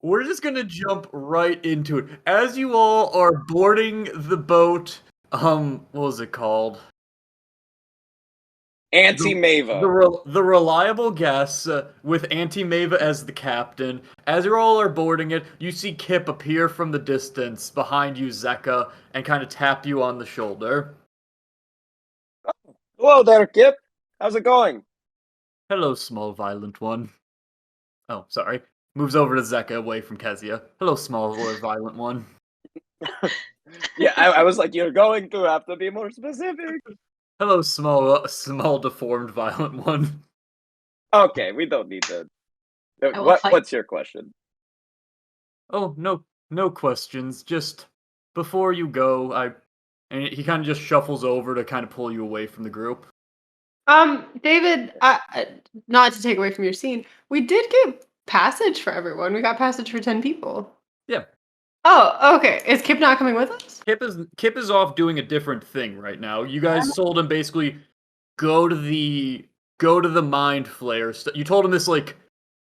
We're just gonna jump right into it. As you all are boarding the boat, what was it called? Auntie The Maiva. the reliable guess with Auntie Maiva as the captain. As you all are boarding it, you see Kip appear from the distance behind you, Zeka, and kind of tap you on the shoulder. Hello there, Kip. How's it going? Hello, small violent one. Oh, sorry. Moves over to Zeka away from Kezia. Hello, small violent one. Yeah, I was like, you're going to have to be more specific. Hello, small deformed violent one. Okay, we don't need to. I will fight. What's your question? Oh, no questions. Just before you go, and he kind of just shuffles over to kind of pull you away from the group. David, not to take away from your scene, we did get passage for everyone. We got passage for 10 people. Yeah, Oh, okay. Is Kip not coming with us? Kip is off doing a different thing right now. You guys told him basically go to the mind flayer. You told him this like,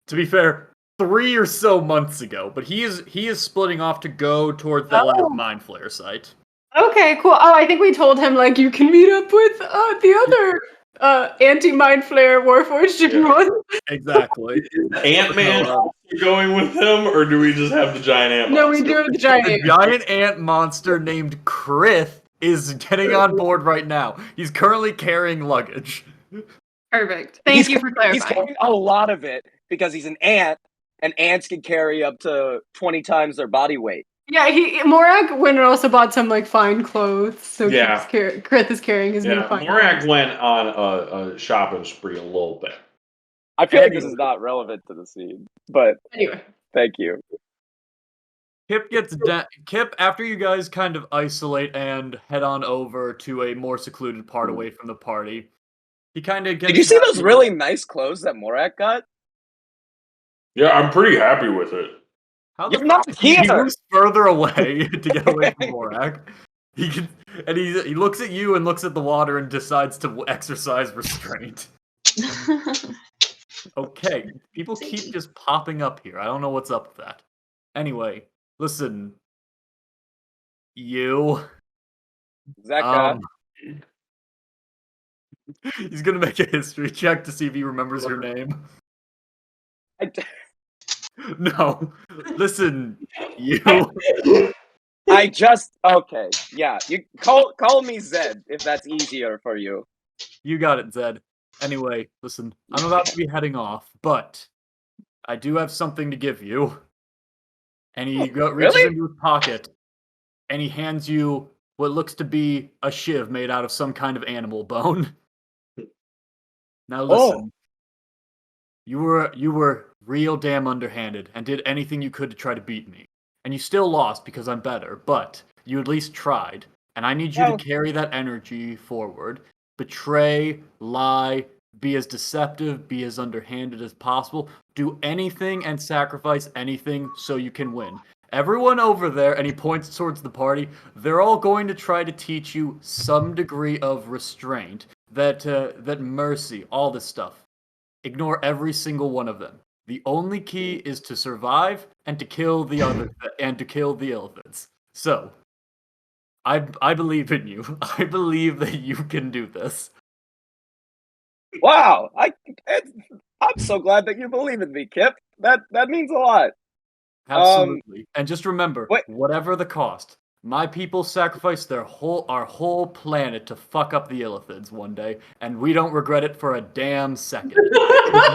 to be fair, 3 or so months ago, but he is splitting off to go towards that last Oh. mind flayer site. Okay, cool. Oh, I think we told him like you can meet up with the other anti-mind flare warforged if you want. Exactly. Ant-Man going with him, or do we just have the giant ant No, monster? we do have the giant A ant. giant ant monster named Krith is getting on board right now. He's currently carrying luggage. Perfect. Thank you for He's clarifying. carrying a lot of it because he's an ant, and ants can carry up to 20 times their body weight. Yeah, Morag went and also bought some like fine clothes, so Yeah. Krith is carrying his new Yeah, fine. Morak went on a shopping spree a little bit. I feel like this Anyway. is not relevant to the scene, but Anyway, thank you. Kip, after you guys kind of isolate and head on over to a more secluded part away from the party, he kind of gets. Did you see those really nice clothes that Morak got? Yeah, I'm pretty happy with it. How You're the not fuck he here! moves further away to get away from Morak? He looks at you and looks at the water and decides to exercise restraint. Okay, people keep just popping up here. I don't know what's up with that. Anyway, listen. You. Zeka. He's gonna make a history check to see if he remembers your name. No. Listen, you. Okay. Yeah, you call me Zed if that's easier for you. You got it, Zed. Anyway, listen, I'm about to be heading off, but I do have something to give you. And he reaches into his pocket, and he hands you what looks to be a shiv made out of some kind of animal bone. Now listen, you were real damn underhanded and did anything you could to try to beat me. And you still lost because I'm better, but you at least tried. And I need you to carry that energy forward. Betray, lie, be as deceptive, be as underhanded as possible. Do anything and sacrifice anything so you can win. Everyone over there, and he points towards the party, they're all going to try to teach you some degree of restraint, that mercy, all this stuff. Ignore every single one of them. The only key is to survive and to kill the elephants. So, I believe in you. I believe that you can do this. Wow, I'm so glad that you believe in me, Kip. That means a lot. Absolutely. And just remember, Wait. whatever the cost, my people sacrificed our whole planet to fuck up the elephants one day, and we don't regret it for a damn second.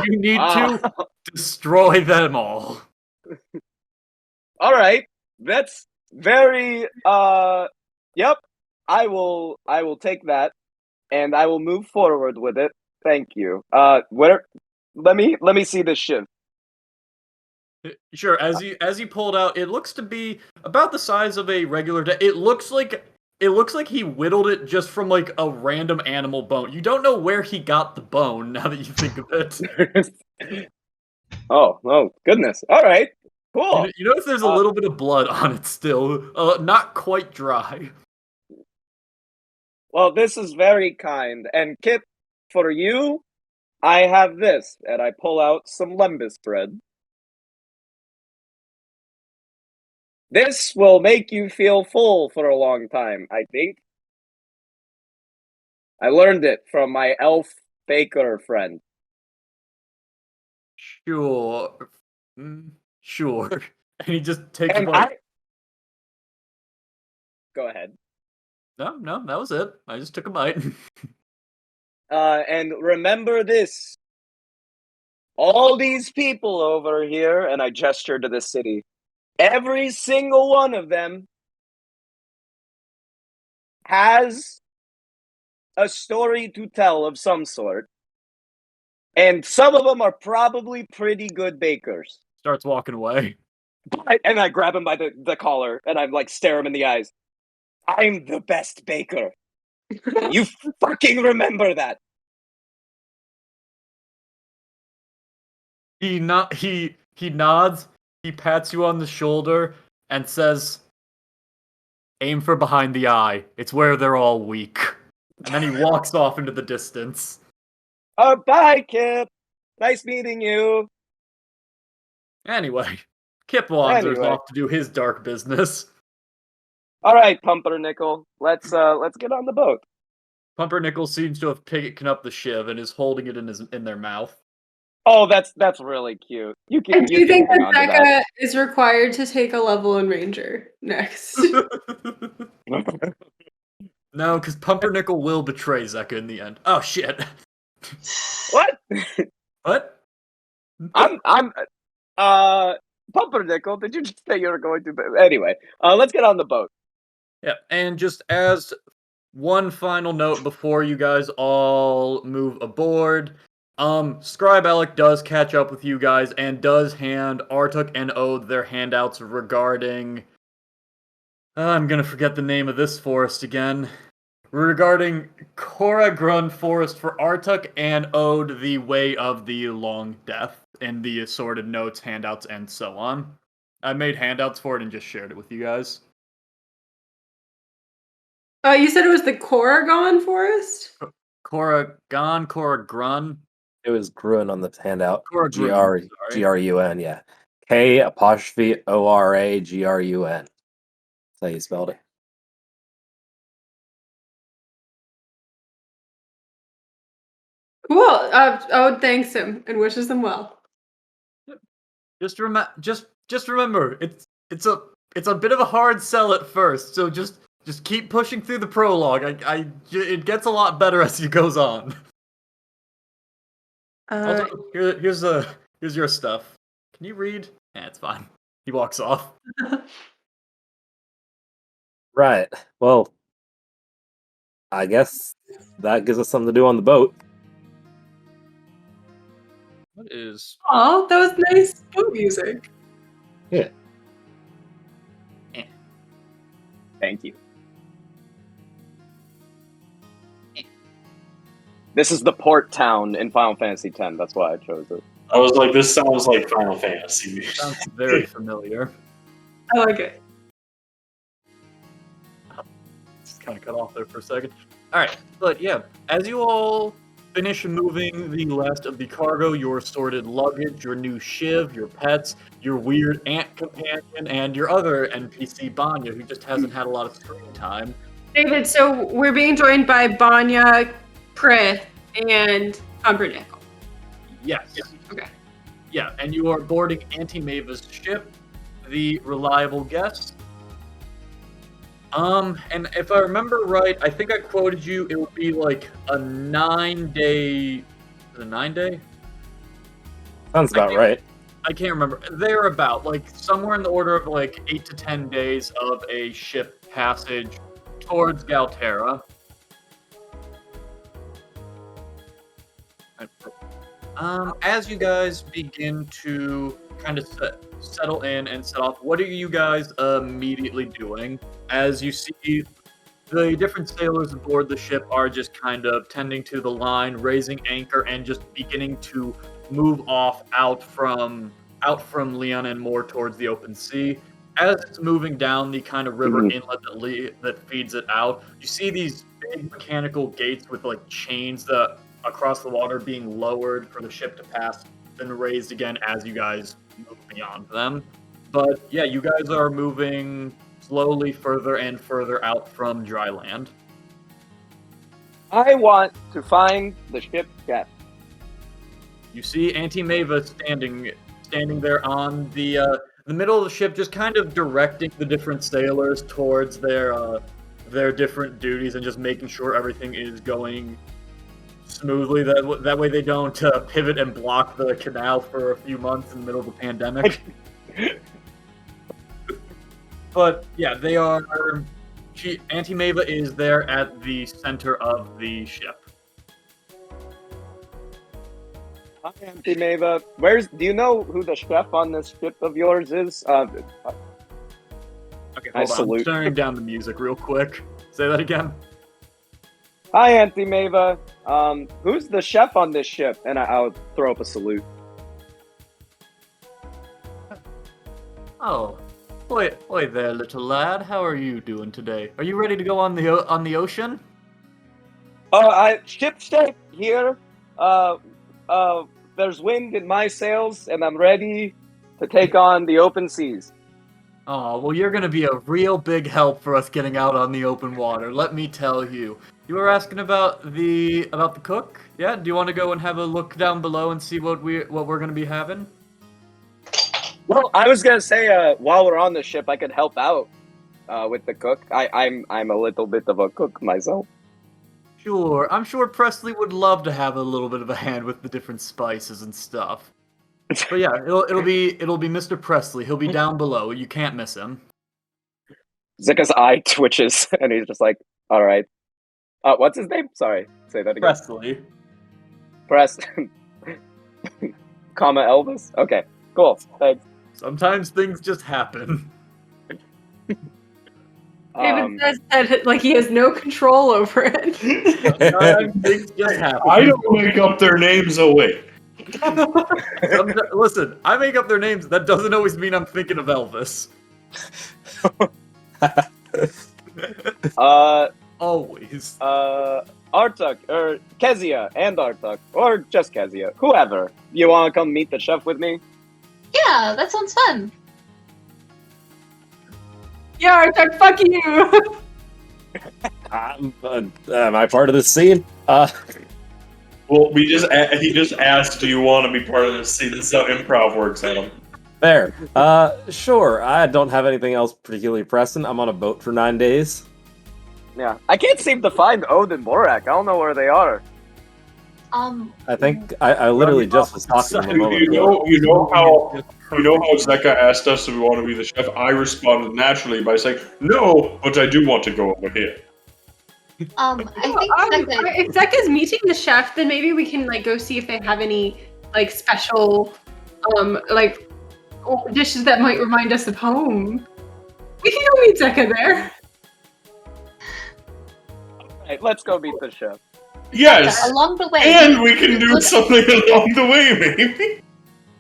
You need to destroy them all. All right. That's very yep. I will take that and I will move forward with it. Thank you. Let me see this shift. Sure, as you pulled out, it looks to be about the size of a regular It looks like he whittled it just from like a random animal bone. You don't know where he got the bone now that you think of it. Oh goodness. All right. Cool. You notice there's a little bit of blood on it still, not quite dry. Well, this is very kind. And Kip, for you, I have this, and I pull out some lembas bread. This will make you feel full for a long time, I think. I learned it from my elf baker friend. Sure. Sure. And he just takes a And bite. Go ahead. No, that was it. I just took a bite. And remember this. All these people over here, and I gesture to the city, every single one of them has a story to tell of some sort. And some of them are probably pretty good bakers. Starts walking away. And I grab him by the collar, and I like stare him in the eyes. I'm the best baker. You fucking remember that. He nods, he pats you on the shoulder, and says, "Aim for behind the eye. It's where they're all weak." And then he walks off into the distance. Bye, Kip. Nice meeting you. Anyway, Kip wanders Anyway. off to do his dark business. All right, Pumpernickel. Let's get on the boat. Pumpernickel seems to have taken up the shiv and is holding it in their mouth. Oh, that's really cute. You can. And do you think hang that on to that. Becca is required to take a level in Ranger next? No, because Pumpernickel will betray Zeka in the end. Oh shit! What? What? I'm Pumpernickel. Did you just say you were going to? Anyway, let's get on the boat. Yeah, and just as one final note before you guys all move aboard, Scribe Alec does catch up with you guys and does hand Artuk and Ode their handouts regarding... I'm gonna forget the name of this forest again. Regarding Koragrun Forest for Artuk and Ode, the Way of the Long Death, and the assorted notes, handouts, and so on. I made handouts for it and just shared it with you guys. You said it was the Koragon Forest? Koragrun? It was Grun on the handout. Koragrun, sorry. Grun, yeah. K''ORAGRUN. That's how you spelled it. Cool. Ode thanks him and wishes him well. Just remember, it's a bit of a hard sell at first, so just keep pushing through the prologue. It gets a lot better as it goes on. Also, here's your stuff. Can you read? Yeah, it's fine. He walks off. Right. Well, I guess that gives us something to do on the boat. What is... Oh, that was nice boat music. Yeah. Thank you. This is the port town in Final Fantasy X. That's why I chose it. I was like, this sounds like Final Fantasy. Sounds very familiar. I like it. Just kind of cut off there for a second. Alright, but yeah, as you all finish moving the last of the cargo, your sorted luggage, your new shiv, your pets, your weird ant companion, and your other NPC, Banya, who just hasn't had a lot of screen time. David, so we're being joined by Banya, Prith, and Pumpernickel. Yes. Okay. Yeah, and you are boarding Auntie Maiva's ship, the reliable guest. And if I remember right, I think I quoted you, it would be like a 9-day... Is it a 9-day? Sounds about right. I can't remember. They're about, like, somewhere in the order of, like, 8 to 10 days of a ship passage towards Galterra. As you guys begin to kind of settle in and set off, what are you guys immediately doing? As you see, the different sailors aboard the ship are just kind of tending to the line, raising anchor, and just beginning to move off out from Leon and more towards the open sea. As it's moving down the kind of river inlet that feeds it out, you see these big mechanical gates with like chains that across the water being lowered for the ship to pass, then raised again as you guys move beyond them. But yeah, you guys are moving slowly further and further out from dry land. I want to find the ship chef. You see Auntie Maiva standing there on the middle of the ship, just kind of directing the different sailors towards their different duties and just making sure everything is going smoothly. That way they don't pivot and block the canal for a few months in the middle of the pandemic. But yeah, they are. Auntie Maiva is there at the center of the ship. Hi, Auntie Maiva. Do you know who the chef on this ship of yours is? Okay, I hold on. I'm salute. turning down the music real quick. Say that again. Hi, Auntie Maiva. Who's the chef on this ship? And I'll throw up a salute. Oh, oi there, little lad. How are you doing today? Are you ready to go on the ocean? Ship shape here. There's wind in my sails, and I'm ready to take on the open seas. Oh, well, you're gonna be a real big help for us getting out on the open water. Let me tell you. You were asking about the cook? Yeah. Do you want to go and have a look down below and see what we're gonna be having? Well, I was gonna say, while we're on the ship, I could help out with the cook. I'm a little bit of a cook myself. Sure. I'm sure Presley would love to have a little bit of a hand with the different spices and stuff. But yeah, it'll be Mr. Presley. He'll be down below. You can't miss him. Zika's eye twitches, and he's just like, "All right." What's his name? Sorry, say that again. Presley. Preston, comma Elvis. Okay, cool. Thanks. Sometimes things just happen. David says that like he has no control over it. Sometimes things just happen. I don't make up their names away. Listen, I make up their names. That doesn't always mean I'm thinking of Elvis. Always. Artuk, or Kezia and Artuk, or just Kezia, whoever. You want to come meet the chef with me? Yeah, that sounds fun. Yeah, Arthur, fuck you. Am I part of this scene? Well, he just asked, "Do you want to be part of this scene?" That's how improv works, Adam. There. Sure. I don't have anything else particularly pressing. I'm on a boat for 9 days. Yeah, I can't seem to find Ode and Borak. I don't know where they are. I think I literally just was talking to them a moment ago. You know how Zeka asked us if we want to be the chef. I responded naturally by saying, "No, but I do want to go over here." I think Zeka, If Zeka's meeting the chef, then maybe we can like go see if they have any like special like dishes that might remind us of home. We can go meet Zeka there. Alright, let's go meet the chef. Yes, along the way. and we can do something along the way, maybe.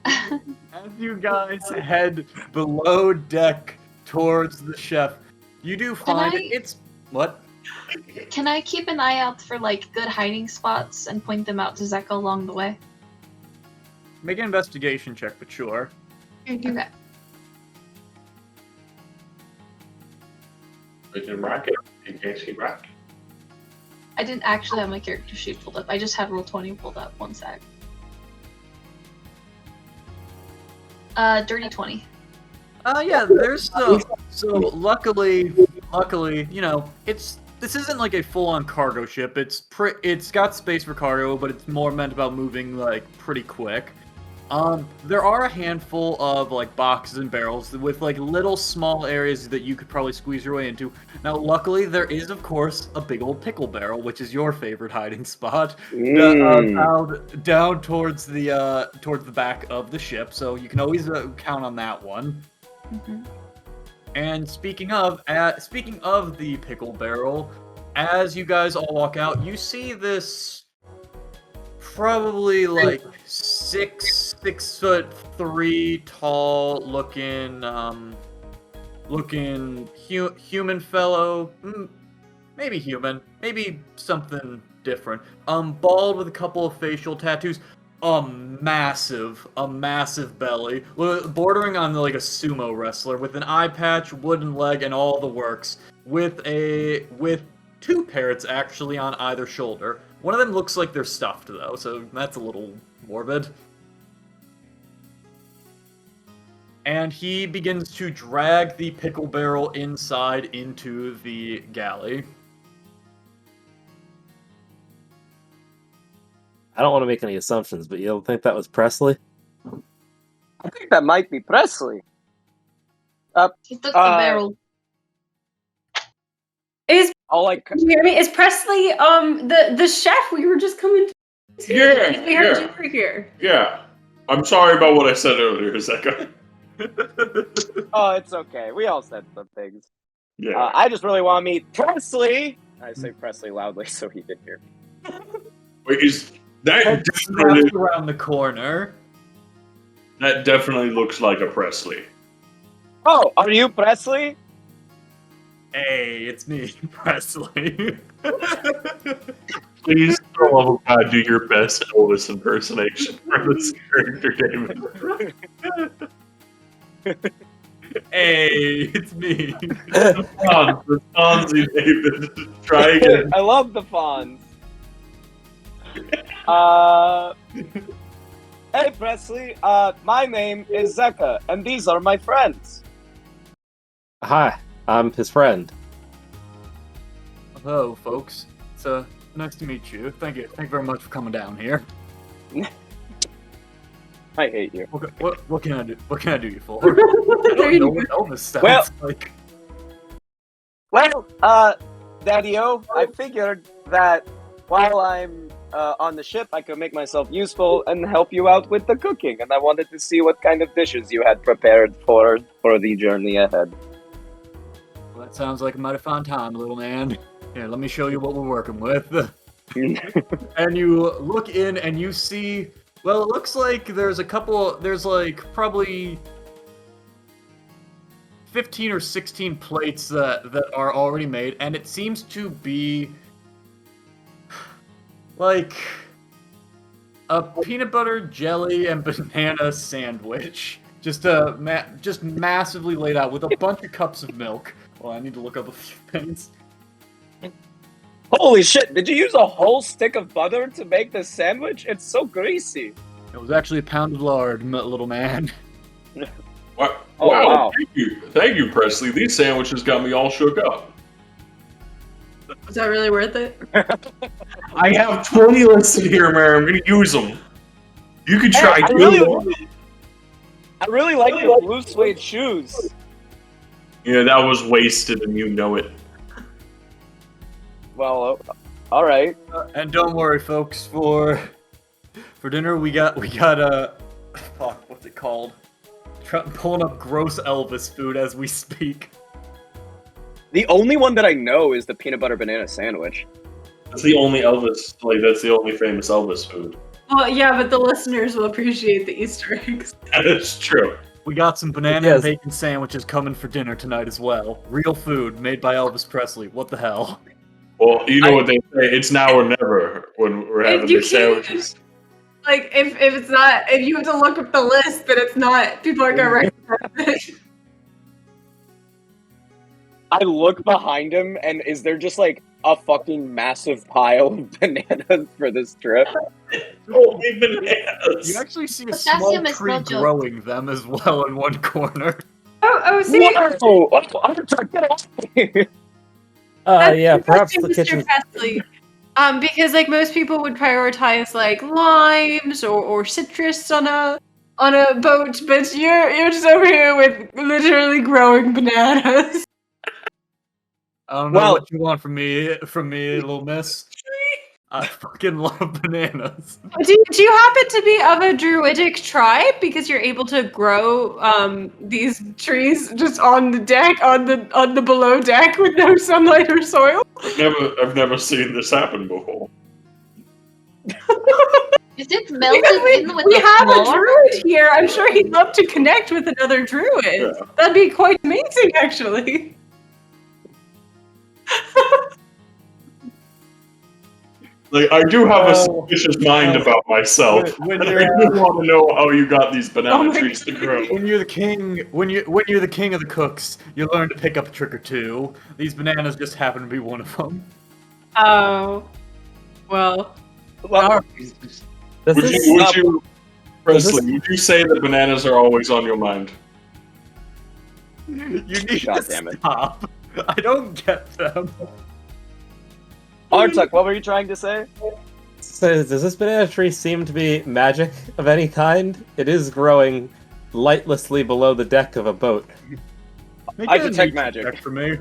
As you guys head below deck towards the chef, you do find it's what? Can I keep an eye out for like good hiding spots and point them out to Zeka along the way? Make an investigation check, but sure. Okay. We can rock it in case he rock. I didn't actually have my character sheet pulled up. I just had Roll20 pulled up. One sec. Dirty 20. Yeah, there's so luckily, you know, this isn't like a full-on cargo ship. It's got space for cargo, but it's more meant about moving like pretty quick. There are a handful of like boxes and barrels with like little small areas that you could probably squeeze your way into. Now, luckily, there is of course a big old pickle barrel, which is your favorite hiding spot, down towards the back of the ship. So you can always count on that one. Mm-hmm. And speaking of the pickle barrel, as you guys all walk out, you see this probably like 6'3" tall looking human fellow, maybe human, maybe something different. Bald with a couple of facial tattoos. a massive belly, bordering on like a sumo wrestler, with an eye patch, wooden leg, and all the works, with two parrots actually on either shoulder. One of them looks like they're stuffed though, so that's a little morbid. And he begins to drag the pickle barrel inside into the galley. I don't want to make any assumptions, but you don't think that was Presley? I think that might be Presley. He took the barrel. All I Can you hear me? Is Presley the chef we were just coming to? Yeah, We heard yeah. you for here. Yeah. I'm sorry about what I said earlier, Zeka. Oh, it's okay. We all said some things. Yeah. I just really want to meet Presley. I say Presley loudly so he can hear me. Wait, that Head definitely, snaps around the corner. that definitely looks like a Presley. Oh, are you Presley? Hey, it's me, Presley. Please, for the love of God, do your best Elvis impersonation for this character, David. Hey, it's me. The Fonzie, David. Try again. I love the Fonz. Hey Presley, my name is Zeka, and these are my friends. Hi, I'm his friend. Hello, folks. It's nice to meet you. Thank you very much for coming down here. I hate you. What can I do? What can I do you for? I don't know what Elvis sounds like. Well, Daddy-O, I figured that while I'm on the ship, I could make myself useful and help you out with the cooking, and I wanted to see what kind of dishes you had prepared for the journey ahead. Well, that sounds like a mighty fine time, little man. Here, let me show you what we're working with. And you look in and you see, well, it looks like there's like probably 15 or 16 plates that are already made, and it seems to be like a peanut butter, jelly, and banana sandwich. Just massively laid out with a bunch of cups of milk. Well, I need to look up a few things. Holy shit, did you use a whole stick of butter to make this sandwich? It's so greasy. It was actually a pound of lard, little man. What? Oh, wow, wow. Thank you, Presley. These sandwiches got me all shook up. Is that really worth it? I have 20 listed here, Mary. I'm gonna use them. You can try. I really like your blue suede shoes. Yeah, that was wasted, and you know it. Well, all right. And don't worry, folks. For dinner, we got fuck, what's it called? Pulling up gross Elvis food as we speak. The only one that I know is the peanut butter banana sandwich. That's the only Elvis. That's the only famous Elvis food. Well, yeah, but the listeners will appreciate the Easter eggs. That is true. We got some banana Yes. and bacon sandwiches coming for dinner tonight as well. Real food made by Elvis Presley. What the hell? Well, you know what they say. It's now or never when we're having You these can't- sandwiches. Like, if you have to look up the list, then it's not, people aren't gonna recognize it. I look behind him, and is there just like a fucking massive pile of bananas for this trip? Holy bananas! You actually see a Potassium small is tree no joke. growing them as well in one corner. Oh, see, Whoa! I'm trying to get off here. that's Yeah, perhaps interesting, the kitchen. Mr. Presley. Because like most people would prioritize like limes or citrus on a boat, but you're just over here with literally growing bananas. I don't know Well- what you want from me, little miss. I fucking love bananas. Do you happen to be of a druidic tribe because you're able to grow these trees just on the deck, on the below deck with no sunlight or soil? I've never seen this happen before. Is it melted Because in with we the have a floor? druid here. I'm sure he'd love to connect with another druid. Yeah. That'd be quite amazing, actually. Like, I do have a Well, suspicious mind about myself. when And I you're do want to know how you got these banana my trees to grow. when you're the king, when you're the king of the cooks, you learn to pick up a trick or two. These bananas just happen to be one of them. Oh. Well. Well, This Would is you, Does this- Presley, would you say that bananas are always on your mind? You need God to damn it. stop. I don't get them. Artuk, what were you trying to say? So does this banana tree seem to be magic of any kind? It is growing lightlessly below the deck of a boat. Make I a detect nature magic. check for me.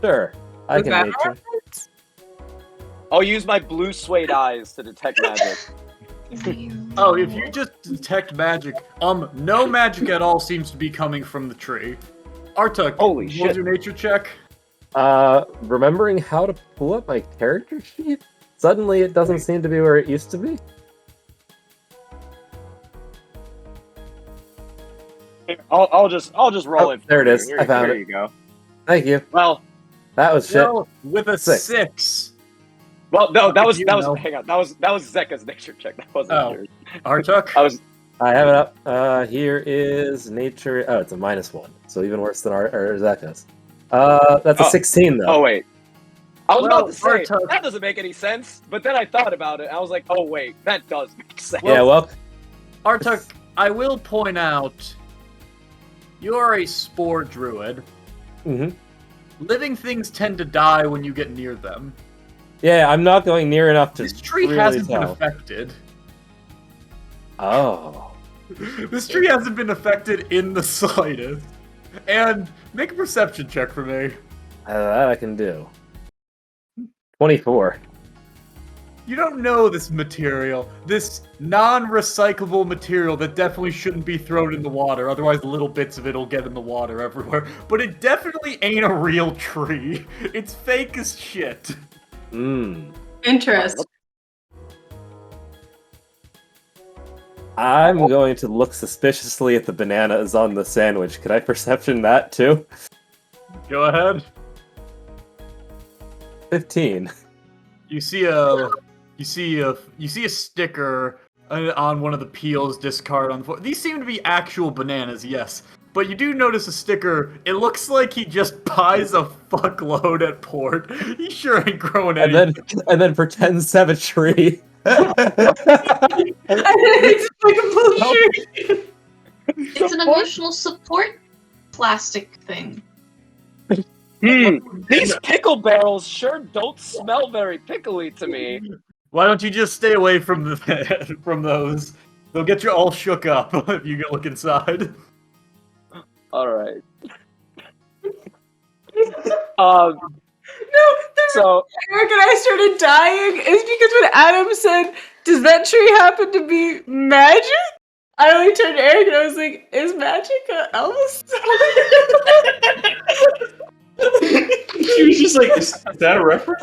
Sure, I Does can that nature. I'll use my blue suede eyes to detect magic. Oh, if you just detect magic, no magic at all seems to be coming from the tree. Artuk, Holy what shit. was your nature check? Remembering how to pull up my character sheet, suddenly it doesn't seem to be where it used to be. I'll just roll Oh, it. there it for is. you. I found Here it. you go. Thank you. Well, That was shit. Well, with a 6. 6. no, that was You know. hang on, that was Zeka's nature check. That wasn't Oh. yours. Artuk? I was I have it up. Here is nature. Oh, it's a -1, so even worse than our Zeka's. That's a Oh. 16 though. Oh wait. I was Well, about to say Artuk- that doesn't make any sense, but then I thought about it. And I was like, oh wait, that does make sense. Yeah, well, Artuk, I will point out, you are a spore druid. mhm. Living things tend to die when you get near them. Yeah, I'm not going near enough to This tree really hasn't been tell. affected. Oh. This tree hasn't been affected in the slightest. And make a perception check for me. That I can do. 24. You don't know this material, this non-recyclable material that definitely shouldn't be thrown in the water, otherwise little bits of it will get in the water everywhere. But it definitely ain't a real tree. It's fake as shit. Mmm. Interest. I'm going to look suspiciously at the bananas on the sandwich. Could I perception that too? Go ahead. 15. You see a sticker on one of the peels discard on the floor. These seem to be actual bananas, yes. But you do notice a sticker. It looks like he just buys a fuckload at port. He sure ain't growing anything. And then pretends to have a tree. It's like a bullshit. It's an emotional support plastic thing. These pickle barrels sure don't smell very pickly to me. Why don't you just stay away from from those? They'll get you all shook up if you go look inside. All right. No, So Eric and I started dying is because when Adam said, "Does that tree happen to be magic?" I only turned to Eric and I was like, "Is magic a Elvis?" She was just like, is that a reference?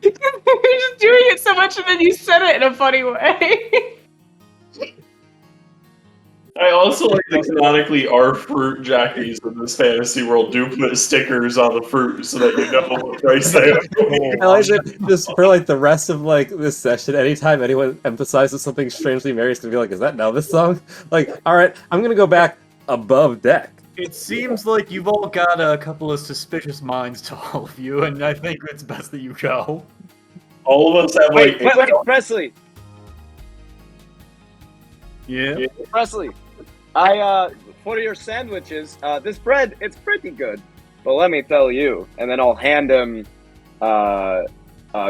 We were just doing it so much, and then you said it in a funny way. I also like that canonically our fruit jackies in this fantasy world do put stickers on the fruit so that you know what price they are. I like that just for like the rest of like this session, anytime anyone emphasizes something strangely merry, it's gonna be like, is that an Elvis song? Like, alright, I'm gonna go back above deck. It seems like you've all got a couple of suspicious minds to all of you, and I think it's best that you go. All of us have like wait, Presley, Yeah. Presley. I for your sandwiches, this bread, it's pretty good. But let me tell you, and then I'll hand him a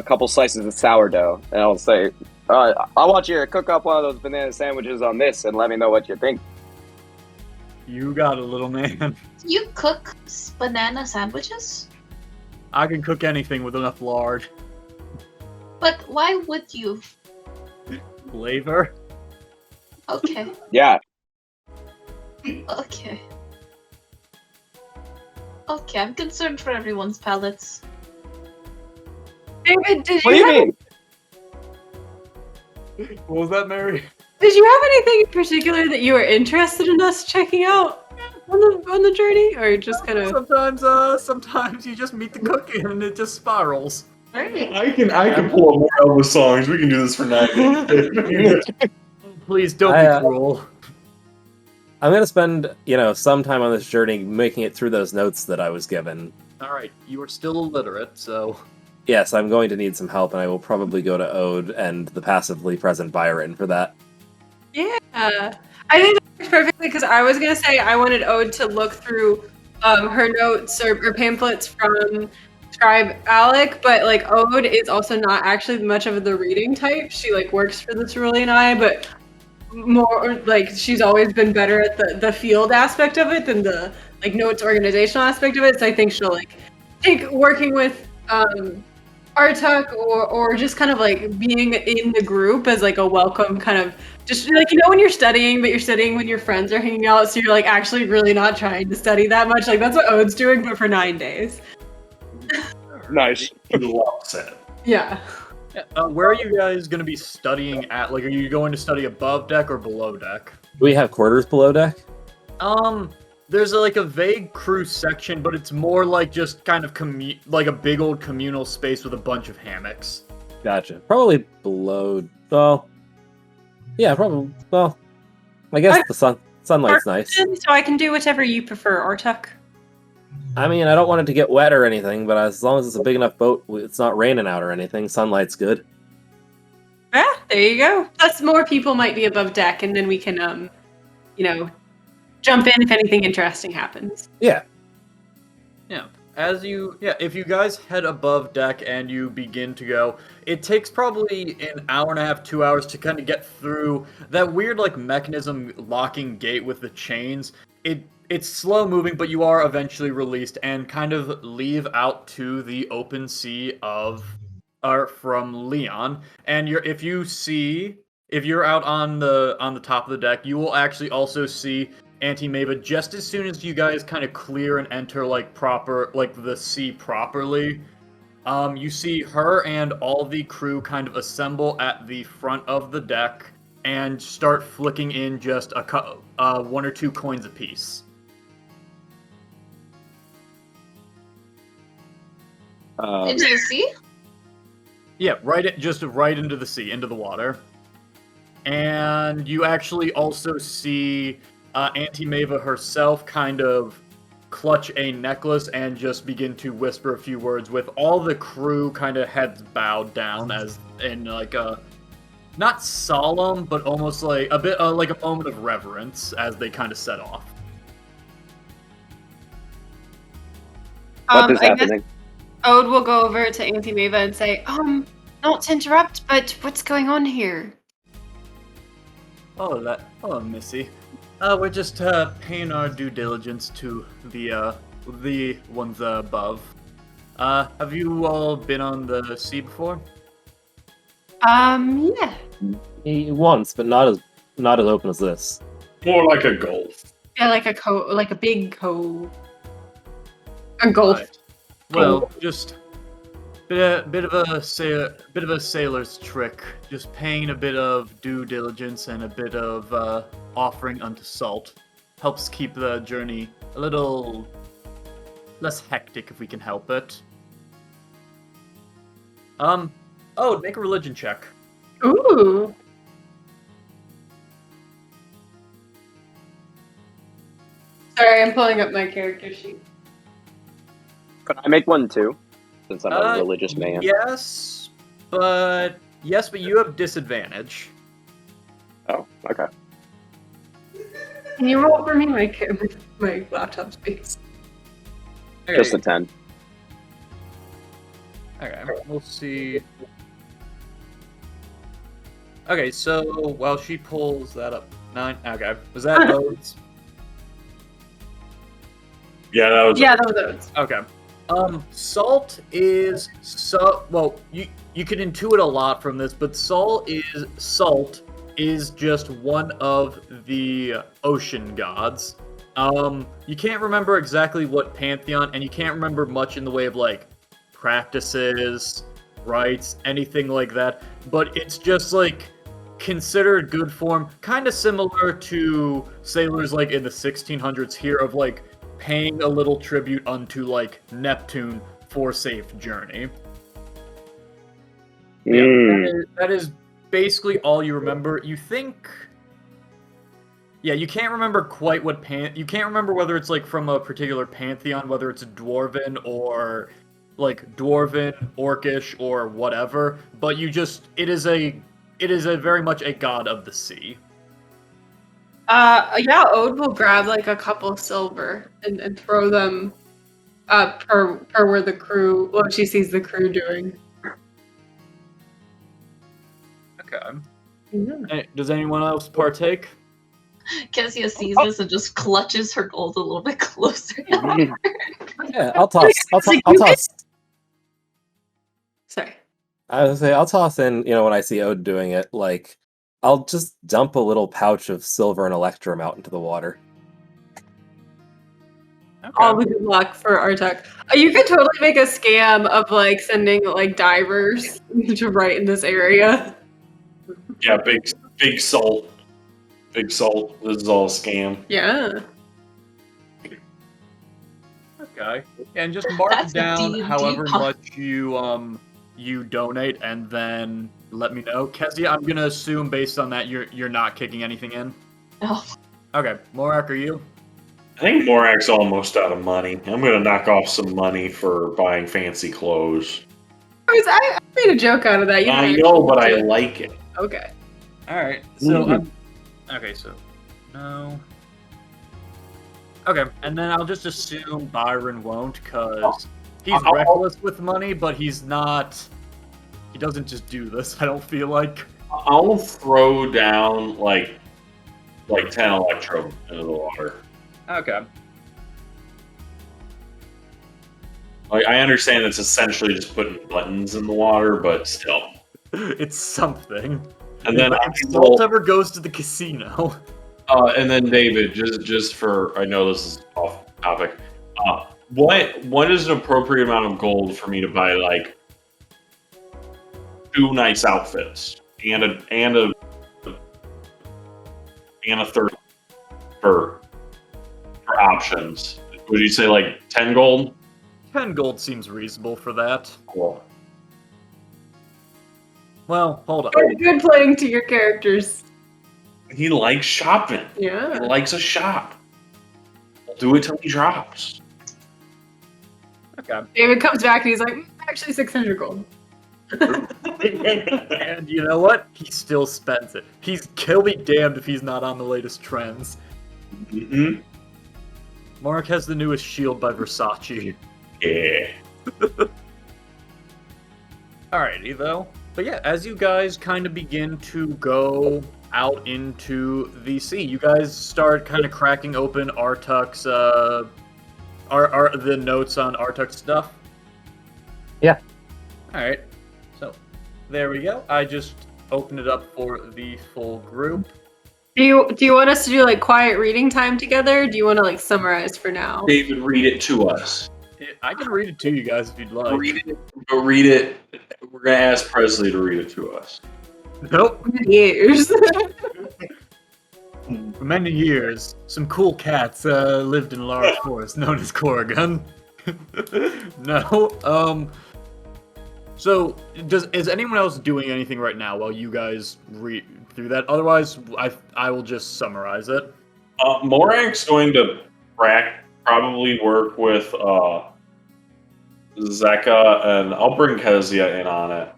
couple slices of sourdough, and I'll say, I want you to cook up one of those banana sandwiches on this, and let me know what you think. You got it, little man. You cook banana sandwiches? I can cook anything with enough lard. But why would you? Flavor? Okay, Yeah. okay. Okay, I'm concerned for everyone's palates. David, What do you mean? What was that, Mary? Did you have anything in particular that you were interested in us checking out on the journey, or just kind of? Sometimes you just meet the cooking and it just spirals. I can pull up more Elvis songs. We can do this for 9 days. Please don't I, be cruel. I'm gonna spend, some time on this journey making it through those notes that I was given. Alright, you are still illiterate, so... Yes, I'm going to need some help, and I will probably go to Ode and the passively present Byron for that. Yeah, I think that works perfectly because I was gonna say I wanted Ode to look through her notes or pamphlets from Scribe Alec, but like Ode is also not actually much of the reading type. She like works for the Cerulean Eye, but more like she's always been better at the field aspect of it than the like notes organizational aspect of it. So I think she'll like take working with Artuk or just kind of like being in the group as like a welcome kind of just like when you're studying but you're studying when your friends are hanging out, so you're like actually really not trying to study that much. Like that's what Ode's doing, but for 9 days. Nice. Well said. Yeah. Where are you guys going to be studying at? Like, are you going to study above deck or below deck? Do we have quarters below deck? There's like a vague crew section, but it's more like just kind of like a big old communal space with a bunch of hammocks. Gotcha. Probably below. Well, yeah, probably. Well, I guess the sunlight's nice. So I can do whatever you prefer, Artuk. I mean, I don't want it to get wet or anything, but as long as it's a big enough boat, it's not raining out or anything. Sunlight's good. Yeah, there you go. Plus, more people might be above deck, and then we can, jump in if anything interesting happens. Yeah. Yeah. If you guys head above deck and you begin to go, it takes probably an hour and a half, 2 hours to kind of get through that weird like mechanism locking gate with the chains. It's slow moving, but you are eventually released and kind of leave out to the open sea from Leon. And if you're out on the top of the deck, you will actually also see Auntie Maiva just as soon as you guys kind of clear and enter the sea properly. You see her and all the crew kind of assemble at the front of the deck and start flicking in just one or two coins apiece. Into the sea? Yeah, right into the sea, into the water. And you actually also see Auntie Maiva herself kind of clutch a necklace and just begin to whisper a few words with all the crew kind of heads bowed down as in like a not solemn but almost like a bit like a moment of reverence as they kind of set off. What is I guess happening? Ode will go over to Auntie Maiva and say, not to interrupt, but what's going on here? Oh, Missy. We're just paying our due diligence to the ones above. Have you all been on the sea before? Yeah. Once, but not as open as this. More like a gulf. Yeah, like a big cove. A gulf. Right. Well, just bit of a sailor's trick. Just paying a bit of due diligence and a bit of offering unto salt helps keep the journey a little less hectic if we can help it. Make a religion check. Ooh. Sorry, I'm pulling up my character sheet. Could I make one too? Since I'm a religious man. Yes, but you have disadvantage. Oh, okay. Can you roll for me? My laptop speaks. Okay. Just a 10. Okay, we'll see. Okay, so while she pulls that up, 9. Okay, was that Ode's? Yeah, that was. Yeah, that was Ode's. Okay. Salt is you can intuit a lot from this, but salt is just one of the ocean gods. You can't remember exactly what pantheon, and you can't remember much in the way of like practices, rites, anything like that. But it's just like considered good form, kind of similar to sailors like in the 1600s here of like paying a little tribute unto like Neptune for safe journey. Yeah, Mm. that is basically all you remember. You think... Yeah, you can't remember quite what you can't remember whether it's like from a particular pantheon, whether it's a dwarven or like dwarven, orcish, or whatever. But you just it is a very much a god of the sea. Yeah, Ode will grab like a couple silver and throw them per where the crew, what she sees the crew doing. Okay. Yeah. Hey, does anyone else partake? Kezia sees this and just clutches her gold a little bit closer. Yeah, I'll toss. I'll toss. Sorry. I was gonna say I'll toss in. When I see Ode doing it, like I'll just dump a little pouch of silver and electrum out into the water. Okay. All the good luck for Artek. You could totally make a scam of like sending like divers to right in this area. Yeah, big salt. Big salt. This is all a scam. Yeah. Okay. And just mark That's a down D&D however pun. much you donate, and then let me know. Kezia, I'm gonna assume based on that you're not kicking anything in. Oh, Okay, Morak, are you? I think Morak's almost out of money. I'm gonna knock off some money for buying fancy clothes. I made a joke out of that. You I didn't know, but I actually do it. like it. Okay. All right. So Mhm. okay. So no. Okay, and then I'll just assume Byron won't, because he's reckless with money, but he's not. He doesn't just do this. I don't feel like. I'll throw down like 10 electrum into the water. Okay. Like I understand it's essentially just putting buttons in the water, but still. It's something. And then if salt ever goes to the casino. and then David, just for I know this is off topic. What is an appropriate amount of gold for me to buy like 2 nice outfits and a third for options? Would you say like 10 gold? 10 gold seems reasonable for that. Cool. Well, hold on. Good playing to your characters. He likes shopping. Yeah. He likes a shop. I'll do it till he drops. Okay. David comes back and he's like, actually 600 gold. And you know what? He still spends it. He'll be damned if he's not on the latest trends. Mm-hmm. Mark has the newest shield by Versace. Yeah. Alrighty, though. But yeah, as you guys kind of begin to go out into the sea, you guys start kind of cracking open Artuk's, the notes on Artuk's stuff. Yeah. Alright. So, there we go. I just opened it up for the full group. Do you want us to do like quiet reading time together? Or do you want to like summarize for now? David, read it to us. I can read it to you guys if you'd like. Read it. We're gonna ask Presley to read it to us. Nope. Years. For many years, some cool cats lived in a large forest known as Corrigan. No. So, is anyone else doing anything right now while you guys read through that? Otherwise, I will just summarize it. Morak's going to probably work with Zeka, and I'll bring Kezia in on it.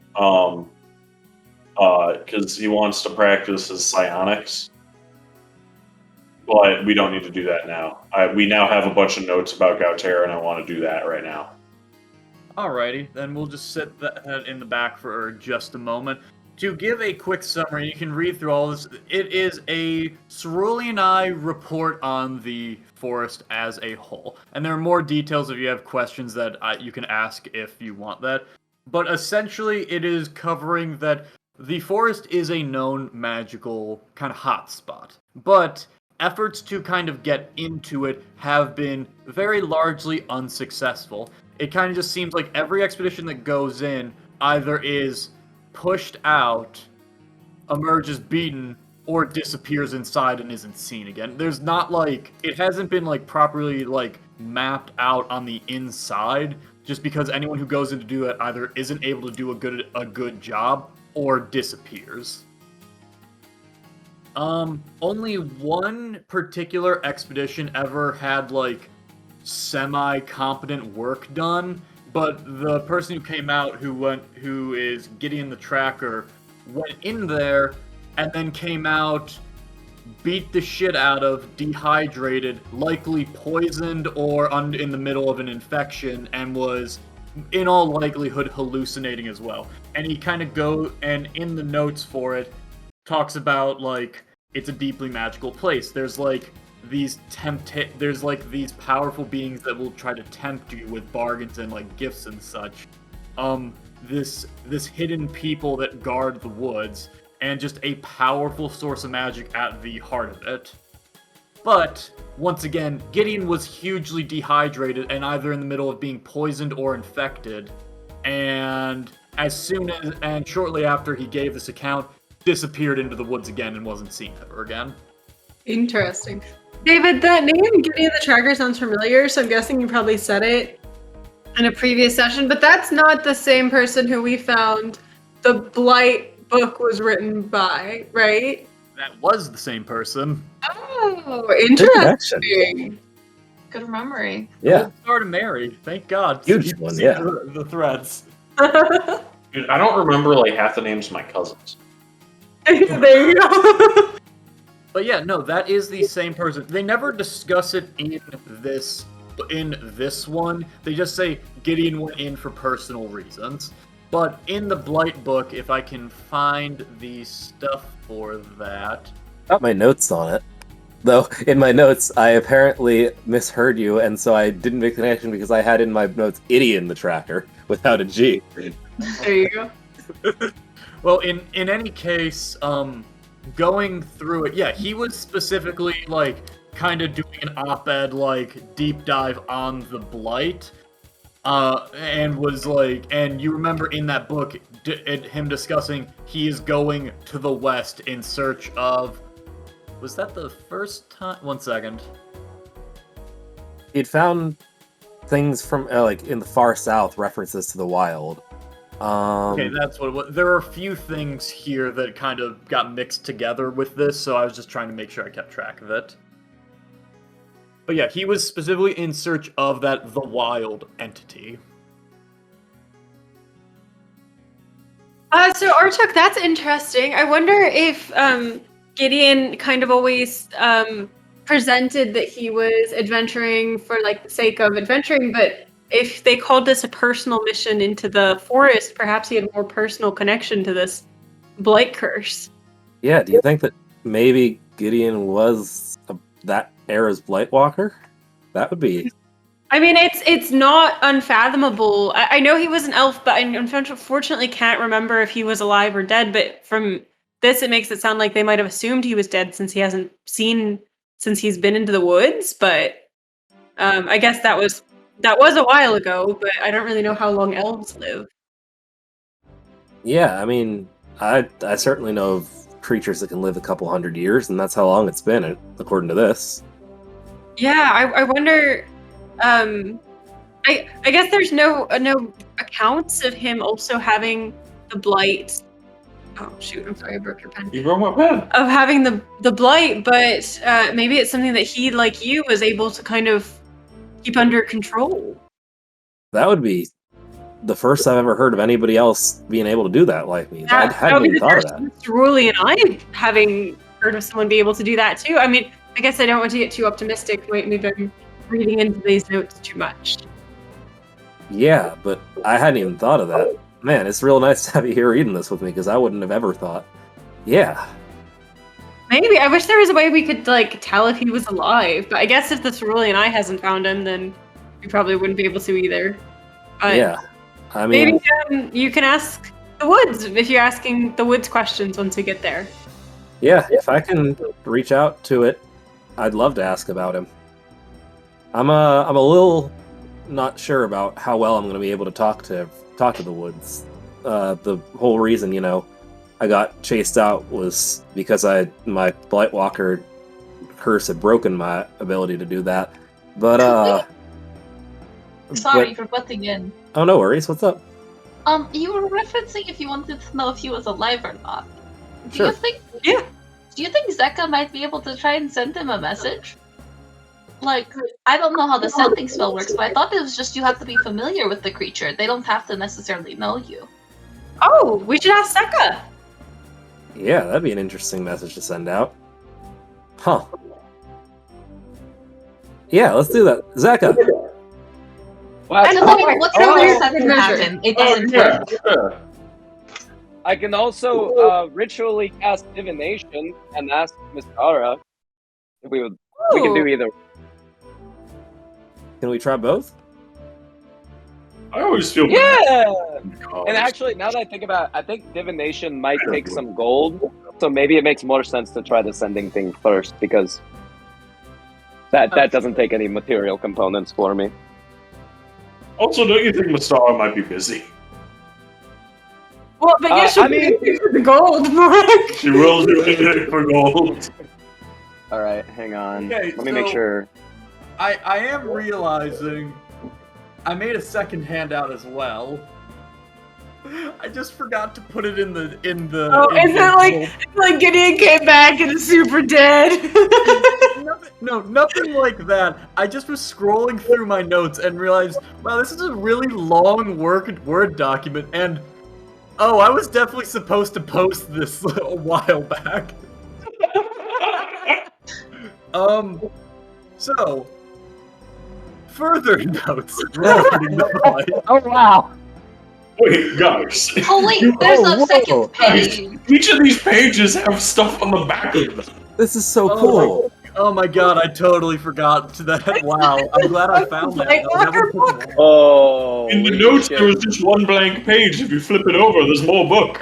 Because he wants to practice his psionics. But we don't need to do that now. We now have a bunch of notes about Gautera, and I want to do that right now. Alrighty, then we'll just set that in the back for just a moment. To give a quick summary, you can read through all this. It is a Cerulean Eye report on the forest as a whole. And there are more details if you have questions that you can ask if you want that. But essentially, it is covering that the forest is a known magical kind of hotspot. But efforts to kind of get into it have been very largely unsuccessful. It kind of just seems like every expedition that goes in either is pushed out, emerges beaten, or disappears inside and isn't seen again. There's not like, it hasn't been like properly like mapped out on the inside just because anyone who goes in to do it either isn't able to do a good job or disappears. Only one particular expedition ever had like semi-competent work done, but the person who came out who is Gideon the Tracker, went in there and then came out, beat the shit out of, dehydrated, likely poisoned or in the middle of an infection, and was in all likelihood hallucinating as well. And he kind of and in the notes for it talks about like it's a deeply magical place. There's like these powerful beings that will try to tempt you with bargains and like gifts and such. This hidden people that guard the woods, and just a powerful source of magic at the heart of it. But once again, Gideon was hugely dehydrated and either in the middle of being poisoned or infected, and shortly after he gave this account, disappeared into the woods again and wasn't seen ever again. Interesting. David, that name Gideon the Tracker sounds familiar, so I'm guessing you probably said it in a previous session, but that's not the same person who we found the Blight book was written by, right? That was the same person. Oh, Good connection. interesting. Good memory. Yeah. Started Mary, thank God. Huge You one, see yeah. The threads. Dude, I don't remember like half the names of my cousins. There you go. But yeah, no, that is the same person. They never discuss it in this one. They just say Gideon went in for personal reasons. But in the Blight book, if I can find the stuff for that. Got my notes on it. Though, in my notes, I apparently misheard you, and so I didn't make the connection because I had in my notes Gideon the Tracker without a G. There you go. Well, in any case, going through it, yeah, he was specifically like kind of doing an op-ed like deep dive on the Blight, and was like, and you remember in that book him discussing he is going to the west in search of. Was that the first time? 1 second. He'd found things from like in the far south, references to the wild. Okay, that's what it was. There are a few things here that kind of got mixed together with this, so I was just trying to make sure I kept track of it. But yeah, he was specifically in search of the wild entity. So Artuk, that's interesting. I wonder if Gideon kind of always presented that he was adventuring for like the sake of adventuring, but if they called this a personal mission into the forest, perhaps he had more personal connection to this blight curse. Yeah, do you think that maybe Gideon was that era's Blightwalker? That would be... I mean, it's not unfathomable. I know he was an elf, but I unfortunately can't remember if he was alive or dead, but from this, it makes it sound like they might have assumed he was dead since he hasn't seen since he's been into the woods, but I guess that was a while ago, but I don't really know how long elves live. Yeah, I mean, I certainly know of creatures that can live a couple hundred years, and that's how long it's been, according to this. Yeah, I wonder. I guess there's no accounts of him also having the blight. Oh shoot! I'm sorry, I broke your pen. You broke my pen. Of having the blight, but maybe it's something that he, like you, was able to kind of keep under control. That would be the first I've ever heard of anybody else being able to do that like me. I hadn't even thought of that. Ruli and I having heard of someone be able to do that too. I mean, I guess I don't want to get too optimistic. Maybe I'm reading into these notes too much. Yeah, but I hadn't even thought of that. Man, it's real nice to have you here reading this with me, because I wouldn't have ever thought. Yeah. Maybe. I wish there was a way we could, like, tell if he was alive. But I guess if the Cerulean Eye hasn't found him, then we probably wouldn't be able to either. But yeah. I mean... maybe you can ask the Woods if you're asking the Woods questions once we get there. Yeah, if I can reach out to it, I'd love to ask about him. I'm a little not sure about how well I'm going to be able to talk to the Woods. The whole reason, I got chased out was because my Blightwalker curse had broken my ability to do that. But Sorry for butting in. Oh, no worries. What's up? You were referencing if you wanted to know if he was alive or not. Do Sure. you think? Yeah. Do you think Zeka might be able to try and send him a message? Like, I don't know how the sending spell works, but I thought it was just you have to be familiar with the creature. They don't have to necessarily know you. Oh, we should ask Seka. Yeah, that'd be an interesting message to send out. Huh. Yeah, let's do that. Zeka! Well, And But Oh, then wait. what's Oh, the yeah. second Measure. happen? It Oh, doesn't yeah, work. yeah. I can also ritually cast divination and ask Miss Ara if we can do either. Can we try both? I always feel Yeah. bad. And actually, now that I think about it, I think divination might take some gold, so maybe it makes more sense to try the sending thing first because that doesn't take any material components for me. Also, don't you think Mastara might be busy? Well, but you should I mean- be for the gold, Mark. She will do anything for gold. All right, hang on. Okay, Let me make so- sure. I am realizing I made a second handout as well. I just forgot to put it in the Oh, in is the it like Gideon came back and is super dead? nothing like that. I just was scrolling through my notes and realized, wow, this is a really long Word document, and oh, I was definitely supposed to post this a while back. So further notes regarding the fight. Oh wow. Wait, guys. Oh wait, there's Oh, a whoa. second Guys, page. each of these pages have stuff on the back of them. This is so Oh cool. Oh my god, I totally forgot to that. Wow, I'm glad I found that. Like, I'll never Walker forget. Oh. In the we notes, should- there was just one blank page. If you flip it over, there's more book.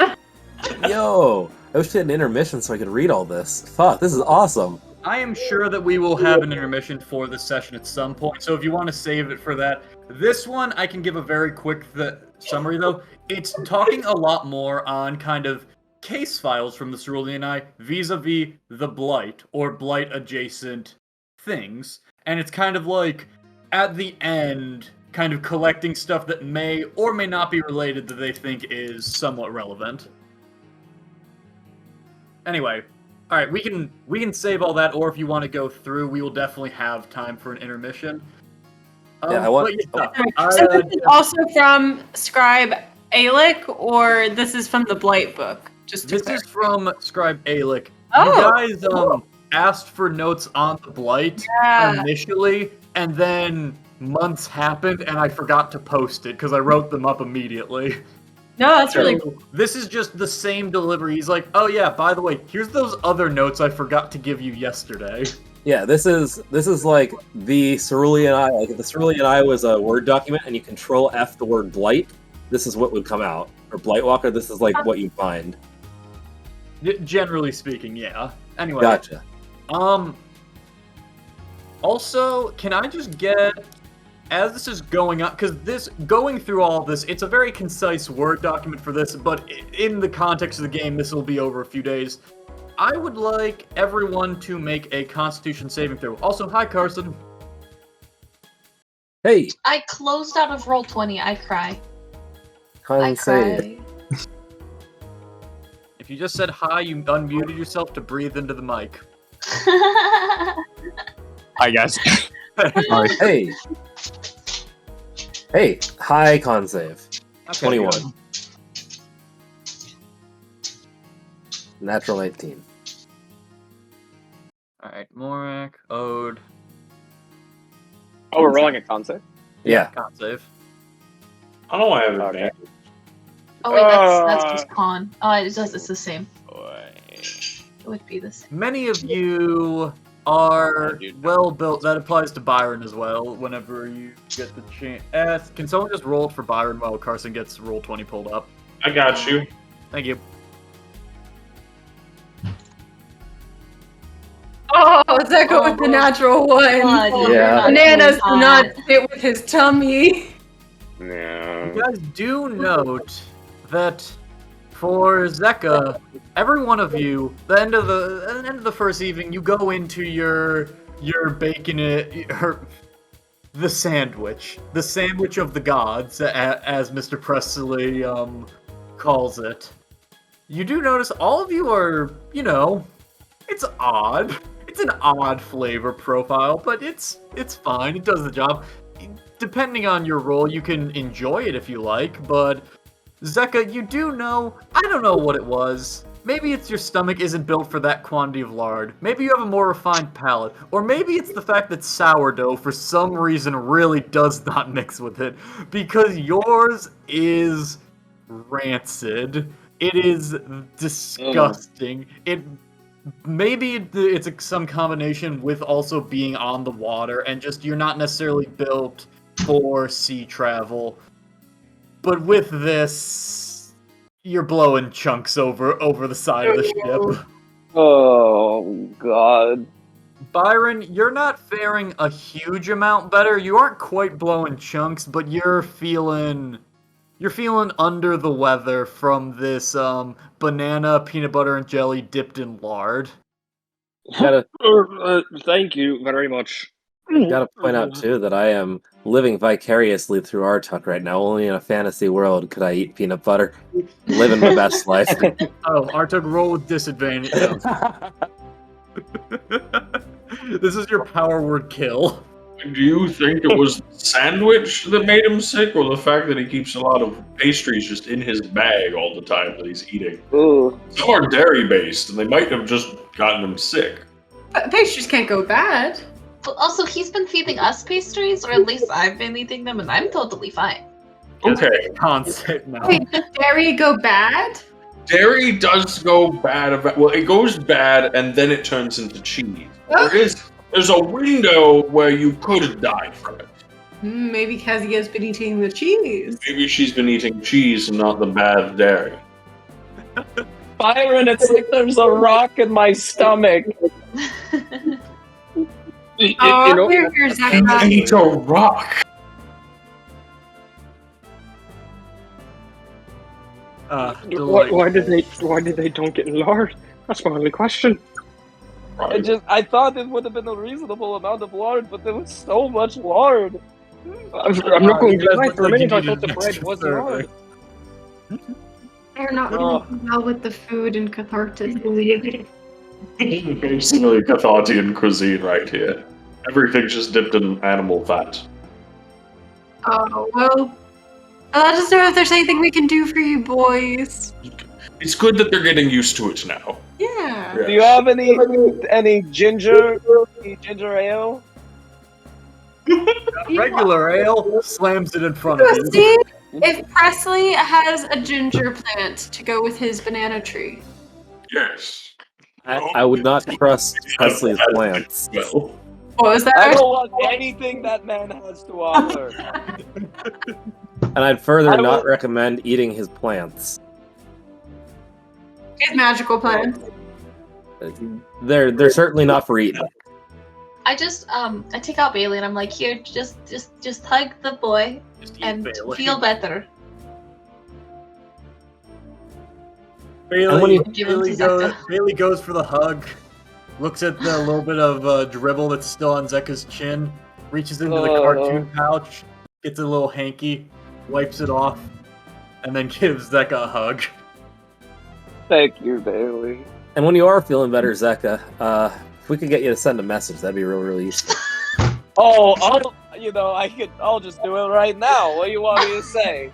Yo, I wish we had an intermission so I could read all this. Fuck, this is awesome. I am sure that we will have an intermission for this session at some point, so if you want to save it for that. This one, I can give a very quick summary, though. It's talking a lot more on kind of case files from the Cerulean Eye vis-a-vis the Blight, or Blight-adjacent things. And it's kind of like, at the end, kind of collecting stuff that may or may not be related that they think is somewhat relevant. Anyway, all right, we can save all that, or if you want to go through, we will definitely have time for an intermission. Yeah, I want- but So this is also from Scribe Alec, or this is from the Blight book? Just to this is from Scribe Alec. Oh, You guys asked for notes on the Blight yeah. initially, and then months happened, and I forgot to post it because I wrote them up immediately. No, that's really cool. This is just the same delivery. He's like, oh yeah, by the way, here's those other notes I forgot to give you yesterday. Yeah, this is like the Cerulean Eye. Like if the Cerulean Eye was a Word document and you Control F the word Blight, this is what would come out. Or Blightwalker, this is like what you find. Generally speaking, yeah. Anyway. Gotcha. Also, can I just get, as this is going on, because going through all this, it's a very concise Word document for this, but in the context of the game, this will be over a few days. I would like everyone to make a Constitution saving throw. Also, hi, Carson. Hey, I closed out of roll 20. I cry. I con save. cry. If you just said hi, you unmuted yourself to breathe into the mic. Hi guys. Hey. Hey, high con save. Okay, 21. good. Natural 19. Alright, Morak, Ode, Oh, we're rolling a concept. Yeah. con save. I don't want to have Okay. advantage. Oh wait, that's just con. Oh, it's the same. Boy. It would be the same. Many of you are well built. That applies to Byron as well. Whenever you get the chance, can someone just roll it for Byron while Carson gets roll 20 pulled up? I got you. Thank you. Oh, Zeko with the natural one. God, Yeah. Bananas do not fit with his tummy. No. You guys do note that for Zeka, every one of you, at the end of the first evening, you go into your bacon the sandwich of the gods, as Mr. Presley calls it. You do notice all of you are, it's odd. It's an odd flavor profile, but it's fine. It does the job. Depending on your role, you can enjoy it if you like, but Zeka, you do know, I don't know what it was. Maybe it's your stomach isn't built for that quantity of lard. Maybe you have a more refined palate. Or maybe it's the fact that sourdough, for some reason, really does not mix with it. Because yours is rancid. It is disgusting. Maybe it's some combination with also being on the water and just you're not necessarily built for sea travel. But with this, you're blowing chunks over the side of the ship. Oh, God. Byron, you're not faring a huge amount better. You aren't quite blowing chunks, but you're feeling under the weather from this banana, peanut butter, and jelly dipped in lard. Gotta Thank you very much. point out too that I am living vicariously through Artuk right now. Only in a fantasy world could I eat peanut butter. Living my best life. Oh, Artuk, roll with disadvantage. This is your power word kill. Do you think it was the sandwich that made him sick, or the fact that he keeps a lot of pastries just in his bag all the time that he's eating? Ooh. Some are dairy-based, and they might have just gotten him sick. But pastries can't go bad. But also, he's been feeding us pastries, or at least I've been eating them, and I'm totally fine. Okay. Concept now. Wait, does dairy go bad? Dairy does go bad. Well, it goes bad, and then it turns into cheese. There's a window where you could die from it. Maybe Kazi has been eating the cheese. Maybe she's been eating cheese and not the bad dairy. Byron, it's like there's a rock in my stomach. Oh, here, Zach. Eat a rock. Why did they don't get lard? That's my only question. I thought it would have been a reasonable amount of lard, but there was so much lard. I'm not going to lie. looked For a like you minute, I needed thought the an bread extra was serving. lard. They're not doing well with the food and cathartic. Basically Cathartian cuisine right here. Everything's just dipped in animal fat. Oh, well. Let us know if there's anything we can do for you boys. It's good that they're getting used to it now. Yeah. Do you have any ginger ale? Regular ale slams it in front of you. See if Presley has a ginger plant to go with his banana tree. Yes. I would not trust Presley's plants. Well, What was I that? don't want anything that man has to offer. And I'd further I not will- recommend eating his plants. His magical plants. They're certainly not for eating. I just I take out Bailey and I'm like, here, just hug the boy Just eat and Bailey. feel better. And when you- Bailey goes for the hug, looks at the little bit of dribble that's still on Zeka's chin, reaches into the cartoon pouch, gets a little hanky, wipes it off, and then gives Zeka a hug. Thank you, Bailey. And when you are feeling better, Zeka, if we could get you to send a message, that'd be real useful. Oh, I'll just do it right now. What do you want me to say?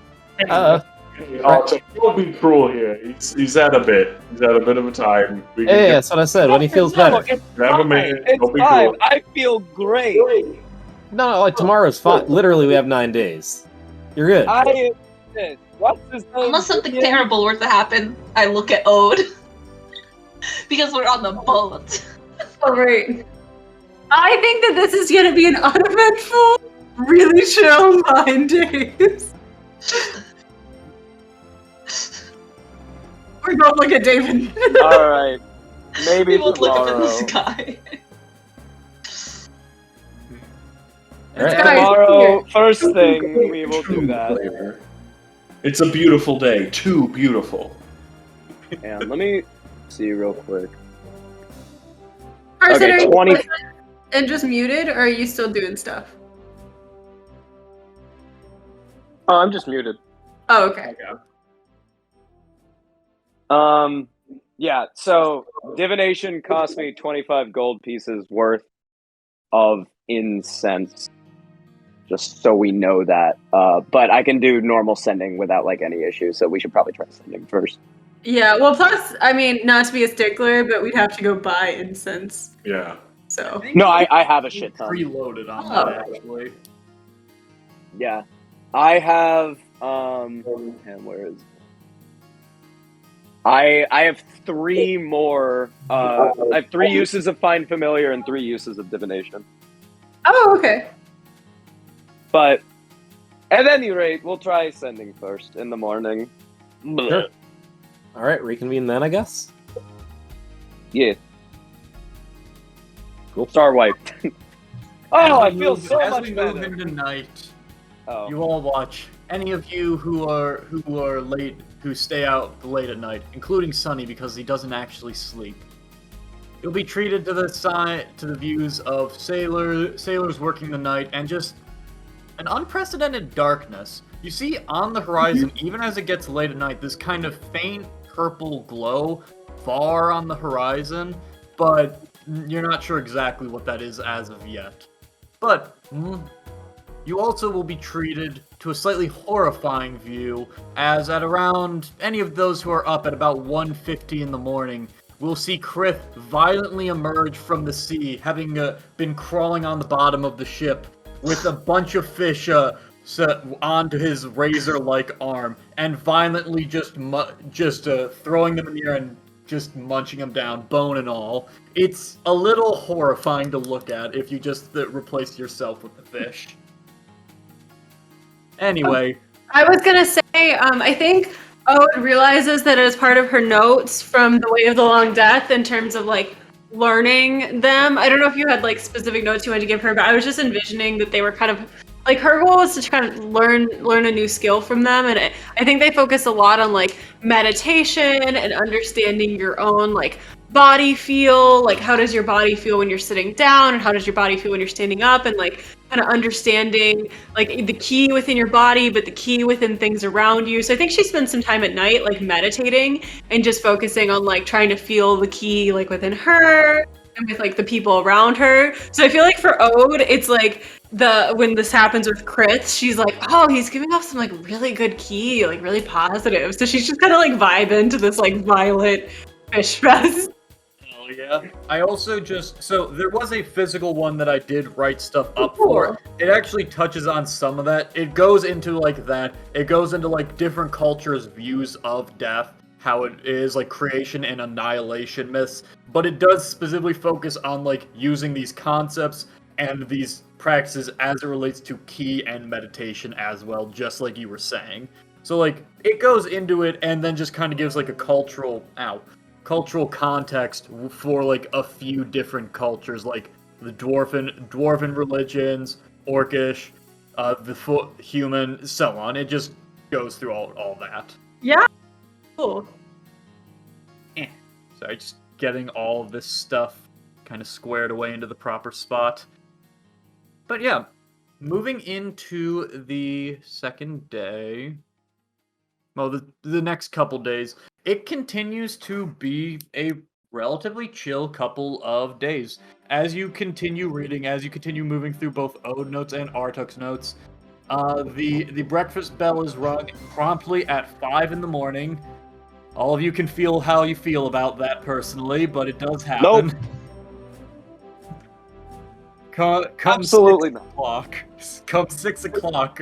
Don't be cruel here. He's had a bit. He's had a bit of a time. We can Yeah, get- that's what I said. When he feels No, better. it's Grab a fine. minute. It's Don't be fine. cruel. I feel great. No, like tomorrow's fine. Literally, we have 9 days. You're good. What's his name? Unless something again? terrible were to happen, I look at Ode. Because we're on the boat. All right. I think that this is going to be an uneventful, really chill 9 days. We're going to look at David. All right. Maybe We won't look up in tomorrow. the sky. All right. Guys, Tomorrow, first thing, we will do that. Flavor. It's a beautiful day. Too beautiful. And let me see real quick. Carson, Okay, are you 20 and just muted, or are you still doing stuff? Oh, I'm just muted. Oh, okay. Yeah, so divination cost me 25 gold pieces worth of incense. Just so we know that. But I can do normal sending without like any issue, so we should probably try sending first. Yeah, well, plus, I mean, not to be a stickler, but we'd have to go buy incense. Yeah. So. No, I have a shit ton. Preloaded on Oh. that, actually. Yeah. I have and where is I have 3 more I have 3 uses of Find Familiar and 3 uses of Divination. Oh, okay. But at any rate, we'll try sending first in the morning. Sure. All right, reconvene then, I guess. Yeah. Cool. Star wiped. Oh, I feel As so we much move better. into night, Oh. you all watch. Any of you who are late, who stay out late at night, including Sunny because he doesn't actually sleep. You'll be treated to the views of sailors working the night and just an unprecedented darkness. You see on the horizon, even as it gets late at night, this kind of faint purple glow far on the horizon, but you're not sure exactly what that is as of yet. But you also will be treated to a slightly horrifying view, as at around any of those who are up at about 1:50 in the morning, we'll see Krith violently emerge from the sea, having been crawling on the bottom of the ship with a bunch of fish set onto his razor-like arm, and violently just throwing them in the air and just munching them down, bone and all. It's a little horrifying to look at if you just replace yourself with the fish. Anyway. I was gonna say, I think Ode realizes that as part of her notes from the Way of the Long Death in terms of like learning them. I don't know if you had like specific notes you wanted to give her, but I was just envisioning that they were kind of like her goal was to kind of learn a new skill from them, and I think they focus a lot on like meditation and understanding your own like body feel, like how does your body feel when you're sitting down and how does your body feel when you're standing up, and like kind of understanding like the key within your body but the key within things around you. So I think she spends some time at night like meditating and just focusing on like trying to feel the key like within her and with like the people around her. So I feel like for Ode, it's like when this happens with Krith, she's like, oh, he's giving off some like really good key, like really positive. So she's just kind of like vibing to this like violent fish fest. Hell yeah. I also so there was a physical one that I did write stuff up for. It actually touches on some of that. It goes into like that. It goes into like different cultures' views of death, how it is like creation and annihilation myths, but it does specifically focus on like using these concepts and these practices as it relates to ki and meditation as well, just like you were saying. So like it goes into it and then just kind of gives like a cultural context for like a few different cultures, like the dwarven religions, Orcish, the human, so on. It just goes through all that. Yeah. Cool. Sorry, just getting all of this stuff kind of squared away into the proper spot. But yeah, moving into the second day, well, the next couple days, it continues to be a relatively chill couple of days. As you continue reading, as you continue moving through both Ode notes and Artuk's notes, the breakfast bell is rung promptly at 5 in the morning. All of you can feel how you feel about that personally, but it does happen. Nope. Come Absolutely 6 o'clock. Come 6 o'clock,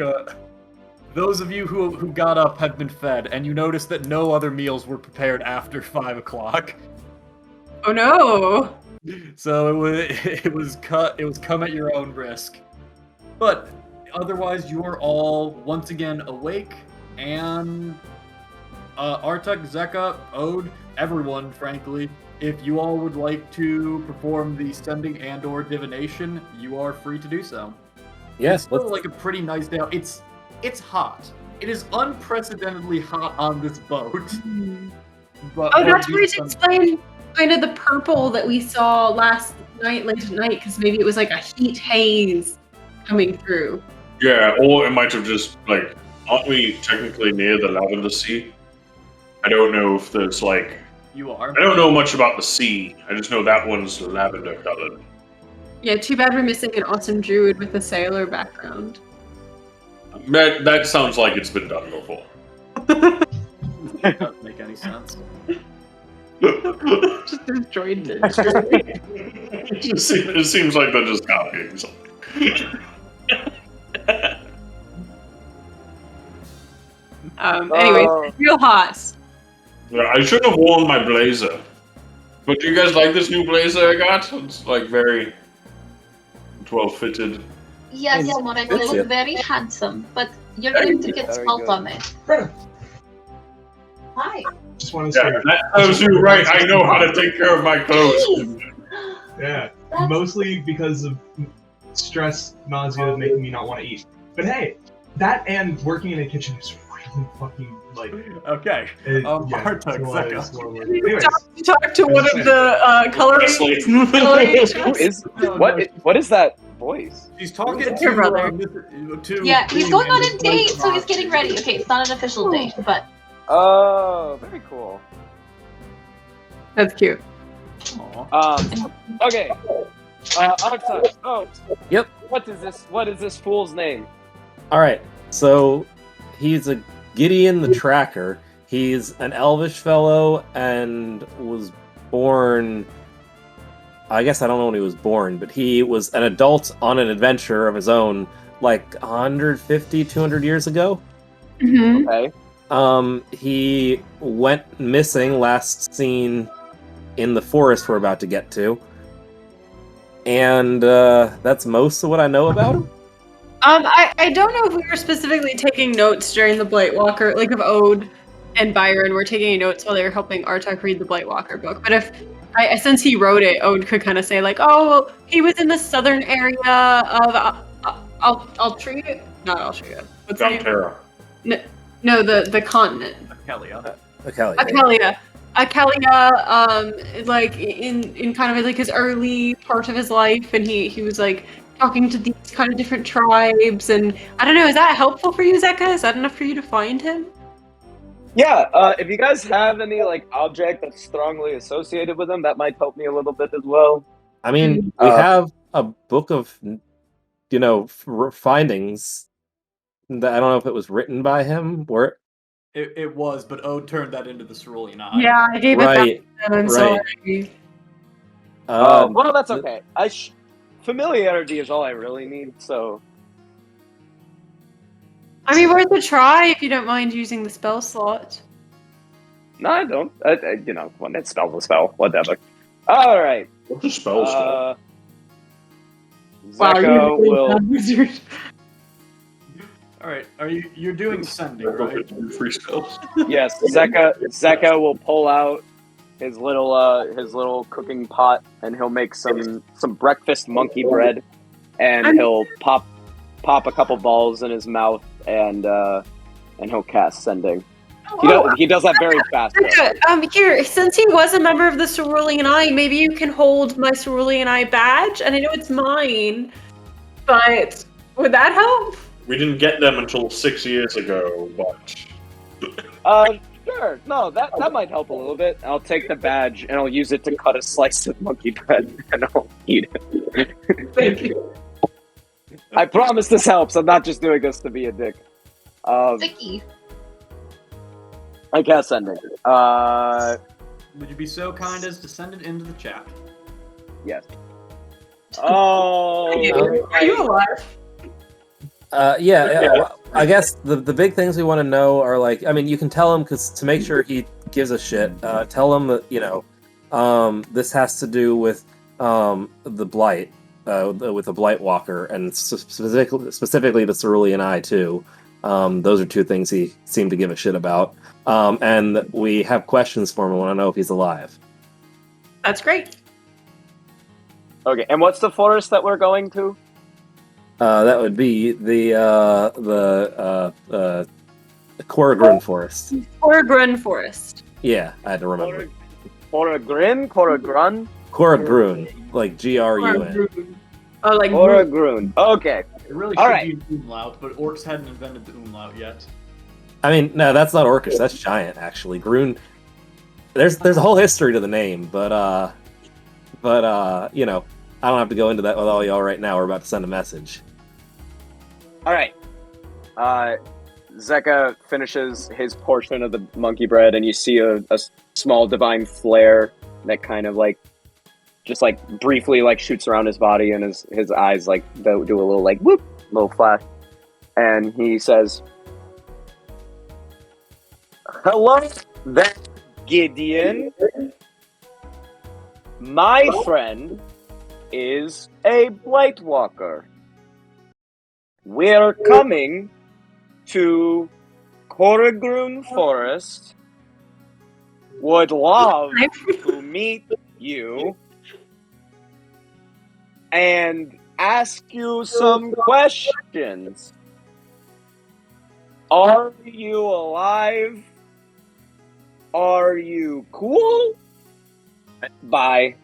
those of you who got up have been fed, and you notice that no other meals were prepared after 5 o'clock. Oh no! So it was come at your own risk. But otherwise, you are all once again awake, and Artuk, Zeka, Ode, everyone, frankly, if you all would like to perform the sending and/or divination, you are free to do so. Yes, It's still like a pretty nice day out. It's hot. It is unprecedentedly hot on this boat. But Oh, that's where to explain kind of the purple that we saw last night, late at night, because maybe it was like a heat haze coming through. Yeah, or it might have just like Aren't we technically near the Lavender Sea? I don't know if there's like... You are. I don't know much about the sea. I just know that one's lavender colored. Yeah, too bad we're missing an awesome druid with a sailor background. That sounds like it's been done before. That doesn't make any sense. Just destroyed it. It seems like they're just copying something. Anyways, real Haas. Yeah, I should have worn my blazer. But do you guys like this new blazer I got? It's like very well fitted. Yes, Morek, you look very handsome, but you're going to get Very salt good. on it. Greta, Hi. just want to Yeah, say, that tells you right. I know how to take care of my clothes. yeah, mostly because of stress, nausea, making me not want to eat. But hey, that and working in a kitchen is really fucking like. Okay. It, Artuk, it's one of Zeka. those more work. Anyways, Talk to one of the coloring. Who is what is that voice? He's talking It's to your brother. to Yeah, he's going on a date, so he's Maiva. getting ready. Okay, it's not an official date, but Oh, very cool. That's cute. Aw. Okay. Artuk. Oh. Yep. What is this fool's name? All right, so he's a Gideon the Tracker. He's an elvish fellow and was born. I guess I don't know when he was born, but he was an adult on an adventure of his own, like 150, 200 years ago. Mm-hmm. Okay. He went missing, last seen in the forest we're about to get to. And that's most of what I know about him. I don't know if we were specifically taking notes during the Blightwalker, like of Ode and Byron were taking notes while they were helping Artuk read the Blightwalker book. But if since he wrote it, Ode could kind of say like, oh, well, he was in the southern area of Altria, not Altria. What's the name? Panther. No, the continent. Akelia. Akelia, like in kind of like his early part of his life, and he was like talking to these kind of different tribes, and I don't know, is that helpful for you, Zeka? Is that enough for you to find him? Yeah, if you guys have any like object that's strongly associated with him, that might help me a little bit as well. I mean, we have a book of, findings. That I don't know if it was written by him or. It was, but Ode turned that into the Cerulean Eye. Yeah, I gave Right, it back, and I'm right. sorry. Well, that's okay. Familiarity is all I really need. So I mean, worth a try if you don't mind using the spell slot. no, I don't. When it spells a spell, whatever. All right. What's a spell slot? Zeka you're a will. bad wizard. All right. You're doing sending, right? Free spells. Yes, Zeka will pull out his little cooking pot, and he'll make some breakfast monkey bread, and he'll pop a couple balls in his mouth, and he'll cast sending. He does that very fast. Though. Here, since he was a member of the Cerulean Eye, maybe you can hold my Cerulean Eye badge, and I know it's mine, but would that help? We didn't get them until 6 years ago, but... Sure. No, that might help a little bit. I'll take the badge, and I'll use it to cut a slice of monkey bread, and I'll eat it. Thank you. I promise this helps. I'm not just doing this to be a dick. Vicky. I cast sending. Would you be so kind as to send it into the chat? Yes. Oh. Are you alive? Well, I guess the big things we want to know are like, I mean, you can tell him because to make sure he gives a shit, tell him that this has to do with the blight, with the Blightwalker, and specifically the Cerulean Eye too. Those are two things he seemed to give a shit about, and we have questions for him. We want to know if he's alive. That's great. Okay, and what's the forest that we're going to? That would be the Koragrun Forest. Koragrun Forest. Yeah, I had to remember. Koragrun? Koragrun, like Grun. Oh, like Koragrun. Okay. It really All should right. be an umlaut, but orcs hadn't invented the umlaut yet. I mean, no, that's not Orcish. That's Giant, actually. Groon. There's a whole history to the name, but you know, I don't have to go into that with all y'all right now. We're about to send a message. All right. Zeka finishes his portion of the monkey bread, and you see a small divine flare that kind of like, just like briefly like shoots around his body, and his eyes like do a little like whoop, little flash, and he says, "Hello, there, Gideon. My friend is a Blightwalker. We're coming to Koragroon Forest. Would love to meet you and ask you some questions. Are you alive? Are you cool? Bye."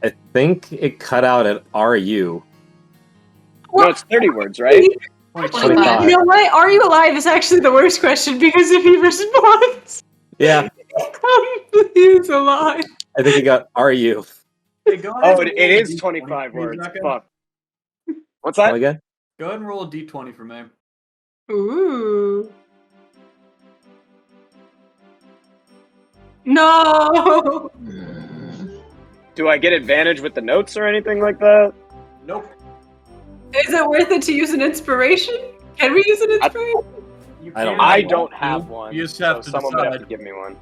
I think it cut out at "Are-you?" No, it's 30 words, right? 25. You know what? Are you alive is actually the worst question because if he responds, Yeah, he's alive. I think he got "Are-you?" Hey, go ahead Oh, and it roll a is D20 25 for me, words. Zeka. Fuck. What's Come that? again? Go ahead and roll a D20 for me. Ooh. No. Do I get advantage with the notes or anything like that? Nope. Is it worth it to use an inspiration? Can we use an inspiration? You I don't can know. I if you don't want have to. one. You just have so to someone would have to decide. give me one.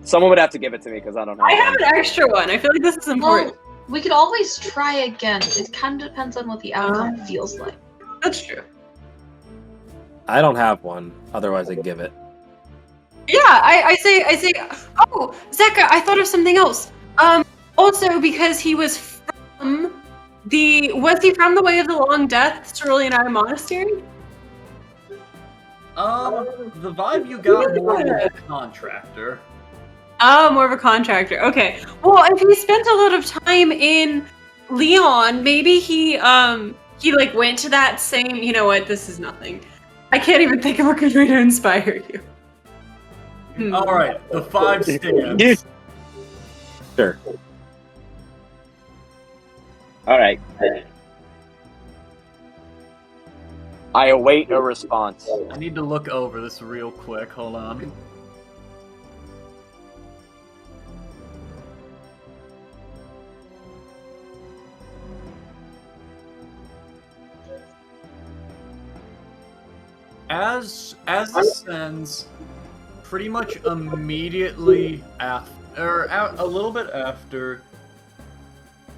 Someone would have to give it to me because I don't have I have one. an extra one. I feel like this is important. Well, we could always try again. It kind of depends on what the outcome feels like. That's true. I don't have one. Otherwise, I'd give it. Yeah, I say. Oh, Zeka, I thought of something else. Also because he was from was he from the Way of the Long Death, Cerulean Eye Monastery? The vibe you got more was a contractor. Oh, more of a contractor. Okay. Well, if he spent a lot of time in Leon, maybe he like went to that same. You know what? This is nothing. I can't even think of a good way to inspire you. All right, the 5 stands. Sure. All right. I await a response. I need to look over this real quick. Hold on. As this sends, pretty much immediately after, or a little bit after,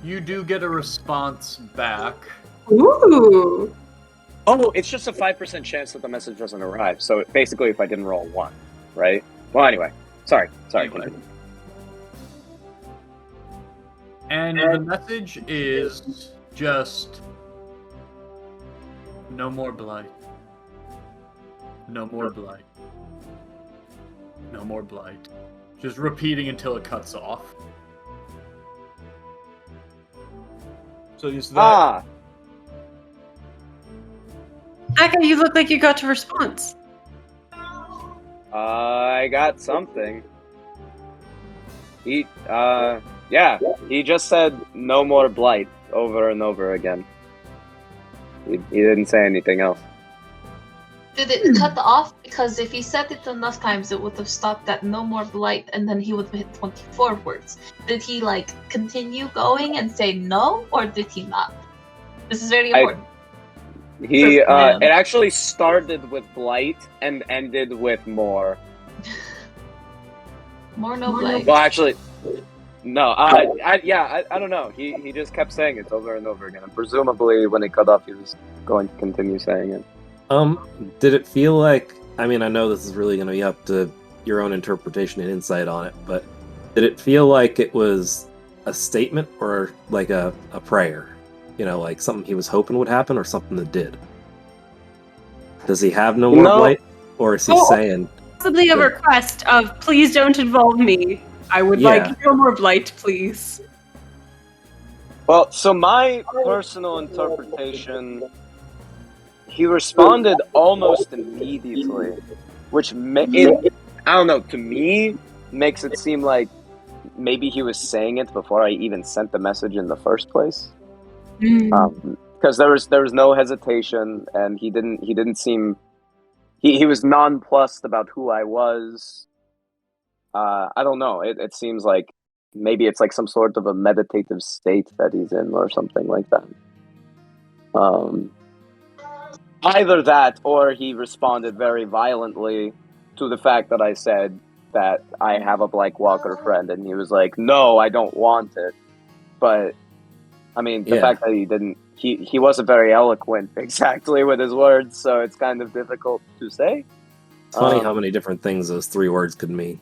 you do get a response back. Ooh. Oh, it's just a 5% chance that the message doesn't arrive. So basically, if I didn't roll 1, right? Well, anyway. Sorry. Anyway. Continue. And the message is just, no more blight. No more blight. No more blight. Just repeating until it cuts off. So just that. Ah, Zeka, you look like you got a response. I got something. He just said no more blight over and over again. He didn't say anything else. Did it cut off? Because if he said it enough times, it would have stopped at no more blight, and then he would have hit 24 words. Did he, like, continue going and say no, or did he not? This is very important. It actually started with blight and ended with more. More no blight. Well, actually, no. I don't know. He just kept saying it over and over again. And presumably, when it cut off, he was going to continue saying it. Did it feel like, I mean, I know this is really going to be up to your own interpretation and insight on it, but did it feel like it was a statement or like a prayer? You know, like something he was hoping would happen or something that did? Does he have no more blight? Or is he saying... Possibly a request of, please don't involve me. I would like no more blight, please. Well, so my personal interpretation he responded almost immediately, which I don't know, to me makes it seem like maybe he was saying it before I even sent the message in the first place. Because there was no hesitation, and he didn't seem he was nonplussed about who I was. I don't know. It seems like maybe it's like some sort of a meditative state that he's in, or something like that. Either that, or he responded very violently to the fact that I said that I have a Black Walker friend, and he was like, "No, I don't want it." But I mean, the fact that he didn't, he wasn't very eloquent exactly with his words, so it's kind of difficult to say. It's funny how many different things those 3 words could mean.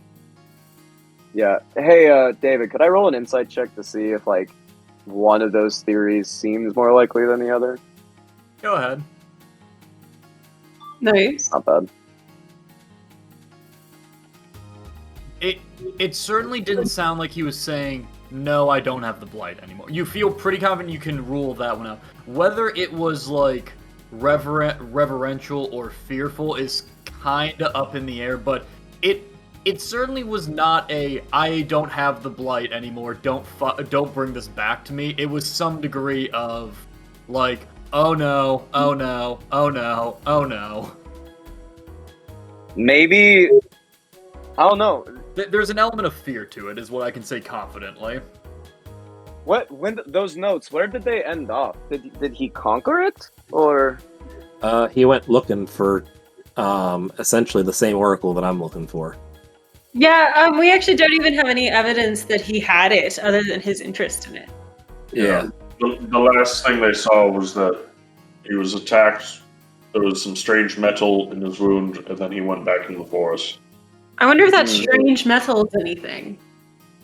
Yeah. Hey, David, could I roll an insight check to see if like one of those theories seems more likely than the other? Go ahead. Nice. Not bad. It certainly didn't sound like he was saying, no, I don't have the blight anymore. You feel pretty confident you can rule that one out. Whether it was like reverential or fearful is kinda up in the air, but it certainly was not a I don't have the blight anymore, don't bring this back to me. It was some degree of like, oh no, oh no, oh no, oh no. Maybe, I don't know. There's an element of fear to it, is what I can say confidently. When those notes, where did they end up? Did he conquer it, or? He went looking for essentially the same oracle that I'm looking for. Yeah, we actually don't even have any evidence that he had it, other than his interest in it. Yeah. The last thing they saw was that he was attacked. There was some strange metal in his wound, and then he went back in the forest. I wonder if that strange metal is anything.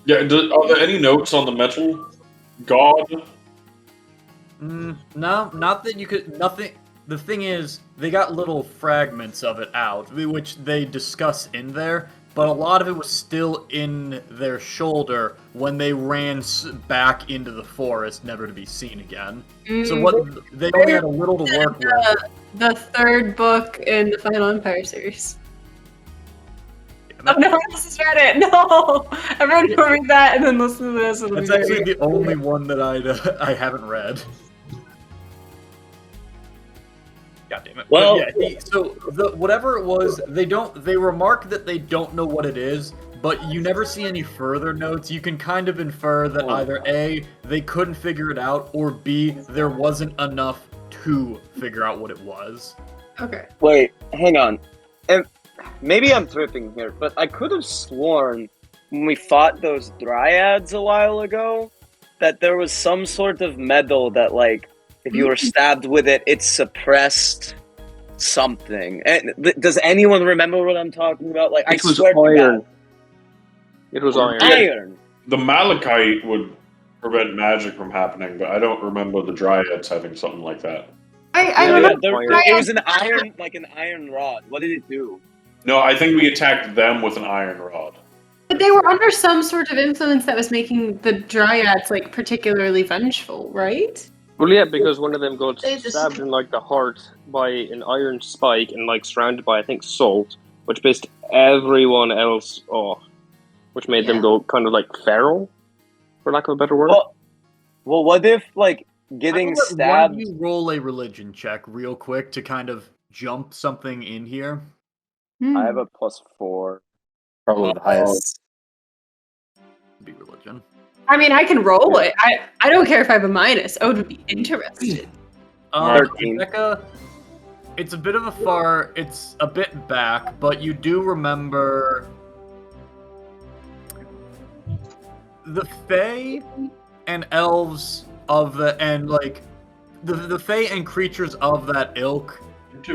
Yeah, are there any notes on the metal god? No, not that you could. Nothing. The thing is, they got little fragments of it out, which they discuss in there, but a lot of it was still in their shoulder when they ran back into the forest, never to be seen again. So what they only had a little to work with. The 3rd book in the Final Empire series. Oh no, this is Reddit. No, everyone go read that and then listen to this. It's actually the only one that I haven't read. God damn it. Well, yeah, so whatever it was, they remark that they don't know what it is, but you never see any further notes. You can kind of infer that either A, they couldn't figure it out, or B, there wasn't enough to figure out what it was. Okay. Wait, hang on. And maybe I'm tripping here, but I could have sworn when we fought those dryads a while ago that there was some sort of medal that, like, if you were stabbed with it, it suppressed something. And does anyone remember what I'm talking about? Like, I swear to God. It was iron. Iron. The malachite would prevent magic from happening, but I don't remember the dryads having something like that. I remember it was an iron, like an iron rod. What did it do? No, I think we attacked them with an iron rod. But they were under some sort of influence that was making the dryads like particularly vengeful, right? Well, yeah, because one of them got They just- stabbed in like the heart by an iron spike and like surrounded by I think salt, which pissed everyone else off, which made them go kind of like feral, for lack of a better word. Well, what if like getting Why stabbed? don't you roll a religion check real quick to kind of jump something in here? I have a +4. Probably the highest. Be religion. I mean, I can roll it. I don't care if I have a minus. I would be interested. 13. Rebecca, it's a bit of it's a bit back, but you do remember the Fae and elves of the the Fae and creatures of that ilk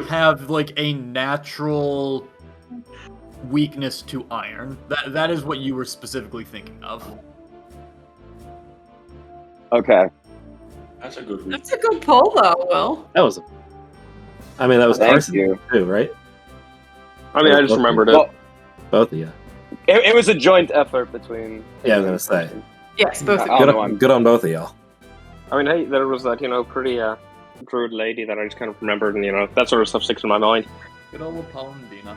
have like a natural weakness to iron. That is what you were specifically thinking of. Okay. That's a good reason. That's a good pull, though, Will. That was Thank Carson you. too, right? I mean, I just remembered it. Well, Both of you. it was a joint effort between. Yeah, I was gonna say. Yes, both of I you. don't know, Good on both of y'all. I mean, hey, there was that, pretty druid lady that I just kind of remembered, and that sort of stuff sticks in my mind. Good old Palandina.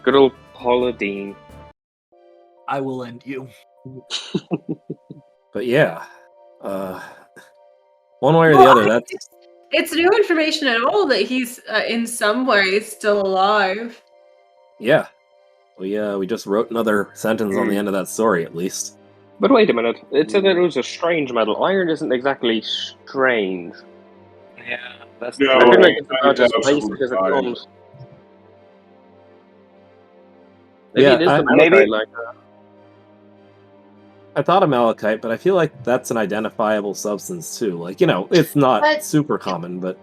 Good old Paula Dean. I will end you. But yeah, one way or the other, that's It's new information at all that he's in some ways still alive. yeah. We just wrote another sentence on the end of that story, at least. But wait a minute. It said that it was a strange metal. Iron isn't exactly strange. Yeah, that's No, I feel like it's I about as absolutely basic as it fine. comes. Maybe Yeah, it is the maybe- malachite like I thought of malachite, but I feel like that's an identifiable substance too. Like, it's not But- super common, but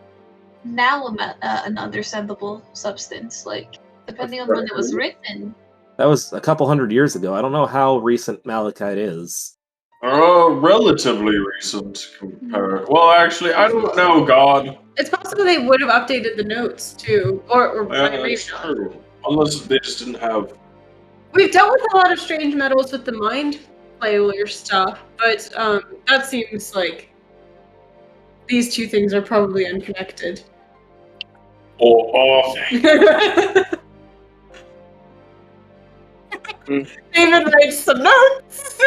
Now an understandable substance, like depending on when it was written. that was a couple hundred years ago. I don't know how recent malachite is. Relatively recent compared. Well, actually, I don't know, God. It's possible they would have updated the notes too, or Yeah, maybe that's not. true. Unless they just didn't have. We've dealt with a lot of strange metals with the mind flayer stuff, but that seems like these two things are probably unconnected. Oh, David writes some notes.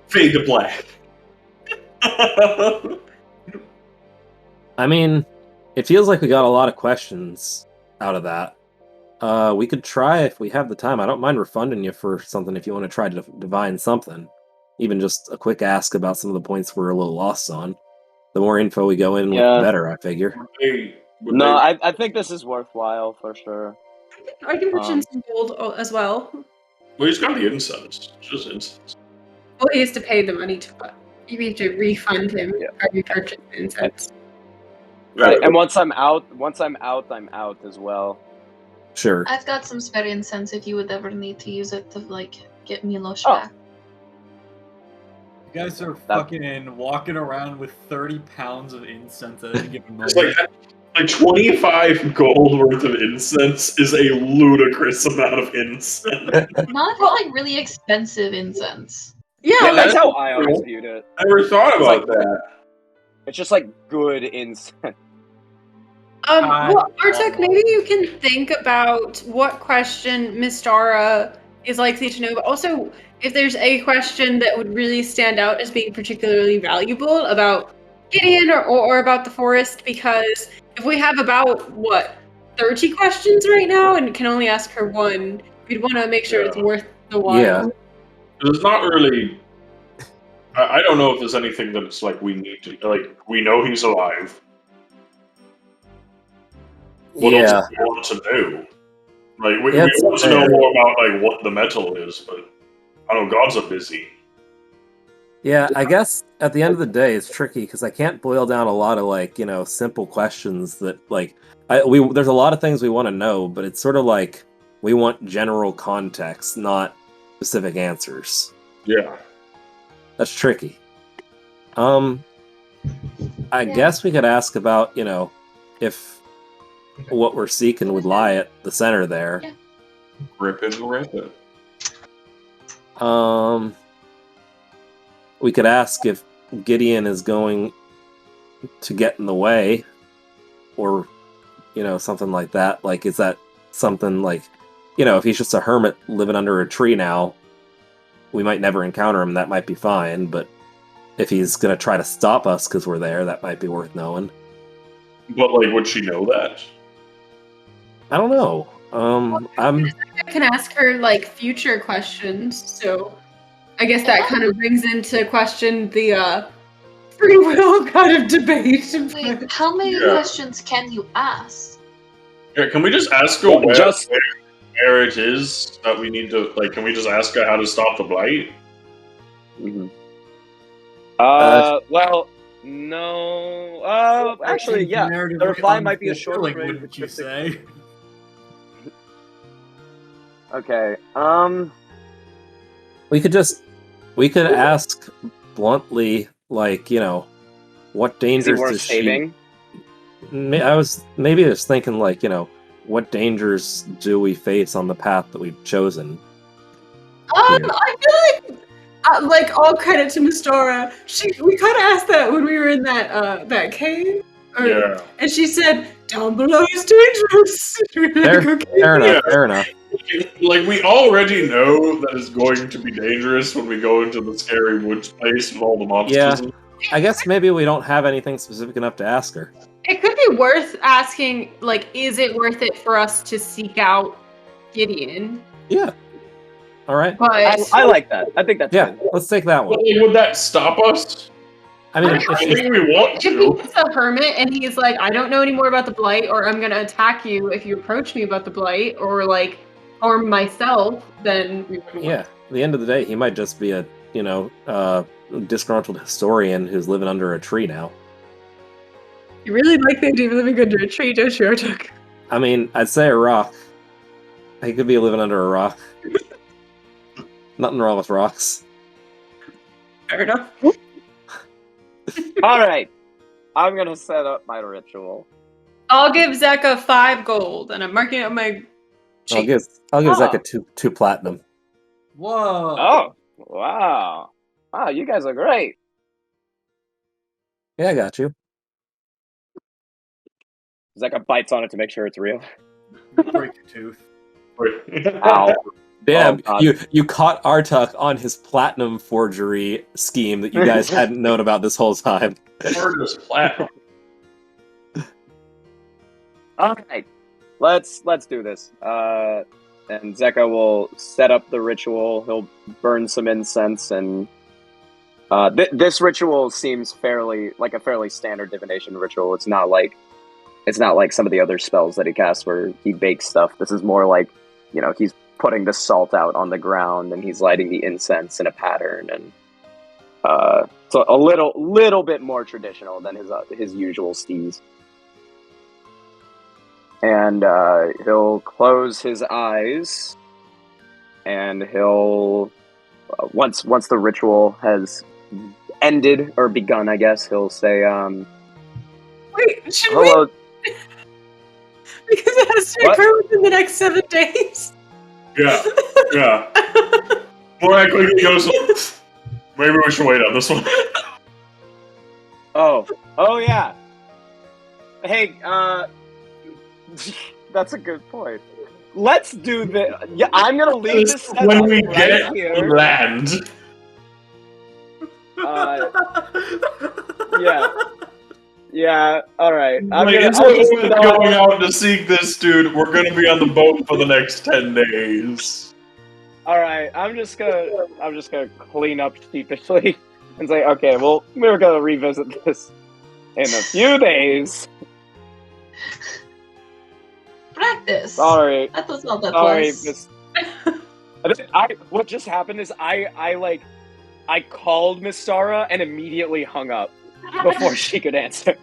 fade to black. I mean, it feels like we got a lot of questions out of that. We could try if we have the time. I don't mind refunding you for something if you want to try to divine something. Even just a quick ask about some of the points we're a little lost on. The more info we go in with, Yeah. the better, I figure. No, I think this is worthwhile for sure. I can push in some gold as well. Well, he's got the incense. It's just incense. Well, he has to pay the money to it. You need to refund him Yeah. every purchase incense. Right, and once I'm out, I'm out as well. Sure. I've got some spare incense if you would ever need to use it to get Milos Oh. back. You guys are fucking walking around with 30 pounds of incense at any given moment. It's like 25 gold worth of incense is a ludicrous amount of incense. Not like really expensive incense. Yeah, that's how that's I always true. viewed it. I never thought It's about like- that. It's just like good incense. Well, Artek, maybe you can think about what question Mistara is likely to know, but also if there's a question that would really stand out as being particularly valuable about Gideon or about the forest, because if we have about, 30 questions right now and can only ask her one, we'd want to make sure it's worth the while. Yeah. There's not really. I don't know if there's anything that it's like we need to. Like, we know he's alive. What Yeah. else do we want to know? Like, we Yeah, it's want to know fair. more about like what the metal is, but I don't know. Gods are busy. Yeah, I guess at the end of the day, it's tricky because I can't boil down a lot of simple questions that there's a lot of things we want to know, but it's sort of like we want general context, not specific answers. Yeah. That's tricky. I guess we could ask about, if what we're seeking would lie at the center there. Yeah. Rip it. We could ask if Gideon is going to get in the way, or something like that. Like, is that something like, if he's just a hermit living under a tree now, we might never encounter him. That might be fine, but if he's gonna try to stop us because we're there, that might be worth knowing. But like, would she know that? I don't know. I can ask her future questions, so I guess that kind of brings into question the free will kind of debate. Wait, how many Yeah. questions can you ask? Yeah, can we just ask her Well, where it is that we need to can we just ask her how to stop the blight? Mm-hmm. Well, no. Actually, yeah. The reply might be a short unfulfilling, range. wouldn't you say? Okay. We could ask bluntly, what Is he dangers worth does she? saving? I was thinking, what dangers do we face on the path that we've chosen? I feel like like all credit to Mistora. We kind of asked that when we were in that cave. Yeah. And she said, "Down below is dangerous." We were like, okay. Fair enough. Yeah. Fair enough. Like, we already know that it's going to be dangerous when we go into the scary woods place with all the monsters. Yeah. I guess maybe we don't have anything specific enough to ask her. It could be worth asking, like, is it worth it for us to seek out Gideon? Yeah. All right. But I like that. I think that's Yeah. good. Let's take that one. But, like, would that stop us? I mean, I think we want if he to. is a hermit and he's like, I don't know any more about the blight, or I'm gonna attack you if you approach me about the blight, or like harm myself, then we wouldn't. yeah. At the end of the day, he might just be a disgruntled historian who's living under a tree now. You really like the idea of living under a tree, don't you, Artuk? I mean, I'd say a rock. He could be living under a rock. Nothing wrong with rocks. Fair enough. All right, I'm gonna set up my ritual. I'll give Zeka 5 gold, and I'm marking it on my I'll sheet. give Oh. Zeka two platinum. Whoa. Oh, wow. Wow, you guys are great. Yeah, I got you. Zeka bites on it to make sure it's real. Break your tooth. Ow. Damn, God. you caught Artuk on his platinum forgery scheme that you guys hadn't known about this whole time. Word is platinum. All right, let's do this. And Zeka will set up the ritual. He'll burn some incense, and this ritual seems fairly standard divination ritual. It's not like some of the other spells that he casts where he bakes stuff. This is more like, he's putting the salt out on the ground and he's lighting the incense in a pattern, and so a little bit more traditional than his usual steez. And he'll close his eyes, and he'll once the ritual has ended or begun, I guess he'll say, Wait, should "Hello." we? Because it has to What? occur within the next 7 days. Yeah, yeah. More likely he goes, maybe we should wait on this one. Oh yeah. Hey, that's a good point. Let's do this. Yeah, I'm gonna leave this set when up we right get here. land. Yeah. All right. Like, instead of going out to seek this dude, we're gonna be on the boat for the next 10 days. All right. I'm just gonna clean up sheepishly and say, okay, well, we're gonna revisit this in a few days. Practice. Sorry. That was not that Sorry, close. what just happened is I called Miss Sarah and immediately hung up before she could answer.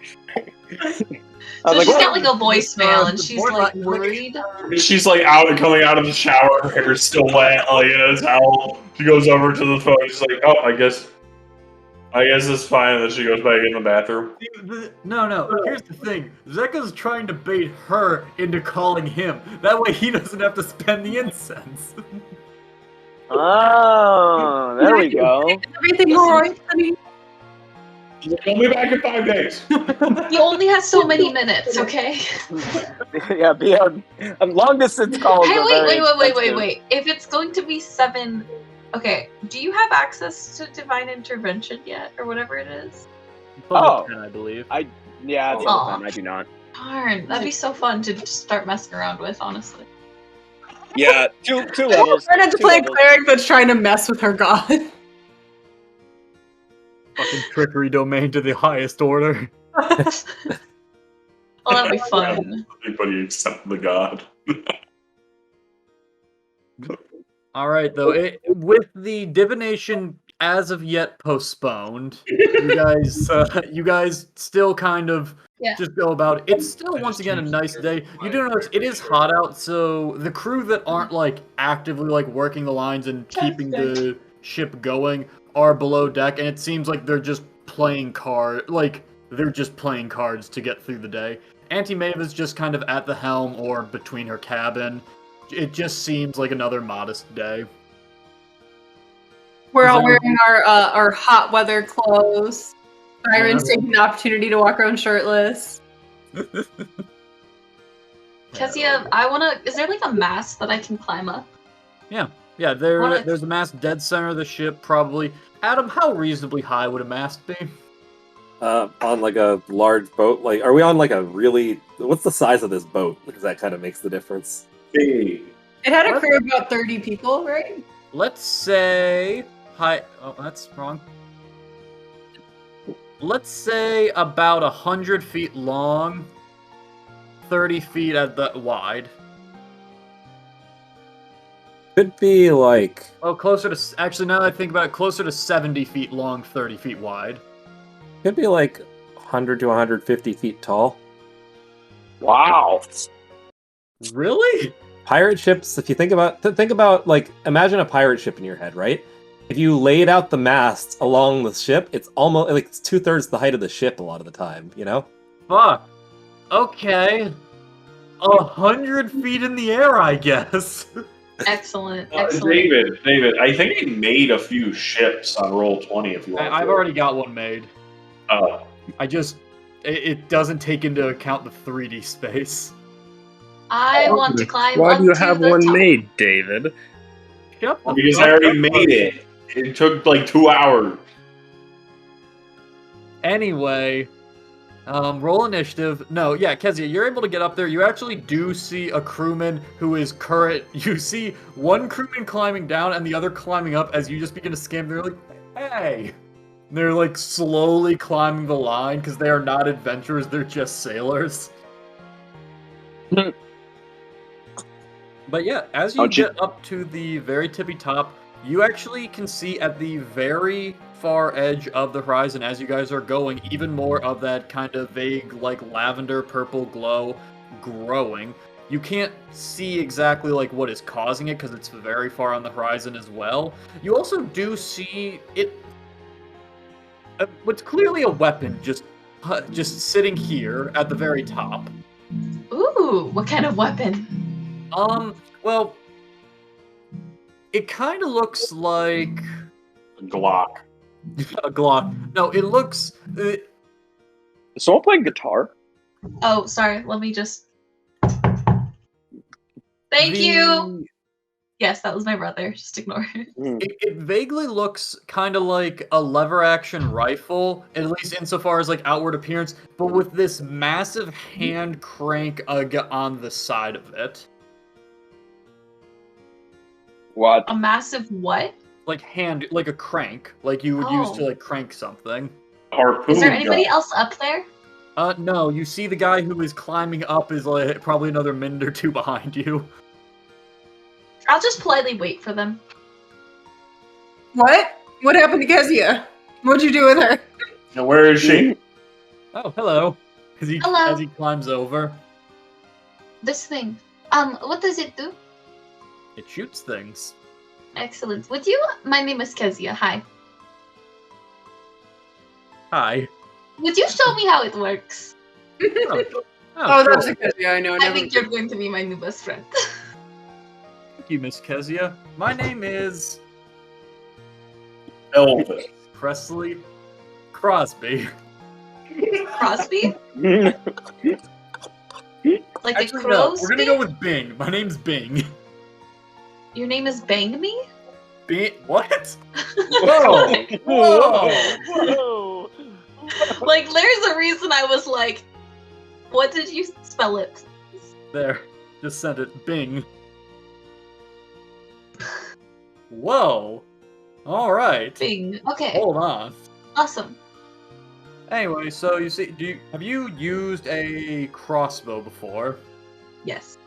So she's got like a voicemail and she's like worried. She's like coming out of the shower, her hair's still wet, like in a towel. She goes over to the phone, she's like, oh, I guess it's fine. And then she goes back in the bathroom. No. Here's the thing. Zeka's trying to bait her into calling him. That way he doesn't have to spend the incense. Oh, there we go. Is everything alright, honey? She's like, I'll be back in 5 days. He only has so many minutes, okay? Yeah, be on long distance calls. Hey, are very expensive. wait. If it's going to be 7, okay. Do you have access to divine intervention yet, or whatever it is? Oh. 10, I believe. Yeah, it's Aw. fine. I do not. Darn, that'd be so fun to just start messing around with, honestly. Yeah, two levels. We're to two play a levels. cleric that's trying to mess with her god. Fucking trickery domain to the highest order. Oh, that'd be fun. Anybody except the god. Alright, though, with the divination as of yet postponed, you guys still kind of just go about it. It's still, once again, a nice day. You do notice it is hot out, so the crew that aren't, actively, working the lines and keeping the ship going are below deck, and it seems like they're just playing cards to get through the day. Auntie Maiva's just kind of at the helm or between her cabin. It just seems like another modest day. We're all Is wearing our hot weather clothes. Byron's taking the opportunity to walk around shirtless. Kezia, I wanna. Is there like a mast that I can climb up? Yeah, What? there's a mast dead center of the ship, probably. Adam, how reasonably high would a mast be? On like a large boat, like are we on like a really? What's the size of this boat? Because that kind of makes the difference. Hey. It had a What? crew of about 30 people, right? Let's say high. Oh, that's wrong. Let's say about 100 feet long, 30 feet at the wide. Could be like Oh, closer to actually. Now that I think about it, closer to 70 feet long, 30 feet wide. 100 to 150 feet tall. Wow. Really? Pirate ships. If you think about like imagine a pirate ship in your head, right? If you laid out the masts along the ship, it's almost like it's 2/3 the height of the ship a lot of the time. You know. Fuck. Okay. 100 feet in the air, I guess. Excellent. David, I think I made a few ships on Roll20 if you want. I've already got one made. Oh. It doesn't take into account the 3D space. I want to climb Why up do you to have the one top. made, David? Shut the Because fuck I already up, made it. It took like 2 hours. Anyway, roll initiative. No, yeah, Kezia, you're able to get up there. You actually do see a crewman who is current. You see one crewman climbing down and the other climbing up as you just begin to scan. They're like, hey. And they're like slowly climbing the line because they are not adventurers. They're just sailors. But yeah, as you get up to the very tippy top, you actually can see at the very far edge of the horizon as you guys are going, even more of that kind of vague, like, lavender purple glow growing. You can't see exactly, like, what is causing it, because it's very far on the horizon as well. You also do see it... what's clearly a weapon just sitting here at the very top. Ooh, what kind of weapon? Well... It kind of looks like... A Glock. A Glock. No, it looks... Is someone playing guitar? Oh, sorry. Let me just. Thank you. Yes, that was my brother. Just ignore it. It vaguely looks kind of like a lever-action rifle, at least insofar as like outward appearance, but with this massive hand crank on the side of it. What? A massive what? Like like a crank, like you would use to like crank something. Harpoon Is there anybody else up there? No, you see the guy who is climbing up is like probably another minute or two behind you. I'll just politely wait for them. What? What happened to Kezia? What'd you do with her? Now, where is she? Oh, hello. Hello. As he climbs over. This thing. What does it do? It shoots things. Excellent. Would you? My name is Kezia. Hi. Hi. Would you show me how it works? Oh, that's a Kezia, I know. I think you're going to be my new best friend. Thank you, Miss Kezia. My name is... Elvis. Presley Crosby. Crosby? Like Actually, a crow's no, we're gonna go with Bing. My name's Bing. Your name is Bang Me? Bing? What? Whoa! Whoa! Like, there's a reason I was like, what did you spell it? There. Just send it. Bing. Whoa. Alright. Bing. Okay. Hold on. Awesome. Anyway, so you see, have you used a crossbow before? Yes.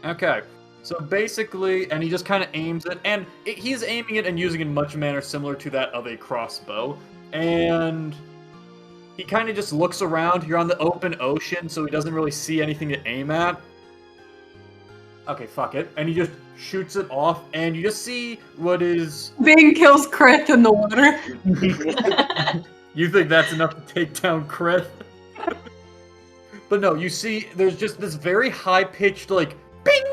Okay. So basically, and he just kind of aims it, and he's aiming it and using it in much manner similar to that of a crossbow. And he kind of just looks around. You're on the open ocean, so he doesn't really see anything to aim at. Okay, fuck it. And he just shoots it off, and you just see what is... Bing kills Krith in the water. You think that's enough to take down Krith? But no, you see, there's just this very high-pitched, like, bing!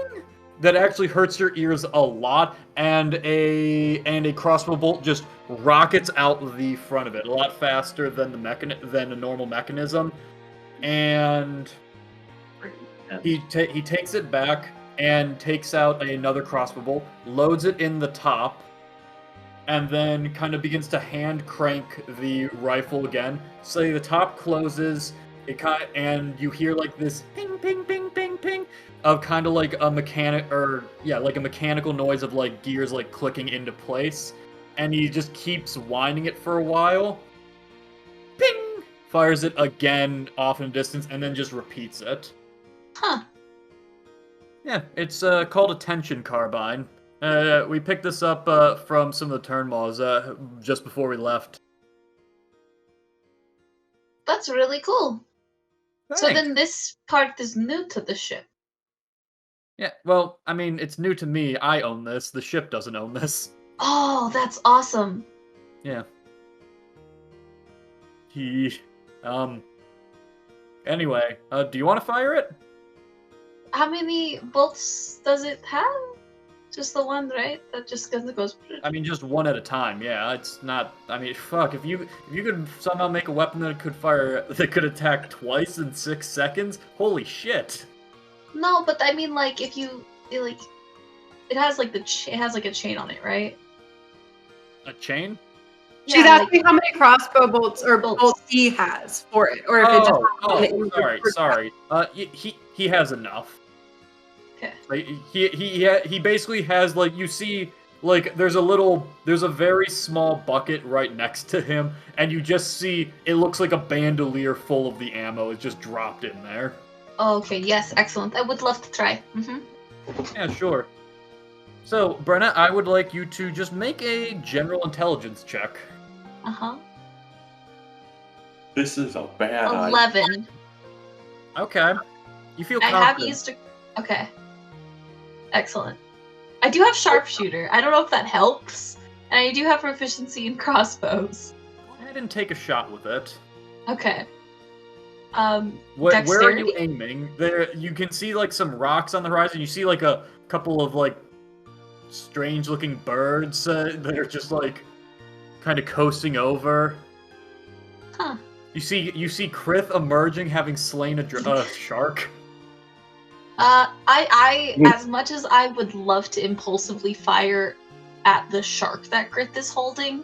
that actually hurts your ears a lot, and a crossbow bolt just rockets out the front of it a lot faster than than a normal mechanism, and he takes it back and takes out another crossbow bolt, loads it in the top, and then kind of begins to hand crank the rifle again. So the top closes, and you hear like this ping, ping, ping, ping, ping of kind of like a like a mechanical noise of like gears like clicking into place, and he just keeps winding it for a while. Ping! Fires it again off in distance, and then just repeats it. Huh. Yeah, it's called a tension carbine. We picked this up from some of the turn malls just before we left. That's really cool. So Thanks. then this part is new to the ship. Yeah, well, I mean, it's new to me. I own this. The ship doesn't own this. Oh, that's awesome. Yeah. Anyway, do you want to fire it? How many bolts does it have? Just the one, right? That just goes. I mean, just one at a time. Yeah, it's not. I mean, fuck. If you could somehow make a weapon that could attack twice in 6 seconds, holy shit. No, but I mean, like, if you it has like it has like a chain on it, right? A chain? She's Yeah, asking how many crossbow bolts or bolts he has for it, or if it just. Sorry. He has enough. Okay. Like, he basically has, like, you see, like, there's a very small bucket right next to him, and you just see it looks like a bandolier full of the ammo is just dropped in there. Oh, okay. Yes, excellent. I would love to try. Yeah, sure. So, Brenna, I would like you to just make a general intelligence check. This is a bad idea. 11. Okay. You feel I confident. have used a. Okay. Excellent. I do have sharpshooter. I don't know if that helps. And I do have proficiency in crossbows. Go ahead and take a shot with it. Okay. Where are Dexterity? you aiming? There, you can see like some rocks on the horizon. You see like a couple of like strange-looking birds that are just like kind of coasting over. Huh. You see Krith emerging, having slain a shark. I as much as I would love to impulsively fire at the shark that Grith is holding,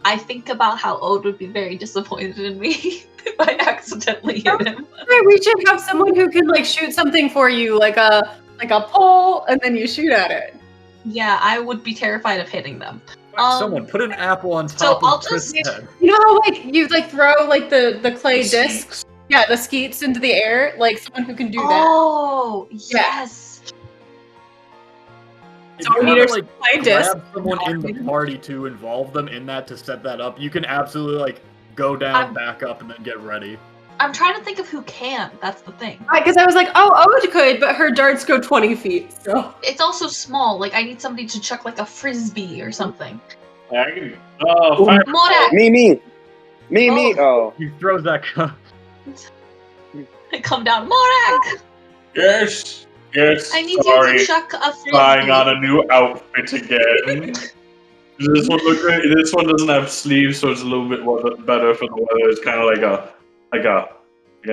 I think about how Ode would be very disappointed in me if I accidentally hit him. We should have someone who can like shoot something for you, like a pole, and then you shoot at it. Yeah, I would be terrified of hitting them. Someone put an apple on top I'll of Krith's just- head. You know how like you like throw like the clay discs? Yeah, the skeets into the air. Like someone who can do that. Oh, yes. If So you we want need to a like supply disc. grab someone in the party to involve them in that to set that up, you can absolutely like go down, back up, and then get ready. I'm trying to think of who can. That's the thing. Because I was like, oh, Ode could, but her darts go 20 feet. So It's also small. Like, I need somebody to chuck like a frisbee or something. Morak! Me. Oh. He throws that. Come down. Morak! Yes. I need Sorry. you to chuck a frisbee. Trying on a new outfit again. This one doesn't have sleeves, so it's a little bit better for the weather. It's kind of like a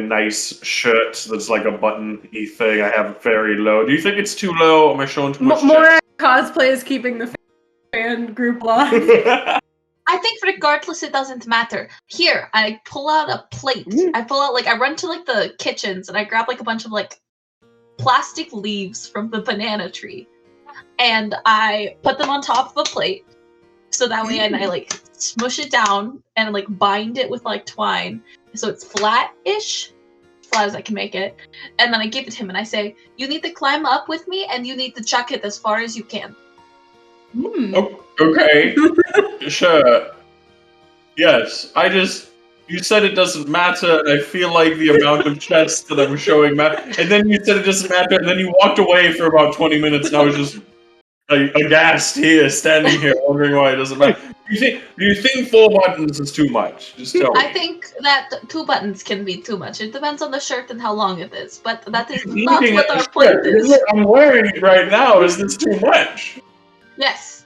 nice shirt that's like a button-y thing. I have it very low. Do you think it's too low? Am I showing too much Morak cosplay is keeping the fan group alive. chest? I think regardless, it doesn't matter. Here, I pull out a plate. I run to like the kitchens and I grab like a bunch of like plastic leaves from the banana tree. And I put them on top of a plate. So that way I like smush it down and like bind it with like twine. So it's flat-ish, flat as I can make it. And then I give it to him and I say, you need to climb up with me and you need to chuck it as far as you can. Oh, okay. Sure. Yes. You said it doesn't matter, and I feel like the amount of chest that I'm showing matter. And then you said it doesn't matter, and then you walked away for about 20 minutes, and I was just aghast here, standing here, wondering why it doesn't matter. Do you think 4 buttons is too much? Just tell me. I think that 2 buttons can be too much. It depends on the shirt and how long it is, but that is He's not looking what at our the point shirt. is. Look, I'm wearing it right now. Is this too much? Yes.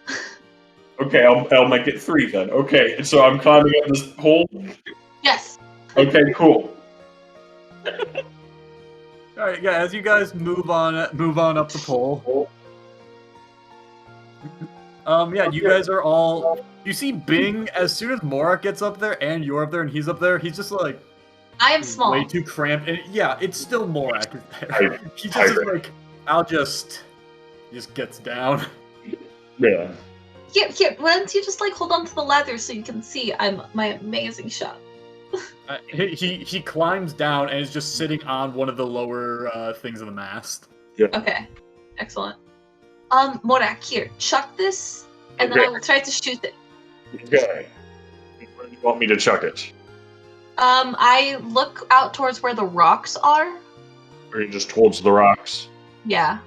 Okay, I'll make it 3 then. Okay, so I'm climbing up this hole. Yes. Okay, cool. All right, yeah. As you guys move on up the pole. Yeah, you guys are all. You see Bing as soon as Morak gets up there, and you're up there, and he's up there. He's just like I am small. way too cramped. And yeah, it's still Morak is there. He just is like, he just gets down. Yeah. Here, why don't you just like hold on to the ladder so you can see my amazing shot? He climbs down and is just sitting on one of the lower things of the mast. Okay, excellent. Morak, here, chuck this, and then I will try to shoot it. Okay. Where do you want me to chuck it? I look out towards where the rocks are. Or just towards the rocks? Yeah.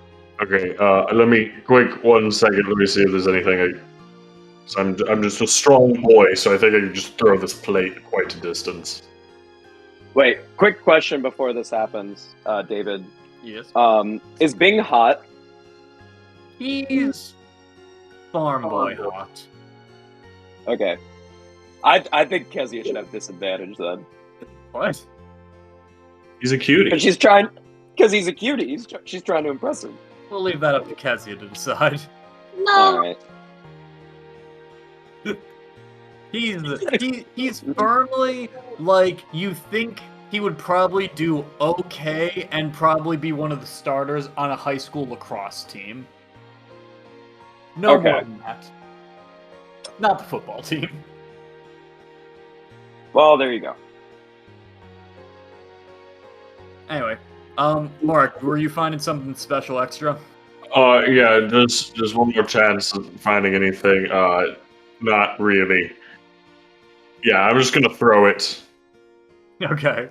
Okay, let me, quick 1 second, let me see if there's anything so I'm just a strong boy, so I think I can just throw this plate quite a distance. Wait, quick question before this happens, David. Yes. Is Bing hot? He's farm boy hot. Okay. I think Kezia should have disadvantage then. What? He's a cutie. But she's trying, because he's a cutie. She's trying to impress him. We'll leave that up to Kezia to decide. No. All right. He's firmly like you think he would probably do okay and probably be one of the starters on a high school lacrosse team. No Okay. more than that. Not the football team. Well, there you go. Anyway, Mark, were you finding something special extra? Yeah, just one more chance of finding anything. Not really. Yeah, I'm just gonna throw it. Okay.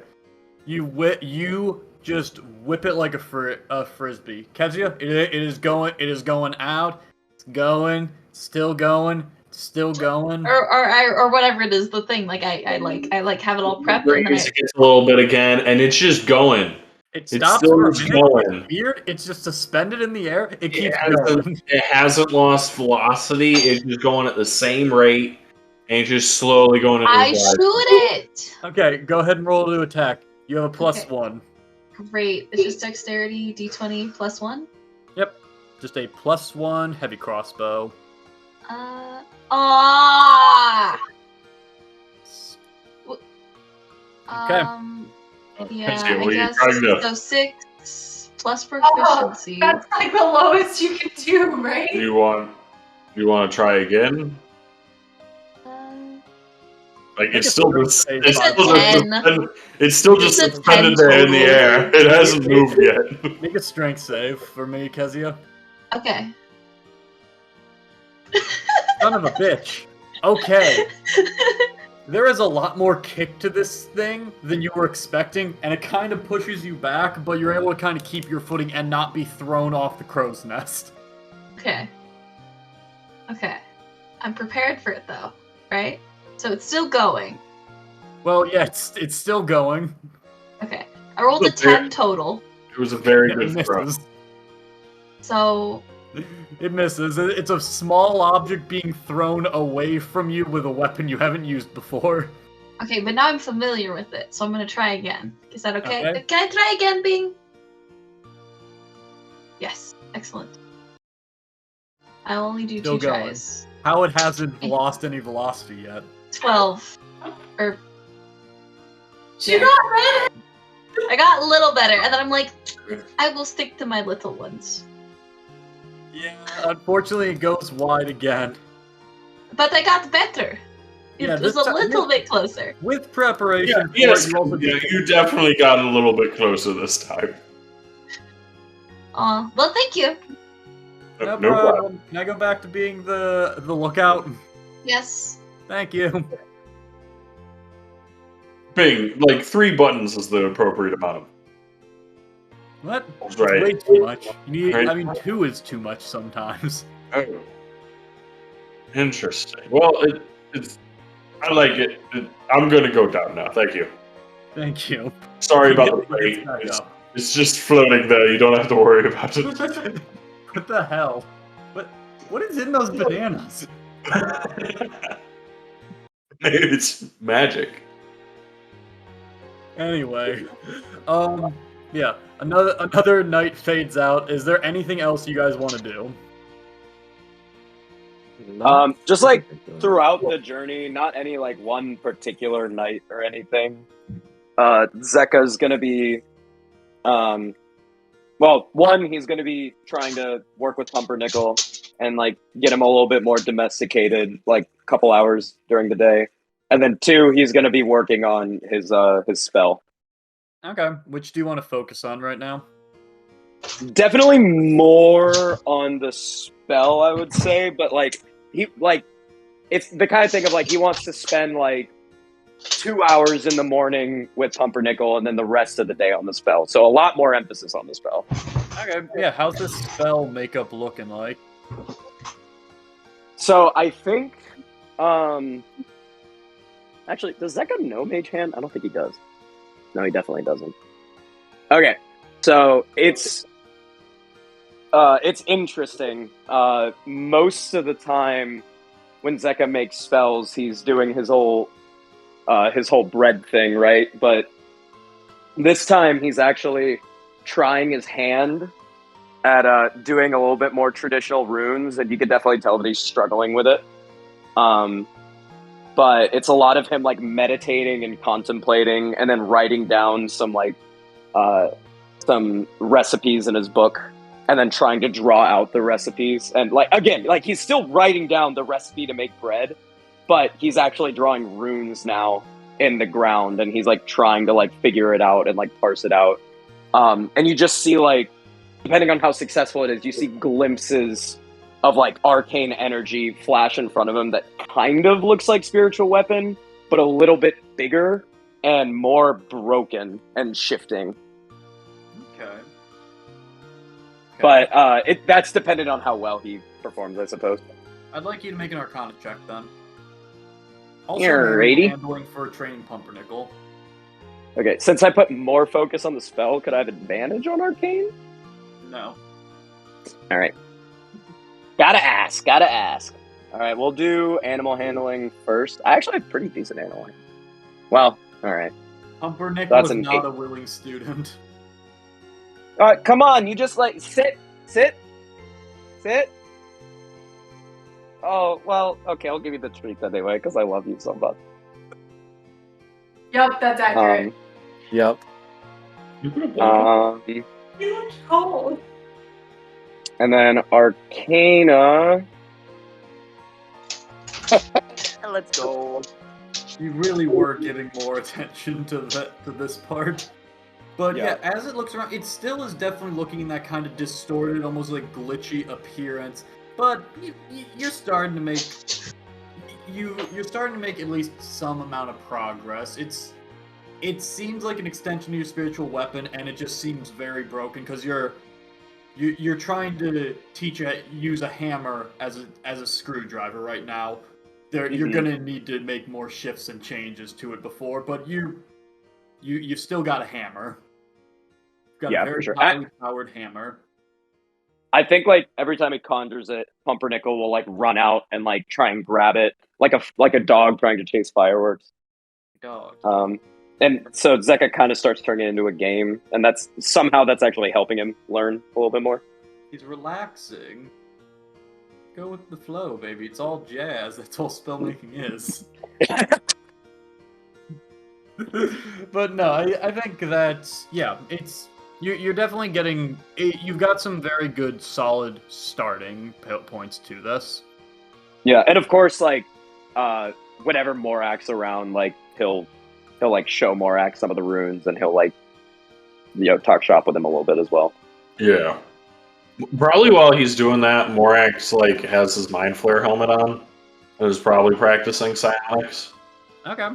You just whip it like a frisbee. Kezia, it is going out. It's going, still going, still going. Or whatever it is, the thing. Like I have it all prepped. And then Raise it a little bit again, and it's just going. It It's stops still for a just minute. going. It's weird. It's just suspended in the air. It keeps It going. hasn't lost velocity. It's just going at the same rate, and it's just slowly going. I shoot it. Okay, go ahead and roll to attack. You have a plus Okay. 1. Great. It's just dexterity d20 plus 1. Yep. Just a plus 1 heavy crossbow. Ah. Okay. Yeah, Kezia, what I are you guess trying to- so. 6 plus proficiency. That's like the lowest you can do, right? You want to try again? Like it's still just it's still just It's a suspended 10 there in the total. air. It hasn't moved yet. Make a strength save for me, Kezia. Okay. Son of a bitch. Okay. There is a lot more kick to this thing than you were expecting, and it kind of pushes you back, but you're able to kind of keep your footing and not be thrown off the crow's nest. Okay. Okay. I'm prepared for it though, right? So it's still going. Well, yeah, it's still going. Okay. I rolled a 10 total. It was a very It good throw. misses. So It misses. It's a small object being thrown away from you with a weapon you haven't used before. okay, but now I'm familiar with it, so I'm gonna try again. Is that okay? Okay. Can I try again, Bing? Yes. Excellent. I'll only do Still 2 going. tries. How it hasn't lost any velocity yet. 12. Or She got better. I got a little better, and then I'm like, I will stick to my little ones. Yeah, unfortunately it goes wide again. But I got better. It Yeah, was this a time- little bit closer. With preparation, Yeah, yes, for it, you also yeah, get- you definitely got a little bit closer this time. Aw, well, thank you. No No problem. Can I go back to being the lookout? Yes. Thank you. Bing, like 3 buttons is the appropriate amount of. What? That's It's right. way too much. You need, Right. I mean, 2 is too much sometimes. Oh, interesting. Well, it's. I like it. I'm gonna go down now. Thank you. Thank you. Sorry about the He gets plate. back up. It's just floating there. You don't have to worry about it. What the hell? What is in those bananas? Maybe it's magic. Anyway, yeah. Another night fades out. Is there anything else you guys want to do? Just like throughout the journey, not any like one particular night or anything. Zeka's gonna be, well, one, he's gonna be trying to work with Pumpernickel and like get him a little bit more domesticated, like a couple hours during the day, and then two, he's gonna be working on his spell. Okay. Which do you want to focus on right now? Definitely more on the spell, I would say, but like it's the kind of thing of like he wants to spend like 2 hours in the morning with Pumpernickel and then the rest of the day on the spell. So a lot more emphasis on the spell. Okay. Yeah. How's this spell makeup looking like? So I think, actually, does Zeka know Mage Hand? I don't think he does. No, he definitely doesn't. Okay, so it's interesting. Most of the time, when Zeka makes spells, he's doing his whole bread thing, right? But this time, he's actually trying his hand at doing a little bit more traditional runes, and you could definitely tell that he's struggling with it. But it's a lot of him like meditating and contemplating, and then writing down some recipes in his book, and then trying to draw out the recipes. And like again, like he's still writing down the recipe to make bread, but he's actually drawing runes now in the ground, and he's like trying to like figure it out and like parse it out. And you just see like, depending on how successful it is, you see glimpses of like arcane energy flash in front of him that kind of looks like spiritual weapon, but a little bit bigger and more broken and shifting. Okay. But that's dependent on how well he performs, I suppose. I'd like you to make an Arcana check then. Also, Alrighty. handling for training Pumpernickel. Okay, since I put more focus on the spell, could I have advantage on Arcane? No. Alright. Gotta ask. Alright, we'll do animal handling first. I actually have pretty decent animal handling. Well, alright. Pumpernickel That's is an not 8. a willing student. Alright, come on, you just like, sit. Oh, well, okay, I'll give you the treat anyway, because I love you so much. Yep, that's accurate. Yep. You look cold. And then Arcana. Let's go. You really were giving more attention to this part. But yeah, as it looks around, it still is definitely looking in that kind of distorted, almost like glitchy appearance. But you're starting to make you're starting to make at least some amount of progress. It seems like an extension of your spiritual weapon, and it just seems very broken because you're trying to use a hammer as a screwdriver right now. You're gonna need to make more shifts and changes to it before, but you've still got a hammer. You've got a very highly powered hammer. I think like every time he conjures it, Pumpernickel will like run out and like try and grab it, like a dog trying to chase fireworks. Dog. And so Zeka kind of starts turning it into a game, and that's actually helping him learn a little bit more. He's relaxing. Go with the flow, baby. It's all jazz. That's all spellmaking is. But no, I think that you're definitely getting. You've got some very good, solid starting points to this. Yeah, and of course, like whenever Morak's around, like he'll like show Morak some of the runes, and he'll like talk shop with him a little bit as well. Yeah. Probably while he's doing that, Morax like has his Mind Flare helmet on and is probably practicing psionics. Okay.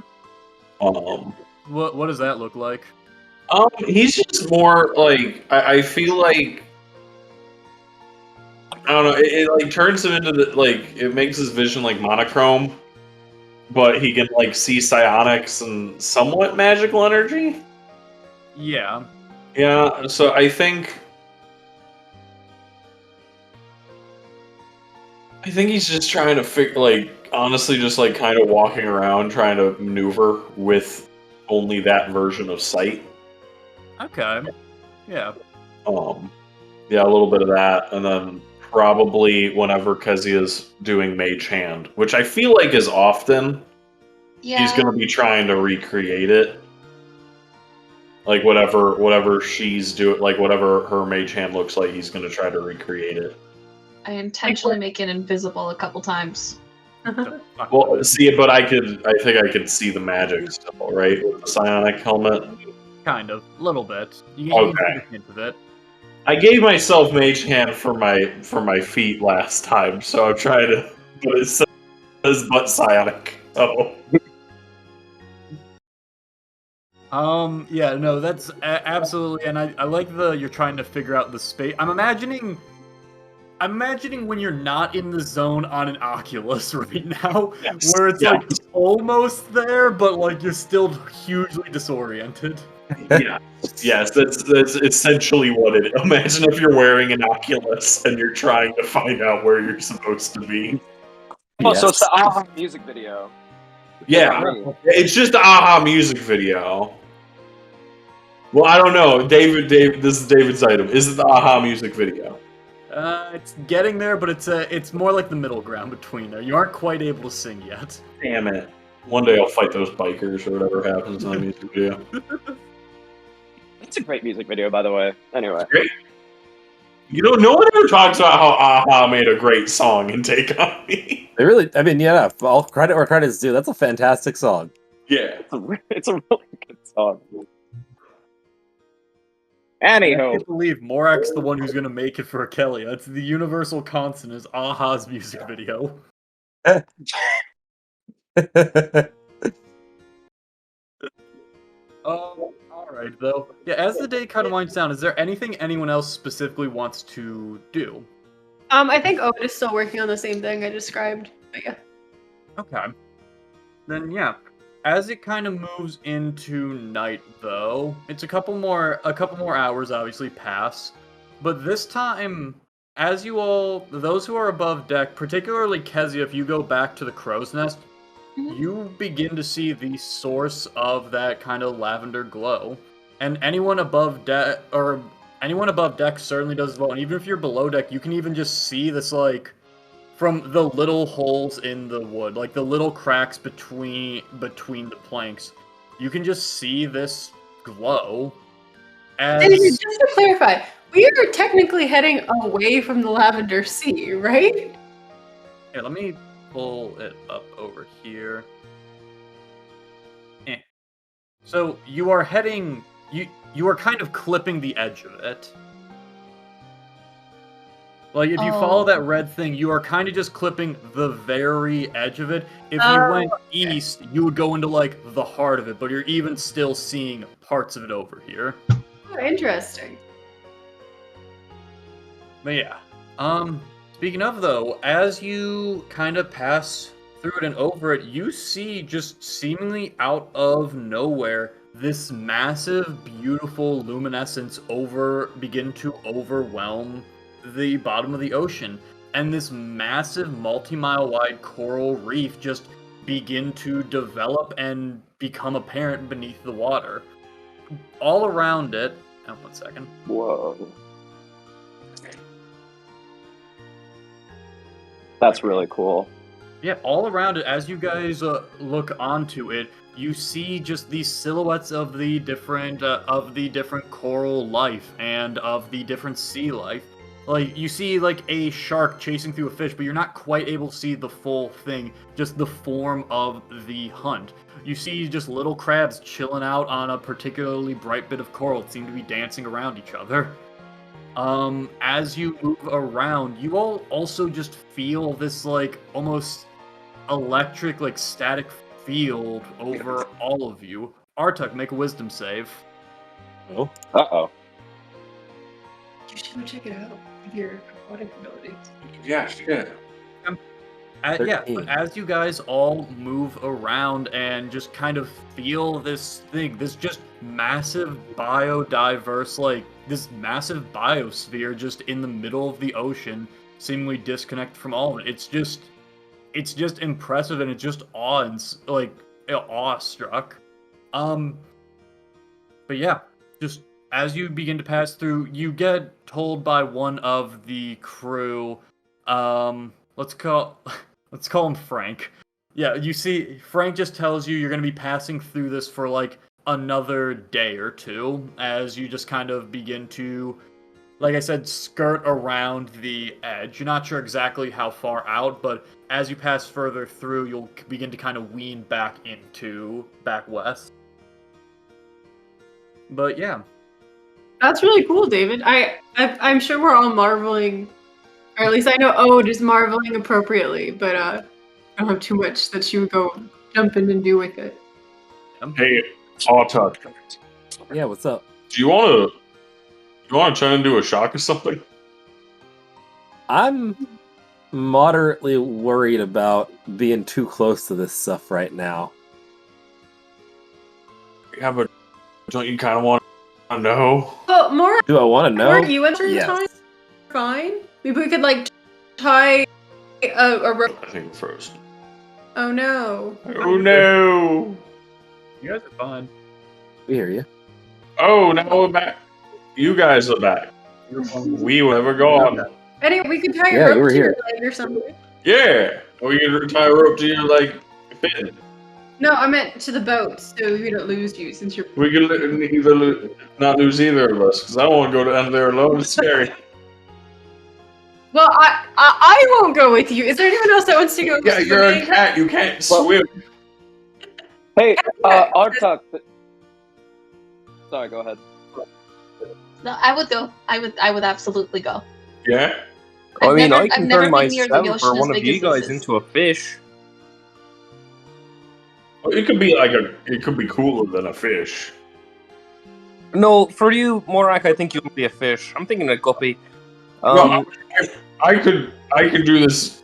What does that look like? He's just more like I feel like I don't know. It like turns him into it makes his vision like monochrome, but he can like see psionics and somewhat magical energy. Yeah. Yeah. So I think he's just trying to honestly, just like kind of walking around trying to maneuver with only that version of sight. Okay. Yeah. Yeah, a little bit of that, and then probably whenever Kezia's doing Mage Hand, which I feel like is often, he's Yeah. going to be trying to recreate it. Like whatever she's doing, like whatever her Mage Hand looks like, he's going to try to recreate it. I intentionally make it invisible a couple times. Well, see, but I think I could see the magic still, right? With the psionic helmet. Kind of, a little bit. You Okay. can see the hint of it. I gave myself Mage Hand for my feet last time, so I'm trying to. But it says but psionic. So. Yeah, no, that's absolutely, and I like you're trying to figure out the space. I'm imagining when you're not in the zone on an Oculus right now, Yes. where it's like almost there, but like you're still hugely disoriented. Yeah. Yes, that's essentially what it is. Imagine if you're wearing an Oculus and you're trying to find out where you're supposed to be. Oh, so it's the AHA music video. Yeah, it's just the AHA music video. Well, I don't know. David, this is David's item. Is it the AHA music video? It's getting there, but it's more like the middle ground between there. You aren't quite able to sing yet. Damn it. One day I'll fight those bikers or whatever happens in the music video. It's a great music video, by the way. Anyway. Great. You know, no one ever talks about how AHA made a great song in Take On Me. They really, I mean, yeah, all credit where credit's due. That's a fantastic song. Yeah. It's a really good song. Anyhow. I can't believe Morak's the one who's going to make it for Akelia. It's the universal constant is AHA's music video. Alright, though. Yeah, as the day kind of winds down, is there anything anyone else specifically wants to do? I think Owen is still working on the same thing I described, but yeah. Okay. Then, yeah. As it kind of moves into night, though, it's a couple more hours obviously pass. But this time, as those who are above deck, particularly Kezia, if you go back to the crow's nest, you begin to see the source of that kind of lavender glow. And anyone above deck certainly does as well. And even if you're below deck, you can even just see this, like, from the little holes in the wood, like the little cracks between the planks. You can just see this glow. Just to clarify, we are technically heading away from the Lavender Sea, right? Yeah, let me pull it up over here. So you are heading. You are kind of clipping the edge of it. Like, if you follow that red thing, you are kind of just clipping the very edge of it. If you went east, you would go into, like, the heart of it, but you're even still seeing parts of it over here. Oh, interesting. But yeah. Speaking of, though, as you kind of pass through it and over it, you see just seemingly out of nowhere this massive, beautiful luminescence begin to overwhelm the bottom of the ocean, and this massive multi-mile wide coral reef just begin to develop and become apparent beneath the water. All around it, one second. Whoa. That's really cool. Yeah, all around it, as you guys look onto it, you see just these silhouettes of the different coral life and of the different sea life. Like, you see, like, a shark chasing through a fish, but you're not quite able to see the full thing, just the form of the hunt. You see just little crabs chilling out on a particularly bright bit of coral that seem to be dancing around each other. As you move around, you all also just feel this, like, almost electric, like, static field over all of you. Artuk, make a wisdom save. Oh. Uh-oh. You should should go check it out. Your aquatic abilities. Yeah, shit. Yeah, 13. but as you guys all move around and just kind of feel this thing, this just massive biodiverse, like this massive biosphere just in the middle of the ocean, seemingly disconnected from all of it. It's just impressive and it's just awestruck. But yeah, just as you begin to pass through, you get told by one of the crew, let's call him Frank. Yeah, you see, Frank just tells you you're going to be passing through this for like another day or two as you just kind of begin to, like I said, skirt around the edge. You're not sure exactly how far out, but as you pass further through, you'll begin to kind of wean back west. But yeah. That's really cool, David. I'm sure we're all marveling, or at least I know Ode is marveling appropriately, but I don't have too much that she would go jump in and do with it. Hey, Artuck, Yeah, what's up? do you want to turn into a shark or something? I'm moderately worried about being too close to this stuff right now. Yeah, but don't you kind of want to know? But more, Do I want to know? weren't you entering Yes. time? Fine. Maybe we could like tie a rope. I think first. Oh no. Oh no! You guys are fine. We hear you. Oh, now we're back. You guys are back. We were never gone. Anyway, we could tie Yeah, a you rope were to your here. leg or something. Yeah. Or you can tie a rope to your like fin. No, I meant to the boat, so we don't lose you since you're. We could not lose either of us because I don't want to go down there alone. It's scary. Well, I won't go with you. Is there anyone else that wants to go? Yeah, you're a swimming? cat. You can't Well- swim. Hey, Artuck. Sorry, go ahead. No, I would go. I would absolutely go. Yeah. I I've mean, never- I can I've never turn been near the myself ocean or as one of big you as this guys is. into a fish. Well, it could be like it could be cooler than a fish. No, for you, Morak, I think you would be a fish. I'm thinking a guppy. Well, I could do this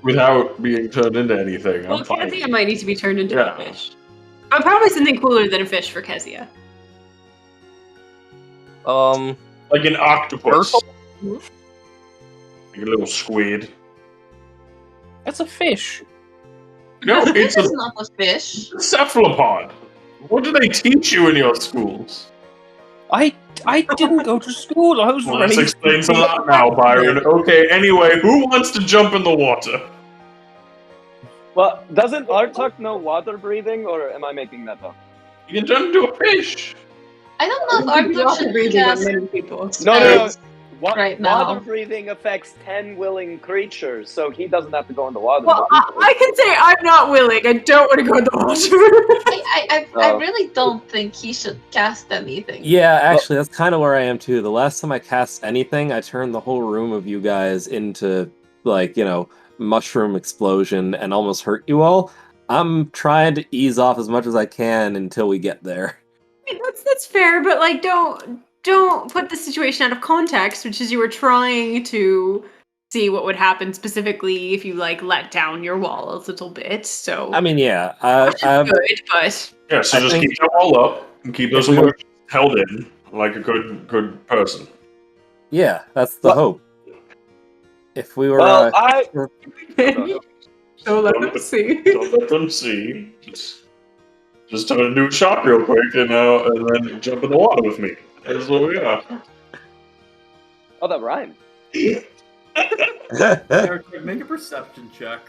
without being turned into anything. Well, I'm fine. Kezia might need to be turned into a Yeah. fish. But probably something cooler than a fish for Kezia. Like an octopus. Turtle? Like a little squid. That's a fish. No, it's This a is not a fish. cephalopod. What do they teach you in your schools? I didn't go to school. I was Well, this running. explains a lot now, Byron. Okay, anyway, who wants to jump in the water? Well, doesn't Artuck know water breathing, or am I making that up? You can turn into a fish. I don't know if You're Arthur also should breathing on cast many people. No. right now. Water breathing affects 10 willing creatures, so he doesn't have to go in the water. Well, I can say I'm not willing. I don't want to go in the water. I Oh. really don't think he should cast anything. Yeah, actually, that's kind of where I am too. The last time I cast anything, I turned the whole room of you guys into, like, mushroom explosion and almost hurt you all. I'm trying to ease off as much as I can until we get there. I mean, that's fair, but like, don't put the situation out of context, which is you were trying to see what would happen specifically if you like let down your wall a little bit. So I mean, yeah, which is good, but Yeah, so I just think- keep them all up and keep those If we were- emotions held in like a good person. yeah, that's the Well- hope. If we were, Well, I. so let Don't- us see. Don't let them see. Just turn into a shark real quick and then jump in the water with me. That's what we are. Oh, that rhymed. Eric, make a perception check.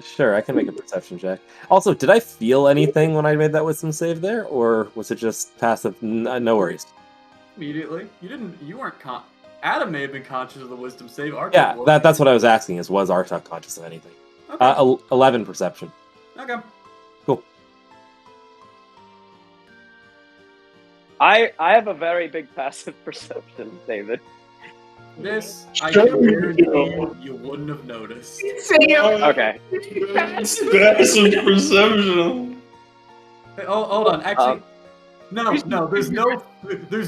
Sure, I can make a perception check. Also, did I feel anything when I made that wisdom save there, or was it just passive? No worries. Immediately. You weren't Adam may have been conscious of the wisdom save. Arthur Yeah, was. that's what I was asking. Was Artuck conscious of anything? Okay. 11 perception. Okay. I have a very big passive perception, David. This, I Sure guarantee you you wouldn't have noticed. Okay. Passive perception. Hey, hold on. Actually, No, there's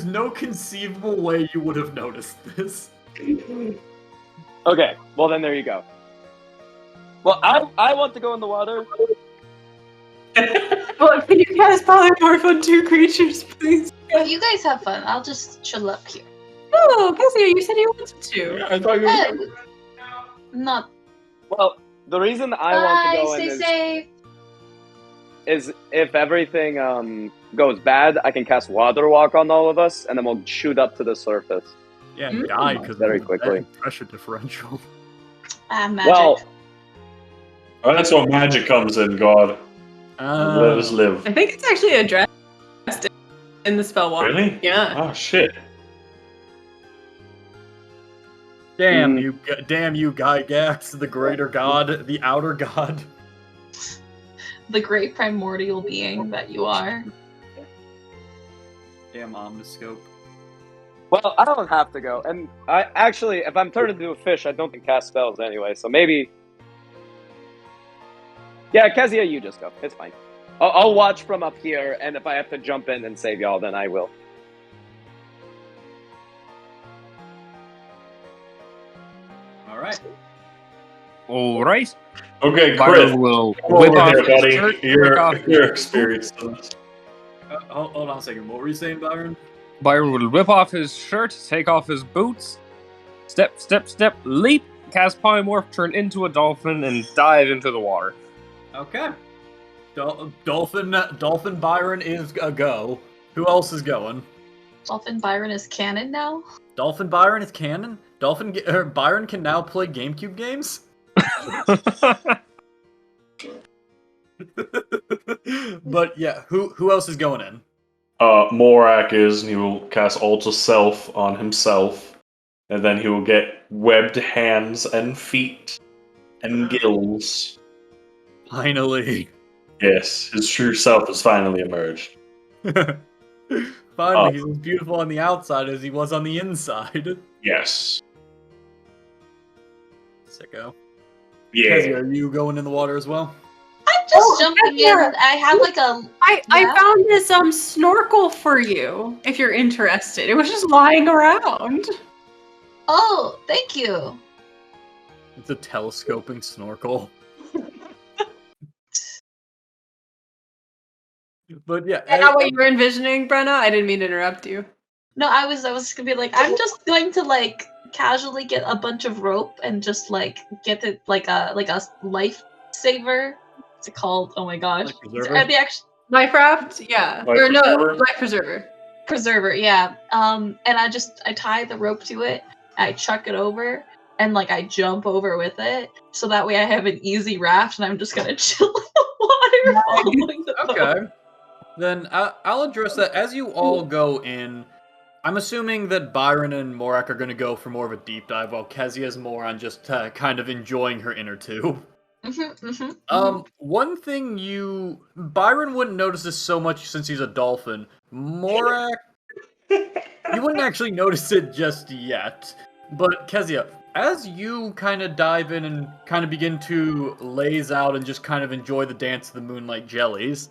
no conceivable way you would have noticed this. Okay, well then there you go. Well, I want to go in the water. Well, can you guys polymorph on 2 creatures, please? You guys have fun. I'll just chill up here. Oh, Cassia, you said you wanted to. I thought you Eh, were. not. Well, the reason I want to Bye. go in Stay safe. is if everything goes bad, I can cast Water Walk on all of us, and then we'll shoot up to the surface. Yeah, and die because Very of the quickly. pressure differential. Magic. Well, Oh, that's where magic comes in, God. Let us live. I think it's actually addressed in the spell walk. Really? Yeah. Oh, shit. Damn you, Gygax, the greater god, the outer god. The great primordial being that you are. Damn omniscope. well, I don't have to go, and I actually, if I'm turned into a fish, I don't think cast spells anyway. So maybe, yeah, Kezia, you just go. It's fine. I'll watch from up here, and if I have to jump in and save y'all, then I will. All right. All right. Okay, Chris. Byron will Come whip over off here, his buddy. shirt, take off Your experience in this. Hold on a second. What were you saying, Byron? Byron will whip off his shirt, take off his boots, step, leap, cast polymorph, turn into a dolphin, and dive into the water. Okay. Dolphin Byron is a go. Who else is going? Dolphin Byron is canon now. Dolphin Byron is canon? Byron can now play GameCube games? But yeah, who else is going in? Morak is, and he will cast Alter Self on himself, and then he will get webbed hands and feet and gills. Finally. Yes, his true self has finally emerged. Finally, he's as beautiful on the outside as he was on the inside. Yes. Sicko. Yeah. Kezia, are you going in the water as well? I'm just jumping in. Heather. I have like a. I Yeah. found this snorkel for you if you're interested. It was just lying around. Oh, thank you. It's a telescoping snorkel. But yeah, Is that what you were envisioning, Brenna? I didn't mean to interrupt you. No, I was gonna be like, I'm just going to like casually get a bunch of rope and just like get it like a lifesaver. What's it called? Oh my gosh. Life preserver? Are they actually Life raft? Yeah. Life or no, preserver? life preserver. preserver? Yeah. And I tie the rope to it. I chuck it over. And like I jump over with it, so that way I have an easy raft, and I'm just gonna chill in the water following the boat. Okay. Then I'll address that. As you all go in, I'm assuming that Byron and Morak are going to go for more of a deep dive, while Kezia's more on just kind of enjoying her inner tube. One thing Byron wouldn't notice this so much since he's a dolphin. Morak, you wouldn't actually notice it just yet. But Kezia, as you kind of dive in and kind of begin to laze out and just kind of enjoy the dance of the moonlight jellies,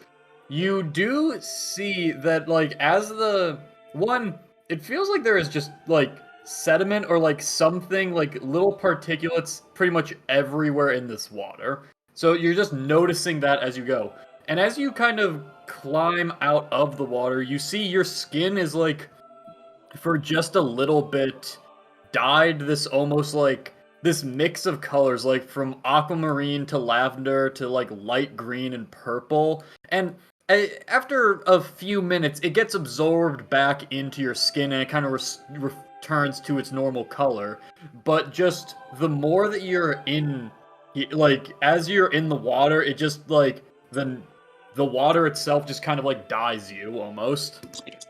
you do see that, like, it feels like there is just, like, sediment or, like, something, like, little particulates pretty much everywhere in this water. So you're just noticing that as you go. And as you kind of climb out of the water, you see your skin is, like, for just a little bit, dyed this almost, like, this mix of colors, like, from aquamarine to lavender to, like, light green and purple. And after a few minutes, it gets absorbed back into your skin and it kind of returns to its normal color. But just the more that you're in, like, as you're in the water, it just, like, the water itself just kind of, like, dyes you, almost.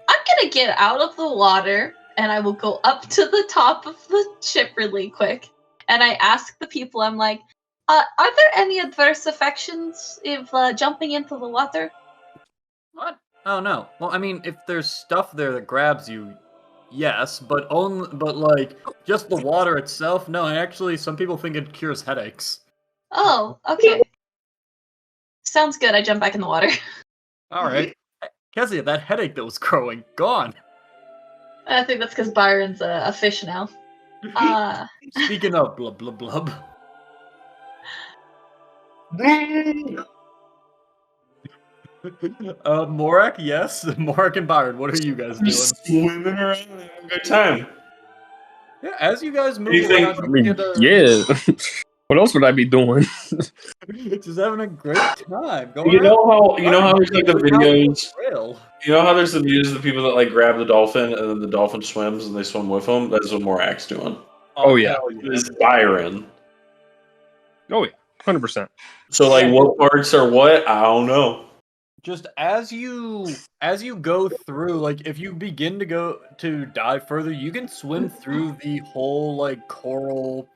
I'm gonna get out of the water, and I will go up to the top of the ship really quick. And I ask the people, I'm like, are there any adverse affections if jumping into the water? What? Oh no. Well, I mean, if there's stuff there that grabs you, yes, but like just the water itself, no. And actually, some people think it cures headaches. Oh, okay. Sounds good. I jump back in the water. All right. Kezia, that headache that was growing, gone. I think that's because Byron's a fish now. Speaking of blub blub blub. Morak, yes. Morak and Byron, what are you guys doing? Just swimming around and having a good time. Yeah, as you guys move Anything- around, I you mean, get a, yeah. What else would I be doing? just having a great time. Going You know around. how there's like the Going down videos. trail. You know how there's the videos of the people that like grab the dolphin and then the dolphin swims and they swim with them. That's what Morak's doing. Oh, yeah. hell It's Byron. Oh yeah, 100%. So like, what parts are what? I don't know. Just as you go through, like if you begin to dive further, you can swim through the whole like coral,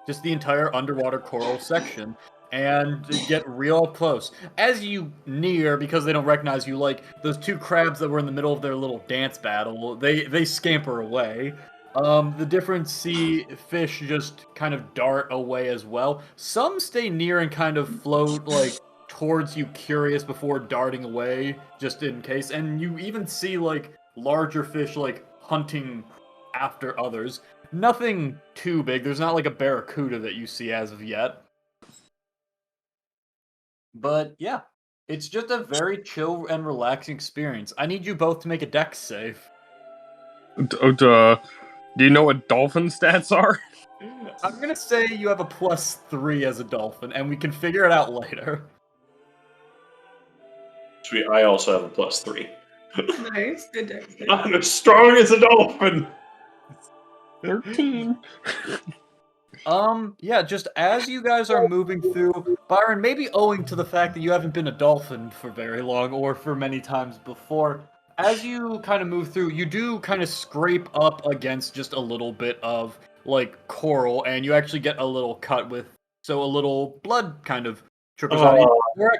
just the entire underwater coral section, and get real close. As you near, because they don't recognize you, like those two crabs that were in the middle of their little dance battle, they scamper away. The different sea fish just kind of dart away as well. Some stay near and kind of float like towards you, curious, before darting away, just in case. And you even see like larger fish like hunting after others. Nothing too big. There's not like a barracuda that you see as of yet. But yeah, it's just a very chill and relaxing experience. I need you both to make a dex save. Do you know what dolphin stats are? I'm gonna say you have a +3 as a dolphin, and we can figure it out later. Sweet. I also have a +3. Nice, good dex. I'm as strong as a dolphin. 13. Yeah, just as you guys are moving through, Byron, maybe owing to the fact that you haven't been a dolphin for very long or for many times before, as you kind of move through, you do kind of scrape up against just a little bit of like coral, and you actually get a little cut with, so a little blood kind of trickles out.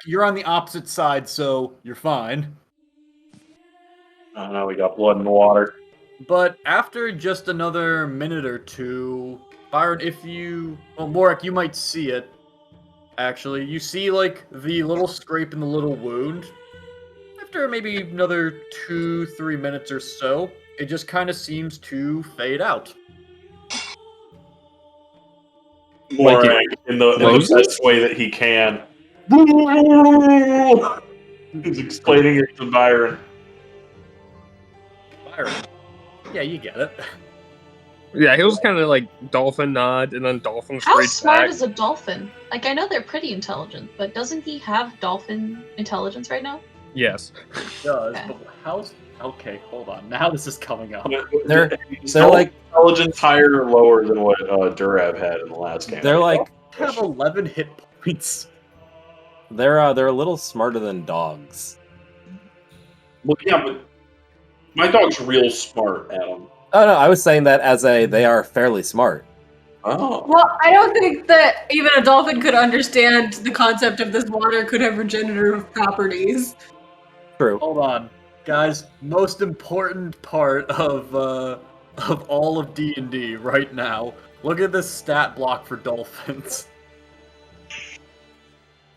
You're on the opposite side, so you're fine. Oh no, we got blood in the water. But after just another minute or two, Byron, Morak, you might see it. Actually, you see like the little scrape in the little wound. After maybe another 2-3 minutes or so, it just kind of seems to fade out. Morak in the best way that he can. He's explaining it to Byron. Byron, yeah, you get it. Yeah, he was kind of like dolphin nod and then dolphin How straight smart back. is a dolphin? Like, I know they're pretty intelligent, but doesn't he have dolphin intelligence right now? Yes. It does, Okay. but how's... Okay, hold on. Now this is coming up. They're So like intelligence higher or lower than what Durab had in the last game. they're like I have 11 hit points. they're a little smarter than dogs. Well, yeah, but my dog's real smart, Adam. Oh no, I was saying that as they are fairly smart. Oh. Well, I don't think that even a dolphin could understand the concept of this water could have regenerative properties. True. Hold on, guys. Most important part of all of D&D right now. Look at this stat block for dolphins.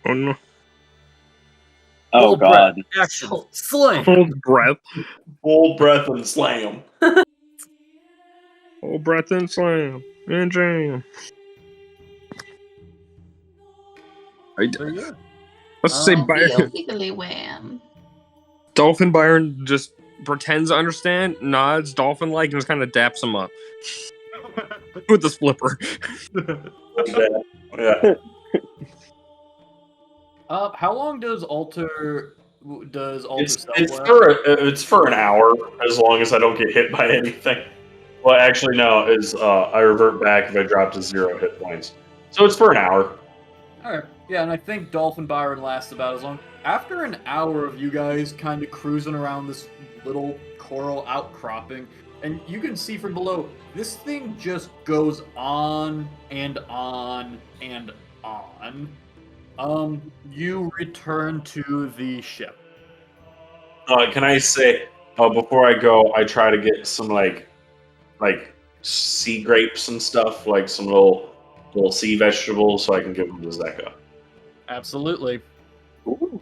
Oh no. Oh Hold god. breath, action, sling. Hold breath. Hold breath and slam. Hold breath and slam. And jam. So yeah. Let's say Byron. Wiggly wham. Dolphin Byron just pretends to understand, nods dolphin like, and just kind of daps him up. With the flipper. Yeah. How long does alter It's self last? for an hour, as long as I don't get hit by anything. Well, actually, no. I revert back if I drop to 0 hit points. So it's for an hour. Alright, yeah, and I think Dolphin Byron lasts about as long. After an hour of you guys kind of cruising around this little coral outcropping, and you can see from below, this thing just goes on and on and on. You return to the ship. Can I say, before I go, I try to get some like sea grapes and stuff, like some little sea vegetables, so I can give them to Zeka. Absolutely. Ooh.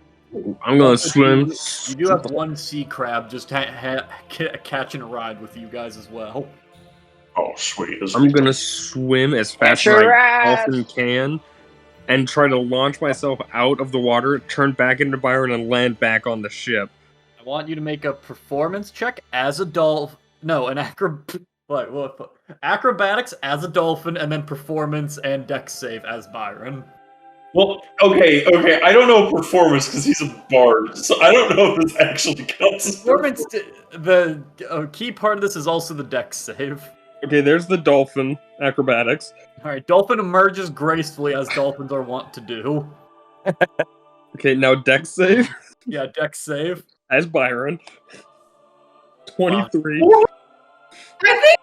I'm gonna Also, swim. You do have one sea crab just catching a ride with you guys as well. Oh, sweet. I'm gonna swim as fast as your I ass. often can and try to launch myself out of the water, turn back into Byron, and land back on the ship. I want you to make a performance check as a dolphin. No, an what? Acrobatics as a dolphin, and then performance and dex save as Byron. Well, okay. I don't know performance because he's a bard, so I don't know if this actually counts as Performance. The key part of this is also the dex save. Okay, there's the dolphin acrobatics. All right, dolphin emerges gracefully as dolphins are wont to do. Okay, now dex save Yeah, dex save. as Byron. 23. I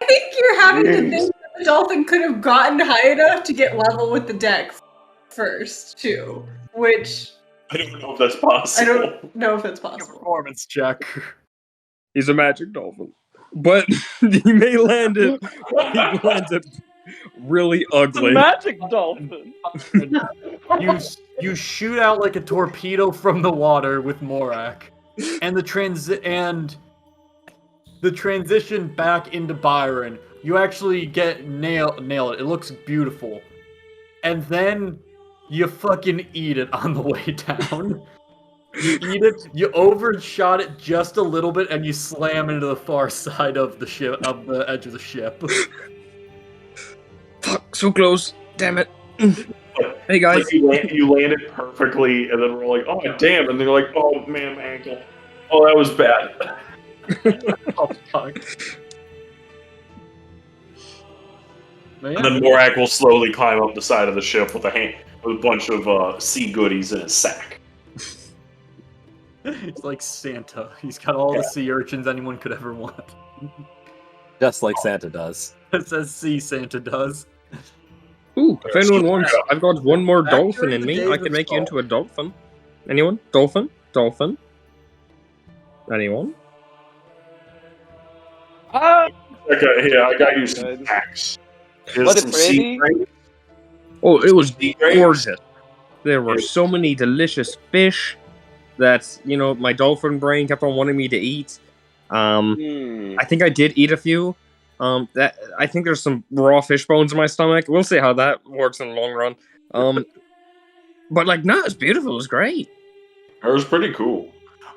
think you're having to think that the dolphin could have gotten high enough to get level with the dex first, too. Which I don't know if that's possible. I don't know if that's possible. Performance check. He's a magic dolphin. But he may land it. He lands it really It's a ugly. magic dolphin. You shoot out like a torpedo from the water with Morak, and the transition back into Byron. You actually nail it. It looks beautiful, and then you fucking eat it on the way down. You eat it. You overshot it just a little bit, and you slam into the far side of the ship, of the edge of the ship. Fuck, so close. Damn it. Hey guys. Like you landed perfectly, and then we're like, oh damn, and they're like, oh man, my ankle. Oh, that was bad. Oh fuck. But yeah, And then Morak will slowly climb up the side of the ship with a bunch of sea goodies in his sack. He's like Santa. He's got all the sea urchins anyone could ever want. Just like Santa does. It says sea Santa does. Ooh, if anyone wants, I've got one more Back dolphin during in the me. days I of can make you fall. into a dolphin. Anyone? Dolphin? Dolphin? Anyone? Ah, Okay, yeah, I got you some Good. packs. Was it Some pretty? sea grapes. Oh, it was Sea grapes. gorgeous. There were so many delicious fish that, you know, my dolphin brain kept on wanting me to eat. I think I did eat a few. That I think there's some raw fish bones in my stomach. We'll see how that works in the long run. But like, no, it's beautiful. It was great. It was pretty cool.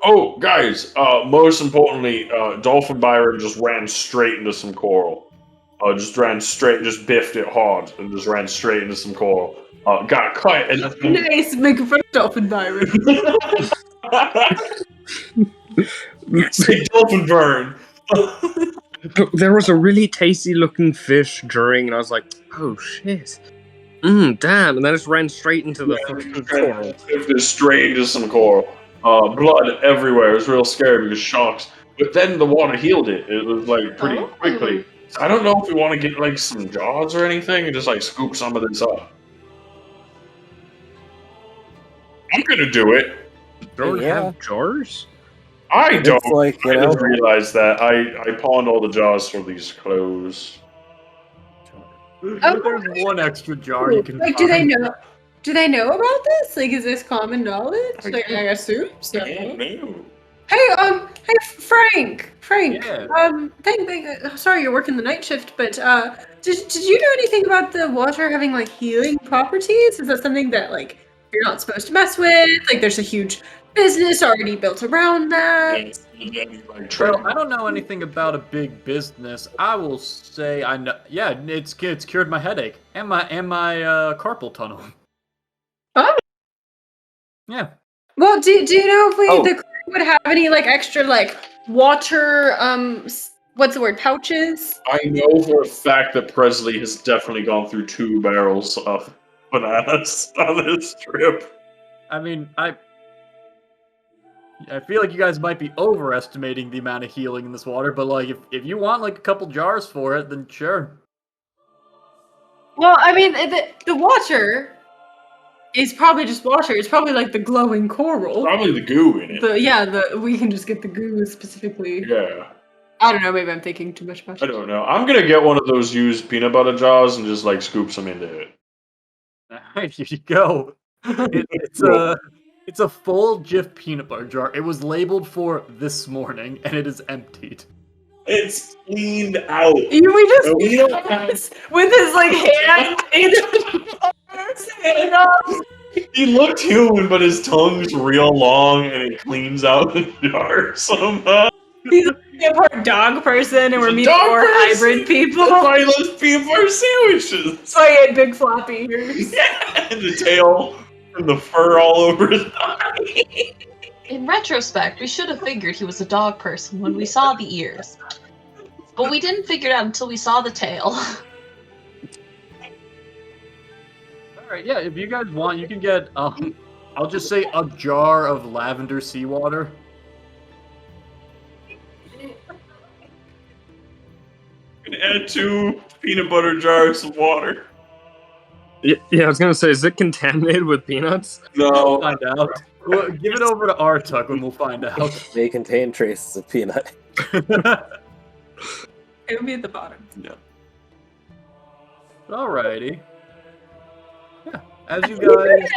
Oh, guys, most importantly, Dolphin Byron just ran straight into some coral. Just biffed it hard, and just ran straight into some coral. Got cut, and Nice, make fun of dolphin Byron. say dolphin burn. There was a really tasty looking fish during, and I was like, oh shit. Damn. And then it just ran straight into the fucking coral. Biffed it straight into some coral. Blood everywhere. It was real scary because sharks. But then the water healed it. It was like pretty quickly. So I don't know if we want to get like some jaws or anything and just like scoop some of this up. I'm gonna do it. Don't Yeah. have jars? I don't. It's like, you I know, just realized that I pawned all the jaws for these clothes. Oh, There's one extra jar you can Like, do they know? Do they know about this? Like, is this common knowledge? Like, I assume so. No. Hey, Frank. Yeah. Sorry, you're working the night shift, but did you know anything about the water having like healing properties? Is that something that like you're not supposed to mess with? Like, there's a huge business already built around that. Well, I don't know anything about a big business. I will say I know. Yeah, it's cured my headache and my carpal tunnel. Oh. Yeah. Well, do you know if Oh. the crew would have any like extra like water what's the word, pouches? I know for a fact that Presley has definitely gone through 2 barrels of bananas on this trip. I mean, I feel like you guys might be overestimating the amount of healing in this water, but like if you want like a couple jars for it, then sure. Well, I mean, the water is probably just water. It's probably like the glowing coral. Probably the goo in it. We can just get the goo specifically. Yeah. I don't know. Maybe I'm thinking too much about I it. don't know. I'm gonna get one of those used peanut butter jars and just like scoop some into it. Here you go. It's a full Jif peanut butter jar. It was labeled for this morning, and it is emptied. It's cleaned out. We just But we don't have. with his like hand in the He looked human, but his tongue's real long, and it cleans out the jar somehow. He's a part dog person, and He's we're a meeting dog more person. hybrid people. That's why he loves peanut butter sandwiches. So I had big floppy ears. Yeah, and the tail and the fur all over his body. In retrospect, we should have figured he was a dog person when we saw the ears. But we didn't figure it out until we saw the tail. Alright, yeah, if you guys want, you can get, I'll just say a jar of lavender seawater. And add 2 peanut butter jars of water. Yeah, I was gonna say, is it contaminated with peanuts? We'll No. find out. We'll give it over to Artuk and we'll find out. They contain traces of peanut. It would be at the bottom. Alrighty. Yeah, as you guys... Eric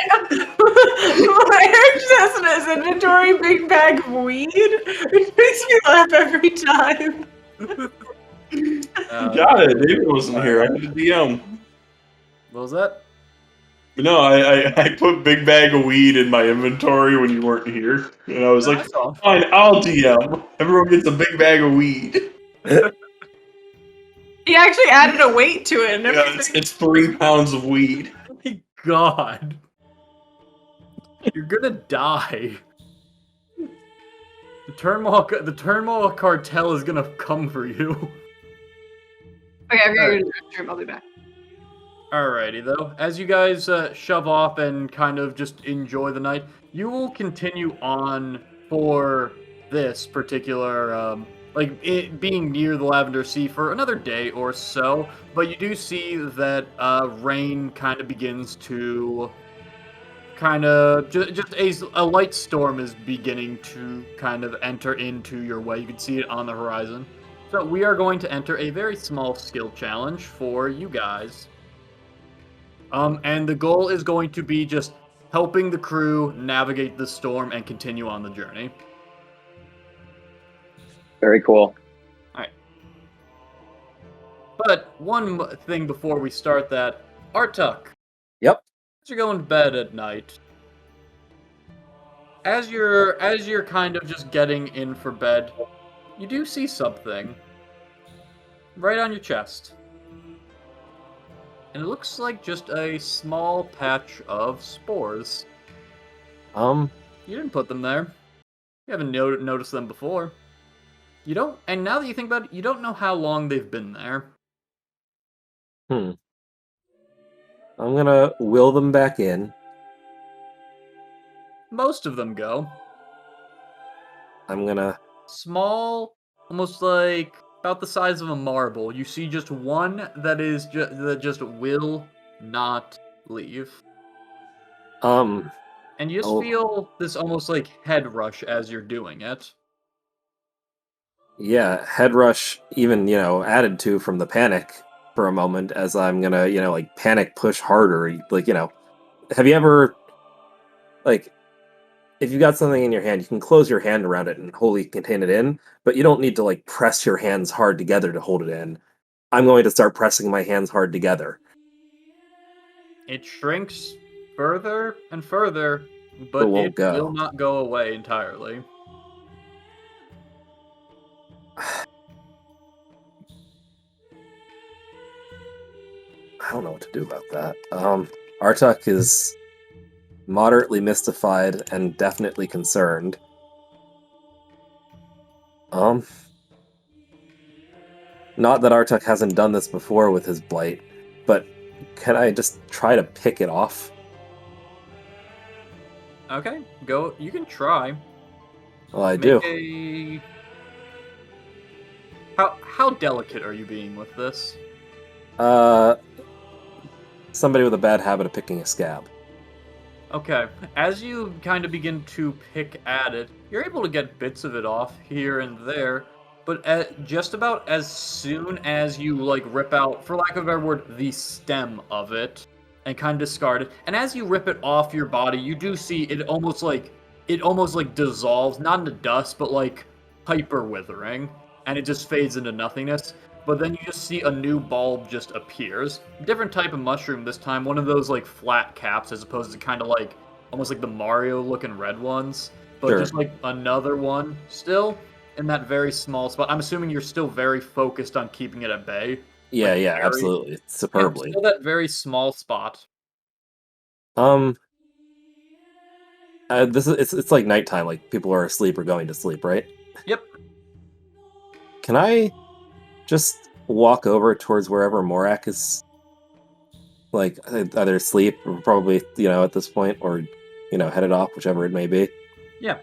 just has in his inventory big bag of weed, which makes me laugh every time. Got it. David wasn't here. I had to DM. What was that? No, I put big bag of weed in my inventory when you weren't here. And I was like, fine, I'll DM. Everyone gets a big bag of weed. He actually added a weight to it and Yeah, everything. it's 3 pounds of weed. Oh my god. You're gonna die. The Turnmall cartel is gonna come for you. Okay, I'm gonna go to the restroom. I'll be back. Alrighty, though. As you guys shove off and kind of just enjoy the night, you will continue on for this particular, it being near the Lavender Sea for another day or so. But you do see that rain kind of begins to just a light storm is beginning to kind of enter into your way. You can see it on the horizon. So we are going to enter a very small skill challenge for you guys. And the goal is going to be just helping the crew navigate the storm and continue on the journey. Very cool. Alright. But one thing before we start that, Artuk. Yep. As you're going to bed at night, as you're kind of just getting in for bed, you do see something right on your chest. And it looks like just a small patch of spores. You didn't put them there. You haven't noticed them before. You don't, and now that you think about it, you don't know how long they've been there. I'm gonna will them back in. Most of them go. I'm gonna... Small, almost like about the size of a marble. You see just one that just will not leave. And you just feel this almost like head rush as you're doing it. Yeah, head rush even, added to from the panic for a moment as I'm gonna, panic push harder. Have you ever, if you got something in your hand, you can close your hand around it and wholly contain it in, but you don't need to, press your hands hard together to hold it in. I'm going to start pressing my hands hard together. It shrinks further and further, but it will not go away entirely. I don't know what to do about that. Artuk is moderately mystified and definitely concerned. Not that Artuk hasn't done this before with his blight, but can I just try to pick it off? Okay, go. You can try. Well, I do. How delicate are you being with this? Somebody with a bad habit of picking a scab. Okay, as you kind of begin to pick at it, you're able to get bits of it off here and there, but just about as soon as you rip out, for lack of a better word, the stem of it, and kind of discard it. And as you rip it off your body, you do see it almost like dissolves, not into dust, but like hyper withering, and it just fades into nothingness. But then you just see a new bulb just appears. Different type of mushroom this time, one of those like flat caps as opposed to kind of like almost like the Mario looking red ones, but Sure. just like another one still in that very small spot. I'm assuming you're still very focused on keeping it at bay. Yeah, Like yeah, very- absolutely. Yeah, Superbly. still that very small spot. This is it's like nighttime, like people are asleep or going to sleep, right? Yep. Can I just walk over towards wherever Morak is, like either asleep or probably at this point, or headed off, whichever it may be? Yeah.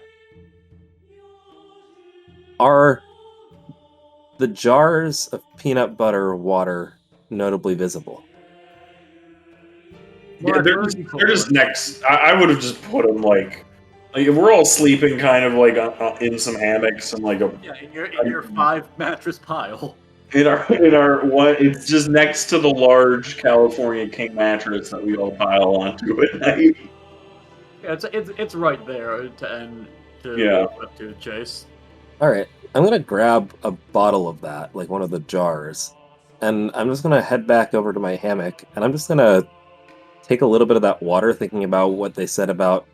Are the jars of peanut butter water notably visible? Yeah, they're just next. I would have just put them like if we're all sleeping, kind of like in some hammocks and like in your 5 mattress pile. in our one. It's just next to the large California king mattress that we all pile onto at night. Yeah, it's right there to end to Yeah. up to Chase. All right, I'm gonna grab a bottle of that, like one of the jars, and I'm just gonna head back over to my hammock, and I'm just gonna take a little bit of that water, thinking about what they said about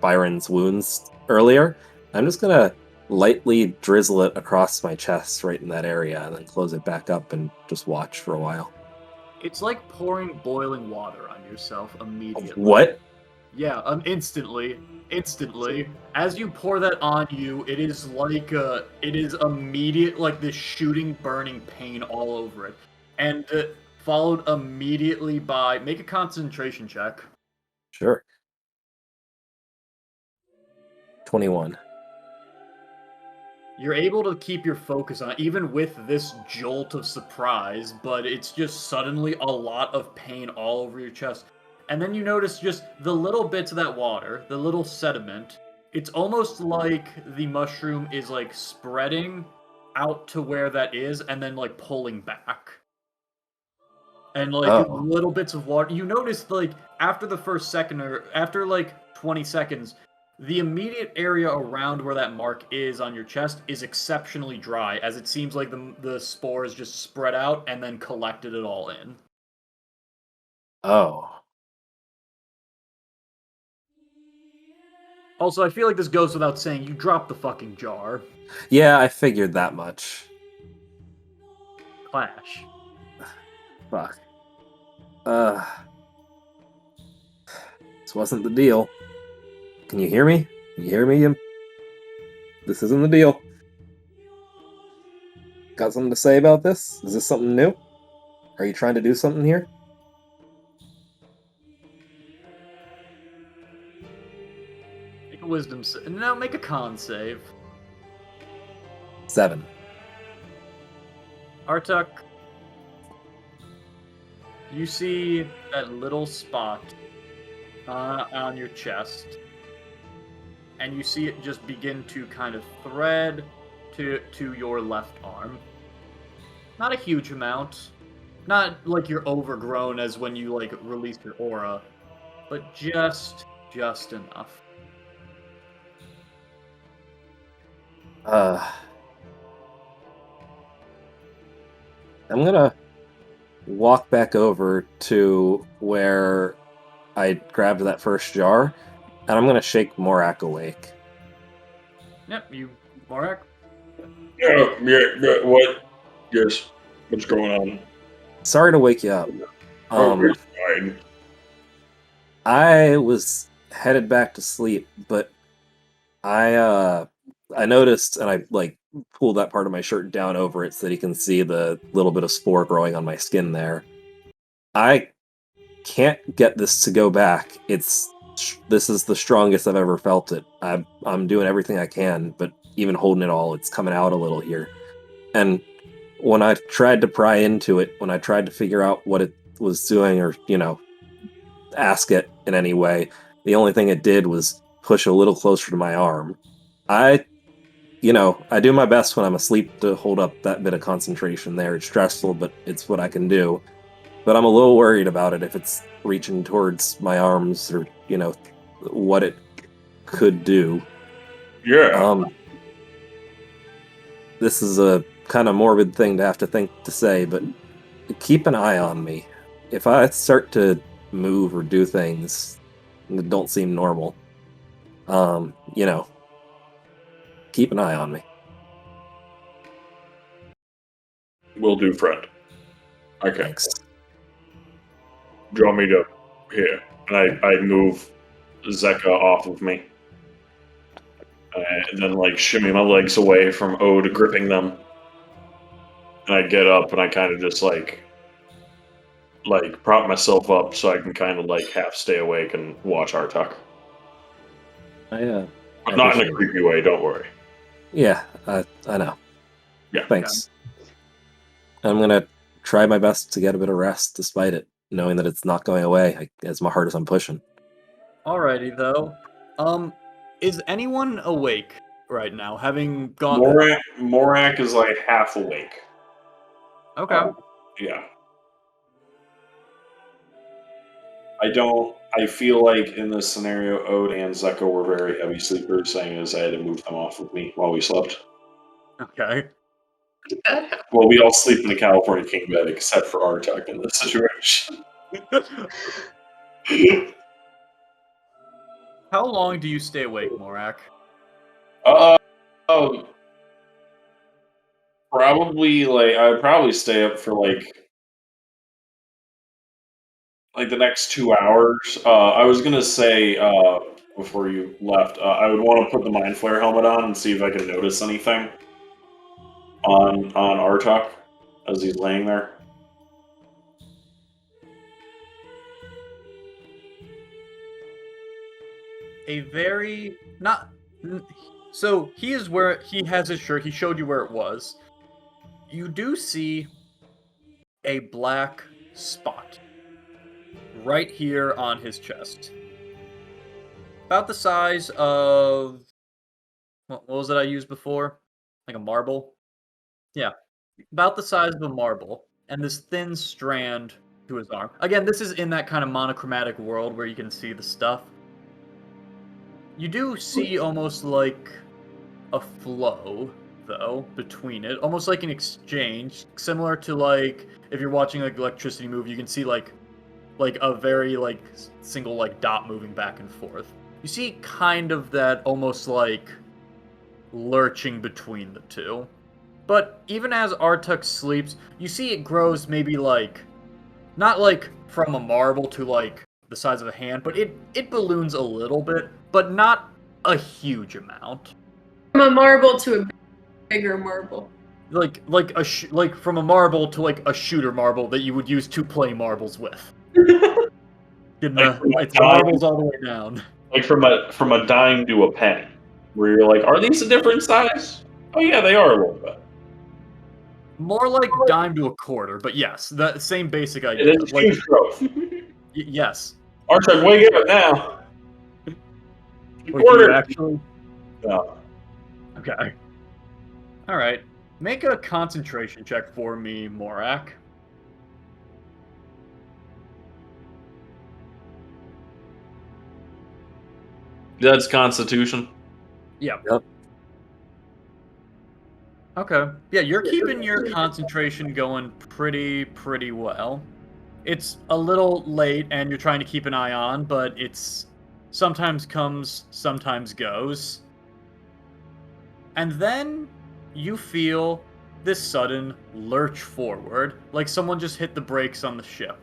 Byron's wounds earlier. I'm just gonna lightly drizzle it across my chest, right in that area, and then close it back up and just watch for a while. It's like pouring boiling water on yourself immediately. What? Yeah, instantly. As you pour that on you, it is immediate, like this shooting, burning pain all over it, and followed immediately by make a concentration check. Sure. 21. You're able to keep your focus on it, even with this jolt of surprise, but it's just suddenly a lot of pain all over your chest. And then you notice just the little bits of that water, the little sediment. It's almost like the mushroom is like spreading out to where that is and then like pulling back. And like little bits of water. You notice like after the first second or after like 20 seconds, the immediate area around where that mark is on your chest is exceptionally dry, as it seems like the spores just spread out and then collected it all in. Oh. Also, I feel like this goes without saying, you dropped the fucking jar. Yeah, I figured that much. Clash. Fuck. This wasn't the deal. Can you hear me? Can you hear me? This isn't the deal. Got something to say about this? Is this something new? Are you trying to do something here? Make a wisdom save. No, make a con save. 7. Artuk, you see that little spot on your chest, and you see it just begin to kind of thread to your left arm. Not a huge amount. Not like you're overgrown as when you like release your aura, but just enough. I'm gonna walk back over to where I grabbed that first jar, and I'm gonna shake Morak awake. Yep, Morak? Yeah, what? Yes, what's going on? Sorry to wake you up. It's fine. I was headed back to sleep, but I noticed, and I like pulled that part of my shirt down over it so that he can see the little bit of spore growing on my skin there. I can't get this to go back. This is the strongest I've ever felt it. I'm doing everything I can, but even holding it all, it's coming out a little here. And when I tried to pry into it, when I tried to figure out what it was doing, or ask it in any way, the only thing it did was push a little closer to my arm. I do my best when I'm asleep to hold up that bit of concentration there. It's stressful, but it's what I can do. but I'm a little worried about it if it's reaching towards my arms or, what it could do. Yeah. This is a kind of morbid thing to have to say, but keep an eye on me. If I start to move or do things that don't seem normal, keep an eye on me. Will do, friend. Okay. Thanks. Do you want me to... Here. And I move Zeka off of me. And then, shimmy my legs away from Ode gripping them. And I get up and I kind of just, prop myself up so I can kind of, half stay awake and watch Artuk. I But not in a appreciate it. creepy way, don't worry. Yeah, I know. Yeah. Thanks. I'm gonna try my best to get a bit of rest despite it, knowing that it's not going away as hard as I'm pushing. Alrighty, though. Is anyone awake right now, having gone... Morak is, half awake. Okay. Yeah. I feel like in this scenario, Ode and Zeka were very heavy sleepers, saying as I had to move them off of me while we slept. Okay. Well, we all sleep in the California King bed except for Artuk in this situation. How long do you stay awake, Morak? Probably, I would probably stay up for, the next 2 hours. I was gonna say, before you left, I would want to put the Mind Flare helmet on and see if I can notice anything on Artuk as he's laying there. A very... not... So, he is where... he has his shirt, he showed you where it was. You do see a black spot right here on his chest. About the size of... what was it I used before? Like a marble? Yeah. About the size of a marble. And this thin strand to his arm. Again, this is in that kind of monochromatic world where you can see the stuff. You do see almost like a flow, though, between it. Almost like an exchange. Similar to, if you're watching, electricity move, you can see, a very, single, dot moving back and forth. You see kind of that almost, lurching between the two. But even as Artuk sleeps, you see it grows maybe, not, from a marble to, the size of a hand, but it balloons a little bit, but not a huge amount. From a marble to a bigger marble. From a marble to a shooter marble that you would use to play marbles with. It's marbles all the way down. From a dime to a penny, where you're like, are these a different size? Oh yeah, they are a little bit. More like dime to a quarter, but yes, the same basic idea. It is huge growth. Yes. Artuk, wake up now. Wait, do you actually? No. Okay. Alright. Make a concentration check for me, Morak. That's Constitution. Yep. Yep. Okay. Yeah, you're keeping your concentration going pretty well. It's a little late and you're trying to keep an eye on, but it's sometimes comes, sometimes goes. And then you feel this sudden lurch forward, like someone just hit the brakes on the ship.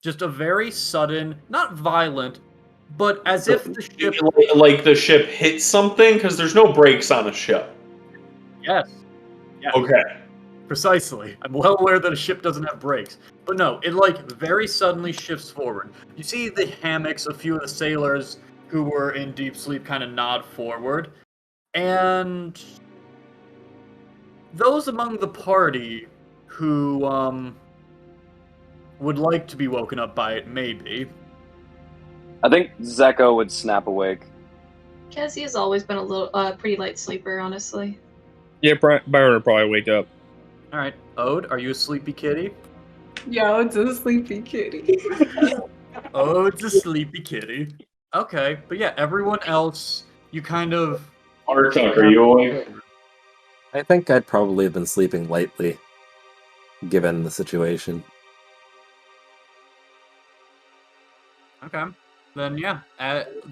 Just a very sudden, not violent, but as if the ship... Like the ship hit something? Because there's no brakes on a ship. Yes. Okay. Precisely. I'm well aware that a ship doesn't have brakes. But no, it very suddenly shifts forward. You see the hammocks, a few of the sailors who were in deep sleep kind of nod forward. And those among the party who would like to be woken up by it, maybe. I think Zeko would snap awake. Cassie has always been a little pretty light sleeper, honestly. Yeah, Byron will probably wake up. Alright, Ode, are you a sleepy kitty? Yo, it's a sleepy kitty. Oh, it's a sleepy kitty. Okay, but yeah, everyone else, you kind of. Artuck, are you awake? I think I'd probably have been sleeping lightly, given the situation. Okay. Then yeah,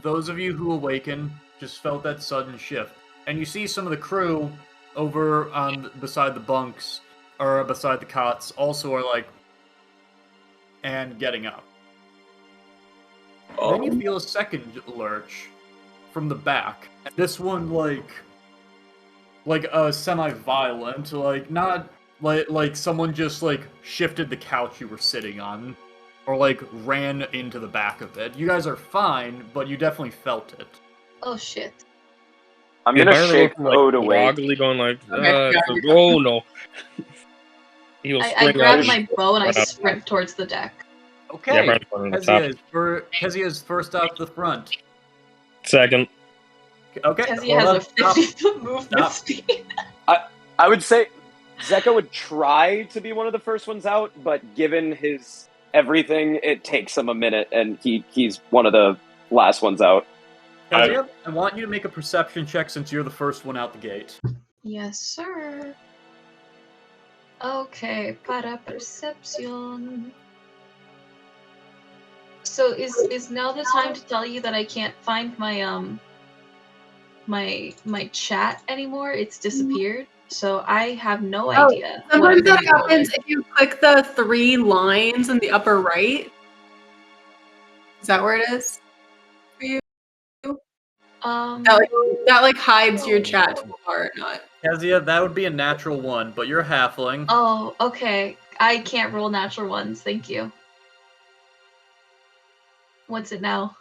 those of you who awaken just felt that sudden shift, and you see some of the crew over on beside the bunks or beside the cots also are like and getting up. Then you feel a second lurch from the back. This one like semi-violent, like not like someone just like shifted the couch you were sitting on. Or like ran into the back of it. You guys are fine, but you definitely felt it. Oh shit. I'm gonna Byron shake looking, like, Ode awake. groggily going like, Okay, yeah, oh no. He'll I spring grab out. my bow and I Right up. sprint towards the deck. Okay. Yeah, Byron's running the top. Kezia's first out the front. Second. Okay. Kezia hold has on, a stop. 50-foot movement Stop. speed. I would say Zeka would try to be one of the first ones out, but given his everything, it takes him a minute, and he's one of the last ones out. Kezia, I want you to make a perception check since you're the first one out the gate. Yes, sir. Okay, para percepción. So is now the time to tell you that I can't find my my chat anymore? It's disappeared. So I have no idea. what Sometimes I'm that doing. happens if you click the 3 lines in the upper right. Is that where it is for you? That like hides your chat to or not. Kezia, that would be a natural 1, but you're a halfling. Oh, okay. I can't roll natural ones. Thank you. What's it now?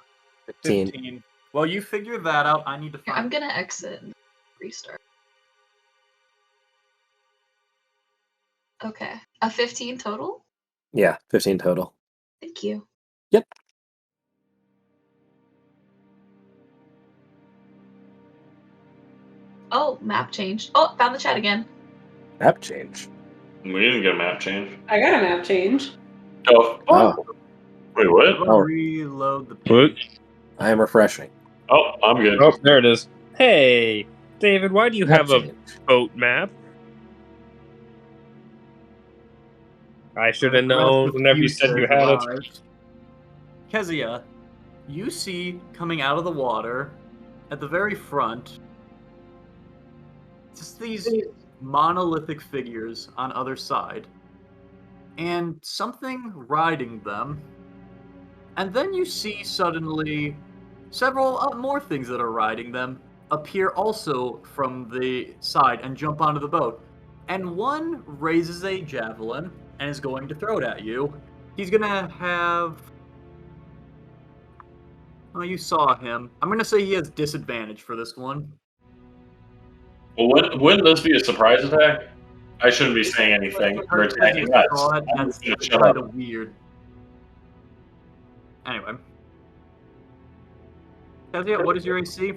15. Well, you figure that out. I need to Here, find. I'm gonna exit and restart. Okay. A 15 total? Yeah, 15 total. Thank you. Yep. Oh, map change. Oh, found the chat again. Map change. We didn't get a map change. I got a map change. Oh. Oh, Wait, what? I'm gonna reload the What? page. I am refreshing. Oh, I'm good. Oh, there it is. Hey, David, why do you Map have a change. boat map? I should have known whenever you said you had it. Kezia, you see coming out of the water at the very front just these monolithic figures on other side and something riding them. And then you see suddenly several more things that are riding them appear also from the side and jump onto the boat. And one raises a javelin and is going to throw it at you. He's gonna have... Oh, you saw him. I'm gonna say he has disadvantage for this one. Well, wouldn't this be a surprise attack? I shouldn't be saying anything. We're attacking us. That's Shut kind up. of weird. Anyway. Kezia, what is your AC?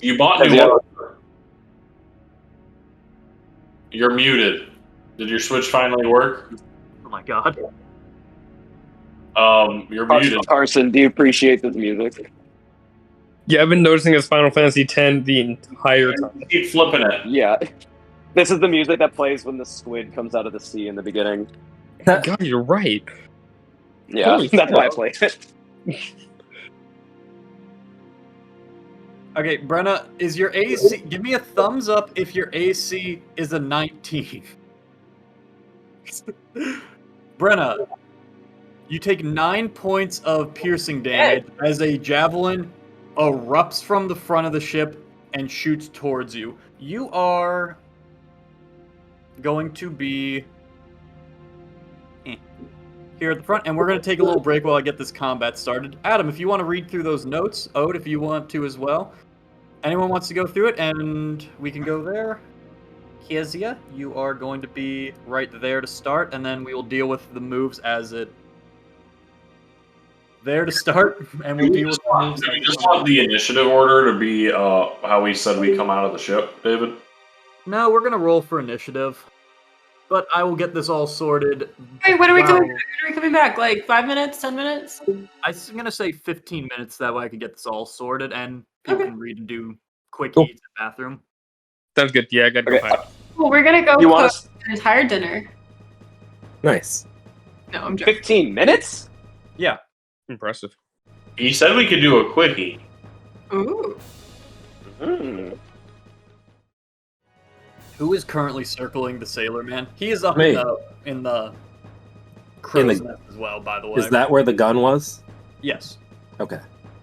You bought new Kezia. water. You're muted. Did your switch finally work? Oh my god. You're muted. Carson, do you appreciate this music? Yeah, I've been noticing it's Final Fantasy X the entire time. Keep flipping it. Yeah. This is the music that plays when the squid comes out of the sea in the beginning. God, you're right. Yeah, Holy that's why I fuck. played it. Okay, Brenna, is your AC... Give me a thumbs up if your AC is a 19. Brenna, you take 9 points of piercing damage as a javelin erupts from the front of the ship and shoots towards you. You are going to be here at the front, and we're going to take a little break while I get this combat started. Adam, if you want to read through those notes, Ode, if you want to as well. Anyone wants to go through it, and we can go there. Kezia, you are going to be right there to start, and then we will deal with the moves as there to start, and we'll deal with the moves. Do we just want the initiative order to be how we said we come out of the ship, David? No, we're gonna roll for initiative, but I will get this all sorted. Wait, when are we coming? Wow. When are we coming back? Like 5 minutes, 10 minutes? I'm gonna say 15 minutes. That way I can get this all sorted, and people Okay. can read and do quick Cool. eats in the bathroom. Sounds good. Yeah, I gotta go Okay. back. Well, we're gonna go You want cook an entire dinner. Nice. No, I'm joking. 15 minutes? Yeah. Impressive. He said we could do a quickie. Ooh. Hmm. Who is currently circling the sailor man? He is up Me. in the crow's In the- nest as well. By the way, Is that where the gun was? yes? Okay.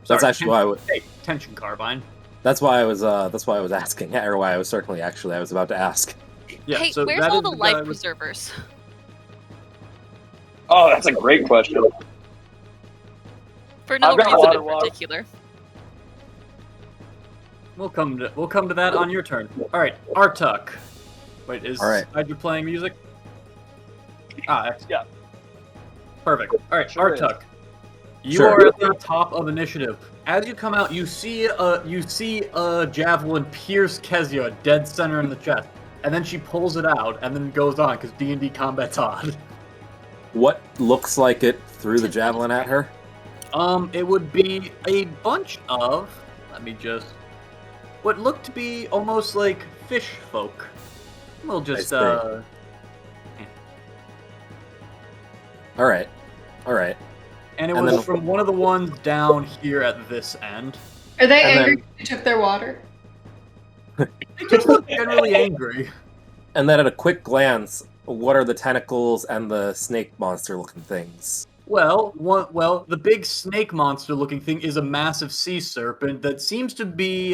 That's Sorry, actually why I was. Hey, tension carbine. That's why I was. That's why I was asking, or why I was circling. Actually, I was about to ask. Yeah. Hey, so where's that all is the guy life with- preservers? Oh, that's a great question. For no I've got reason water in walk. particular. We'll come to that on your turn. All right, Artuk. Wait, is All right. Hydra playing music? Ah, Yeah. perfect. All right, Sure is. Artuk. You Sure. are at the top of initiative. As you come out, you see a javelin pierce Kezia dead center in the chest, and then she pulls it out and then goes on because D&D combat's on. What looks like it threw the javelin at her? It would be a bunch of, let me just, what looked to be almost like fish folk. We'll just, see. uh, All right. All right. and it And was then- from one of the ones down here at this end. Are they And angry you took their water? They just look generally angry. And then at a quick glance, what are the tentacles and the snake monster-looking things? Well, the big snake monster-looking thing is a massive sea serpent that seems to be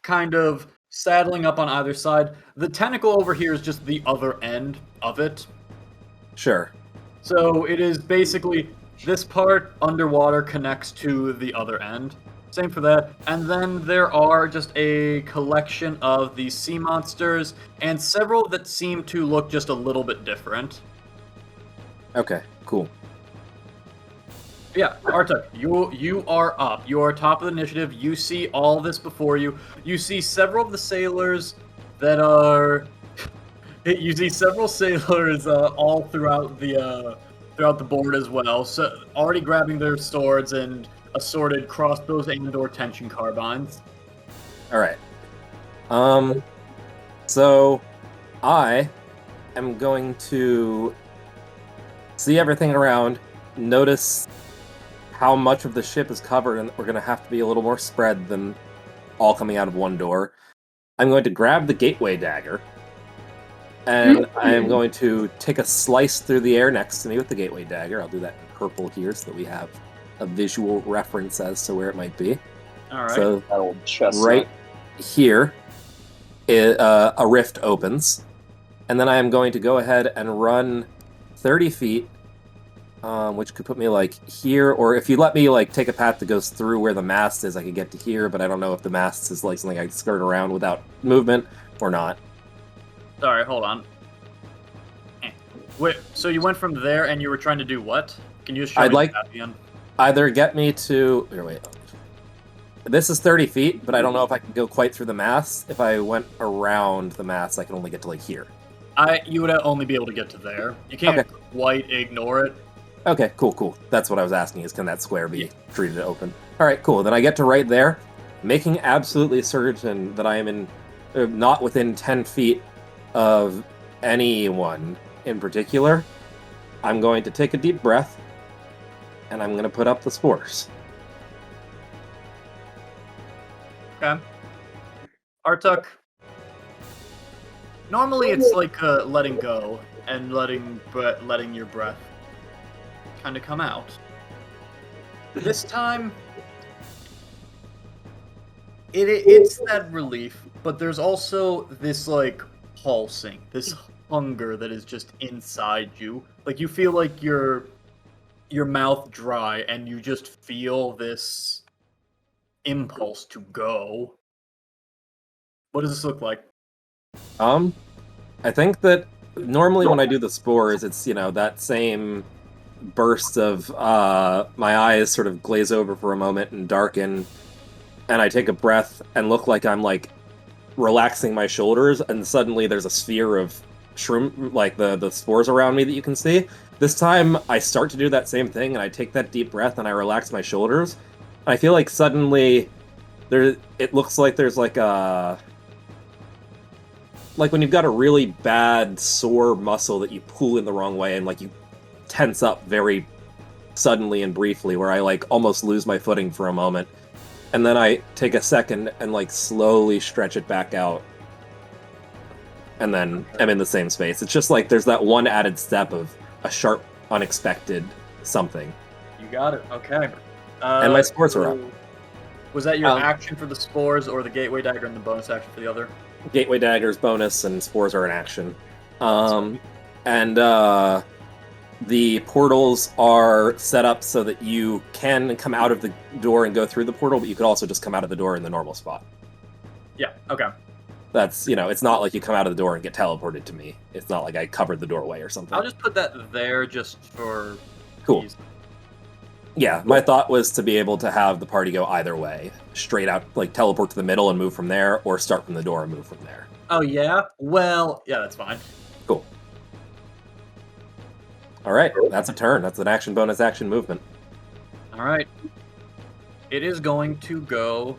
kind of saddling up on either side. The tentacle over here is just the other end of it. Sure. So it is basically this part underwater connects to the other end. Same for that. And then there are just a collection of these sea monsters and several that seem to look just a little bit different. Okay. Cool. Yeah, Artuk, you are up. You are top of the initiative. You see all this before you. You see several of the sailors that are. You see several sailors all throughout the board as well. So already grabbing their swords and assorted crossbows and/or tension carbines. All right. So I am going to see everything around, notice how much of the ship is covered, and we're going to have to be a little more spread than all coming out of one door. I'm going to grab the gateway dagger, and I am going to take a slice through the air next to me with the gateway dagger. I'll do that in purple here so that we have a visual reference as to where it might be. All right. So That old chestnut. right here, a rift opens, and then I am going to go ahead and run 30 feet, which could put me like here, or if you let me like take a path that goes through where the mast is, I could get to here, but I don't know if the mast is like something I can skirt around without movement or not. Sorry, hold on. Wait, so you went from there and you were trying to do what? Can you just show I'd me like- that again? Either get me to... Here, wait. This is 30 feet, but I don't know if I can go quite through the mast. If I went around the mast, I can only get to like here. You would only be able to get to there. You can't Okay. quite ignore it. Okay, cool. That's what I was asking, is can that square be treated open? Alright, cool. Then I get to right there, making absolutely certain that I am in not within 10 feet of anyone in particular. I'm going to take a deep breath, and I'm going to put up the spores. Okay. Artuk. Normally it's like letting go and letting your breath kind of come out. This time, it's that relief, but there's also this like pulsing, this hunger that is just inside you. Like you feel like your mouth dry, and you just feel this impulse to go. What does this look like? I think that normally when I do the spores, it's, that same bursts of my eyes sort of glaze over for a moment and darken, and I take a breath and look like I'm like relaxing my shoulders, and suddenly there's a sphere of shroom, like the spores around me that you can see. This time I start to do that same thing, and I take that deep breath and I relax my shoulders. I feel like suddenly it looks like there's like when you've got a really bad sore muscle that you pull in the wrong way and like you tense up very suddenly and briefly, where I like almost lose my footing for a moment, and then I take a second and like slowly stretch it back out, and then I'm in the same space. It's just like there's that one added step of a sharp, unexpected something. You got it. Okay. And my spores are up. Was that your action for the spores, or the gateway dagger and the bonus action for the other? Gateway dagger's bonus, and spores are an action. And the portals are set up so that you can come out of the door and go through the portal, but you could also just come out of the door in the normal spot. Yeah, okay. That's, it's not like you come out of the door and get teleported to me. It's not like I covered the doorway or something. I'll just put that there just for cool. ease. Yeah, my thought was to be able to have the party go either way. Straight out, like teleport to the middle and move from there, or start from the door and move from there. Oh, yeah? Well, yeah, that's fine. Cool. Alright, that's a turn. That's an action bonus action movement. Alright. It is going to go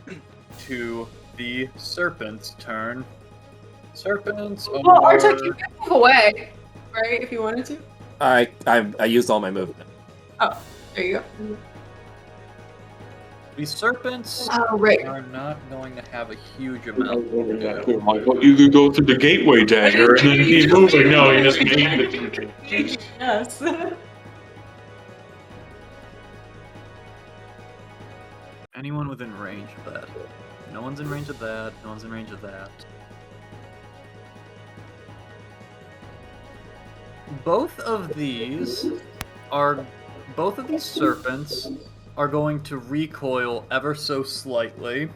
to the serpent's turn. Serpents are... Well, Artek, you can move away, right, if you wanted to? I used all my movement. Oh, there you go. The serpents right. are not going to have a huge amount to do. Well, you could go through the gateway dagger and then keep moving. No, you just made the Yes. Anyone within range of that? No one's in range of that. No one's in range of that. Both of these serpents are going to recoil ever so slightly.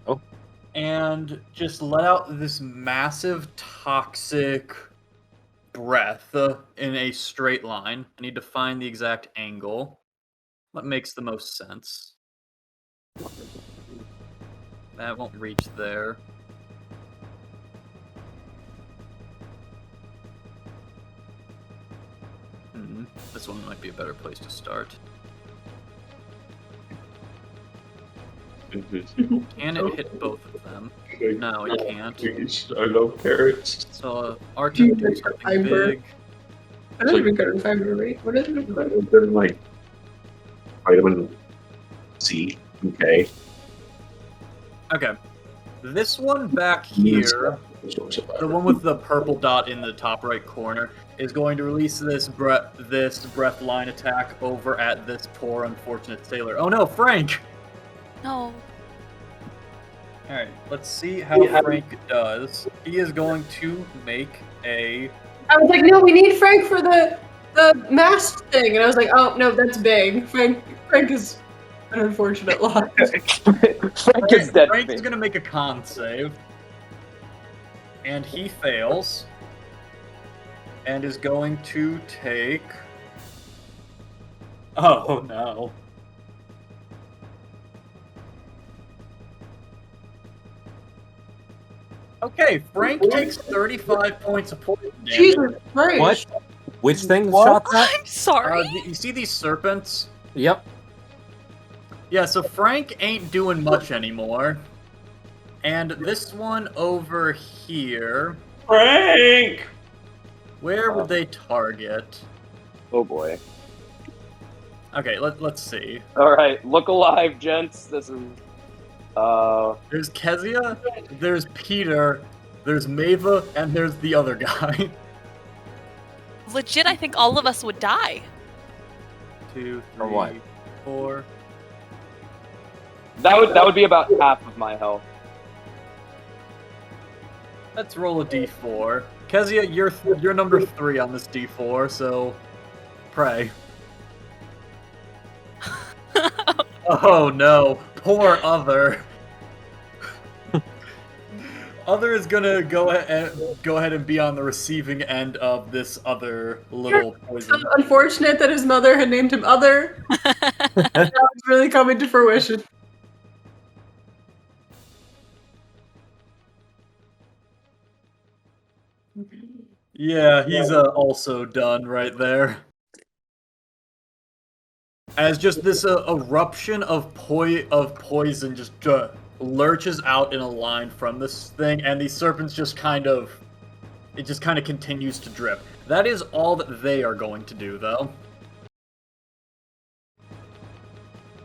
Oh. And just let out this massive toxic breath in a straight line. I need to find the exact angle. What makes the most sense? That won't reach there. This one might be a better place to start. Can it hit both of them? No, it can't. I love carrots. So, Arctic do something Fiber. big. I don't even go to fiber, right? What is it? They're like vitamin C. Okay. Okay. This one back here, the one with the purple dot in the top right corner, is going to release this breath line attack over at this poor unfortunate sailor. Oh no, Frank! No. Alright, let's see how Frank does. He is going to make a... I was like, no, we need Frank for the mask thing. And I was like, oh, no, that's big. Frank is an unfortunate loss. Frank is dead. Frank is going to make a con save. And he fails. And is going to take... Oh, no. Okay, Frank takes 35 points of poison damage. Jesus Christ. What? Which thing shot that? I'm sorry. You see these serpents? Yep. Yeah, so Frank ain't doing much anymore. And this one over here... Frank! Where would they target? Oh boy. Okay, let's see. Alright, look alive, gents. This is... There's Kezia, there's Peter, there's Maiva, and there's the other guy. Legit, I think all of us would die. 2, Or 3, what? 4. That would be about half of my health. Let's roll a d4. Kezia, you're number 3 on this d4, so pray. Oh no, poor other. Other is gonna go ahead and be on the receiving end of this other little poison. So unfortunate that his mother had named him Other. That was really coming to fruition. Yeah, he's also done right there. As just this eruption of poison just lurches out in a line from this thing, and these serpents just kind of continues to drip. That is all that they are going to do, though.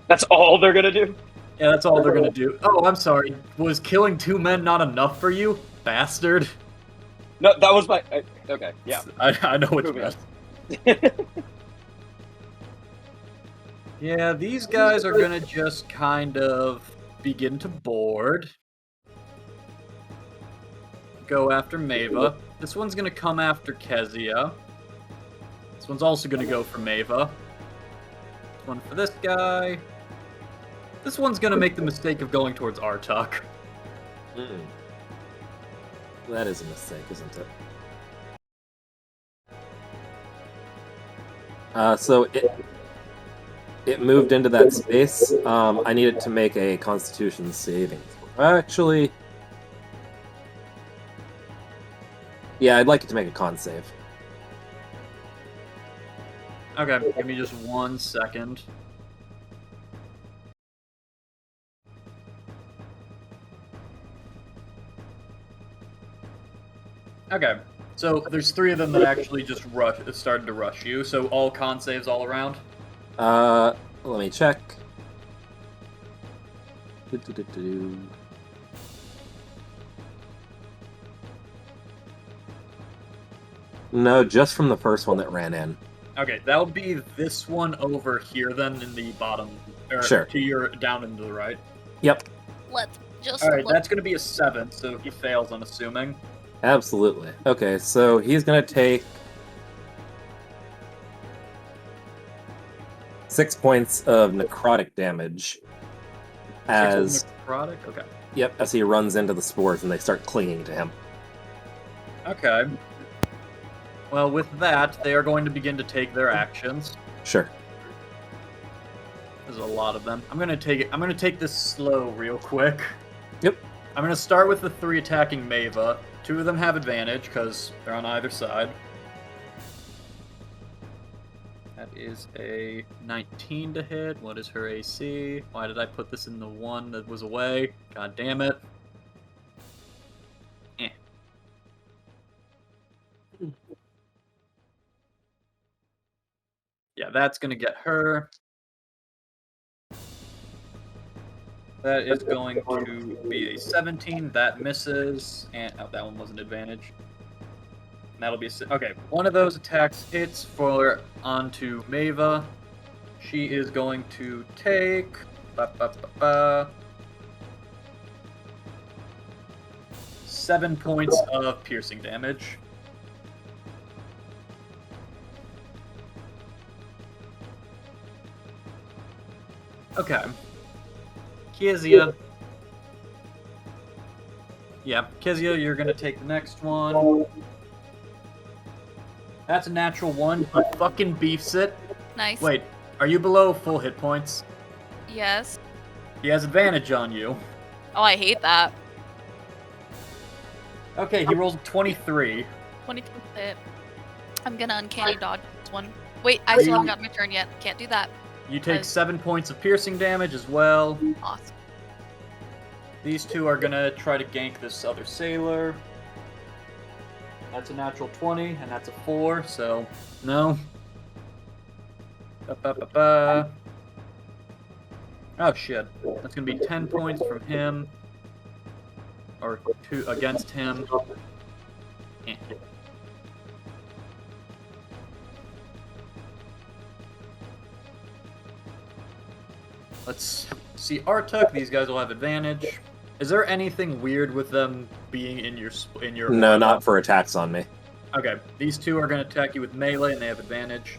That's all they're gonna do? Yeah, that's all they're gonna do. Oh, I'm sorry. Was killing 2 men not enough for you, bastard? No, that was my. Okay, yeah. I know what you Moving meant. Yeah, these guys are gonna just kind of begin to board. Go after Maiva. This one's gonna come after Kezia. This one's also gonna go for Maiva. This one for this guy. This one's gonna make the mistake of going towards Artuk. That is a mistake, isn't it? So it moved into that space. I need it to make a Constitution saving throw. Actually, yeah, I'd like it to make a con save. Okay, give me just 1 second. Okay, so there's 3 of them that actually just started to rush you. So all con saves all around. Let me check. No, just from the first one that ran in. Okay, that would be this one over here then in the bottom. Sure. To your down and to the right. Yep. Let's just. All right, that's going to be a 7, so he fails. I'm assuming. Absolutely. Okay, so he's gonna take 6 points of necrotic damage as necrotic. Okay. Yep, as he runs into the spores and they start clinging to him. Okay. Well, with that, they are going to begin to take their actions. Sure. There's a lot of them. I'm gonna take this slow real quick. Yep. I'm gonna start with the 3 attacking Maiva. 2 of them have advantage because they're on either side. That is a 19 to hit. What is her AC? Why did I put this in the one that was away? God damn it. Eh. Yeah, that's gonna get her. That is going to be a 17. That misses. And oh, that one was an advantage. And that'll be a... Okay, one of those attacks hits for onto Maiva. She is going to take... 7 points of piercing damage. Okay. Kezia. Yeah, Kezia, you're gonna take the next one. That's a natural 1. He fucking beefs it. Nice. Wait, are you below full hit points? Yes. He has advantage on you. Oh, I hate that. Okay, he rolls a 23. 22 hit. I'm gonna uncanny dodge this one. Wait, I still haven't got my turn yet. Can't do that. You take 7 points of piercing damage as well. Awesome. These 2 are gonna try to gank this other sailor. That's a natural 20, and that's a 4, so no. Oh shit. That's gonna be 10 points from him. Or 2 against him. Eh. Let's see Artuk. These guys will have advantage. Is there anything weird with them being in your No, not for attacks on me. Okay, these 2 are going to attack you with melee, and they have advantage.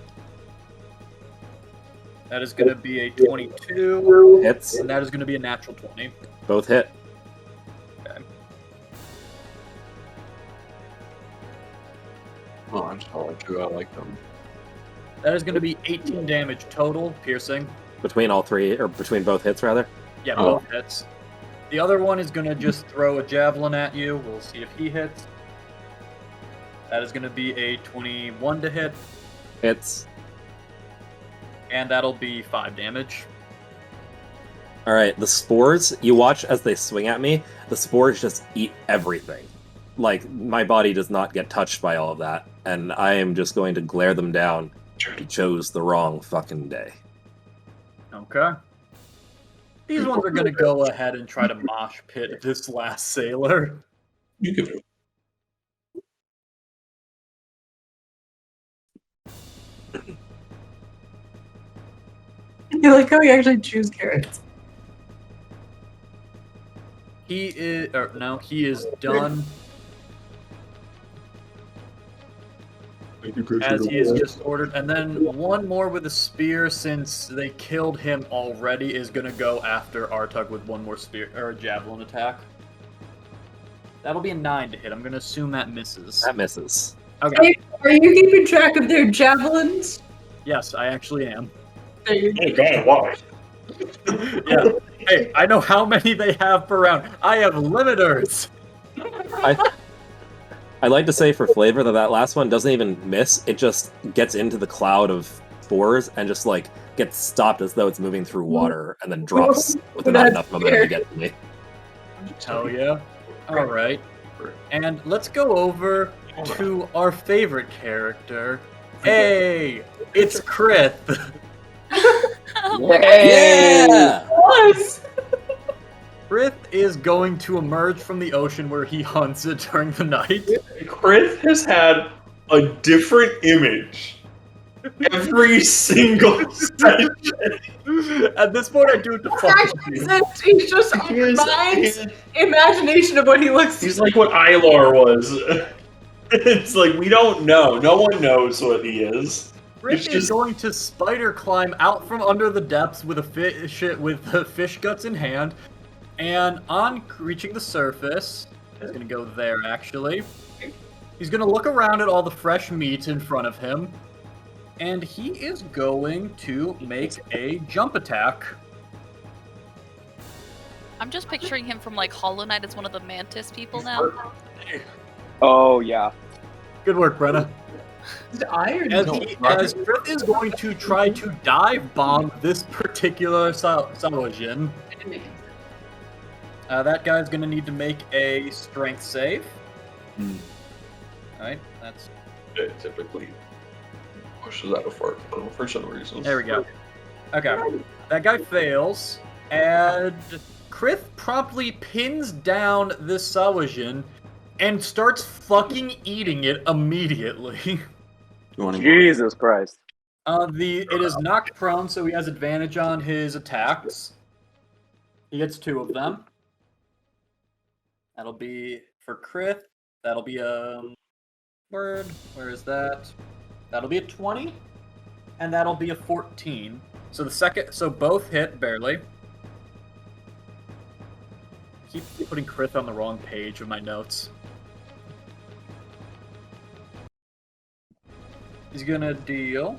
That is going to be a 22. Hits. And that is going to be a natural 20. Both hit. Okay. Oh, I'm sorry too. I like them. That is going to be 18 damage total, piercing. Between all three, or between both hits, rather? Yeah, Oh. both hits. The other one is going to just throw a javelin at you. We'll see if he hits. That is going to be a 21 to hit. Hits. And that'll be 5 damage. Alright, the spores, you watch as they swing at me, the spores just eat everything. Like, my body does not get touched by all of that, and I am just going to glare them down. You chose the wrong fucking day. Okay. These ones are going to go ahead and try to mosh pit this last sailor. You can do it. You like how you actually choose carrots. He is, or no, he is done. As he is just ordered, and then one more with a spear, since they killed him already, is gonna go after Artug with one more spear or javelin attack. That'll be a 9 to hit. I'm gonna assume that misses. That misses. Okay. Hey, are you keeping track of their javelins? Yes, I actually am. Oh god, why? Yeah. Hey, I know how many they have per round. I have limiters. I'd like to say for flavor that last one doesn't even miss. It just gets into the cloud of spores and just like gets stopped as though it's moving through water and then drops with not enough momentum to get to me. Hell yeah. Alright. And let's go over to our favorite character. Hey! It's Krith! Yeah! Yes! Krith is going to emerge from the ocean where he hunts it during the night. Krith has had a different image every single session. At this point, I do it to fuck with you. He's just our mind's imagination of what he looks like. He's like what Ilar was. It's like we don't know. No one knows what he is. Krith is going to spider climb out from under the depths with the fish guts in hand, and on reaching the surface, he's going to go there actually. He's going to look around at all the fresh meat in front of him, and he is going to make a jump attack. I'm just picturing him from like Hollow Knight as one of the mantis people now. Oh yeah. Good work, Brenna. Iron. As Krith is going to try to dive bomb this particular Salojin. That guy's going to need to make a strength save. Alright, that's... It typically pushes out a fart for some reason. There we go. Okay. That guy fails, and Krith promptly pins down this Salojin and starts fucking eating it immediately. Jesus Christ. It is knocked prone, so he has advantage on his attacks. He gets 2 of them. That'll be for Krith. That'll be a word. Where is that? That'll be a 20, and that'll be a 14. So both hit barely. Keep putting Krith on the wrong page of my notes. He's gonna deal.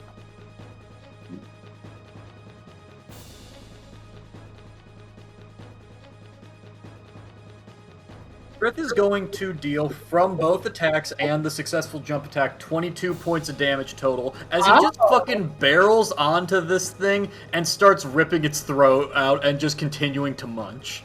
Krith is going to deal from both attacks and the successful jump attack 22 points of damage total as he just fucking barrels onto this thing and starts ripping its throat out and just continuing to munch.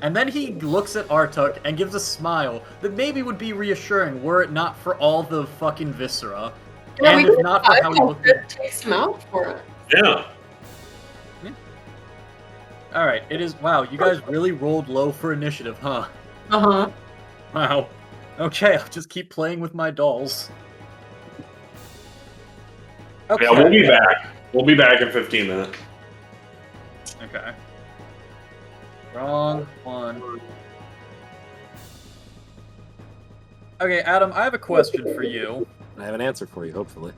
And then he looks at Artuk and gives a smile that maybe would be reassuring were it not for all the fucking viscera. Yeah, and if not for how he looked at... takes him out for it. Yeah. Alright, it is... Wow, you guys really rolled low for initiative, huh? Uh-huh. Wow. Okay, I'll just keep playing with my dolls. Okay. Yeah, we'll be back. We'll be back in 15 minutes. Okay. Wrong one. Okay, Adam, I have a question for you. I have an answer for you, hopefully.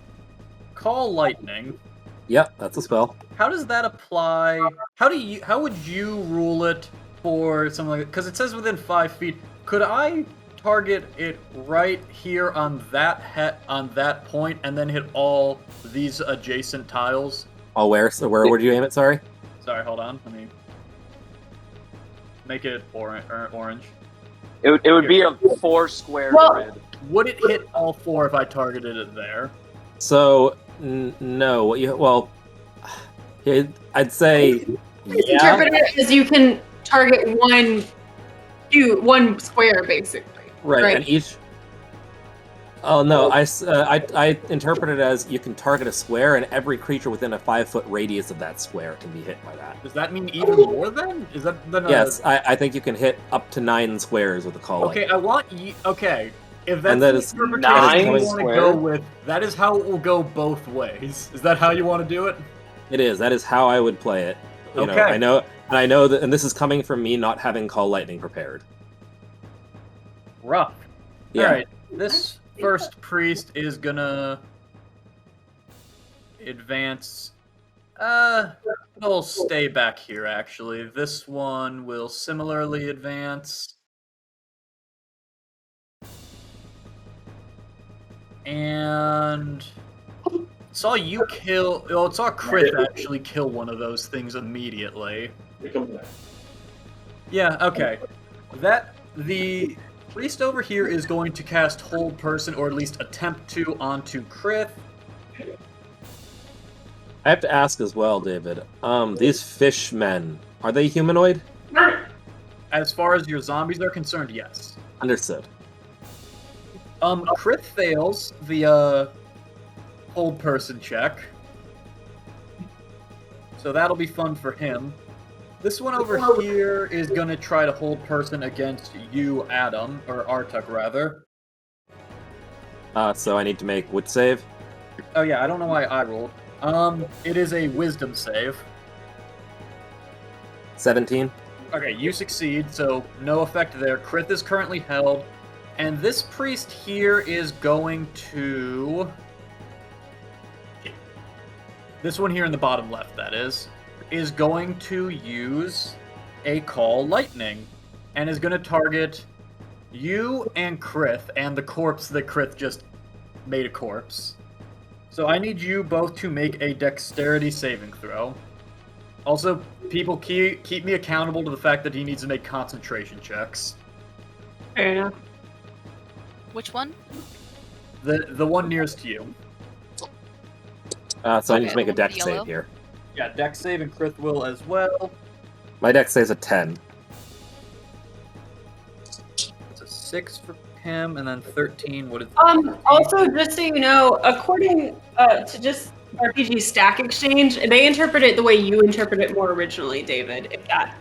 Call lightning. Yep, that's a spell. How does that apply? How would you rule it for something like that? Because it says within 5 feet. Could I target it right here on that point, and then hit all these adjacent tiles. Oh, where? So where would you aim it? Sorry. Sorry, hold on. Let me make it orange. It would be a 4-square grid. Would it hit all 4 if I targeted it there? So no. I'd say Interpret it as you can target one square, basically. Right, and each. Oh no, I interpret it as you can target a square, and every creature within a 5-foot radius of that square can be hit by that. Does that mean even more then? Is that then? Yes, I think you can hit up to 9 squares with a call. Okay, lightning. I want you. Okay, if that's And that the is interpretation you 9 want to go with, that is how it will go both ways. Is that how you want to do it? It is. That is how I would play it. You know, Okay. I know that, and this is coming from me not having call lightning prepared. Rough. Yeah. All right, this first priest is gonna advance. It'll stay back here. Actually, this one will similarly advance. And saw you kill. Well, it saw Chris actually kill one of those things immediately. Yeah. Okay. The priest over here is going to cast Hold Person, or at least attempt to, onto Krith. I have to ask as well, David. These fishmen, are they humanoid? As far as your zombies are concerned, yes. Understood. Krith fails the Hold Person check, so that'll be fun for him. This one over here is going to try to hold person against you, Adam, or Artuk, rather. So I need to make wit save? Oh yeah, I don't know why I rolled. It is a wisdom save. 17? Okay, you succeed, so no effect there. Krith is currently held, and this priest here is going to... This one here in the bottom left, that is going to use a Call Lightning, and is going to target you and Krith, and the corpse that Krith just made a corpse. So I need you both to make a dexterity saving throw. Also, people keep me accountable to the fact that he needs to make concentration checks. Fair enough. Which one? The one nearest to you. So I need to make a dex Yellow. save here. Yeah, dex save, and Krith will as well. My dex save is a 10. It's a 6 for him, and then 13. What is? Also, just so you know, according to just RPG Stack Exchange, they interpret it the way you interpret it more originally, David. If that.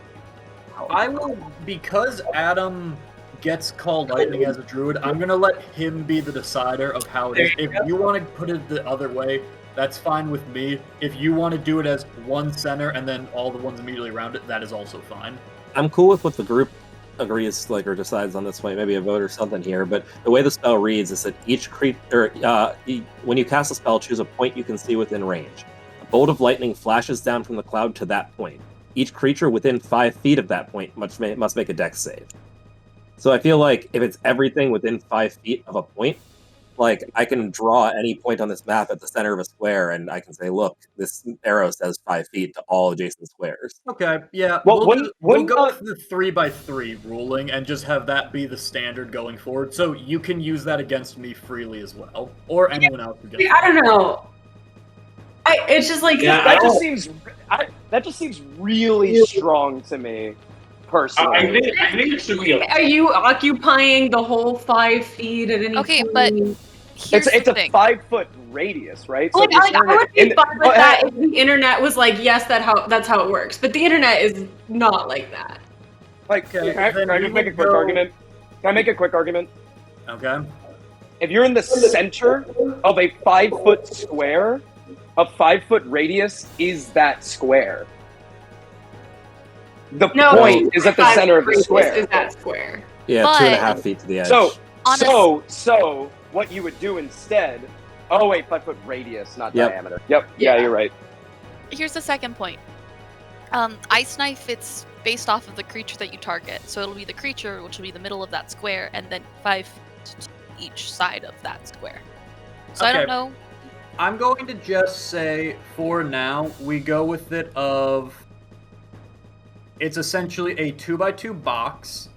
I will, because Adam gets Called Lightning as a druid, I'm gonna let him be the decider of how it is. If you want to put it the other way, that's fine with me. If you want to do it as one center and then all the ones immediately around it, that is also fine. I'm cool with what the group agrees, or decides on this point, maybe a vote or something here, but the way the spell reads is that each creature, when you cast a spell, choose a point you can see within range. A bolt of lightning flashes down from the cloud to that point. Each creature within 5 feet of that point must make a dex save. So I feel like if it's everything within 5 feet of a point, like, I can draw any point on this map at the center of a square, and I can say, look, this arrow says 5 feet to all adjacent squares. Okay, yeah. Well, we'll go with the 3x3 ruling and just have that be the standard going forward. So you can use that against me freely as well, or anyone else who gets. I don't know. It's just like that just seems really strong to me, personally. I think it should be a Are you occupying the whole 5 feet at any Okay, point? but here's It's the a thing. 5-foot radius, right? Like, if I you're would be in- fine with that if the internet was like, yes, that's how it works. But the internet is not like that. Like, Okay, can I then just you make a would quick go- argument? Can I make a quick argument? Okay. If you're in the center of a 5-foot square, a 5-foot radius is that square. The point is at the center of the square. Is that square? Yeah, But- 2.5 feet to the edge. So what you would do instead? Oh wait, 5-foot radius, not Yep. diameter. Yep. Yeah, you're right. Here's the second point. Ice Knife, it's based off of the creature that you target. So it'll be the creature, which will be the middle of that square, and then 5 to each side of that square. So I don't know. I'm going to just say, for now, we go with it of... It's essentially a 2x2 box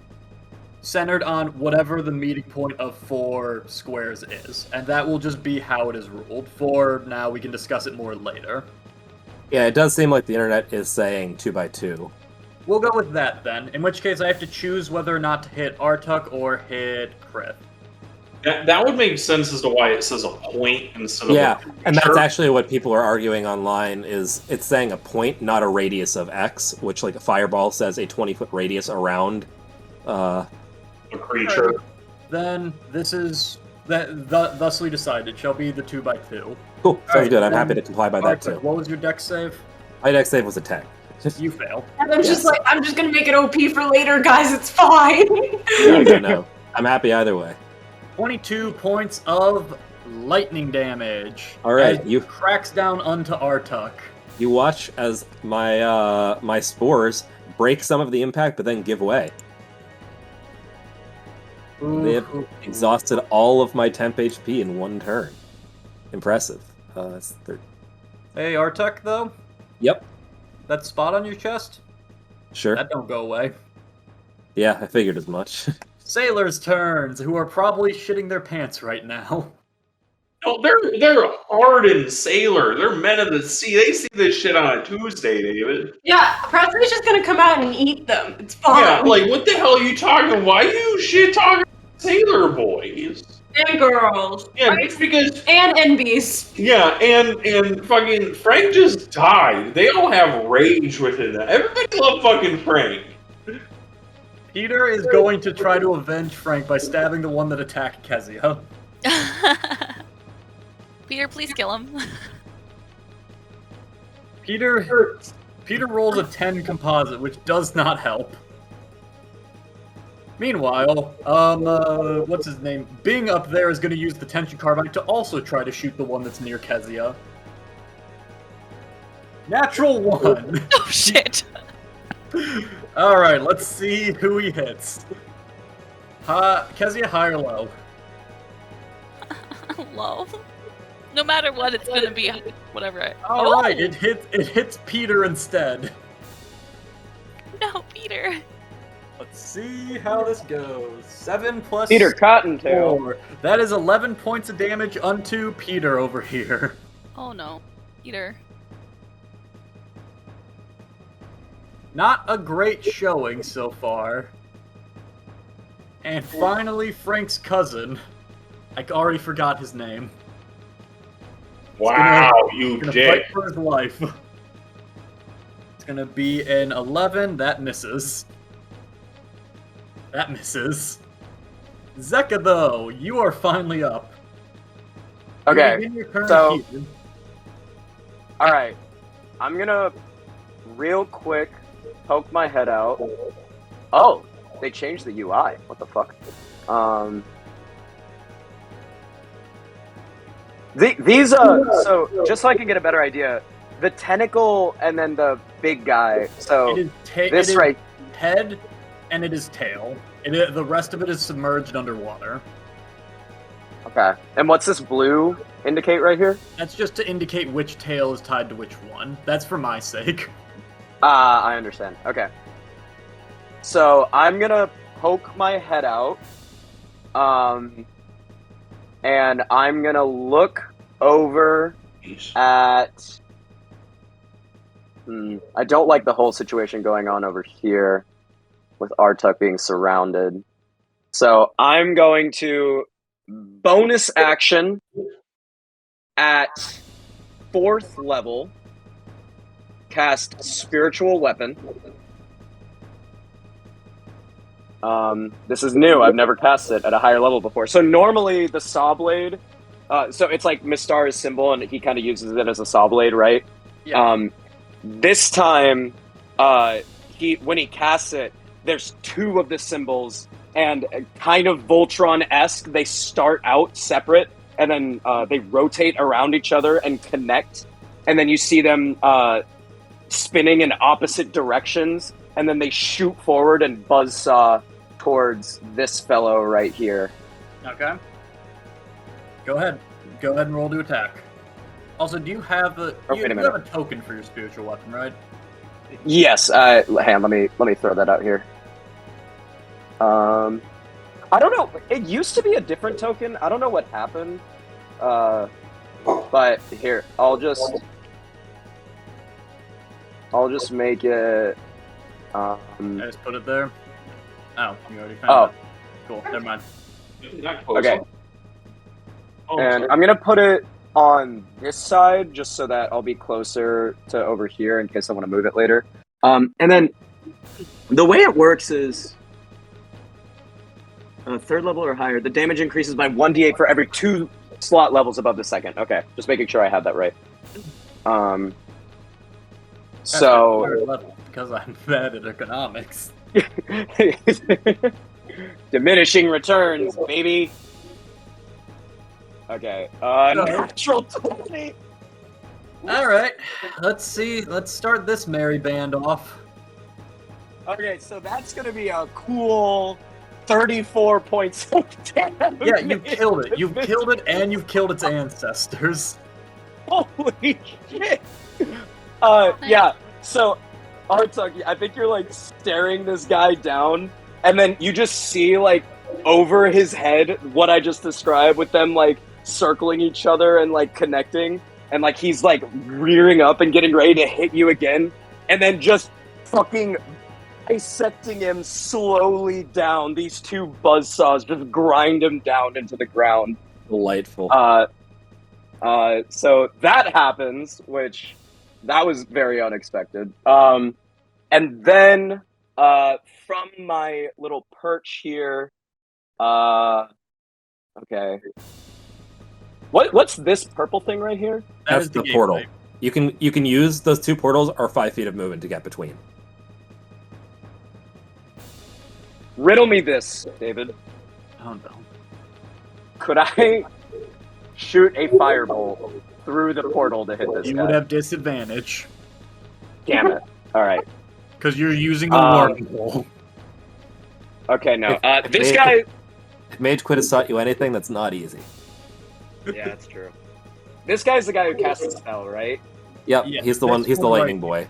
centered on whatever the meeting point of 4 squares is. And that will just be how it is ruled. For now, we can discuss it more later. Yeah, it does seem like the internet is saying 2x2. We'll go with that then, in which case I have to choose whether or not to hit Artuk or hit Krith. That would make sense as to why it says a point instead of Yeah, a and that's creature. actually what people are arguing online, is it's saying a point, not a radius of X, which, like, a fireball says a 20-foot radius around a creature. Then this is... thusly decided. It shall be the 2x2. Cool, sounds Alright, good. I'm then happy to comply by that, Artuk, too. what was your dex save? My dex save was a 10. You fail. And I'm just Yes. like, I'm just gonna make it OP for later, guys. It's fine. No. I'm happy either way. 22 points of lightning damage. All right, as you- it cracks down onto Artuk. You watch as my spores break some of the impact, but then give way. They have exhausted all of my temp HP in one turn. Impressive. That's Hey, Artuk, though? Yep. That spot on your chest? Sure. That don't go away. Yeah, I figured as much. Sailors' turns, who are probably shitting their pants right now. No, they're hardened sailor. They're men of the sea. They see this shit on a Tuesday, David. Yeah, Presley's just gonna come out and eat them. It's fine. Yeah, like what the hell are you talking? Why you shit talking sailor boys? And girls. Yeah, it's because And NBs. yeah, and fucking Frank just died. They all have rage within them. Everybody love fucking Frank. Peter is going to try to avenge Frank by stabbing the one that attacked Kezia. Peter, please kill him. Peter rolls a 10 composite, which does not help. Meanwhile, what's his name? Bing up there is going to use the tension carbine to also try to shoot the one that's near Kezia. Natural 1. Oh shit. Alright, let's see who he hits. Kezia, high or low? Low. No matter what, it's gonna be whatever. Alright, it hits Peter instead. No, Peter. Let's see how this goes. 7 plus Peter Cottontail. 4. That is 11 points of damage unto Peter over here. Oh no, Peter. Not a great showing so far. And finally, Frank's cousin. I already forgot his name. Wow, you Gonna dick. fight for his life. It's gonna be an 11. That misses. That misses. Zeka, though, you are finally up. You Okay, begin your turn so- here. alright. I'm gonna real quick poke my head out. Oh, they changed the UI. What the fuck? These so just so I can get a better idea, the tentacle and then the big guy. So It is this right. head and it is tail. The rest of it is submerged underwater. Okay. And what's this blue indicate right here? That's just to indicate which tail is tied to which one. That's for my sake. I understand. Okay. So I'm gonna poke my head out, and I'm gonna look over at. I don't like the whole situation going on over here, with Artuk being surrounded. So I'm going to bonus action at 4th level. Cast Spiritual Weapon. This is new. I've never cast it at a higher level before. So normally the saw blade, so it's like Mistar's symbol, and he kind of uses it as a saw blade, right? Yeah. This time, when he casts it, there's 2 of the symbols, and kind of Voltron-esque, they start out separate, and then they rotate around each other and connect, and then you see them spinning in opposite directions, and then they shoot forward and buzzsaw towards this fellow right here. Okay. Go ahead. Go ahead and roll to attack. Also, do you have a Oh, you, wait a you minute. have a token for your spiritual weapon, right? Yes, hang on, let me throw that out here. I don't know. It used to be a different token. I don't know what happened. But here, I'll just make it. I just put it there. Oh, you already found Oh. it. Cool. Never mind. Okay. Oh, And sorry. I'm gonna put it on this side just so that I'll be closer to over here in case I want to move it later. And then the way it works is third level or higher, the damage increases by 1d8 for every 2 slot levels above the second. Okay, just making sure I have that right. That's So my third level, because I'm bad at economics. diminishing returns, baby. Okay. Natural 20. All right. Let's see. Let's start this merry band off. Okay, so that's gonna be a cool 34 points of damage. Yeah, you killed it. You've killed it, and you've killed its ancestors. Holy shit! Yeah. So, Artug, I think you're like staring this guy down, and then you just see like over his head what I just described with them like circling each other and like connecting, and like he's like rearing up and getting ready to hit you again, and then just fucking dissecting him slowly down. These 2 buzzsaws just grind him down into the ground. Delightful. So that happens, which that was very unexpected. And then from my little perch here, okay. What's this purple thing right here? That's the portal. You can use those 2 portals or 5 feet of movement to get between. Riddle me this, David. Oh no. Could I shoot a firebolt through the portal to hit this You guy? would have disadvantage. Damn it. Alright. Because you're using the wormhole. Okay, no. If This Mage- guy... If Mage Quit has taught you anything, that's not easy. Yeah, that's true. This guy's the guy who cast the spell, right? Yep, Yeah, he's the one. that's He's the right. lightning boy.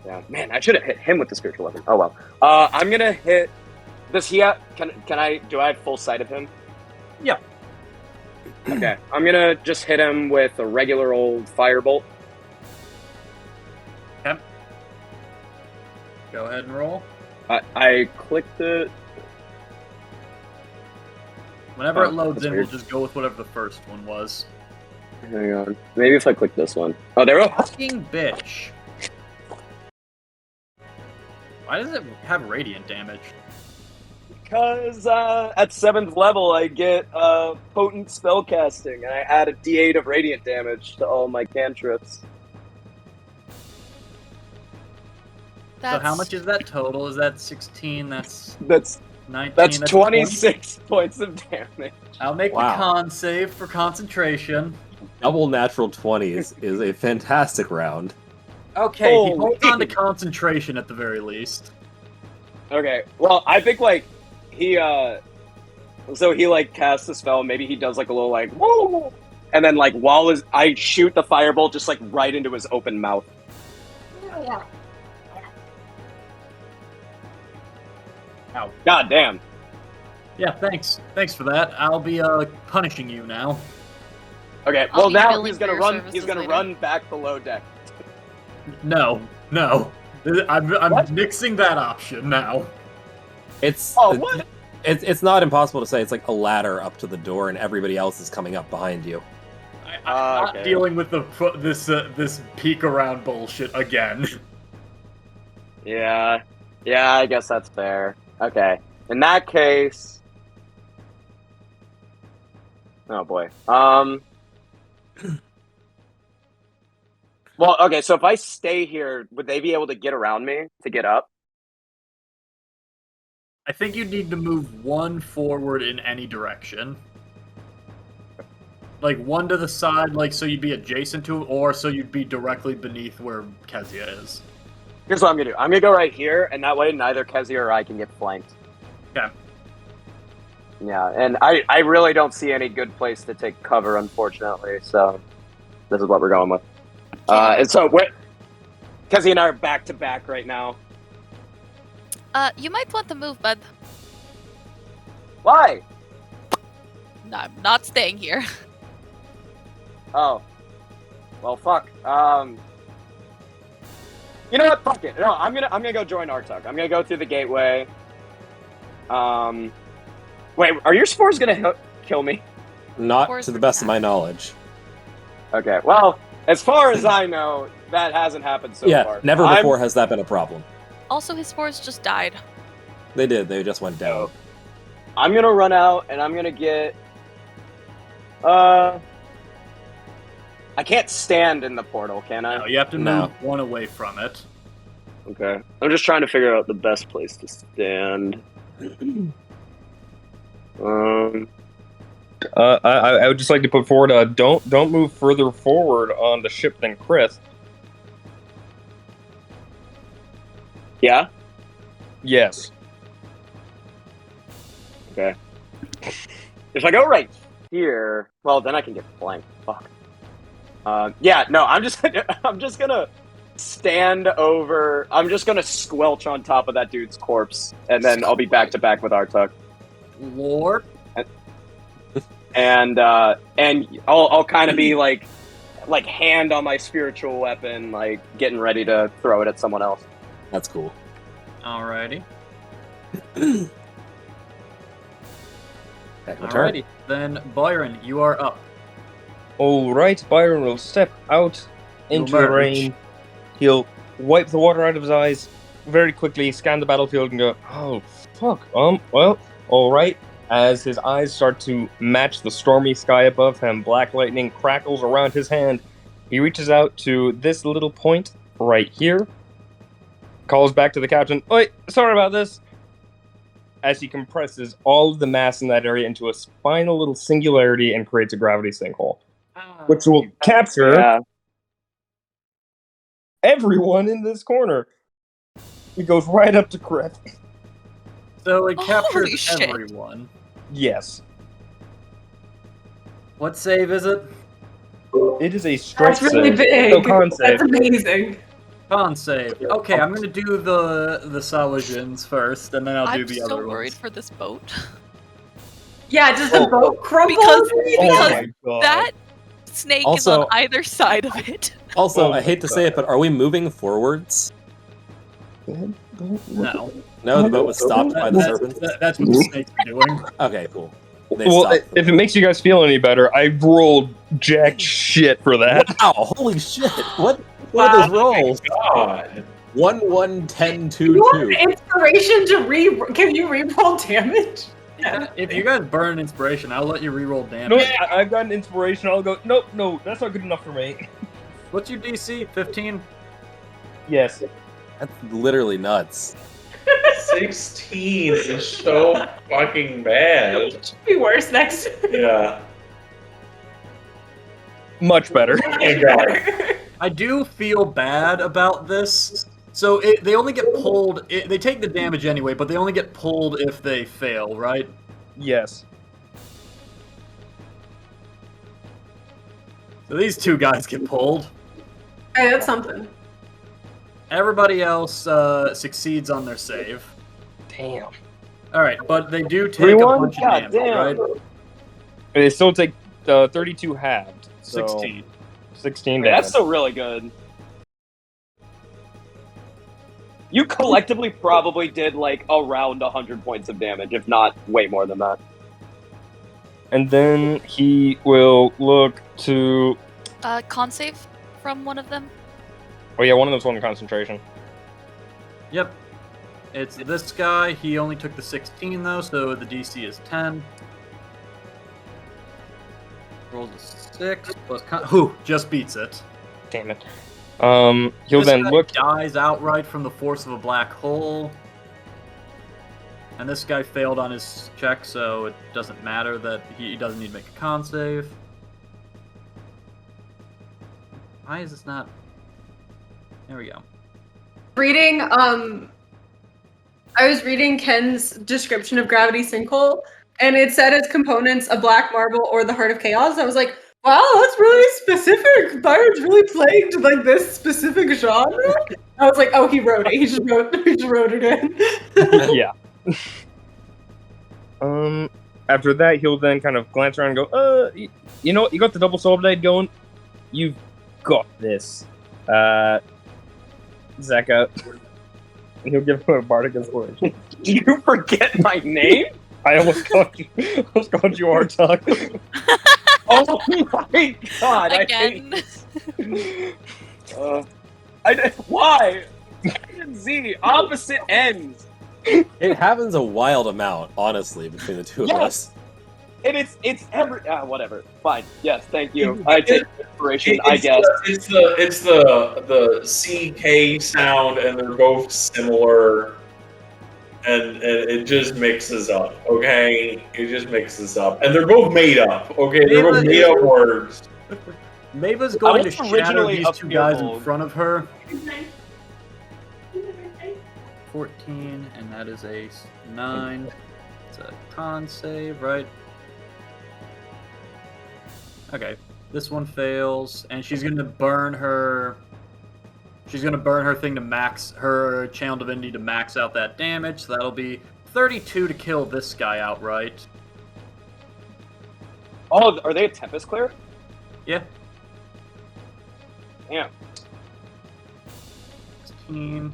Yeah. Man, I should have hit him with the spiritual weapon. Oh well. I'm gonna hit... Does he have... Can I... Do I have full sight of him? Yeah. Okay. I'm gonna just hit him with a regular old firebolt. Okay. Go ahead and roll. I clicked it. Whenever Oh, it loads that's in, weird. we'll just go with whatever the first one was. Hang on. Maybe if I click this one. Oh, there we go. Fucking bitch. Why does it have radiant damage? Because at 7th level, I get potent spellcasting, and I add a d8 of radiant damage to all my cantrips. So how much is that total? Is that 16? That's That's 19. that's 20? 26 points of damage. I'll make Wow. the con save for concentration. Double natural 20s is a fantastic round. Okay, he Holy holds on to concentration at the very least. Okay, well, I think like he so he like casts a spell. Maybe he does like a little like woo, and then like while I shoot the firebolt just like right into his open mouth. Ow. God damn. Yeah, thanks. Thanks for that. I'll be punishing you now. Okay, I'll well be now billing he's for gonna your run. He's services gonna later. run back below deck. No. I'm What? nixing that option now. It's Oh, what? It's not impossible to say. It's like a ladder up to the door, and everybody else is coming up behind you. I'm not Okay. dealing with this peek around bullshit again. Yeah, I guess that's fair. Okay, in that case, oh boy. Well, okay. So if I stay here, would they be able to get around me to get up? I think you need to move one forward in any direction. Like one to the side, like so you'd be adjacent to it, or so you'd be directly beneath where Kezia is. Here's what I'm gonna do. I'm gonna go right here, and that way neither Kezia or I can get flanked. Okay. Yeah, and I really don't see any good place to take cover, unfortunately. So this is what we're going with. And so Kezia and I are back to back right now. You might want to move, bud. Why? No, I'm not staying here. Oh. Well, fuck. You know what? Fuck it. No, I'm gonna go join Artuk. I'm gonna go through the gateway. Wait, are your spores gonna kill me? Not Spores to the are best of my bad. knowledge. Okay. Well, as far as I know, that hasn't happened so Yeah, far. never before has that been a problem. Also, his spores just died. They did. They just went down. I'm gonna run out and I'm gonna get. I can't stand in the portal, can I? No, you have to No. move one away from it. Okay. I'm just trying to figure out the best place to stand. I would just like to put forward, don't move further forward on the ship than Chris. Yeah? Yes. Okay. If I go right here, well, then I can get flanked. Fuck. Yeah, no, I'm just gonna stand over. I'm just gonna squelch on top of that dude's corpse, and then I'll be back to back with Artuk. Lord. And I'll kind of be like hand on my spiritual weapon, like getting ready to throw it at someone else. That's cool. Alrighty. Heck of a turn. Alrighty. Then Byron, you are up. Alright, Byron will step out into the merge. rain. He'll wipe the water out of his eyes very quickly, scan the battlefield, and go, oh, fuck, well, alright. As his eyes start to match the stormy sky above him, black lightning crackles around his hand. He reaches out to this little point right here, calls back to the captain, oi, sorry about this, as he compresses all of the mass in that area into a final little singularity and creates a gravity sinkhole, which will capture everyone in this corner. He goes right up to Chris. So it Holy captures shit. everyone. Yes. What save is it? It is a strength That's really save. big. No, con save. That's amazing. Con save. Okay, I'm gonna do the Salvagins first, and then I'll do I'm the so other worried ones. for this boat. Yeah, does the boat crumble? Because Oh my god. that snake Also- is on either side of it. Also, Oh I hate to say it, but are we moving forwards? No. No, the boat was stopped by the That's, serpents. that's what the snakes are doing. Okay, cool. They Well, stopped. if it makes you guys feel any better, I rolled jack shit for that. Wow, holy shit! What are those rolls? God. 1, 1, 10, 2, You 2. have inspiration to Can you re-roll damage? Yeah, if you guys burn inspiration, I'll let you reroll damage. No, I've got an inspiration. I'll go, nope, no, that's not good enough for me. What's your DC? 15? Yes. That's literally nuts. 16 is so fucking bad. Be worse next. Yeah. Much better. Thank God. I do feel bad about this. So they only get pulled. They take the damage anyway, but they only get pulled if they fail, right? Yes. So these two guys get pulled. Hey, that's something. Everybody else succeeds on their save. Damn. All right, but they do take Everyone? a bunch of God damage, damn. right? They still take 32 halved. So 16. 16 Wait, damage. that's still really good. You collectively probably did like around 100 points of damage, if not way more than that. And then he will look to. Con save from one of them. Oh yeah, one of them's on concentration. Yep. It's this guy. He only took the 16 though, so the DC is 10. Rolls a 6 plus who just beats it. Damn it. He'll This then guy look. dies outright from the force of a black hole. And this guy failed on his check, so it doesn't matter that he doesn't need to make a con save. Why is this not? There we go. Reading, I was reading Ken's description of Gravity Sinkhole, and it said its components a black marble or the Heart of Chaos. I was like, wow, that's really specific. Byron's really plagued like this specific genre. I was like, oh, he wrote it. He just wrote it in. Yeah. After that, he'll then kind of glance around and go, you know what? You got the double soul blade going. You've got this, Zeka. And he'll give him a bardic inspiration. Did you forget my name? I almost called you Artok. Oh my god! Again. Why? Z, opposite ends. It happens a wild amount, honestly, between the two of us. And it's every whatever. Fine. Yes, thank you. I take inspiration. I guess it's the CK sound, and they're both similar, and it just mixes up. Okay, it just mixes up, and they're both made up. Okay, they're both made up words. Maiva's going to was shatter originally these a two guys in fearbold. front of her. 14, and that is a 9. It's a con save, right? Okay, this one fails, and she's gonna burn her. She's gonna burn her thing to max her channel divinity to max out that damage. So that'll be 32 to kill this guy outright. Oh, are they a Tempest Clear? Yeah. Yeah. 16.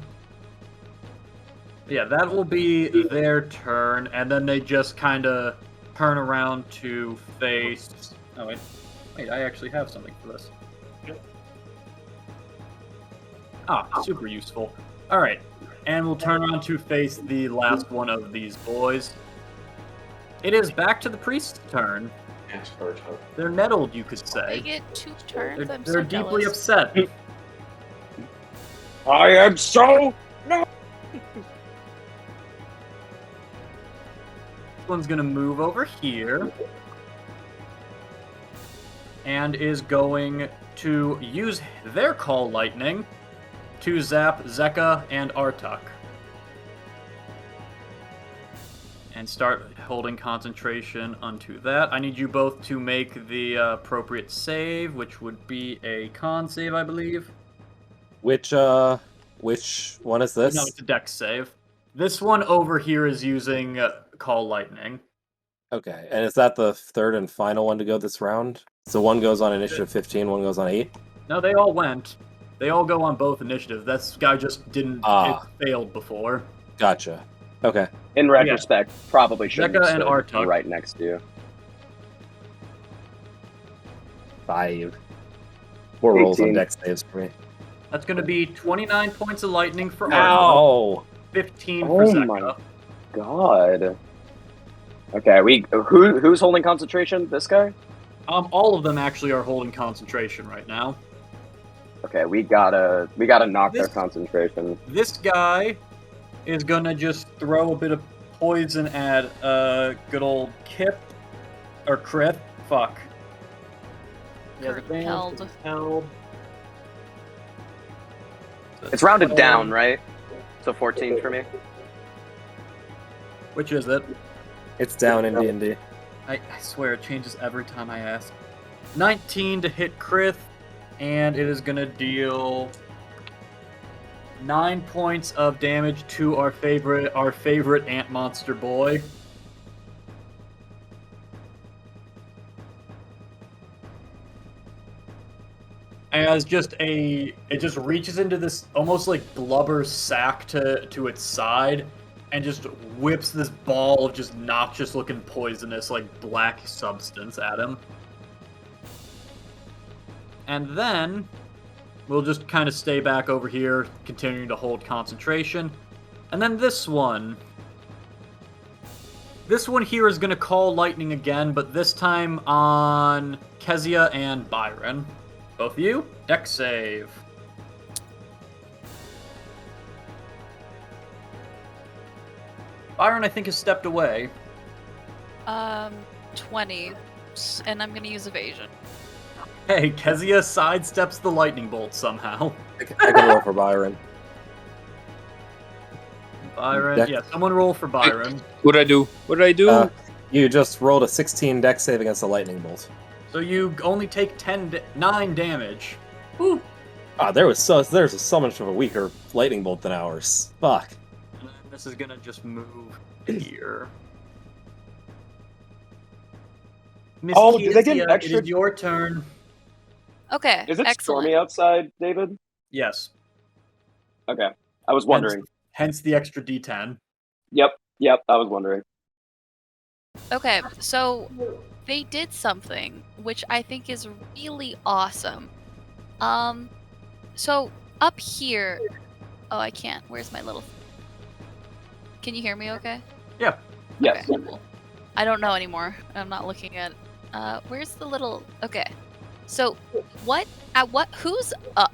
Yeah, that will be their turn, and then they just kind of turn around to face. Oh wait, I actually have something for this. Ah, super useful. All right, and we'll turn around to face the last one of these boys. It is back to the priest's turn. They're nettled, you could They say. get 2 turns. They're, I'm they're so deeply jealous. upset. I am so This one's gonna move over here and is going to use their Call Lightning to zap Zeka and Artuk. And start holding concentration onto that. I need you both to make the appropriate save, which would be a con save, I believe. Which one is this? No, it's a dex save. This one over here is using Call Lightning. Okay, and is that the third and final one to go this round? So one goes on initiative 15, one goes on 8? No, they all went. They all go on both initiatives. This guy just didn't. It failed before. Gotcha. Okay. in retrospect, probably shouldn't have Zeka and stood Artuk. right next to you. 5. 4 rolls on 18. dex saves for me. That's going to be 29 points of lightning for Artuk. Ow! 15 for Oh Zeka. my god. Okay, who's holding concentration? This guy? All of them actually are holding concentration right now. Okay, we gotta knock their concentration. This guy is gonna just throw a bit of poison at good old Kip or Krith. Fuck. Yeah, the band Held. is held. It's rounded down, right? So 14 for me. Which is it? It's down in D&D. I swear it changes every time I ask. 19 to hit Krith, and it is gonna deal 9 points of damage to our favorite ant monster boy. As it just reaches into this almost like blubber sack to its side, and just whips this ball of just noxious looking poisonous like black substance at him. And then we'll just kind of stay back over here, continuing to hold concentration. And then this one here is going to call lightning again, but this time on Kezia and Byron. Both of you, dex save. Byron, I think, has stepped away. 20, and I'm gonna use evasion. Okay, Kezia sidesteps the lightning bolt somehow. I can roll for Byron. Byron, Dex- yeah, someone roll for Byron. What did I do? What did I do? You just rolled a 16 dex save against the lightning bolt. So you only take 9 damage. There's so much of a weaker lightning bolt than ours. Fuck. And then this is gonna just move here. Miss Oh, did they get an Kezia, extra- it is your turn. Okay. Is it excellent. stormy outside, David? Yes. Okay. I was wondering. Hence the extra D10. Yep, I was wondering. Okay, so they did something which I think is really awesome. So up here, oh, I can't. Where's my little? Can you hear me? Okay. Yeah. Yes. Okay, cool. I don't know anymore. I'm not looking at. Where's the little? Okay. So what? Who's up?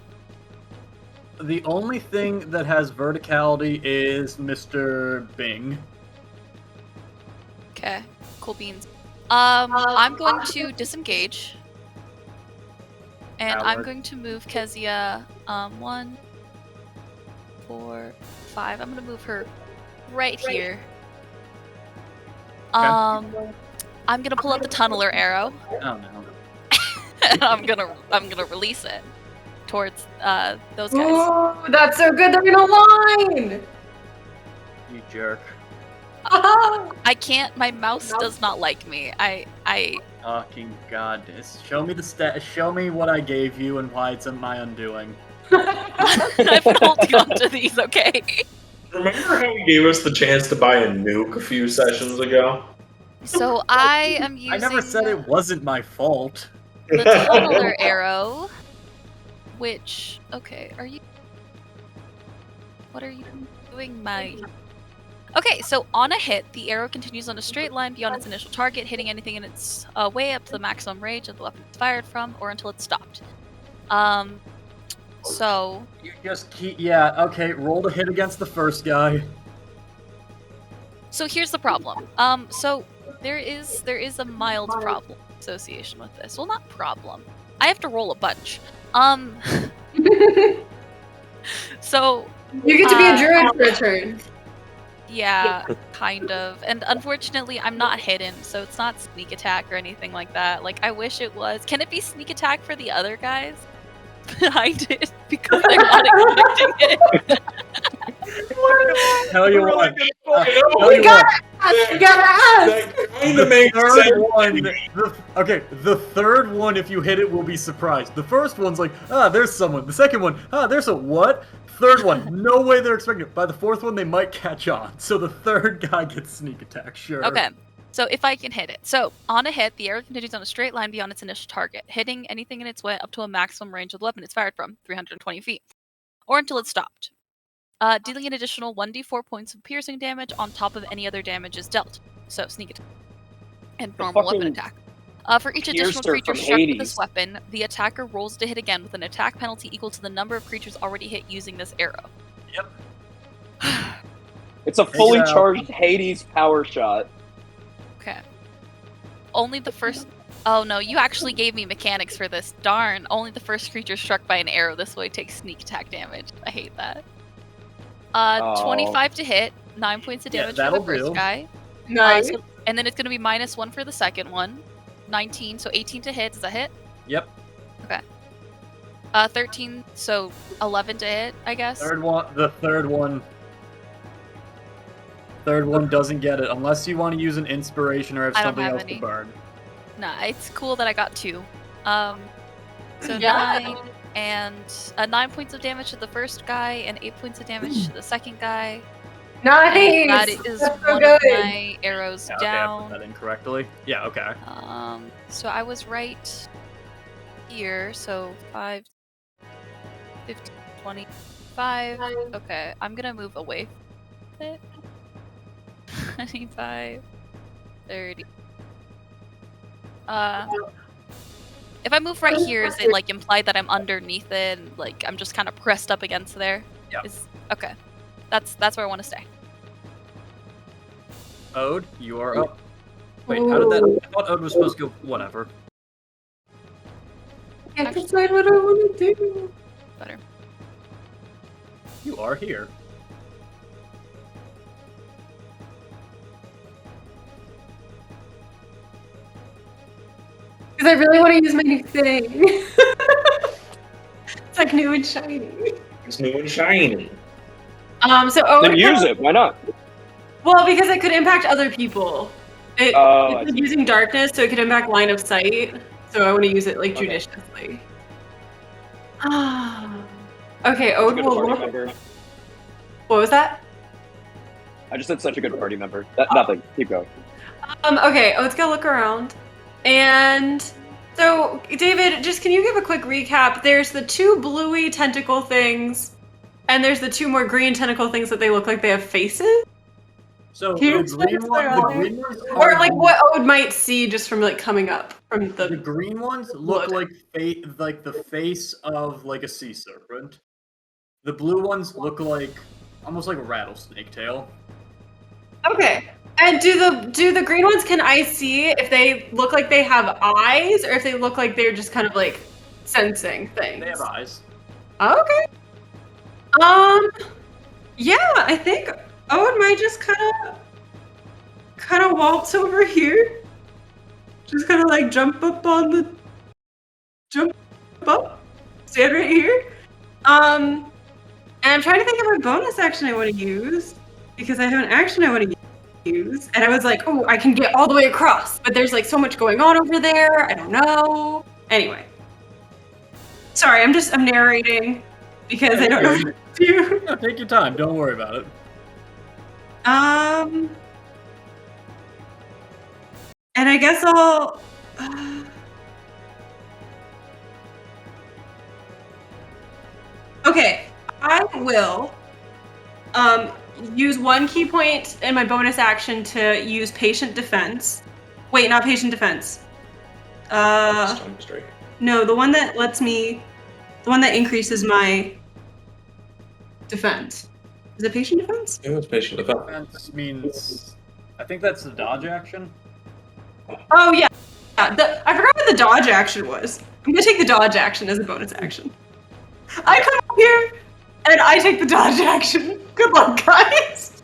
The only thing that has verticality is Mr. Bing. Okay. Cool beans. I'm going to disengage. And I'm Howard. going to move Kezia 1, 4, 5. I'm gonna move her right here. I'm gonna pull out the tunneler arrow. Oh no. And I'm gonna release it towards those guys. Ooh, that's so good. They're in a line. You jerk. I can't. My mouse does not like me. I Fucking goddess. Show me the show me what I gave you and why it's my undoing. I've been holding on to these. Okay. Remember how he gave us the chance to buy a nuke a few sessions ago? So I am using. I never said it wasn't my fault. The tunneler arrow, which okay, are you? What are you doing, my? Okay, so on a hit, the arrow continues on a straight line beyond its initial target, hitting anything in its way up to the maximum range of the weapon it's fired from, or until it's stopped. So You just keep. Yeah. Okay. Roll the hit against the first guy. So here's the problem. So there is a mild problem association with this. Well, not problem. I have to roll a bunch. So You get to be a druid for a turn. yeah, kind of. And unfortunately, I'm not hidden, so it's not sneak attack or anything like that. Like I wish it was. Can it be sneak attack for the other guys behind it because they're not expecting it? Tell you what. We gotta ask. We gotta ask. That kind of makes Third sense. one. The third one, if you hit it, will be surprised. The first one's like, there's someone. The second one, there's a what? Third one, no way they're expecting it. By the fourth one, they might catch on. So the third guy gets sneak attack, sure. Okay. So if I can hit it. So on a hit, the arrow continues on a straight line beyond its initial target, hitting anything in its way up to a maximum range of the weapon it's fired from, 320 feet, or until it's stopped. Dealing an additional 1d4 points of piercing damage on top of any other damages dealt. So sneak attack and normal weapon fucking attack. For each additional piercer creature from struck with Hades. this weapon, the attacker rolls to hit again with an attack penalty equal to the number of creatures already hit using this arrow. Yep. It's a fully Yeah. charged Hades power shot. Okay. Only the first. Oh no, you actually gave me mechanics for this. Darn. Only the first creature struck by an arrow this way takes sneak attack damage. I hate that. 25 to hit, 9 points of Yeah, damage for that'll the first do. guy. Nice. And then it's going to be -1 for the second one. 19, so 18 to hit. Does that hit? Yep. 13, so 11 to hit, I guess. Third one. The third one. Third one doesn't get it unless you want to use an inspiration or have I don't something have else any. to burn. Nah, it's cool that I got 2. So Yeah. 9 and 9 points of damage to the first guy and 8 points of damage to the second guy. Nice. That is That's so one good. of my arrows Yeah, okay, I down. put that incorrectly. Yeah, okay. So I was right here. So 5, 15, 25. Okay, I'm gonna move away from it. 25, 30. If I move right here, is it like implied that I'm underneath it and like I'm just kind of pressed up against there? Yeah. Okay. That's where I want to stay. Ode, you are up. Wait, how did that? I thought Ode was supposed to go. Whatever. decide what I want to do. Better. You are here. Because I really want to use my new thing. It's like new and shiny. It's new and shiny. So Owen Then use it. Why not? Well, because it could impact other people. I It's see. using darkness, so it could impact line of sight. So I want to use it like Okay. judiciously. Okay, Such a Ode good will party look. member. What was that? I just said such a good party member. Nothing. Keep going. Okay, Ode's gonna look around. And so, David, just can you give a quick recap? There's the two bluey tentacle things, and there's the two more green tentacle things that they look like they have faces. So Can you the explain green what's one, going the on there? green ones Or are like the- what Ode might see just from like coming up from The the. green ones look Blood. like the face of like a sea serpent. The blue ones look like almost like a rattlesnake tail. Okay. And do the green ones, can I see if they look like they have eyes or if they look like they're just kind of like sensing things? They have eyes. Okay. Yeah, I think Owen might just kind of waltz over here. Just kind of like jump up, stand right here. And I'm trying to think of a bonus action I want to use because I have an action I want to use, and I was like, oh, I can get all the way across, but there's like so much going on over there. I don't know. Anyway, sorry, I'm narrating because I don't know what to do. No, take your time. Don't worry about it. And I guess I'll. Okay, I will use one key point in my bonus action to use patient defense. Wait, not patient defense. No, the one that increases my defense. Is it patient defense? It was patient defense. Defense means I think that's the dodge action. Oh yeah. I forgot what the dodge action was. I'm gonna take the dodge action as a bonus action. I come up here and I take the dodge action. Good luck, guys.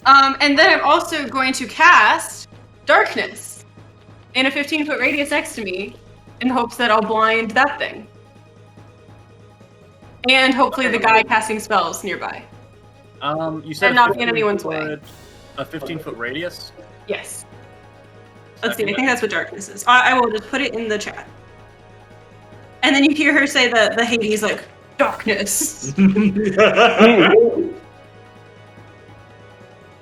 And then I'm also going to cast darkness in a 15-foot radius next to me in hopes that I'll blind that thing. And hopefully the guy casting spells nearby. You said And not be in anyone's way. A 15-foot radius. Yes. Let's see, I think that's what darkness is. I will just put it in the chat. And then you hear her say the Hades, like, darkness.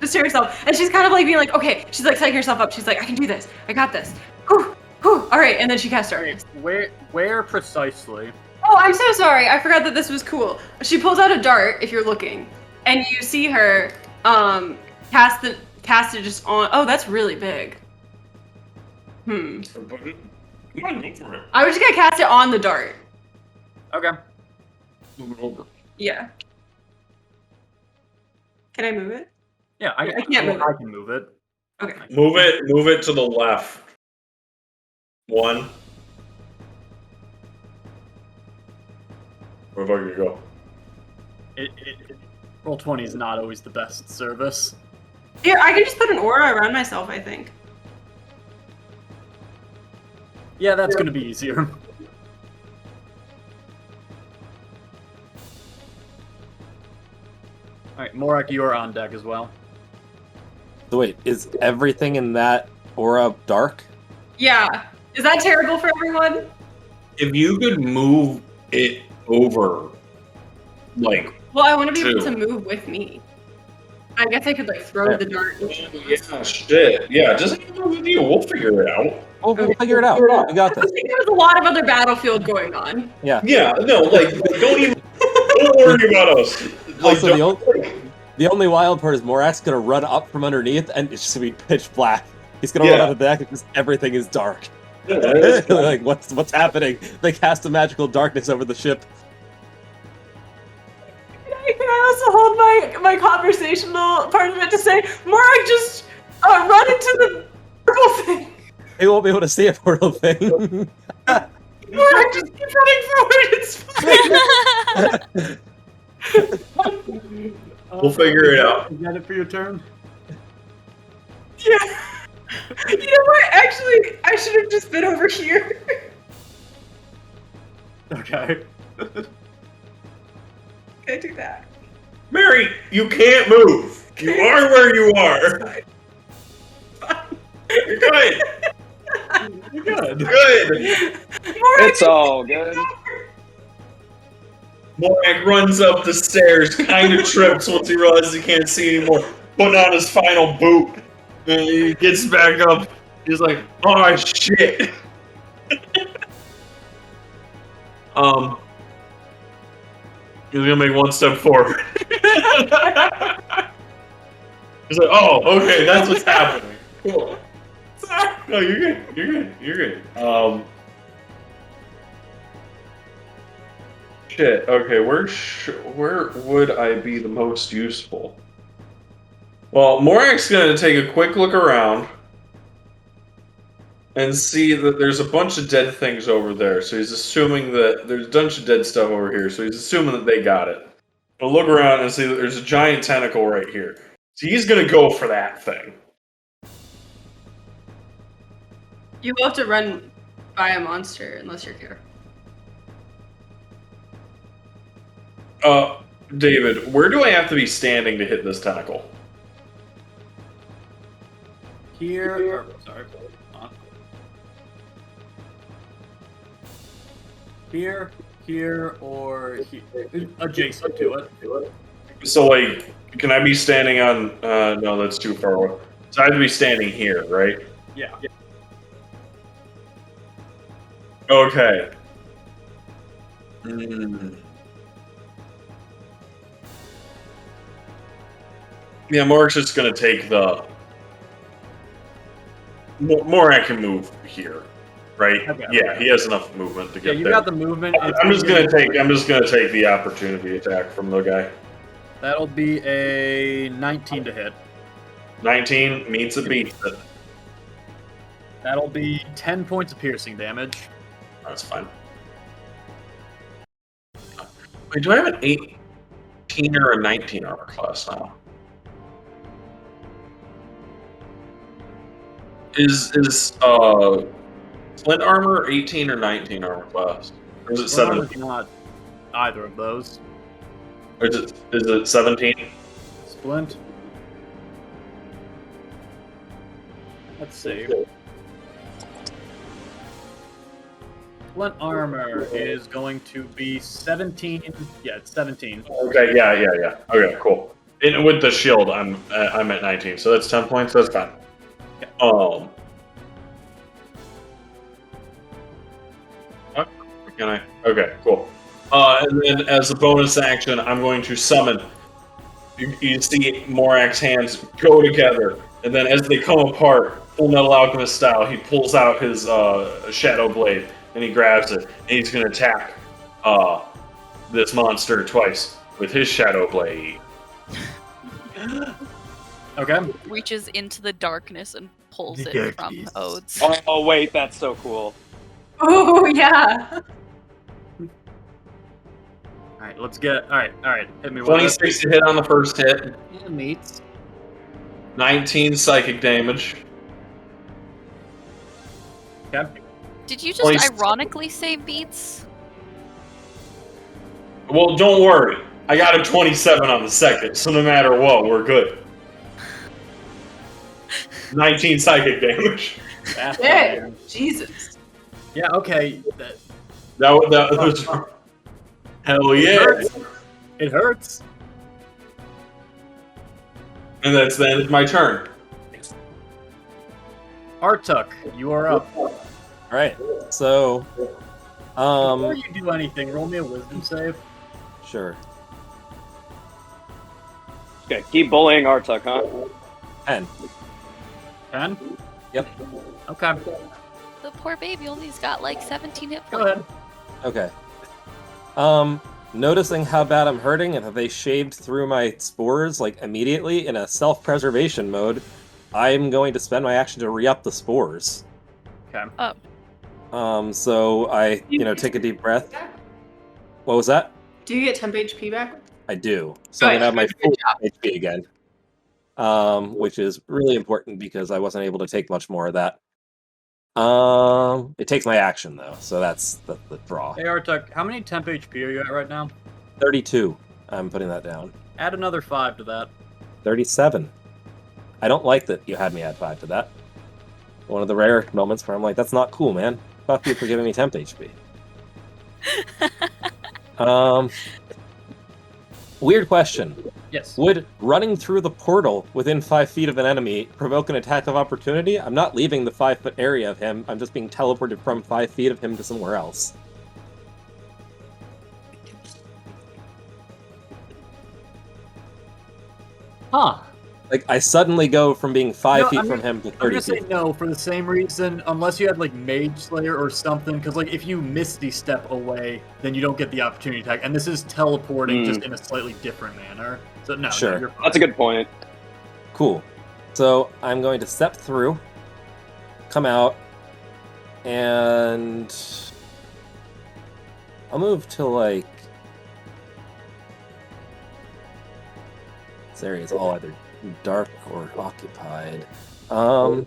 Just to herself. And she's kind of like being like, okay, she's like psyching herself up. She's like, I can do this. I got this. Whew, whew. All right, and then she casts darkness. Where precisely? Oh, I'm so sorry. I forgot that this was cool. She pulls out a dart, if you're looking, and you see her cast it just on. Oh, that's really big. I was just gonna cast it on the dart. Okay. Move it over. Yeah. Can I move it? Yeah, I can't move it. I can move it. Okay. Move it to the left. One. Where far you go? Roll 20 is not always the best service. Here, I can just put an aura around myself, I think. Yeah, that's gonna be easier. Alright, Morak, you are on deck as well. So wait, is everything in that aura dark? Yeah. Is that terrible for everyone? If you could move it over, like, Well, I want to be able True. to move with me. I guess I could like throw the dart. yeah, shit. Yeah, just move with you. We'll figure it out. We'll figure it out. We got I this. think there was a lot of other battlefield going on. Yeah, no, like, don't worry about us. Like, Also, the only wild part is Morak's gonna run up from underneath, and it's just gonna be pitch black. He's gonna run out of the deck because everything is dark. Like, what's happening? They cast a magical darkness over the ship. Can I also hold my conversational part of it to say, Morak, just run into the purple thing. He won't be able to see a portal thing. Morak, just keep running forward. It's fine. We'll figure it out. Is that it for your turn? Yeah. You know what? Actually, I should have just been over here. Okay. Can I do that? Mary, you can't move. You are where you are. You're good. You're good. Good. It's all good. Morak runs up the stairs, kind of trips once he realizes he can't see anymore, putting on his final boot. And he gets back up. He's like, oh shit. He's gonna make one step forward. He's like, oh, okay, that's what's happening. Cool. No, you're good. You're good. You're good. Shit. Okay, where would I be the most useful? Well, Morak's gonna take a quick look around and see that there's a bunch of dead things over there. So he's assuming that there's a bunch of dead stuff over here. So he's assuming that they got it. He'll look around and see that there's a giant tentacle right here. So he's gonna go for that thing. You will have to run by a monster unless you're here. David, where do I have to be standing to hit this tentacle? Here. Sorry. Here, or here. Adjacent to it. So, like, can I be standing on... no, that's too far away. So I have to be standing here, right? Yeah. Okay. Yeah, Morak's just gonna take the... Morak can move here, right? Okay. Yeah, he has enough movement to Yeah, get you there. got the movement. I'm just gonna take the opportunity attack from the guy. That'll be a 19 to hit. 19 meets it, beats it. That'll be 10 points of piercing damage. That's fine. Wait, do I have an 18 or a 19 armor class now? Is Flint armor 18 or 19 armor class? Or is it 17? Not either of those. Or is it 17? Splint. Let's see. Splint armor is going to be 17. Yeah, it's 17. Okay, yeah. Okay, cool. And with the shield, I'm at 19, so that's 10 points. That's fine. Okay. Can I? Okay, cool. And then as a bonus action, I'm going to summon. You see Morak's hands go together, and then as they come apart, Full Metal Alchemist style, he pulls out his Shadow Blade, and he grabs it, and he's going to attack this monster twice with his Shadow Blade. Okay. Reaches into the darkness and pulls The it from darkness. Odes. Oh wait, that's so cool. Oh yeah. Alright, let's get. Alright. Hit me with 26 to hit on the first hit. it. Meets. 19 psychic damage. Okay. Did you just 26. ironically say beats? Well, don't worry. I got a 27 on the second, so no matter what, we're good. 19 psychic damage. Yeah. Jesus. Yeah, okay. That was... Hell yeah. It hurts. And that's the end of my turn. Artuk, you are up. Alright, so... Before you do anything, roll me a wisdom save. Sure. Okay, keep bullying Artuk, huh? 10. 10? Yep. Okay. The poor baby only's got like 17 hit Go points. ahead. Okay. Noticing how bad I'm hurting and that they shaved through my spores, like, immediately in a self-preservation mode, I'm going to spend my action to re-up the spores. Okay. So I, take a deep breath. What was that? Do you get temp HP back? I do. So I'm gonna have my Good full job. HP again, which is really important because I wasn't able to take much more of that. It takes my action though, so that's the draw. Hey Artek, how many temp HP are you at right now? 32. I'm putting that down. Add another 5 to that. 37. I don't like that you had me add 5 to that. One of the rare moments where I'm like, that's not cool, man. Fuck you for giving me temp HP. Weird question. Yes. Would running through the portal within 5 feet of an enemy provoke an attack of opportunity? I'm not leaving the 5-foot area of him. I'm just being teleported from 5 feet of him to somewhere else. Huh. Like, I suddenly go from being 5 No, feet I'm from gonna- him to I'm 30 gonna say feet. no for the same reason, unless you had like Mage Slayer or something, because like if you Misty Step away, then you don't get the opportunity attack, and this is teleporting just in a slightly different manner. So no, Sure. you're fine. That's a good point. Cool. So I'm going to step through, come out, and I'll move to like... This area is all either dark or occupied. So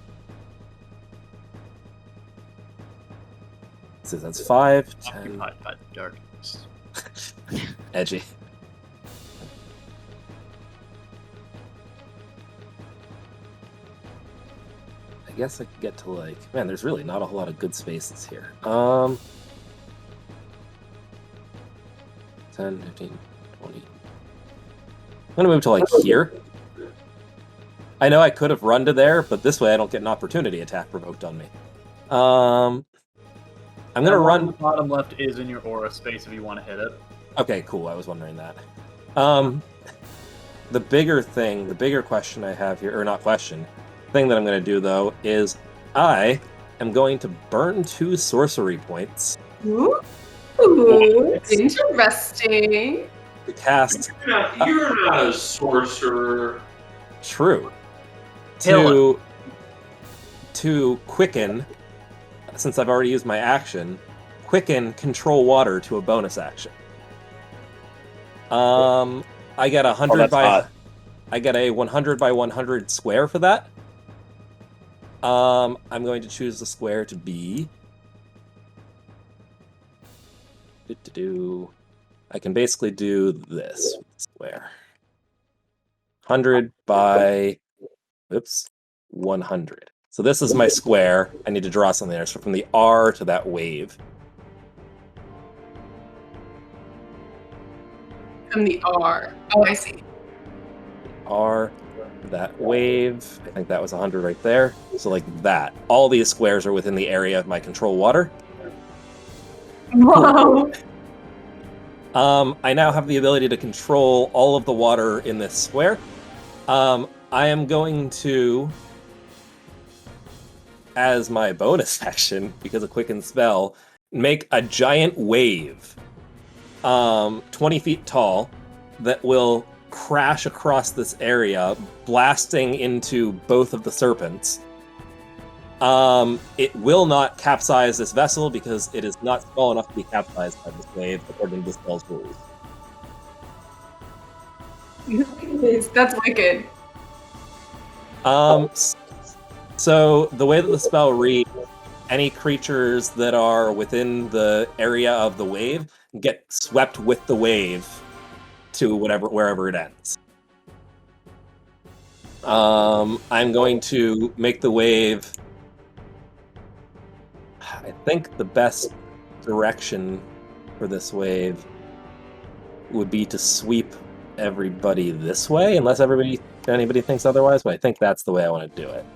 that's 5, 10... Occupied by the darkness. Edgy. I guess I could get to like... Man, there's really not a whole lot of good spaces here. 10, 15, 20... I'm gonna move to like here. I know I could have run to there, but this way I don't get an opportunity attack provoked on me. I'm gonna That one run... on the bottom left is in your aura space if you want to hit it. Okay, cool. I was wondering that. The bigger question I have here, or not question, thing that I'm going to do, though, is I am going to burn 2 sorcery points Ooh, interesting. to cast... You're not a sorcerer. True. Kill To quicken, since I've already used my action, quicken control water to a bonus action. I get 100 that's by... hot. I get a 100 by 100 square for that. I'm going to choose the square to be... I can basically do this square. 100 by... Oops. 100. So this is my square. I need to draw something there. So from the R to that wave. From the R. Oh, I see. R, that wave. I think that was 100 right there. So like that. All these squares are within the area of my control water. Whoa. I now have the ability to control all of the water in this square. I am going to, as my bonus action, because of Quicken Spell, make a giant wave, 20 feet tall, that will crash across this area, blasting into both of the serpents. It will not capsize this vessel because it is not small enough to be capsized by this wave, according to the spell's rules. That's wicked. So the way that the spell reads, any creatures that are within the area of the wave get swept with the wave to wherever it ends. I'm going to make the wave... I think the best direction for this wave would be to sweep everybody this way, unless anybody thinks otherwise, but I think that's the way I want to do it.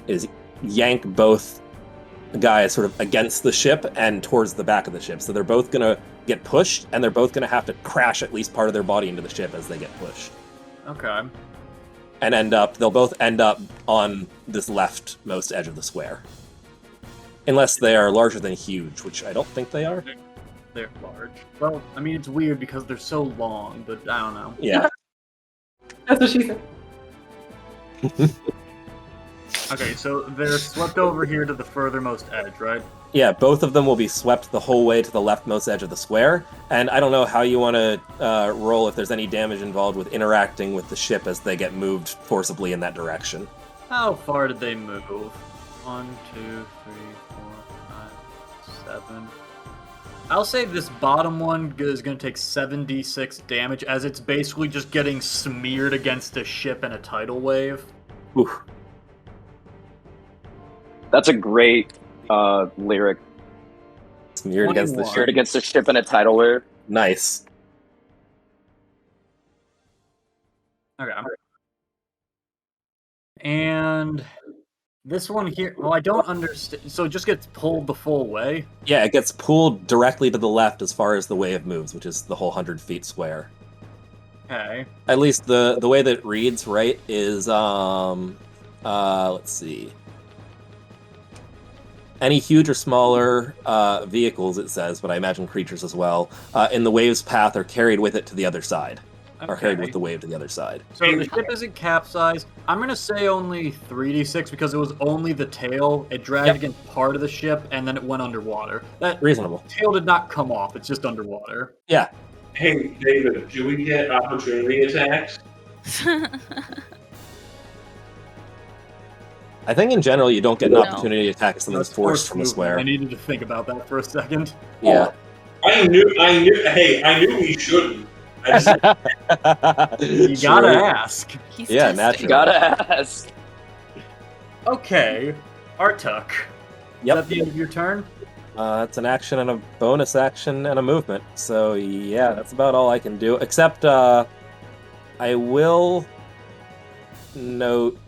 Is yank both guys sort of against the ship and towards the back of the ship. So they're both going to get pushed, and they're both going to have to crash at least part of their body into the ship as they get pushed. Okay. And they'll both end up on this leftmost edge of the square. Unless they are larger than huge, which I don't think they are. They're large. Well, I mean, it's weird because they're so long, but I don't know. Yeah. That's what she said. Okay, so they're swept over here to the furthermost edge, right? Yeah, both of them will be swept the whole way to the leftmost edge of the square, and I don't know how you want to roll if there's any damage involved with interacting with the ship as they get moved forcibly in that direction. How far did they move? 1, 2, 3, 4, 5, 7. I'll say this bottom one is going to take 76 damage, as it's basically just getting smeared against a ship and a tidal wave. Oof. That's a great lyric. Smeared against the Smeared ship. against the ship and a tidal wave. Nice. Okay. And this one here, well, I don't understand. So it just gets pulled the full way? Yeah, it gets pulled directly to the left as far as the wave moves, which is the whole 100 feet square. Okay. At least the way that it reads, right, is, let's see. Any huge or smaller vehicles, it says, but I imagine creatures as well, in the wave's path are carried with it to the other side. Or carried with the wave to the other side. So the ship isn't capsized. I'm going to say only 3d6 because it was only the tail. It dragged against part of the ship, and then it went underwater. That Reasonable. tail did not come off. It's just underwater. Yeah. Hey, David, do we get opportunity attacks? I think in general you don't get an opportunity to attack if something's That's forced from the movement. square. I needed to think about that for a second. Yeah. I knew we shouldn't. You gotta ask. Yeah, naturally. You gotta ask. Okay, Artuk. Yep. Is that the end of your turn? It's an action and a bonus action and a movement. So yeah, that's about all I can do. Except I will note.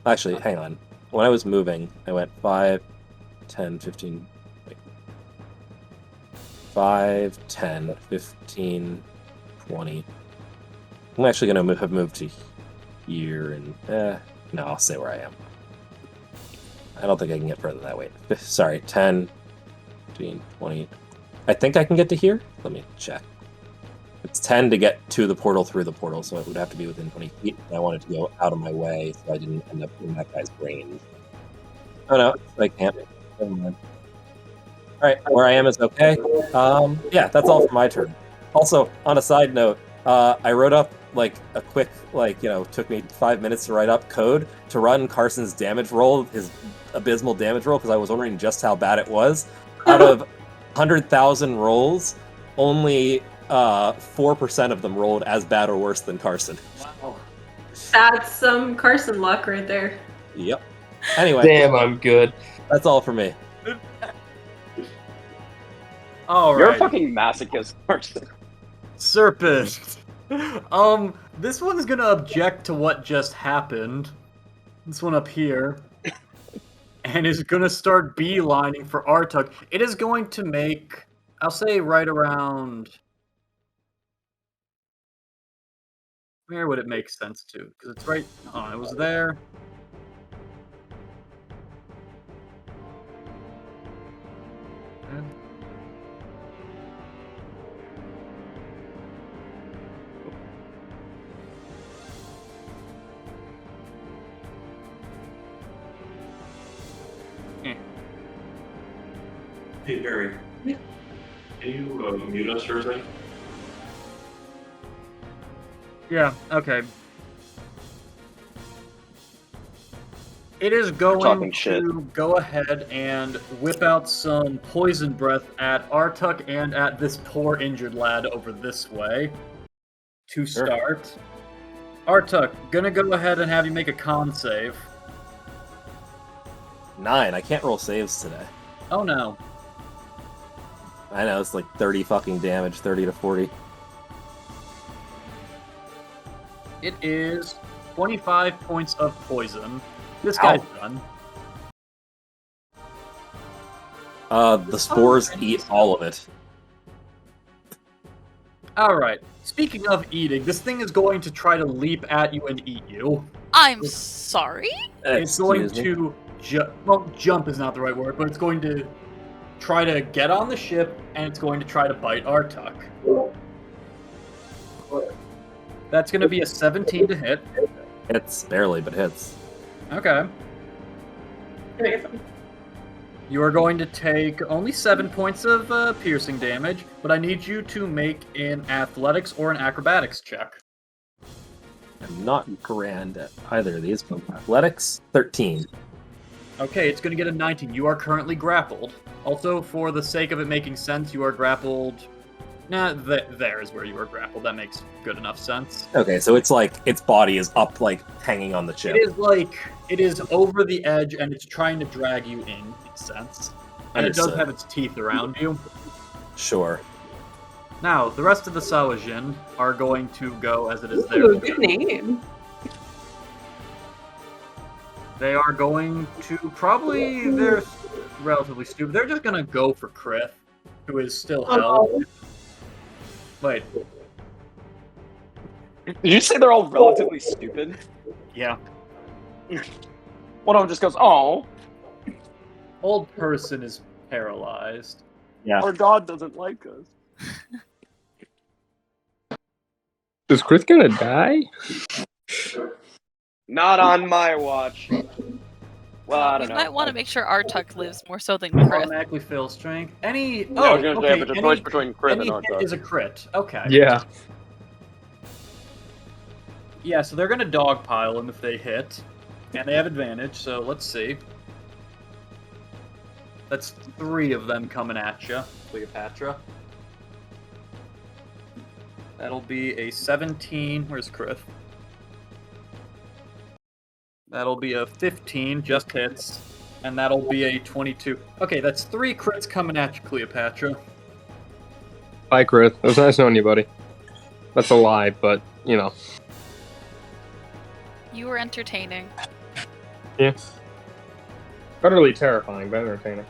Actually, hang on. When I was moving, I went 5, 10, 15. 5, 10, 15, 20. I'm actually going to have moved to here, and no, I'll stay where I am. I don't think I can get further that way. Sorry, 10, 15, 20. I think I can get to here. Let me check. It's 10 to get to the portal through the portal, so it would have to be within 20 feet. I wanted to go out of my way, so I didn't end up in that guy's range. Oh no, I can't. Never mind. Alright, where I am is okay. Yeah, that's all for my turn. Also, on a side note, I wrote up, like, a quick, took me 5 minutes to write up code to run Carson's damage roll, his abysmal damage roll, because I was wondering just how bad it was. Out of 100,000 rolls, only 4% of them rolled as bad or worse than Carson. Wow. That's some Carson luck right there. Yep. Anyway. Damn, I'm good. That's all for me. All You're right. a fucking masochist person. Serpent. This one's gonna object to what just happened. This one up here. And is gonna start beelining for Artuk. It is going to make, I'll say right around... Where would it make sense to? Because it's right... Oh, it was there. Hey, Barry. Can you mute us for a second? Yeah, okay. It is going talking to shit. go ahead and whip out some poison breath at Artuk and at this poor injured lad over this way. To start. Artuk, gonna go ahead and have you make a con save. 9. I can't roll saves today. Oh no. I know, it's like 30 fucking damage, 30 to 40. It is 25 points of poison. This guy's done. The spores eat all of it. Alright, speaking of eating, this thing is going to try to leap at you and eat you. I'm sorry? It's going to jump is not the right word, but it's going to try to get on the ship, and it's going to try to bite Artuk. That's going to be a 17 to hit. Hits barely, but hits. Okay. You are going to take only 7 points of piercing damage, but I need you to make an athletics or an acrobatics check. I'm not grand at either of these, but athletics, 13. Okay, it's going to get a 19. You are currently grappled. Also, for the sake of it making sense, you are grappled... Nah, there is where you are grappled. That makes good enough sense. Okay, so it's like its body is up, like hanging on the chip. It is over the edge, and it's trying to drag you in sense. And it does Understood. have its teeth around you. Sure. Now, the rest of the Sawajin are going to go as it is there. Ooh, good name. They are going to they're relatively stupid. They're just gonna go for Krith, who is still held. Wait, Did you say they're all relatively stupid? yeah. One of them just goes, "Oh, Old person is paralyzed. Yeah. our god doesn't like us." Is Chris gonna die? Not on my watch. Well, I don't You know. might want to make sure Artuk lives more so than You Chris. automatically fail strength. Any I was gonna say, okay, but the any, choice between crit any and hit Artuk. is a crit. Okay. Yeah. Yeah, so they're gonna dogpile him if they hit. And they have advantage, so let's see. That's 3 of them coming at you, Cleopatra. That'll be a 17. Where's Krith? That'll be a 15, just hits. And that'll be a 22. Okay, that's 3 crits coming at you, Cleopatra. Bye, Chris. It was nice knowing you, buddy. That's a lie, but, you know. You were entertaining. Yeah. Utterly terrifying, but entertaining.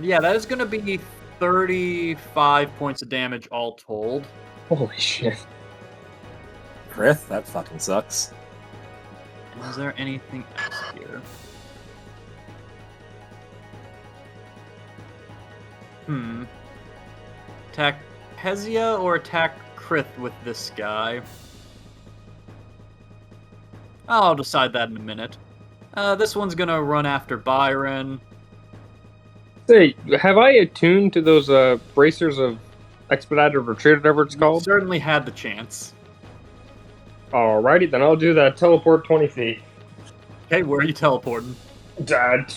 Yeah, that is gonna be 35 points of damage all told. Holy shit. Krith, that fucking sucks. Is there anything else here? Attack Hezia or attack Krith with this guy? I'll decide that in a minute. This one's gonna run after Byron. Say, have I attuned to those bracers of expedited retreat, whatever it's called? Certainly had the chance. Alrighty, then I'll do that. Teleport 20 feet. Okay, where are you teleporting? Dad.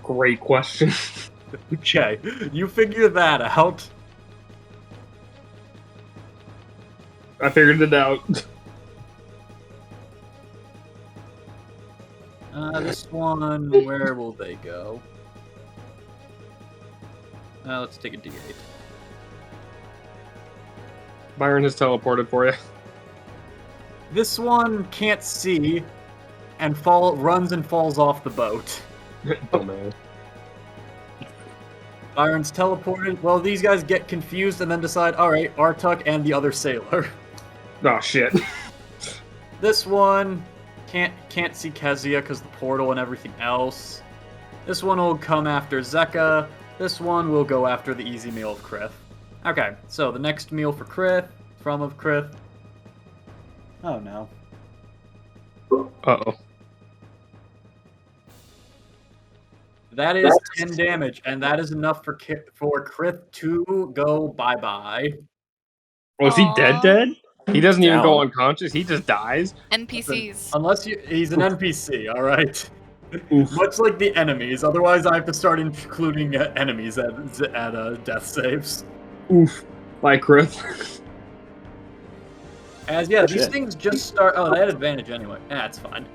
Great question. Okay, you figure that out. I figured it out. This one, where will they go? Let's take a D8. Byron has teleported for you. This one can't see, and runs and falls off the boat. Oh man. Byron's teleported. Well, these guys get confused and then decide, alright, Artuk and the other sailor. Oh shit. This one can't see Kezia because the portal and everything else. This one will come after Zeka. This one will go after the easy meal of Krith. Okay, so the next meal for Krith, of Krith. Oh no. Uh-oh. That is 10 damage, and that is enough for Krith to go bye-bye. Was he Aw. dead? He doesn't even go Down. unconscious. He just dies. NPCs. Unless he's an NPC, alright? Oof. Much like the enemies, otherwise I have to start including enemies at death saves. Oof. Bye, Chris. As, yeah, these Shit. things just start... Oh, they had advantage anyway. That's fine.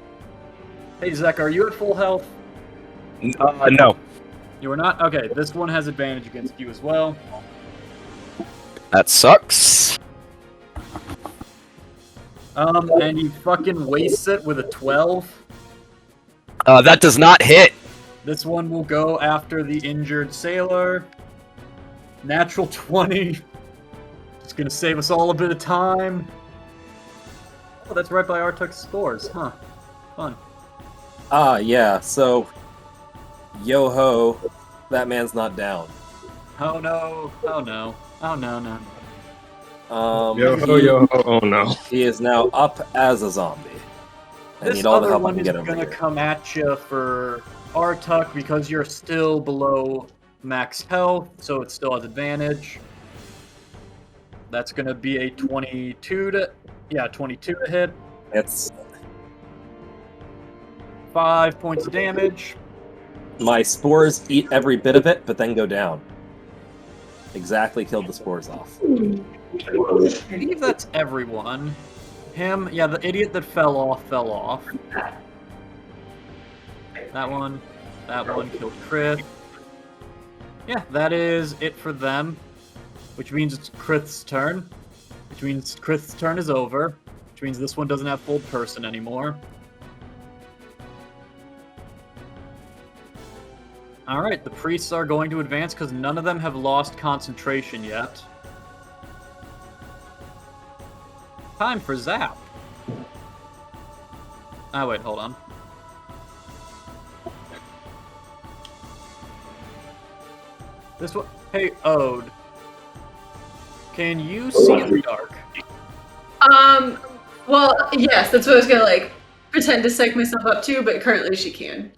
Hey, Zek, are you at full health? No. You are not? Okay, this one has advantage against you as well. That sucks. And you fucking waste it with a 12. That does not hit. This one will go after the injured sailor. Natural 20. It's gonna save us all a bit of time. Oh, that's right by Artuk's scores, huh? Fun. Yeah, so... Yo-ho, that man's not down. Oh no, oh no, oh no, no. Oh no. He is now up as a zombie. I This need all the other help I one can is get over gonna here. come at you for Artuk because you're still below max health, so it still has advantage. That's gonna be a 22 to 22 to hit. It's 5 points of damage. my spores eat every bit of it, but then go down. Exactly killed the spores off. I believe that's everyone. Him, yeah, the idiot that fell off. That one killed Chris. Yeah, that is it for them. Which means it's Chris's turn. Which means Chris's turn is over. Which means this one doesn't have full person anymore. Alright, the priests are going to advance because none of them have lost concentration yet. Time for Zap. Ah, wait, hold on. This one. Hey, Ode. Can you see in the dark? Well, yes, that's what I was gonna like pretend to psych myself up to, but currently she can.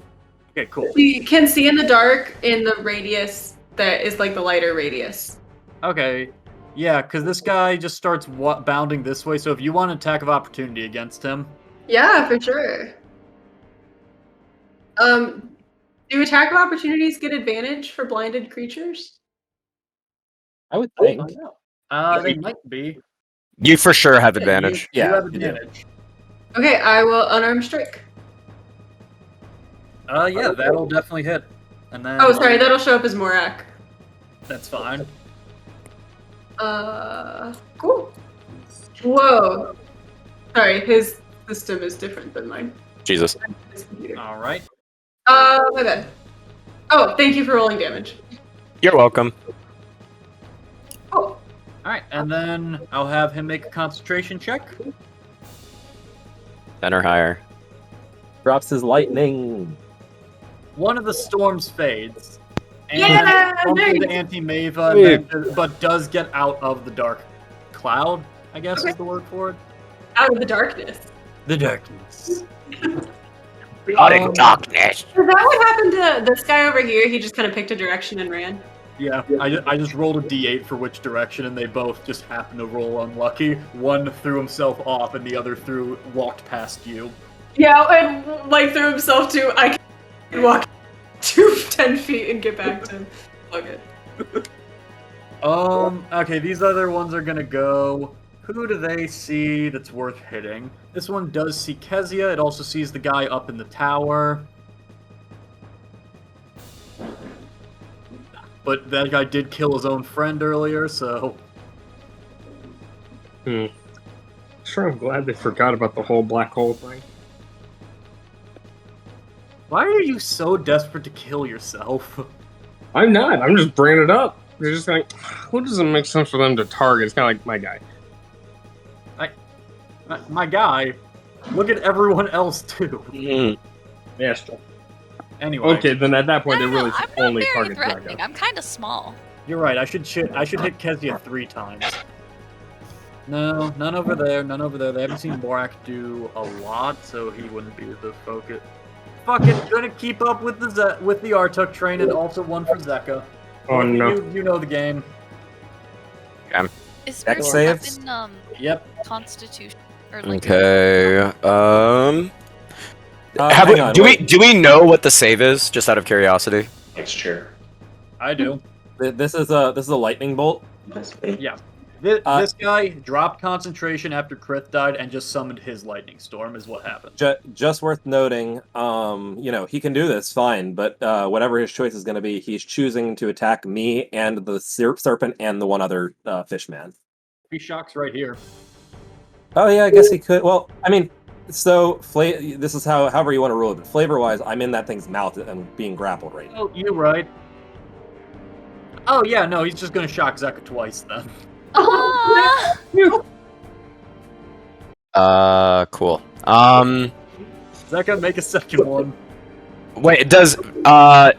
Okay, cool. She can see in the dark in the radius that is like the lighter radius. Okay. Yeah, because this guy just starts bounding this way, so if you want an attack of opportunity against him. Yeah, for sure. Do attack of opportunities get advantage for blinded creatures? I would think. They might be. You for sure have advantage. You have you do. advantage. Okay, I will unarmed strike. Yeah, that'll definitely hit. And then. Oh, sorry, that'll show up as Morak. That's fine. Cool. Whoa. Sorry, his system is different than mine. Jesus. His computer. All right. My bad. Oh, thank you for rolling damage. You're welcome. Oh. All right, and then I'll have him make a concentration check. 10 or higher. Drops his lightning. One of the storms fades. And Yeah, bumps nice. into Anti-Maiva, but does get out of the dark cloud, I guess is the word for it. Out of the darkness. The darkness. Darkness. Is that what happened to this guy over here? He just kind of picked a direction and ran. Yeah, I just rolled a d8 for which direction, and they both just happened to roll unlucky. One threw himself off, and the other walked past you. Yeah, and like threw himself to. I can walk 10 feet and get back to him. Okay. Okay, these other ones are gonna go. Who do they see that's worth hitting? This one does see Kezia. It also sees the guy up in the tower. But that guy did kill his own friend earlier, so... Sure, I'm glad they forgot about the whole black hole thing. Why are you so desperate to kill yourself? I'm not. I'm just bringing it up. They're just like, what doesn't make sense for them to target? It's kind of like my guy. My guy? Look at everyone else, too. Yeah, it's true. Anyway. Okay, then at that point, they really I'm should not only very target threatening. Drago. I'm kind of small. You're right, I should hit Kezia 3 times. No, none over there, none over there. They haven't seen Borak do a lot, so he wouldn't be the focus. Fucking gonna keep up with the Artuk train, and also one for Zeka. Oh no. You know the game. Is Dex Spirit saves? Weapon, Yep. Constitution? Or like Okay. Hang on, wait. Do we know what the save is? Just out of curiosity. Texture. I do. This is a lightning bolt. Yeah. This guy dropped concentration after Krith died and just summoned his lightning storm is what happened. Just worth noting, he can do this fine, but whatever his choice is going to be, he's choosing to attack me and the serpent and the one other fishman. He shocks right here. Oh yeah, I guess he could. Well, I mean, so this is however you want to rule it. But flavor-wise, I'm in that thing's mouth and being grappled right now. Oh, you're right. Oh yeah, no, he's just gonna shock Zeka twice then. Cool. Zeka, make a second one. Wait, it does well,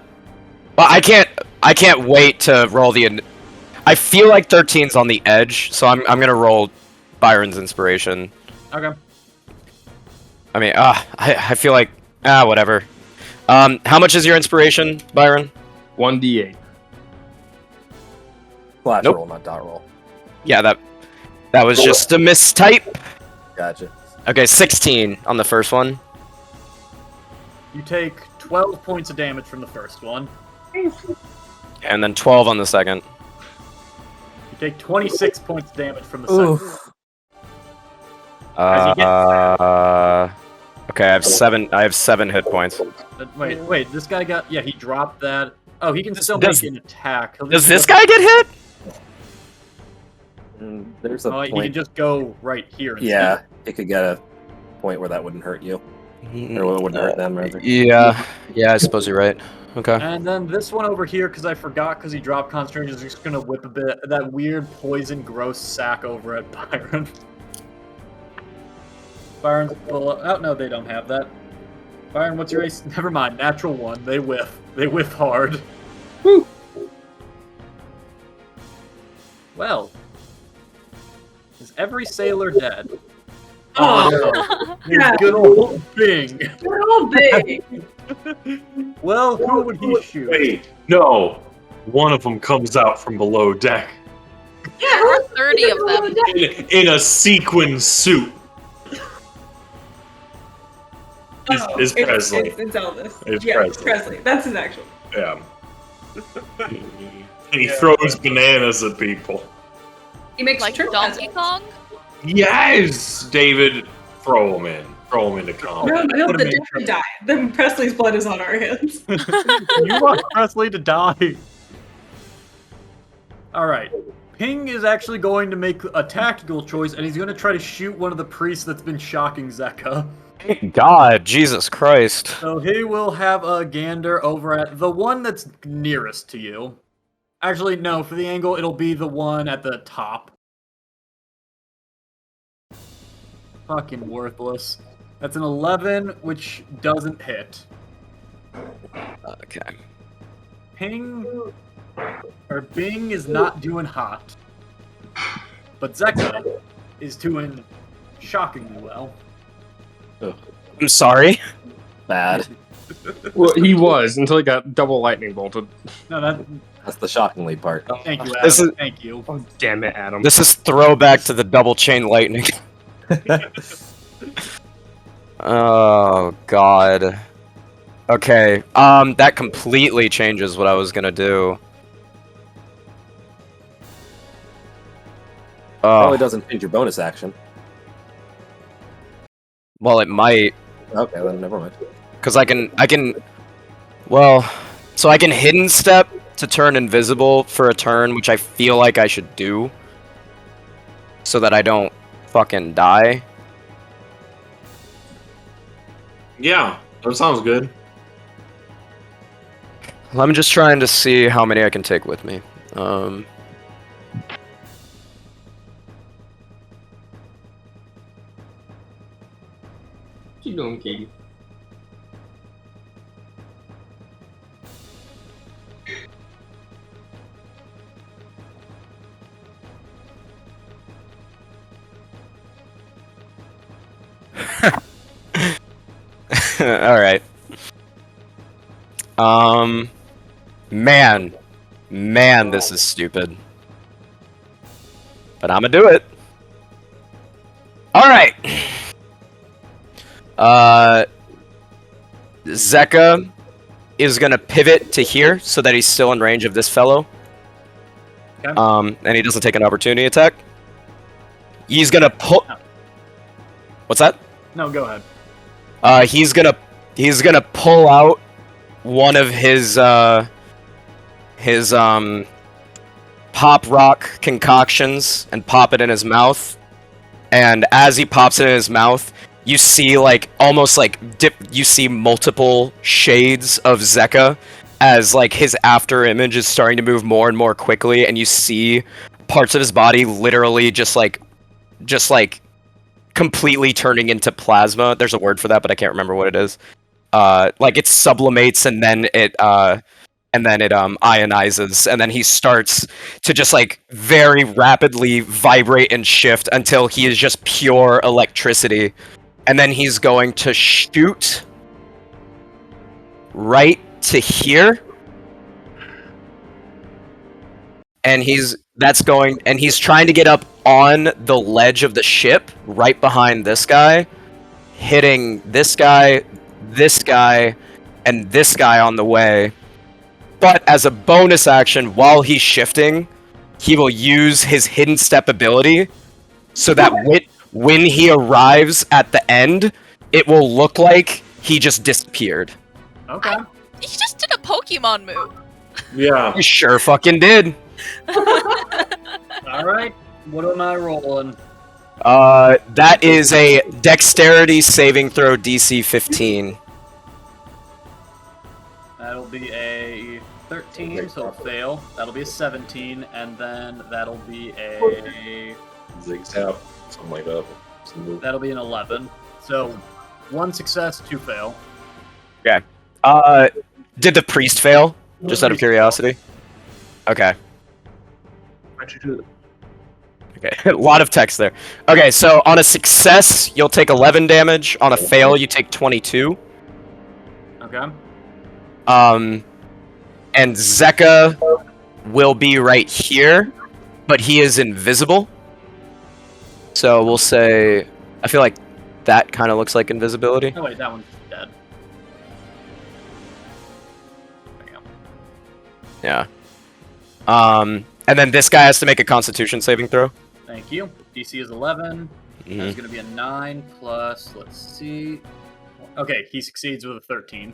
I can't wait to roll the I feel like 13's on the edge, so I'm gonna roll Byron's inspiration. Okay. I mean, I feel like whatever. How much is your inspiration, Byron? 1d8. Flash Nope. roll, not dot roll. Yeah, that was just a mistype. Gotcha. Okay, 16 on the first one. You take 12 points of damage from the first one. And then 12 on the second. You take 26 points of damage from the second. Oof. As you get- Okay, I have 7 hit points. Wait, this guy got... Yeah, he dropped that. Oh, he can still Does- make an attack. He'll Does just this go- guy get hit? There's a Oh, he can point. just go right here. Instead. Yeah, it could get a point where that wouldn't hurt you. Or it wouldn't hurt them, rather. Yeah, I suppose you're right. Okay. And then this one over here, because I forgot, because he dropped concentration, is just gonna whip a bit that weird poison, gross sack over at Byron. Byron's full of... Oh, no, they don't have that. Byron, what's your ace? Never mind, natural 1. They whiff. They whiff hard. Woo. Well. Is every sailor dead? Oh, no. yeah. There's good old Bing. They're all big. Well, who would he shoot? Wait, no. One of them comes out from below deck Yeah, There are 30 of them. in a sequin suit. Is Presley. It's Elvis. It's yeah, Presley. Presley. That's his actual. Yeah. And he throws bananas at people. He makes Like trip Donkey hazards. Kong? Yes, David, throw him in. Throw him into combat. No, he'll Put him in definitely trouble. die. Then Presley's blood is on our hands. You want Presley to die. Alright. Ping is actually going to make a tactical choice, and he's going to try to shoot one of the priests that's been shocking Zeka. Thank God, Jesus Christ. So he will have a gander over at the one that's nearest to you. Actually, no, for the angle, it'll be the one at the top. Fucking worthless. That's an 11, which doesn't hit. Okay. Bing is not doing hot. But Zeka is doing shockingly well. I'm sorry. Bad. Well, he was until he got double lightning bolted. No, that. That's the shockingly part. Thank you, Adam. This is- Thank you. Oh, damn it, Adam. This is throwback to the double chain lightning. Oh God. Okay. That completely changes what I was gonna do. Probably doesn't change your bonus action. Well, it might, Okay, then never mind. because I can. Well, so I can hidden step to turn invisible for a turn, which I feel like I should do, so that I don't fucking die. Yeah, that sounds good. I'm just trying to see how many I can take with me. What you doing, Katie? All right. Man, this is stupid. But I'm gonna do it. All right. Zeka is gonna pivot to here so that he's still in range of this fellow. Okay. And he doesn't take an opportunity attack. He's gonna pull. What's that? No, go ahead. He's gonna pull out one of his pop rock concoctions and pop it in his mouth. And as he pops it in his mouth, you see almost you see multiple shades of Zeka as his after image is starting to move more and more quickly, and you see parts of his body literally just completely turning into plasma. There's a word for that, but I can't remember what it is. It sublimates and then and then it ionizes, and then he starts to just like very rapidly vibrate and shift until he is just pure electricity, and then he's going to shoot right to here, and he's trying to get up on the ledge of the ship right behind this guy, hitting this guy, and this guy on the way. But as a bonus action, while he's shifting, he will use his hidden step ability so that when he arrives at the end, it will look like he just disappeared. Okay. He just did a Pokemon move. Yeah. He sure fucking did. Alright, what am I rolling? That is a dexterity saving throw DC 15. That'll be a 13, so it'll fail. That'll be a 17, and then that'll be a... Zigs out, something like that. That'll be an 11. So, 1 success, 2 fail. Okay. Did the priest fail? Just out of curiosity. Okay. Why'd you do that? Okay, a lot of text there. Okay, so on a success, you'll take 11 damage. On a fail, you take 22. Okay. And Zeka will be right here, but he is invisible. So we'll say, I feel like that kind of looks like invisibility. Oh wait, that one's dead. There you go. Yeah. And then this guy has to make a Constitution saving throw. Thank you. DC is 11. Mhm. That's going to be a 9 plus, let's see. Okay, he succeeds with a 13.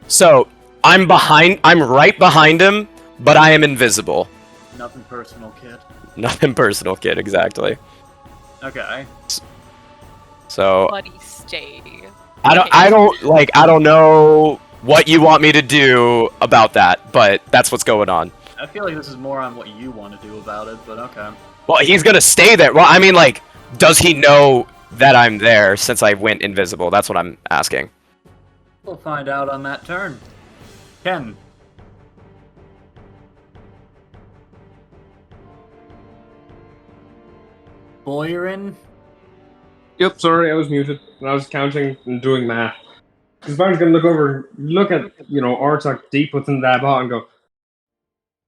So I'm right behind him, but I am invisible. Nothing personal, kid. Nothing personal, kid. Exactly. Okay. So Buddy, stay. I don't know what you want me to do about that, but that's what's going on. I feel like this is more on what you want to do about it, but okay. Well, he's gonna stay there. Well, I mean, like, does he know that I'm there since I went invisible? That's what I'm asking. We'll find out on that turn. Ken. Boyrin? Yep, sorry, I was muted. And I was counting and doing math. Because Barn's gonna look at, Artok deep within that bot and go,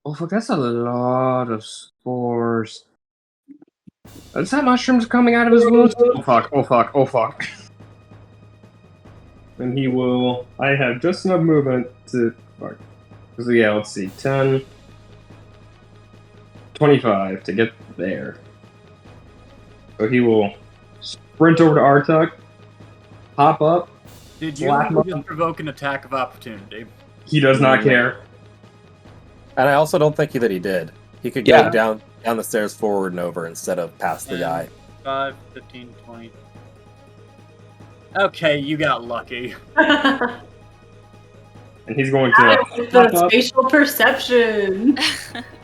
oh fuck, that's a lot of spores. Is that mushrooms coming out of his wounds? Oh fuck, oh fuck, oh fuck. And he will... I have just enough movement to... Fuck. So yeah, let's see. 10... 25 to get there. So he will sprint over to Artuk, hop up. Did you slap him up. just provoke an attack of opportunity? He does not care. And I also don't think that he did. He could Yeah. go down the stairs forward and over instead of past the guy. 5, 15, 20. Okay, you got lucky. And he's going to hop The up spatial perception.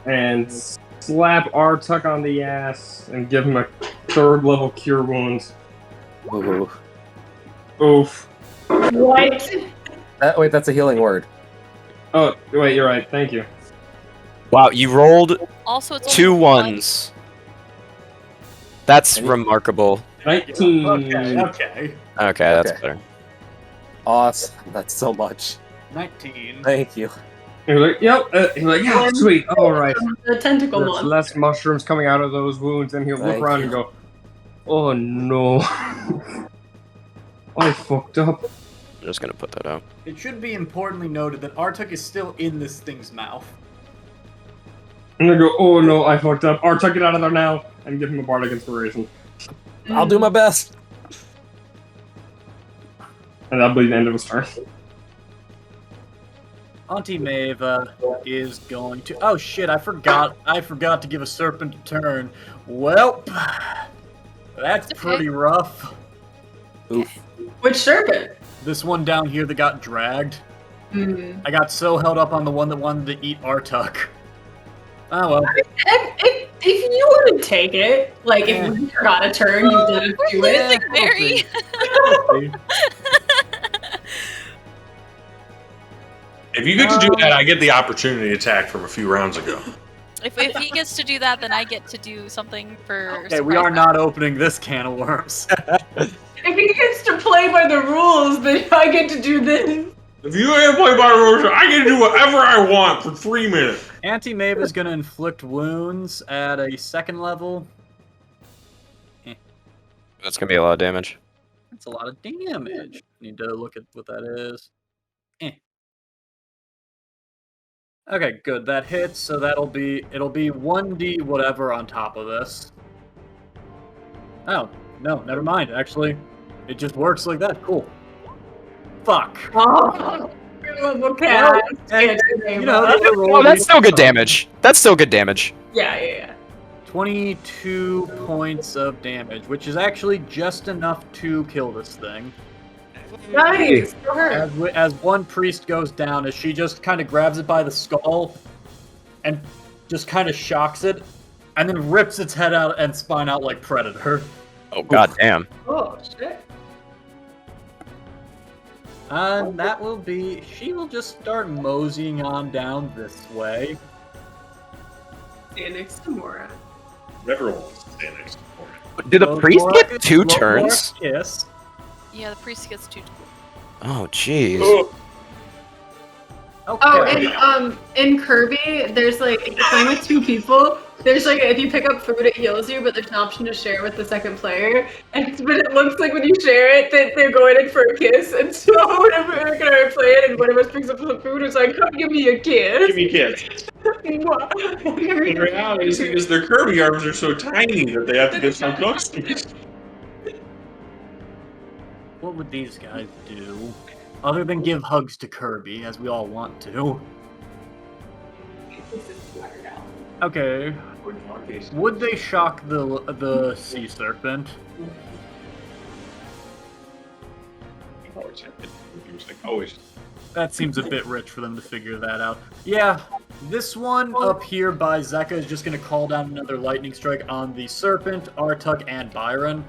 and slap Artuk on the ass and give him a 3rd level cure wounds. Ooh. Oof. What? Wait, that's a healing word. Oh, wait, you're right. Thank you. Wow, you rolled Also, it's 2 only ones. That's remarkable. 19. Okay. Okay, that's Okay. better. Awesome. That's so much. 19. Thank you. He's like, yep. He's like, yeah, sweet. All right. The tentacle There's monster. less mushrooms coming out of those wounds, and he'll look Thank around you. and go, oh no. I fucked up. I'm just gonna put that out. It should be importantly noted that Artuk is still in this thing's mouth. And I go, oh no, I fucked up. Artuk, get out of there now. And give him a bardic inspiration. I'll do my best. And that'll be the end of his turn. Auntie Maiva is going to... Oh shit, I forgot to give a serpent a turn. Well, that's Okay. pretty rough. Oof. Which serpent? This one down here that got dragged. Hmm. I got so held up on the one that wanted to eat Artuk. Oh well. If you want to take it, like Yeah. if we forgot a turn, you didn't do We're it. losing Mary. If you get to do that, I get the opportunity attack from a few rounds ago. If he gets to do that, then I get to do something for. Okay, we are not opening this can of worms. If he gets to play by the rules, then I get to do this. If you ain't play by the rules, I can do whatever I want for 3 minutes. Maiva is going to inflict wounds at a 2nd level. That's gonna be a lot of damage. That's a lot of damage. Need to look at what that is. Okay, good. That hits, so it'll be 1d whatever on top of this. Oh, no, never mind. Actually, it just works like that. Cool. Fuck. Oh, okay. Oh, that's still good damage. That's still good damage. Yeah. 22 points of damage, which is actually just enough to kill this thing. Nice. For her. As one priest goes down, as she just kind of grabs it by the skull and just kind of shocks it, and then rips its head out and spine out like Predator. Oh god damn. Oh shit. And that will be... She will just start moseying on down this way. Stand next to Mora. Never wants to stand next to Mora. Did the priest get 2 turns? Yes. Yeah, the priest gets 2 turns. Oh jeez. Okay. Oh, and in Kirby, there's like if you're playing with 2 people. There's like if you pick up food, it heals you, but there's an option to share with the second player. But it looks like when you share it that they're going in for a kiss, and so whenever we're gonna play it, and one of us picks up some food, it's like, "Come give me a kiss." Give me kids. In reality, it's because their Kirby arms are so tiny that they have to get so close to me. What would these guys do? Other than give hugs to Kirby, as we all want to. Okay. Would they shock the sea serpent? Always. That seems a bit rich for them to figure that out. Yeah, this one up here by Zeka is just going to call down another lightning strike on the serpent, Artuk, and Byron.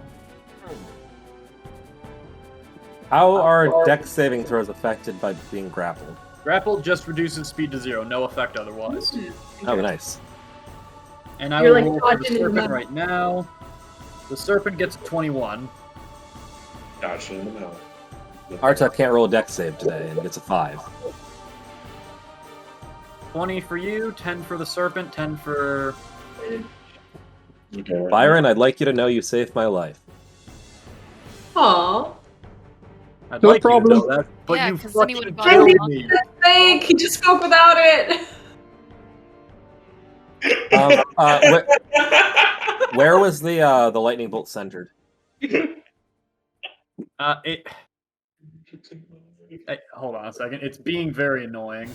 How are dex saving throws affected by being grappled? Grapple just reduces speed to 0, no effect otherwise. Oh, nice. And I You're, will like, roll for the dodging in the serpent mud. right now. The serpent gets a 21. Dodged in the mouth. Artuk can't roll a dex save today and gets a 5. 20 for you, 10 for the serpent, 10 for... Okay. Byron, I'd like you to know you saved my life. Aww. I'd No like problem. you to know that, but Yeah, you 'cause then he fucking would've killed gone- me. Fake. He just spoke without it. Where was the lightning bolt centered? Hold on a second. It's being very annoying.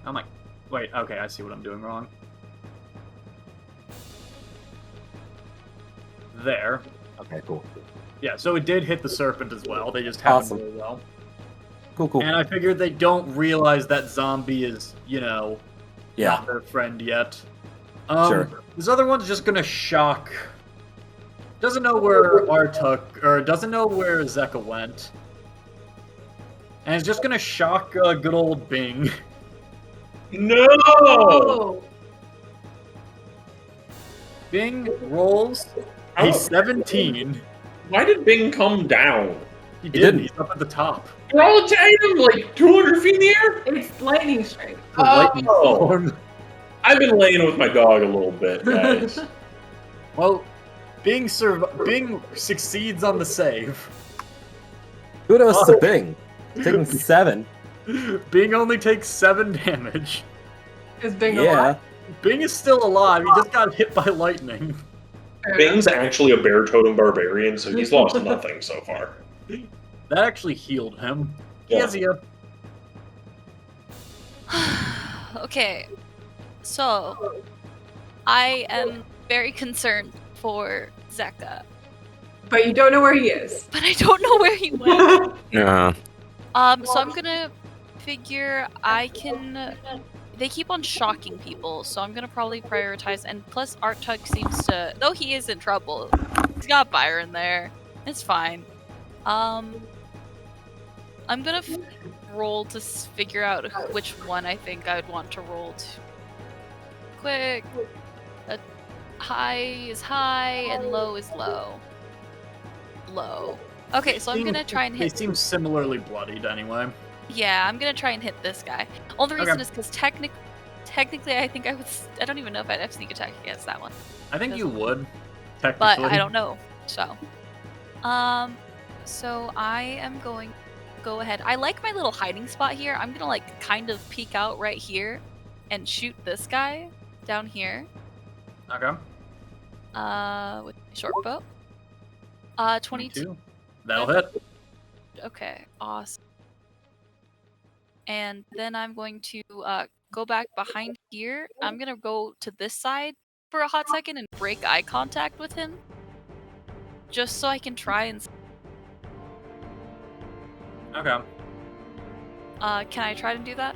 Oh my... Wait, okay, I see what I'm doing wrong. There. Okay, cool. Yeah, so it did hit the serpent as well. They just happened Awesome. really well. Cool. And I figured they don't realize that zombie is, Yeah. not their friend yet. Sure. This other one's just gonna shock. Doesn't know where Artuk, or doesn't know where Zeka went. And it's just gonna shock good old Bing. No! Oh. Bing rolls a 17. Why did Bing come down? He didn't. He's up at the top. We're all him like 200 feet in the air? It's lightning strike. The lightning storm. I've been laying with my dog a little bit, guys. Well, Bing succeeds on the save. Kudos to Bing. Taking 7. Bing only takes 7 damage. Is Bing Yeah. alive? Bing is still alive. He just got hit by lightning. Bing's actually a bear totem barbarian, so he's lost nothing so far. That actually healed him. Yeah. Yes, yeah. Okay, so I am very concerned for Zeka, But you don't know where he is. but I don't know where he went. Yeah. So I'm gonna figure I can. They keep on shocking people, so I'm gonna probably prioritize. And plus, Artuk seems to, though he is in trouble, he's got Byron there. It's fine. I'm gonna roll to figure out which one I think I would want to roll to. Quick. High is high and low is low. Low. Okay, so I'm gonna try and hit. They seem similarly bloodied anyway. Yeah, I'm gonna try and hit this guy. Only reason is because technically, I think I would. I don't even know if I'd have sneak attack against that one. I think you would, technically. But I don't know. So, so I am going to go ahead. I like my little hiding spot here. I'm gonna like kind of peek out right here and shoot this guy down here. Okay. With a short bow. 22. That'll hit. Okay, awesome. And then I'm going to go back behind here. I'm gonna go to this side for a hot second and break eye contact with him, just so I can try and. Okay. Can I try to do that?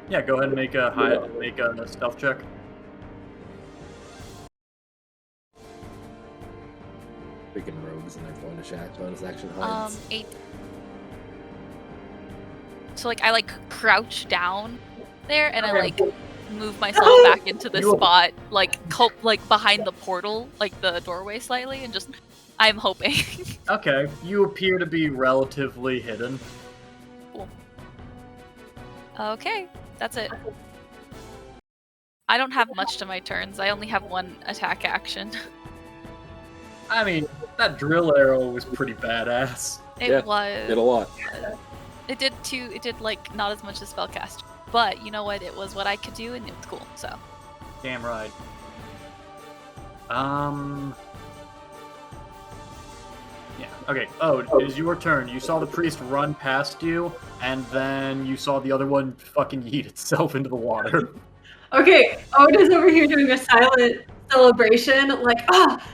Yeah, go ahead and make a stealth check. Freaking rogues and their bonus action hides. 8. So like I like crouch down there and I like move myself back into the spot, like behind the portal, like the doorway slightly, and just I'm hoping. Okay, you appear to be relatively hidden. Cool. Okay, that's it. I don't have much to my turns. I only have one attack action. I mean, that drill arrow was pretty badass. It was. Did a lot. It did too. It did like not as much as spellcast, but you know what? It was what I could do, and it was cool. So. Damn right. Yeah. Okay. Oh, it is your turn. You saw the priest run past you, and then you saw the other one fucking yeet itself into the water. Okay, Oda's over here doing a silent celebration, like,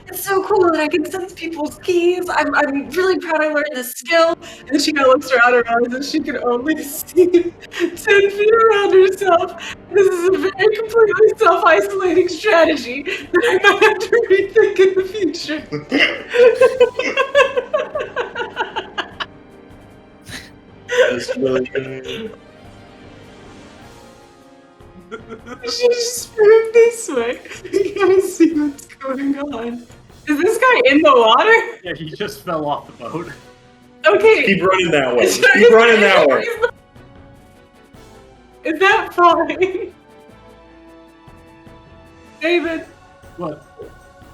it's so cool that I can sense people's keys. I'm really proud I learned this skill. And she kind of looks around her eyes and she can only see 10 feet around herself. This is a very completely self-isolating strategy that I might have to rethink in the future. That's really good. I should just move this way. I gotta see what's going on. Is this guy in the water? Yeah, he just fell off the boat. Okay. Keep running that way. Keep running that way. Is that fine? David. What?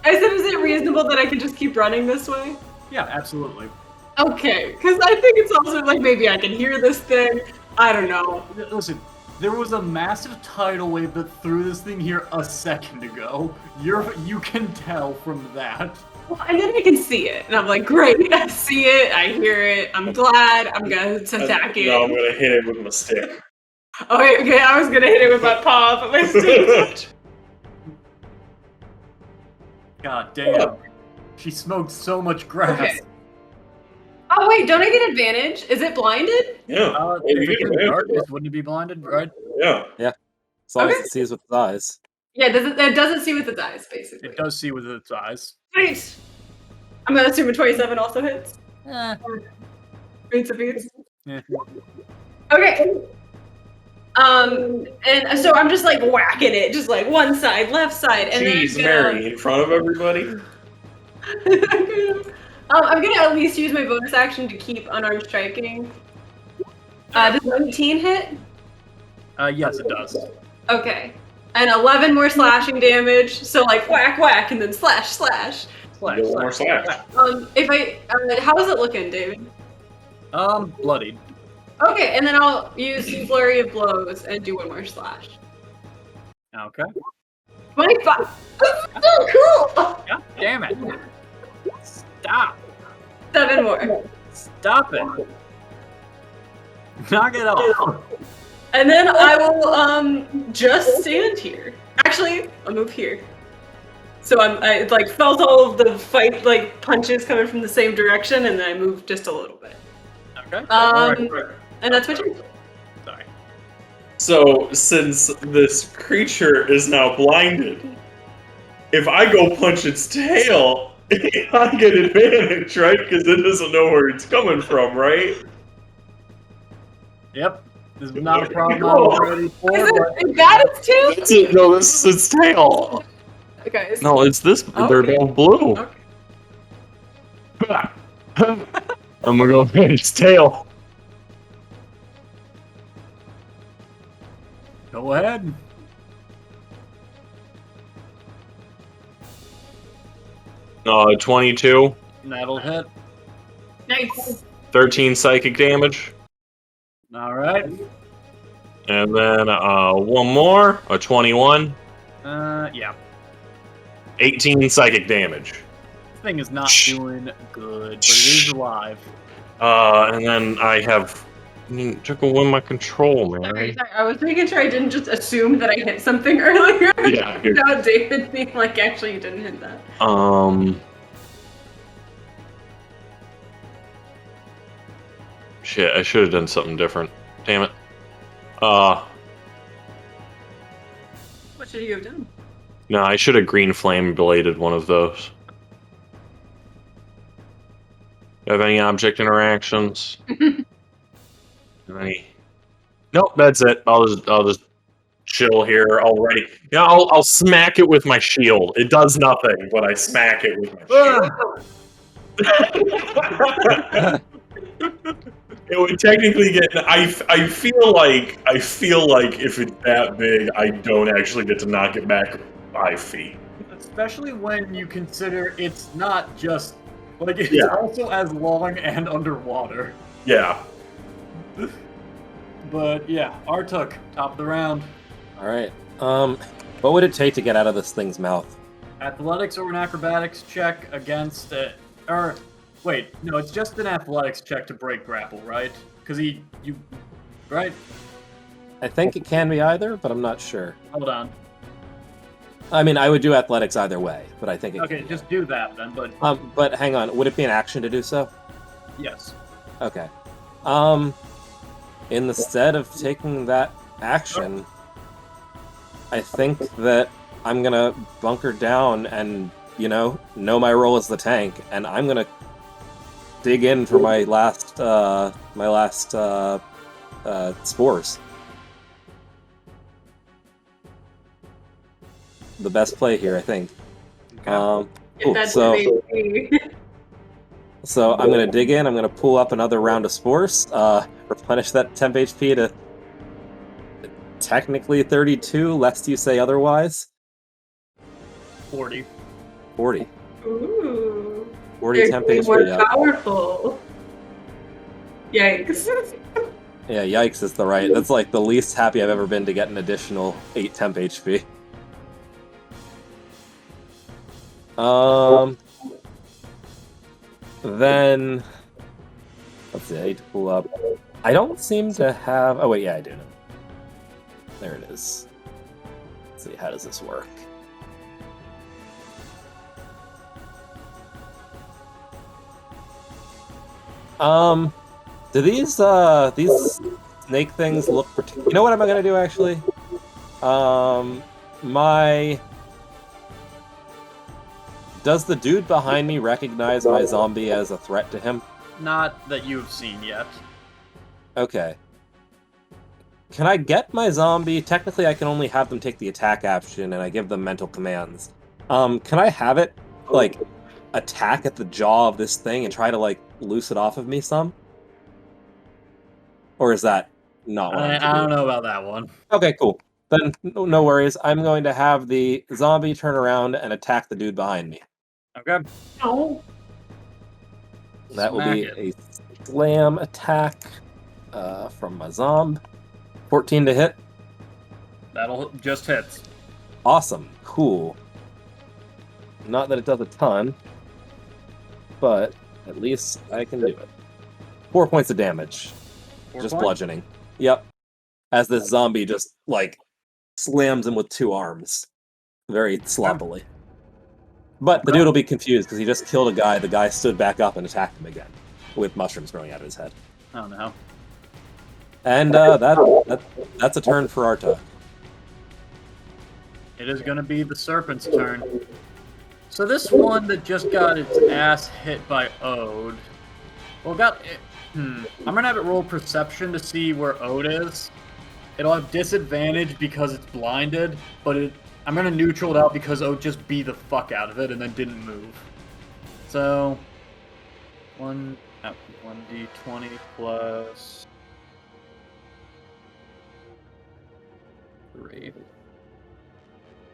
I said, is it reasonable that I could just keep running this way? Yeah, absolutely. Okay, because I think it's also like maybe I can hear this thing. I don't know. Listen, there was a massive tidal wave that threw this thing here a second ago. You can tell from that. Well, and then I can see it, and I'm like, great, I see it, I hear it, I'm glad, I'm gonna attack it. No, I'm gonna hit it with my stick. Okay, I was gonna hit it with my paw, but my stick. God damn. She smoked so much grass. Okay. Oh wait, don't I get advantage? Is it blinded? Yeah. If it's in the darkness, wouldn't it be blinded, right? Yeah. Yeah. As long as it sees with its eyes. Yeah, it doesn't see with its eyes, basically. It does see with its eyes. Right. I'm gonna assume a 27 also hits. Beats. Yeah. Okay. And so I'm just like whacking it, just like one side, left side, and Jeez, then Mary, in front of everybody? I'm gonna at least use my bonus action to keep unarmed striking. Does 19 hit? Yes, it does. Okay. And 11 more slashing damage, so like whack, whack, and then slash, slash. Slash, More slash. If I, how is it looking, David? Bloodied. Okay, and then I'll use Flurry of Blows and do one more slash. Okay. 25! Oh, cool! God damn it. Stop. 7 more. Stop it. Knock it off. And then I will just stand here. Actually, I'll move here. So I like felt all of the fight like punches coming from the same direction, and then I moved just a little bit. Okay. And that's what you. Sorry. So, since this creature is now blinded, if I go punch its tail, I get advantage, right? Because it doesn't know where it's coming from, right? Yep. This is not a problem I was ready for, but Is that its tail? That's it. No, this is its tail. Okay. No, it's this. They're Okay. both blue. Okay. I'm gonna go get its tail. go ahead. No, 22, That'll hit. Nice. 13 psychic damage, All right. and then one more, a 21, Yeah. 18 psychic damage. This thing is not doing good, but it is alive. And then I have took away my control, man. Sorry, I was making sure I didn't just assume that I hit something earlier. Yeah. Here. Without David being like, actually, you didn't hit that. Shit, I should have done something different. Damn it. What should you have done? No, I should have green flame bladed one of those. You have any object interactions? Any? Nope, that's it. I'll just chill here already. Yeah, I'll smack it with my shield. It does nothing, but I smack it with my shield. It would technically get. I feel like if it's that big, I don't actually get to knock it back 5 feet. Especially when you consider it's not just like it's also as long and underwater. Yeah. But yeah, Artuk, top of the round. All right. What would it take to get out of this thing's mouth? Athletics or an acrobatics check against it. Or wait, no, it's just an athletics check to break grapple, right? Because right? I think it can be either, but I'm not sure. Hold on. I mean, I would do athletics either way, but I think it Okay, can. just do that then. But But hang on, would it be an action to do so? yes. Okay. Instead of taking that action, I think that I'm gonna bunker down and, know my role as the tank, and I'm gonna dig in for my last spores. The best play here, I think. Cool. So I'm gonna dig in. I'm gonna pull up another round of spores. Replenish that temp HP to technically 32, lest you say otherwise. 40. 40. Ooh. 40 You're temp getting HP. more Yeah. powerful. Yikes. Yeah, yikes is the right. That's like the least happy I've ever been to get an additional 8 temp HP. Then let's see, I need to pull up. I don't seem to have. Oh wait, yeah, I do know. There it is. Let's see, how does this work? Do these snake things look You know what am I gonna do actually? Does the dude behind me recognize my zombie as a threat to him? Not that you've seen yet. Okay. Can I get my zombie? Technically, I can only have them take the attack action, and I give them mental commands. Can I have it, like, attack at the jaw of this thing and try to, like, loose it off of me some? Or is that not what I don't know about that one. Okay, cool. Then, no worries. I'm going to have the zombie turn around and attack the dude behind me. Okay. No. That will be a slam attack from my zomb. 14 to hit. That'll just hits. Awesome. Cool. Not that it does a ton, but at least I can do it. 4 points of damage. 4 Just points? bludgeoning. Yep. As this zombie just, like, slams him with 2 arms. Very sloppily. But the dude will be confused because he just killed a guy. The guy stood back up and attacked him again, with mushrooms growing out of his head. Oh no. And that's a turn for Arta. It is going to be the serpent's turn. So this one that just got its ass hit by Ode. Well, I'm gonna have it roll perception to see where Ode is. It'll have disadvantage because it's blinded, but I'm gonna neutral it out because Ode just beat the fuck out of it and then didn't move. So 1d20 plus 3.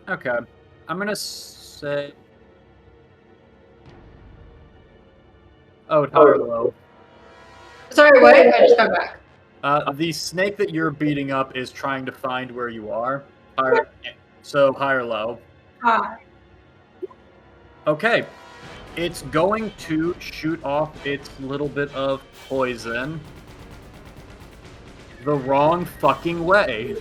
Okay, I'm gonna say. Ode, high or low? Sorry, what? I just got back. The snake that you're beating up is trying to find where you are. So high or low? Hi. Okay. It's going to shoot off its little bit of poison the wrong fucking way.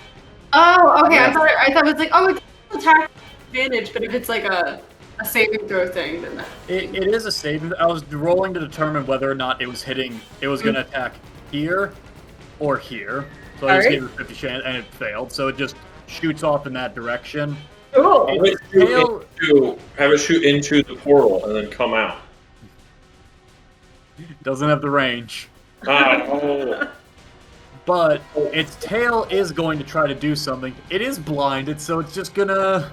Oh, okay. Yeah. I thought it was like, oh, it's attack advantage, but if it's like a saving throw thing, then that. It is a saving. I was rolling to determine whether or not it was hitting. It was going to attack here or here. So I just gave it a 50 chance, and it failed. So it just shoots off in that direction. Cool. Have it shoot into the portal and then come out. Doesn't have the range. Oh. But its tail is going to try to do something. It is blinded, so it's just gonna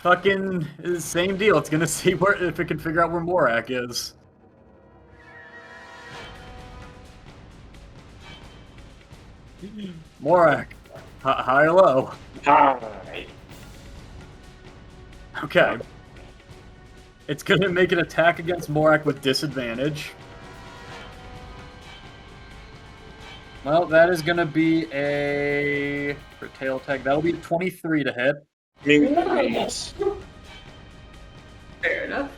fucking same deal. It's gonna see if it can figure out where Morak is. Morak, high or low? Hi. Okay. It's gonna make an attack against Morak with disadvantage. Well, that is gonna be for tail attack. That'll be 23 to hit. Yes. Fair enough.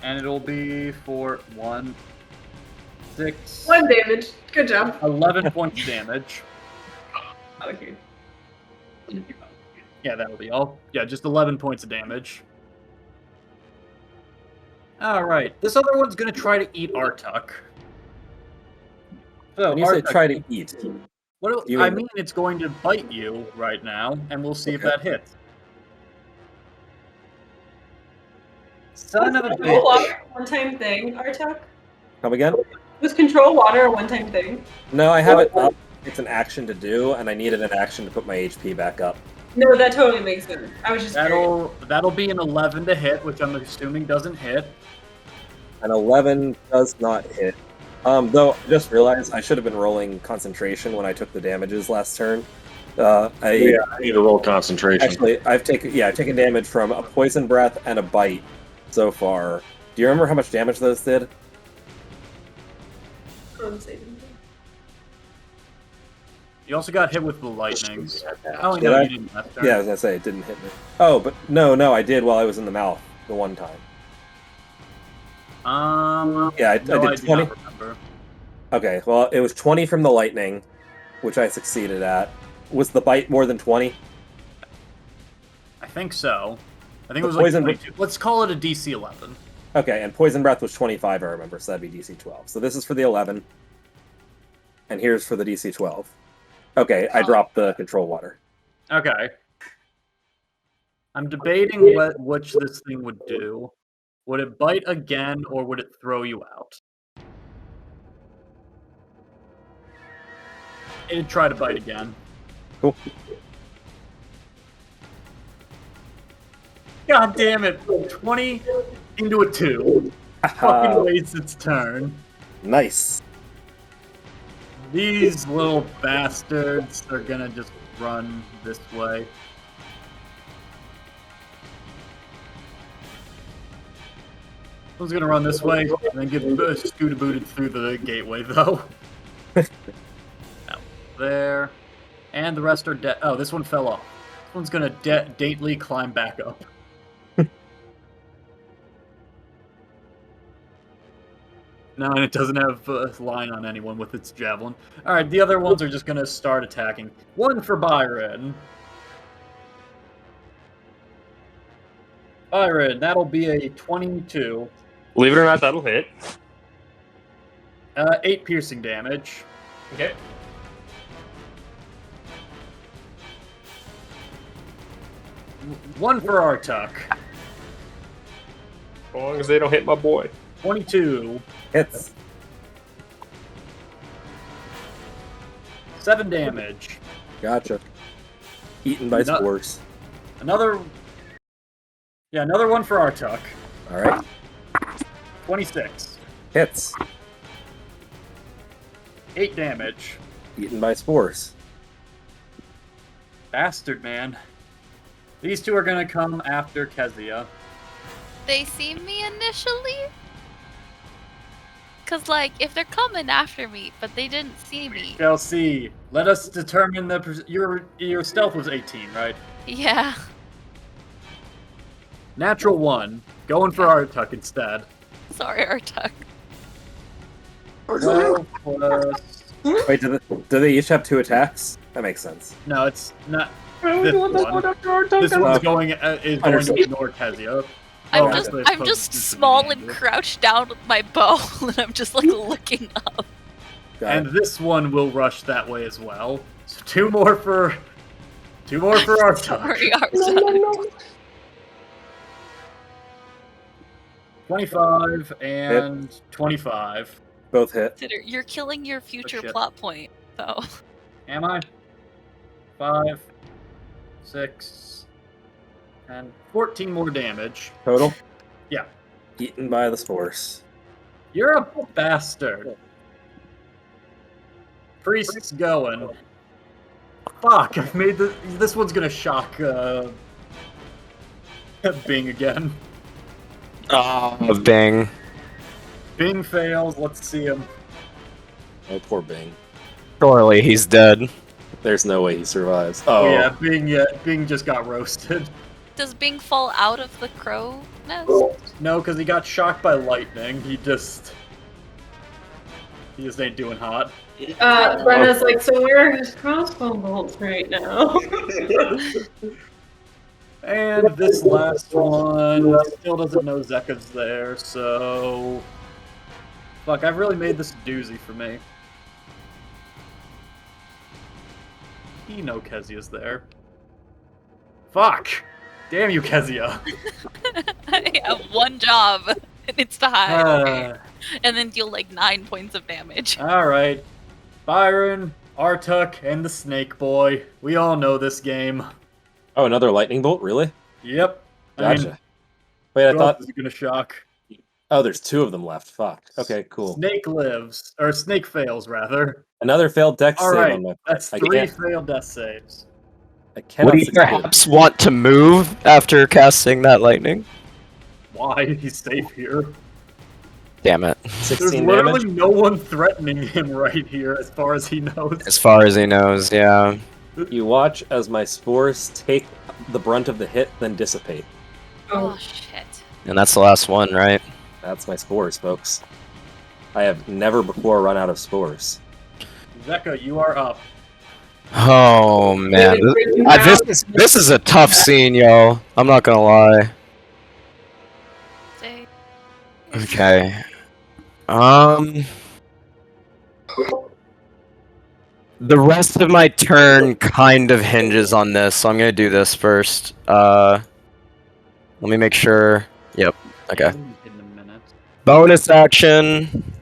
And it'll be for 1, 6, 1 damage. Good job. 11 points damage. Okay. Yeah, that'll be all. Yeah, just 11 points of damage. Alright, this other one's gonna try to eat Artuk. So, When you say Artuk, try to eat, I mean it's going to bite you right now, and we'll see if that hits. Son of a Control bitch. water a one-time thing, Artuk? come again? Was control water a one-time thing? No, I have it up. It's an action to do, and I needed an action to put my HP back up. No, that totally makes sense. I was just That'll be an 11 to hit, which I'm assuming doesn't hit. An 11 does not hit. Though, I just realized I should have been rolling concentration when I took the damages last turn. I need to roll concentration. Actually, I've taken damage from a poison breath and a bite so far. Do you remember how much damage those did? You also got hit with the lightning. Oh, Did no, I? you didn't last turn. Yeah, I was gonna say it didn't hit me. Oh, but no, I did while I was in the mouth the one time. Yeah, I did do 20. not remember. Okay, well, it was 20 from the lightning, which I succeeded at. Was the bite more than 20? I think so. I think The it was like poison- 22. Let's call it a DC 11. Okay, and poison breath was 25, I remember, so that'd be DC 12. So this is for the 11, and here's for the DC 12. Okay, I dropped the control water. Okay. I'm debating which this thing would do. Would it bite again, or would it throw you out? It'd try to bite again. Cool. God damn it! 20 into a 2. Fucking wastes its turn. Nice. These little bastards are gonna just run this way. Who's gonna run this way and then get scooter-booted through the gateway, though? Out there. And the rest are dead. Oh, this one fell off. This one's gonna daintily climb back up. No, and it doesn't have a line on anyone with its javelin. Alright, the other ones are just gonna start attacking. One for Byron. Byron, that'll be a 22. Believe it or not, that'll hit. 8 piercing damage. Okay. One for Artuk. As long as they don't hit my boy. 22. Hits. 7 damage. Gotcha. Eaten by No- spores. Another one for Artuk. Alright. 26. Hits. 8 damage. Eaten by spores. Bastard, man. These two are gonna come after Kezia. They see me initially? Cause like, if they're coming after me, but they didn't see me. Shall see. Let us determine the your stealth was 18, right? Yeah. Natural 1. Going for Artuk instead. Sorry, Artuk. 12 plus... Wait, do they each have 2 attacks? That makes sense. No, it's not this one. This one's going to ignore Kezia. I'm just small and crouched down with my bow, and I'm just like looking up. And this one will rush that way as well. So 2 more for Artuk. Sorry, Artuk. 25 and 25. Both hit. You're killing your future shit. plot point, though. Am I? 5, 6, and 14 more damage. Total? Yeah. Eaten by the spores. You're a bastard. Priest's going. Fuck, I've made this one's gonna shock Bing again. Bing. Bing fails, let's see him. Oh, poor Bing. Surely he's dead. There's no way he survives. Oh, Yeah, Bing just got roasted. Does Bing fall out of the crow nest? No, because he got shocked by lightning. He just ain't doing hot. Brenna's like, so where are his crossbow bolts right now? And this last one still doesn't know Zeka's there, so... Fuck, I've really made this a doozy for me. You know Kezia's there. Fuck! Damn you, Kezia! I have one job, and it's to hide. Uh, And then deal like 9 points of damage. Alright. Byron, Artuk, and the Snake Boy. We all know this game. Oh, another lightning bolt? Really? Yep. Gotcha. Wait, I who thought... else is gonna shock. Oh, there's 2 of them left. Fuck. Okay, cool. Snake lives. Or Snake fails, rather. Another failed dex save Alright, on my part. that's I 3 can't- failed death saves. I cannot Would he succeed. perhaps want to move after casting that lightning? Why? He's safe here. Damn it. There's 16 literally damage? no one threatening him right here, as far as he knows. As far as he knows, yeah. You watch as my spores take the brunt of the hit, then dissipate. Oh shit. And that's the last one, right? That's my spores, folks. I have never before run out of spores. Zeka, you are up. Oh man, this is a tough scene, yo. I'm not gonna lie. Say- Okay. The rest of my turn kind of hinges on this, so I'm gonna do this first. Let me make sure. Yep. Okay. In a minute. Bonus action.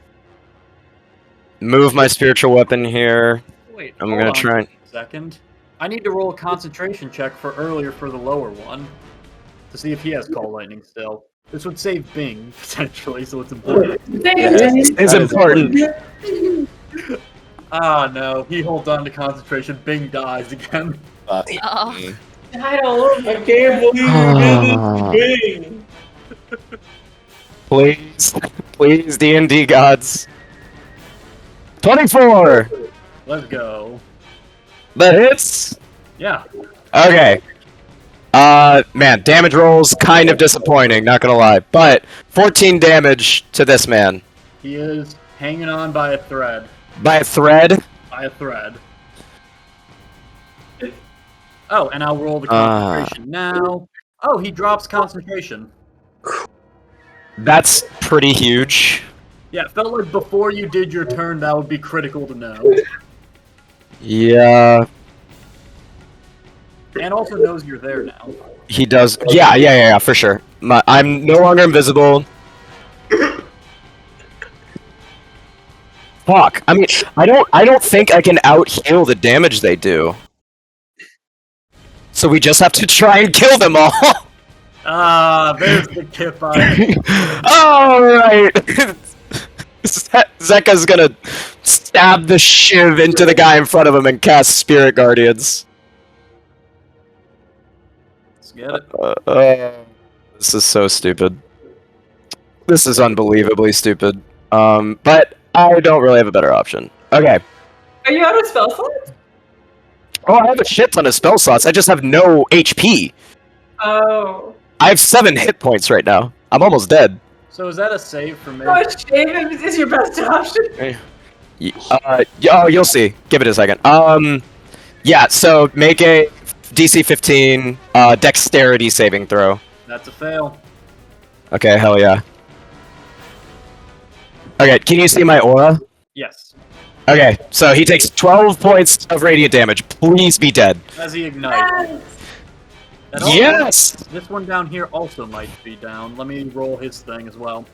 Move my spiritual weapon here. Wait, I'm hold gonna on try and. a second. I need to roll a concentration check for earlier for the lower one. To see if he has Call Lightning still. This would save Bing, potentially, so it's important. It's important. Ah, no. He holds on to concentration. Bing dies again. I don't. I can't believe you did this thing. Please, D&D gods. 24. Let's go. That hits. Yeah. Okay. Man, damage rolls kind of disappointing, not gonna lie. But 14 damage to this man. He is hanging on by a thread. By a thread? By a thread. Oh, and I'll roll the concentration now. Oh, he drops concentration. That's pretty huge. Yeah, it felt like before you did your turn, that would be critical to know. Yeah. And also knows you're there now. He does. Yeah, for sure. I'm no longer invisible. Fuck. I mean, I don't think I can out-heal the damage they do. So we just have to try and kill them all. There's the kip eye. Alright! Zeka's gonna stab the shiv into the guy in front of him and cast Spirit Guardians. Let's get it. This is so stupid. This is unbelievably stupid. But I don't really have a better option. Okay. Are you out of spell slots? Oh, I have a shit ton of spell slots. I just have no HP. Oh. I have 7 hit points right now. I'm almost dead. So is that a save for me? Oh, shame is your best option. Oh, you'll see. Give it a second. Yeah, so make a DC 15 dexterity saving throw. That's a fail. Okay, hell yeah. Okay, can you see my aura? Yes. Okay, so he takes 12 points of radiant damage. Please be dead. As he ignites. And also, Yes! This one down here also might be down. Let me roll his thing as well.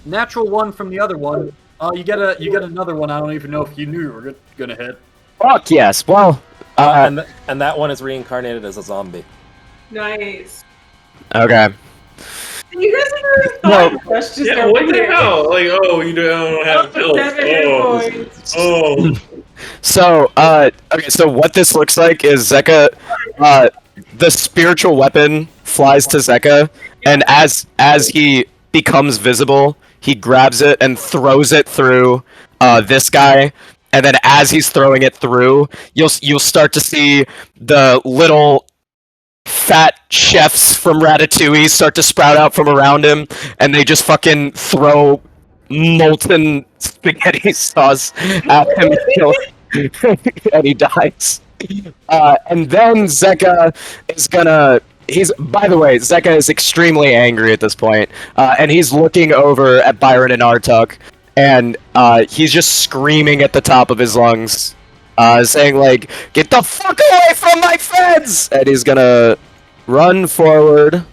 Natural 1 from the other one. You get another one. I don't even know if you knew you were gonna hit. Fuck yes. Well, and that one is reincarnated as a zombie. Nice. Okay. You guys are No. just Yeah, what the hell? Like, oh, you don't have health. 7 hit points. Oh. So, okay, so what this looks like is Zeka, the spiritual weapon flies to Zeka, and as he becomes visible, he grabs it and throws it through, this guy, and then as he's throwing it through, you'll start to see the little fat chefs from Ratatouille start to sprout out from around him, and they just fucking throw molten spaghetti sauce at him and he dies. And then Zeka is gonna... by the way, Zeka is extremely angry at this point, and he's looking over at Byron and Artuk, and he's just screaming at the top of his lungs, saying like, "Get the fuck away from my feds!" And he's gonna run forward.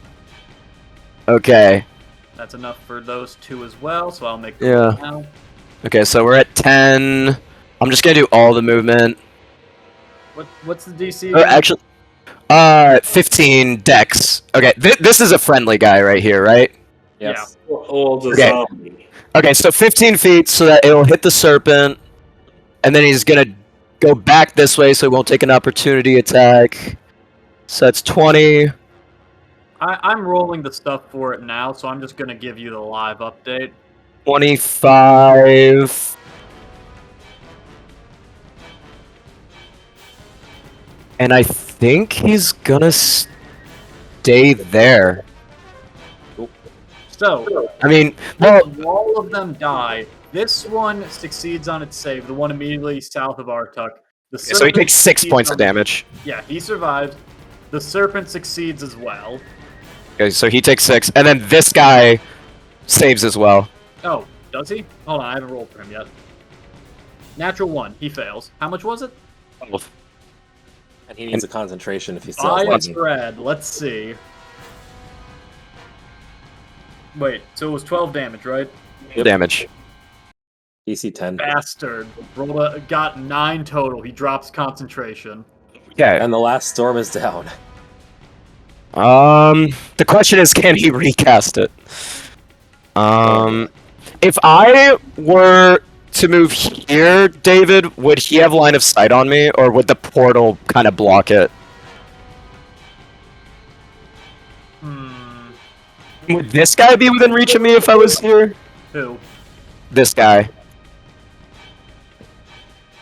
Okay. That's enough for those two as well, so I'll make Yeah. now. Okay, so we're at 10. I'm just gonna do all the movement. What's the DC? Actually, 15 dex. Okay, this is a friendly guy right here, right? Yes. Okay. Okay, so 15 feet so that it'll hit the serpent, and then he's gonna go back this way so he won't take an opportunity attack. So that's 20. I'm rolling the stuff for it now, so I'm just gonna give you the live update. 25. And I think he's gonna stay there. So, I mean, well, all of them die. This one succeeds on its save, the one immediately south of Artuk. so he takes 6 points of damage. Yeah, he survives. The serpent succeeds as well. Okay, so he takes 6, and then this guy saves as well. Oh, does he? Hold on, I haven't rolled for him yet. Natural 1, he fails. How much was it? 12. And he needs a concentration if he still I has am lightning. spread. Let's see. Wait, so it was 12 damage, right? Damage. DC 10. Bastard. Got 9 total. He drops concentration. Okay. And the last storm is down. The question is, can he recast it? If I were to move here, David, would he have line of sight on me, or would the portal kind of block it? Would this guy be within reach of me if I was here? Who? This guy.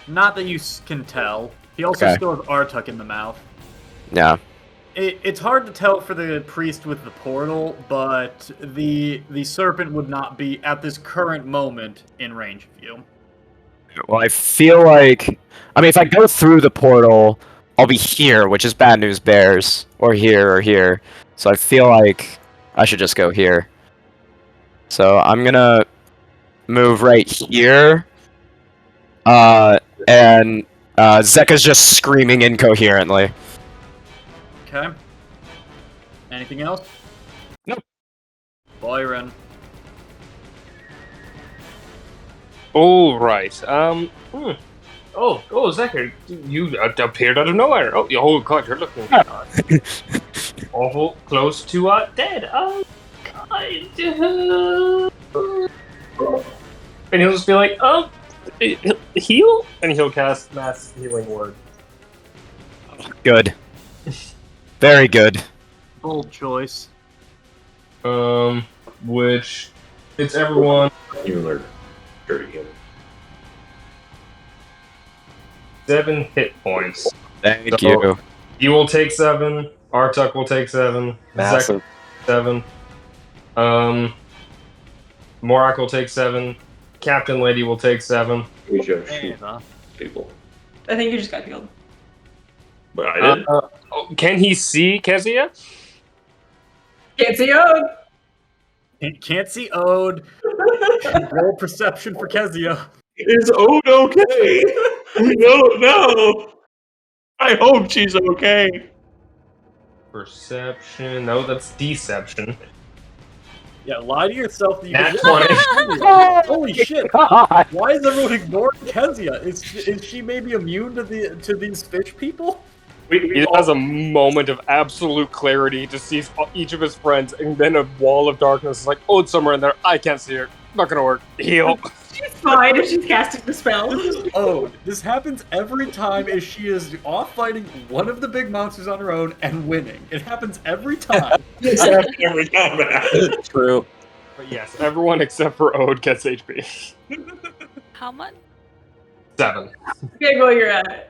Not that you can tell. He also Okay. still has Artuk in the mouth. Yeah. It's hard to tell for the priest with the portal, but the serpent would not be, at this current moment, in range of you. Well, I feel like... I mean, if I go through the portal, I'll be here, which is bad news bears. Or here, or here. So I feel like I should just go here. So I'm gonna move right here. And Zeka's just screaming incoherently. Okay? Anything else? Nope. Byron. All right. Oh, Zachary, you appeared out of nowhere. Oh God, you're looking awful close to dead. Oh God. And he'll just be like, heal, and he'll cast mass healing word. Good. Very good. Bold choice. Which it's everyone. You alert. Dirty him. 7 hit points. Thank So, you. You will take 7. Artuk will take 7. Massive. Zach 7. Morak will take 7. Captain Lady will take 7. We should shoot Maiva. people. I think you just got healed. But I did. Can he see Kezia? Can't see Ode. Can't see Ode. Roll perception for Kezia. Is Ode okay? We don't know. I hope she's okay. Perception. No, that's deception. Yeah, lie to yourself that you Nat can- 20. Holy shit! God. Why is everyone ignoring Kezia? Is she maybe immune to these fish people? He has a moment of absolute clarity, just sees each of his friends, and then a wall of darkness is like, oh, it's somewhere in there. I can't see her. Not gonna work. Heal. She's fine if she's casting the spell. This is Ode. This happens every time as she is off fighting one of the big monsters on her own and winning. It happens every time. It's happening every time it happens. True. But yes, everyone except for Ode gets HP. How much? 7. Okay, well, you're at it.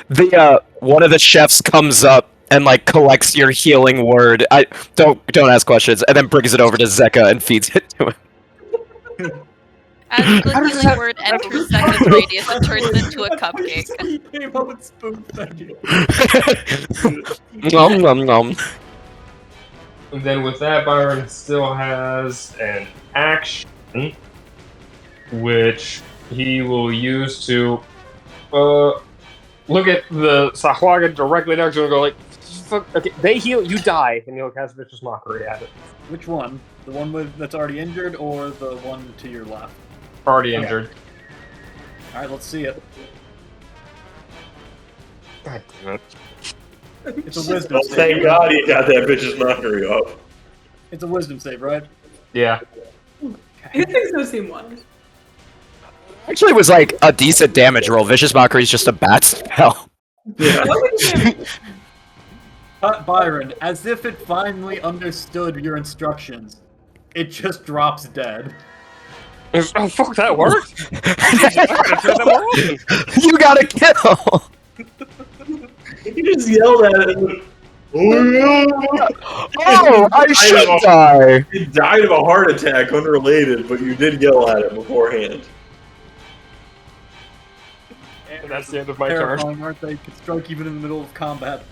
The one of the chefs comes up and like collects your healing word. I don't ask questions, and then brings it over to Zeka and feeds it to him. As the healing word enters Zeka's radius, it turns into a cupcake. He came up with spoon fed you. Nom nom nom. And then with that, Byron still has an action, which he will use to look at the Sahuagin directly next to him and go like, fuck, okay, they heal, you die, and he'll cast Vicious Mockery at it. Which one? The one that's already injured, or the one to your left? Already injured. All right, let's see it. God damn it. It's a wisdom Well, save. thank God he got that bitch's mockery off. It's a wisdom save, right? Yeah. These things don't seem wonderful. Actually, it was like a decent damage roll. Vicious Mockery is just a bad spell. Yeah. Byron, as if it finally understood your instructions, it just drops dead. Oh, fuck, that worked? You got a kill. He just yelled at it. Oh, I should die. He died of a heart attack, unrelated, but you did yell at him beforehand. And that's the end of my turn. Terrifying, aren't they? Could strike even in the middle of combat.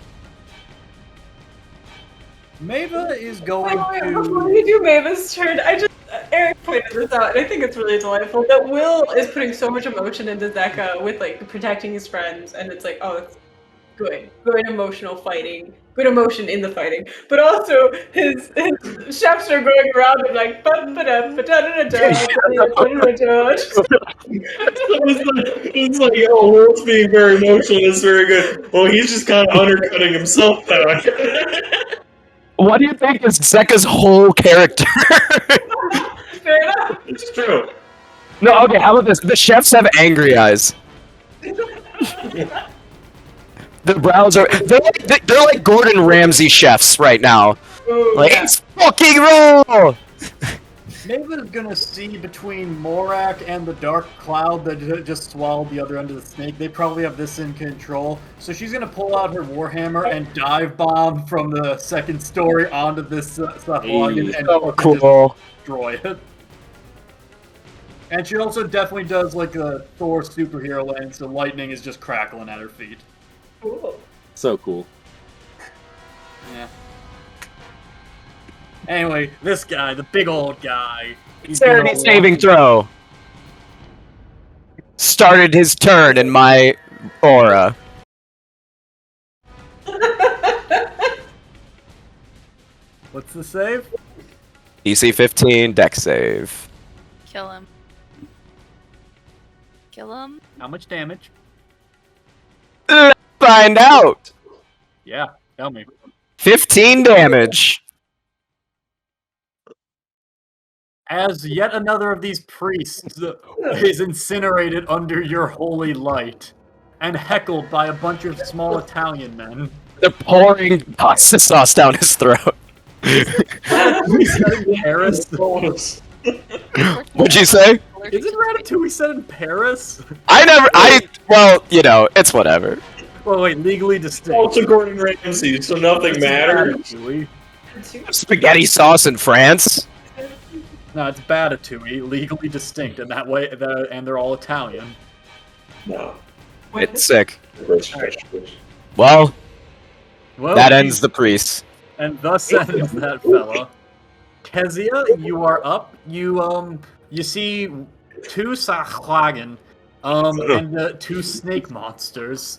Maiva is going Before to... you do Maiva's turn, Eric pointed this out, and I think it's really delightful that Will is putting so much emotion into Zeka with like protecting his friends, and it's like, oh, it's good emotional fighting, good emotion in the fighting, but also his chefs are going around and like, It's like, oh, Wolf's being very emotional. It's very good. Well, he's just kind of undercutting himself now. What do you think is Zeka's whole character? Fair enough. It's true. No, okay, how about this? The chefs have angry eyes. The brows are... They're like Gordon Ramsay chefs right now. Like, it's fucking raw! Maiva's gonna see between Morak and the dark cloud that just swallowed the other end of the snake. They probably have this in control. So she's gonna pull out her warhammer and dive bomb from the second story onto this Sahuagin and Cool. destroy it. And she also definitely does like a Thor superhero land, so lightning is just crackling at her feet. Cool. So cool. Yeah. Anyway, this guy, the big old guy. Dexterity saving throw. Started his turn in my aura. What's the save? DC 15, deck save. Kill him. Kill him. How much damage? Find out. Yeah, tell me. 15 damage. As yet another of these priests is incinerated under your holy light and heckled by a bunch of small Italian men. They're pouring pasta sauce down his throat. We said in Paris. What'd you say? Isn't Ratatouille set in Paris? Well, you know, it's whatever. Well, wait, legally distinct. Also Gordon Ramsay, so nothing matters. Ratatouille. Spaghetti sauce in France? No, it's Batatouille, legally distinct in that way, and they're all Italian. No. It's sick. Well, Well, that ends the priest. And thus ends that fella. Kezia, you are up. You see two Sachlagen, and two snake monsters.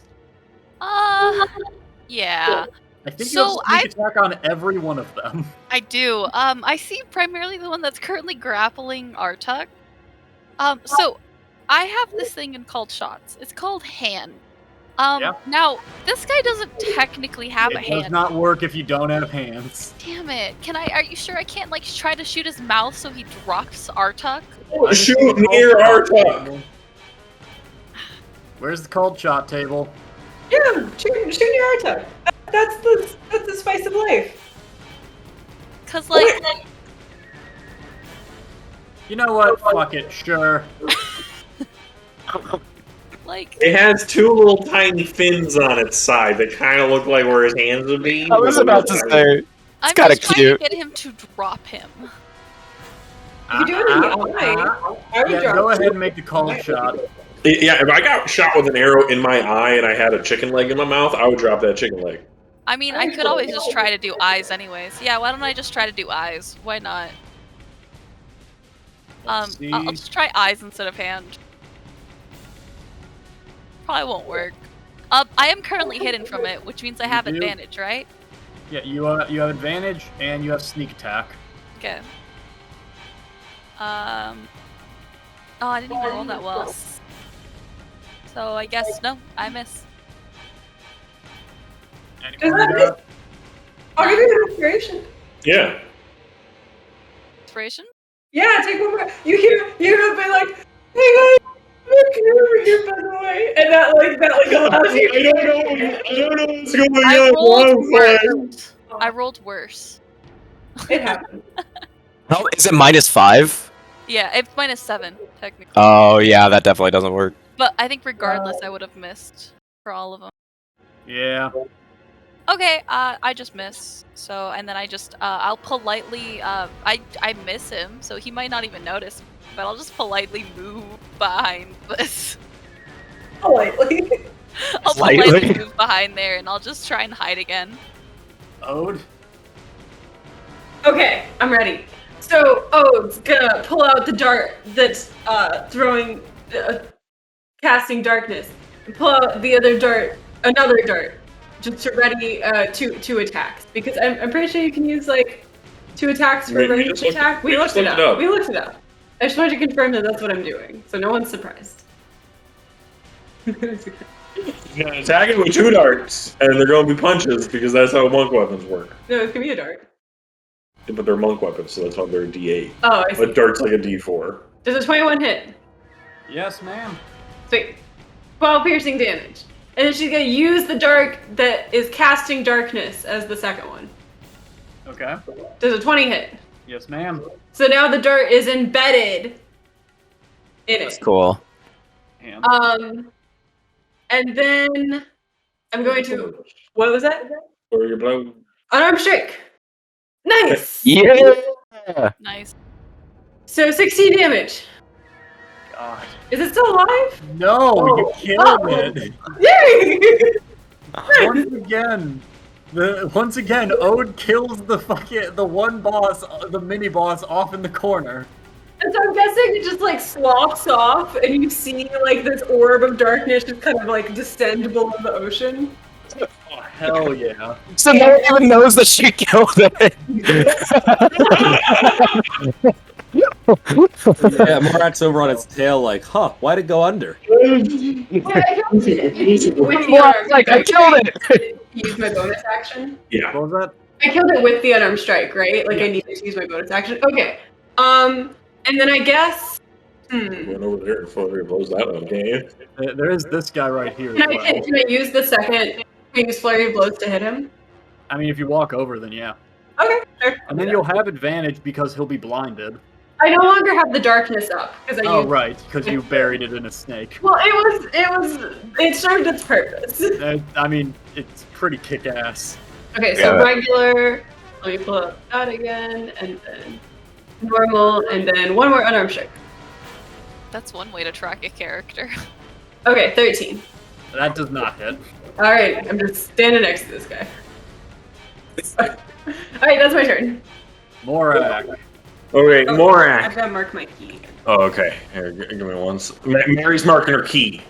Yeah. I think So you have sneak attack on every one of them. I do. I see primarily the one that's currently grappling Artuk. So I have this thing in called shots. It's called hand. Yeah. Now this guy doesn't technically have a It hand. does not work if you don't have hands. Damn it! Are you sure I can't like try to shoot his mouth so he drops Artuk? shoot near Artuk. Where's the cold shot table? Yeah, shoot your Artuk. That's the spice of life. Cause like, You know what? Fuck it. Sure. like It has two little tiny fins on its side that kind of look like where his hands would be. I was about to say, I'm kinda just trying cute. to get him to drop him. You do it in the eye. I would Yeah, drop go it. ahead and make the cold shot. Yeah, if I got shot with an arrow in my eye and I had a chicken leg in my mouth, I would drop that chicken leg. I mean, I could always just try to do eyes anyways. Yeah, why don't I just try to do eyes? Why not? I'll just try eyes instead of hand. Probably won't work. I am currently hidden from it, which means I have You do? advantage, right? Yeah, you have advantage and you have sneak attack. Okay. Oh, I didn't even roll that well. So I guess no, I miss. Anyone that got- I'll give you an inspiration. Yeah. Inspiration? Yeah, take one more. You hear him be like, "Hey guys, look over here, by the way," and that allows you. I don't know what's going I on. rolled Wildfire. worse. I rolled worse. It happens. Oh, is it -5? Yeah, it's -7 technically. Oh, yeah, that definitely doesn't work. But I think regardless, I would have missed for all of them. Yeah. Okay, I just miss. So, and then I just, I'll politely, I miss him, so he might not even notice. But I'll just politely move behind this. Politely. I'll politely move behind there, and I'll just try and hide again. Ode? Okay, I'm ready. So Ode's gonna pull out the dart that's casting darkness, and pull out the other dart, another dart, just to ready two attacks. Because I'm pretty sure you can use like 2 attacks for Wait, we ranged just looked- attack. we We just looked it looked it up. up. We looked it up. I just wanted to confirm that that's what I'm doing, so no one's surprised. You're gonna attack it with 2 darts, and they're going to be punches because that's how monk weapons work. No, it's gonna be a dart. Yeah, but they're monk weapons, so that's why they're a D8. Oh, I see. But dart's like a D4. Does a 21 hit? Yes, ma'am. Sweet. 12 piercing damage. And then she's gonna use the dart that is casting darkness as the second one. Okay. Does a 20 hit? Yes, ma'am. So now the dart is embedded in it. Cool. Damn. And then I'm going to. What was that? Or your blow. Unarmed strike. Nice. Yeah. Nice. So 16 damage. God. Is it still alive? No, you Oh. killed Oh. it. Yay! Once again, Ode kills the one boss, the mini boss, off in the corner. And so I'm guessing it just like sloughs off, and you see like this orb of darkness just kind of like descend below the ocean. Oh, Hell yeah. So no one even knows that she killed it. Yeah, Morak's over on its tail, like, huh? Why'd it go under? Wait, I killed it. With the Morak's like, I killed it. Use my bonus action. Yeah. What was that? I killed it with the unarmed strike, right? Like Yeah. I needed to use my bonus action. Okay. And then I guess. Went over there before he blows that one, can you? There is this guy right here as Can well. I use the second King's Flurry of Blows to hit him? I mean, if you walk over, then yeah. Okay, sure. And then you'll have advantage because he'll be blinded. I no longer have the darkness up because I Oh, used. right, because you buried it in a snake. Well, it served its purpose. I mean, it's pretty kick-ass. Okay, so Yeah. regular. Let me pull up that again, and then normal, and then one more unarmed strike. That's one way to track a character. Okay, 13. That does not hit. All right, I'm just standing next to this guy. All right, that's my turn. Morak. Okay, Morak. I've got to mark my key. Oh, okay. Here, give me one. Mary's marking her key.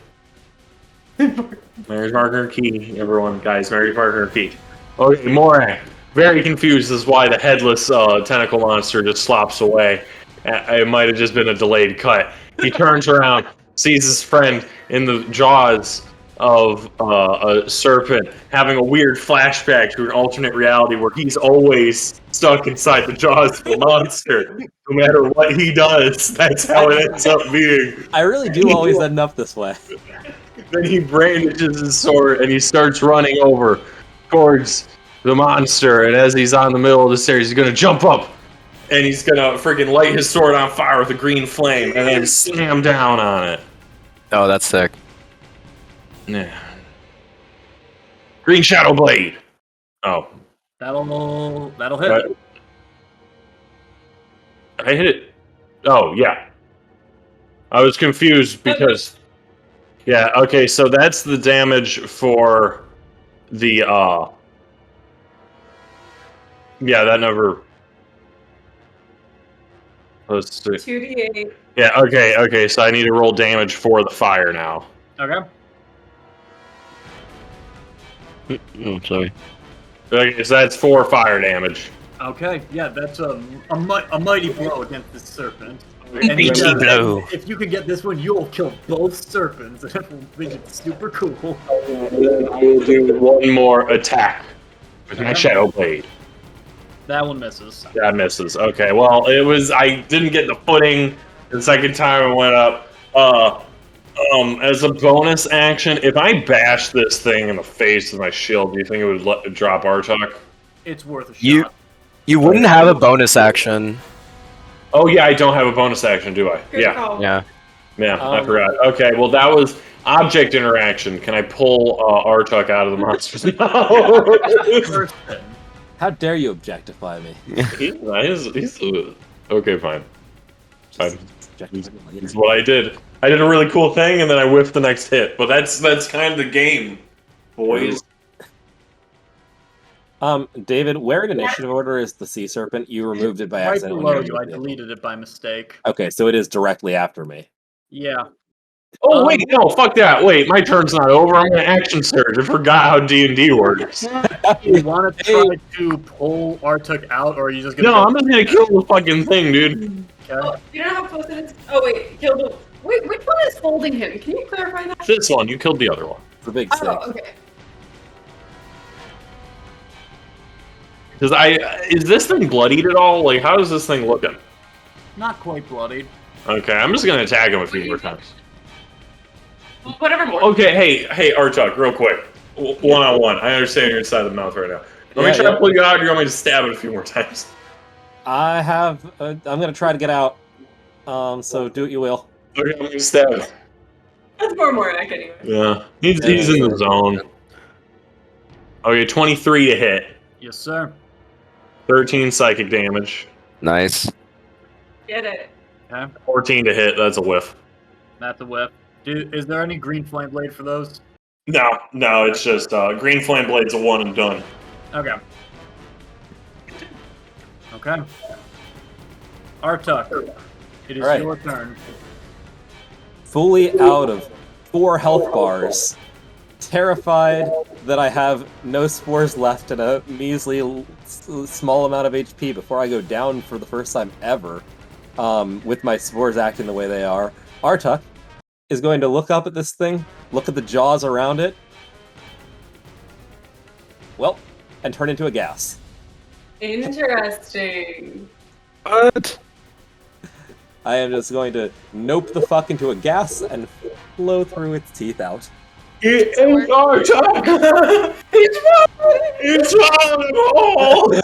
Mary's marking her key. Everyone, guys, Mary's marking her key. Okay, Morak. Very confused as why the headless tentacle monster just slops away. It might have just been a delayed cut. He turns around, sees his friend in the jaws of a serpent, having a weird flashback to an alternate reality where he's always stuck inside the jaws of the monster. No matter what he does, that's how it ends up being. I really do always end up this way. Then he brandishes his sword and he starts running over towards the monster. And as he's on the middle of the stairs, he's gonna jump up and he's gonna freaking light his sword on fire with a green flame and then slam down on it. Oh, that's sick. Yeah. Green Shadow Blade. Oh. That'll hit. Right. I hit it. Oh, yeah. I was confused because... Yeah, okay, so that's the damage for the, Yeah, that never... Let's see. 2d8. Yeah, okay, so I need to roll damage for the fire now. Okay. Oh, sorry. Okay, so that's 4 fire damage. Okay, yeah, that's a mighty blow against this serpent. Mighty blow. If you can get this one, you'll kill both serpents, and everyone will think it's super cool. I will do one more attack with my Shadow Blade. That one misses. That misses. Okay, well, I didn't get the footing the second time I went up. As a bonus action, if I bash this thing in the face with my shield, do you think it would let it drop Artok? It's worth a shot. You wouldn't have a bonus action. Oh yeah, I don't have a bonus action, do I? Good Yeah. call. Yeah. Yeah, I forgot. Okay, well that was object interaction. Can I pull Artok out of the monster's mouth? First thing. How dare you objectify me? He's okay, fine. Fine. That's Objectify. what I did. I did a really cool thing, and then I whiffed the next hit. But that's kind of the game, boys. David, where in initiative order is the sea serpent? You removed it by Right accident. when below you you, I removed it. deleted it by mistake. Okay, so it is directly after me. Yeah. Oh wait, no, fuck that. Wait, my turn's not over. I'm gonna action surge. I forgot how D&D works. You want to try to pull Artuk out, or are you just gonna? No, I'm just gonna kill the fucking thing, dude. Okay. Oh, you don't know how close it is? Oh, wait, kill the. Wait, which one is holding him? Can you clarify that? This one, you killed the other one. The big snake. Oh, okay. Because is this thing bloodied at all? Like, how is this thing looking? Not quite bloodied. Okay, I'm just gonna attack him a few more times. Whatever more. Okay, hey, Artuk, real quick, one-on-one. I understand you're inside the mouth right now. Let me try to pull you out. Or you want me to stab it a few more times? I have. I'm gonna try to get out. So do what you will. Okay, I'm gonna stab it. That's more Morak anyway. Yeah, he's in the zone. Okay, 23 to hit. Yes, sir. 13 psychic damage. Nice. Get it. Okay. 14 to hit. That's a whiff. That's a whip. Is there any green flame blade for those? No, it's just green flame blade's a one and done. Okay. Okay. Artuk, it is Alright. your turn. Fully out of 4 health bars. terrified that I have no spores left and a measly small amount of HP before I go down for the first time ever, with my spores acting the way they are, Artuk is going to look up at this thing, look at the jaws around it, well, and turn into a gas. Interesting. What? I am just going to nope the fuck into a gas and blow through its teeth out. It is Artuk! It's Artuk!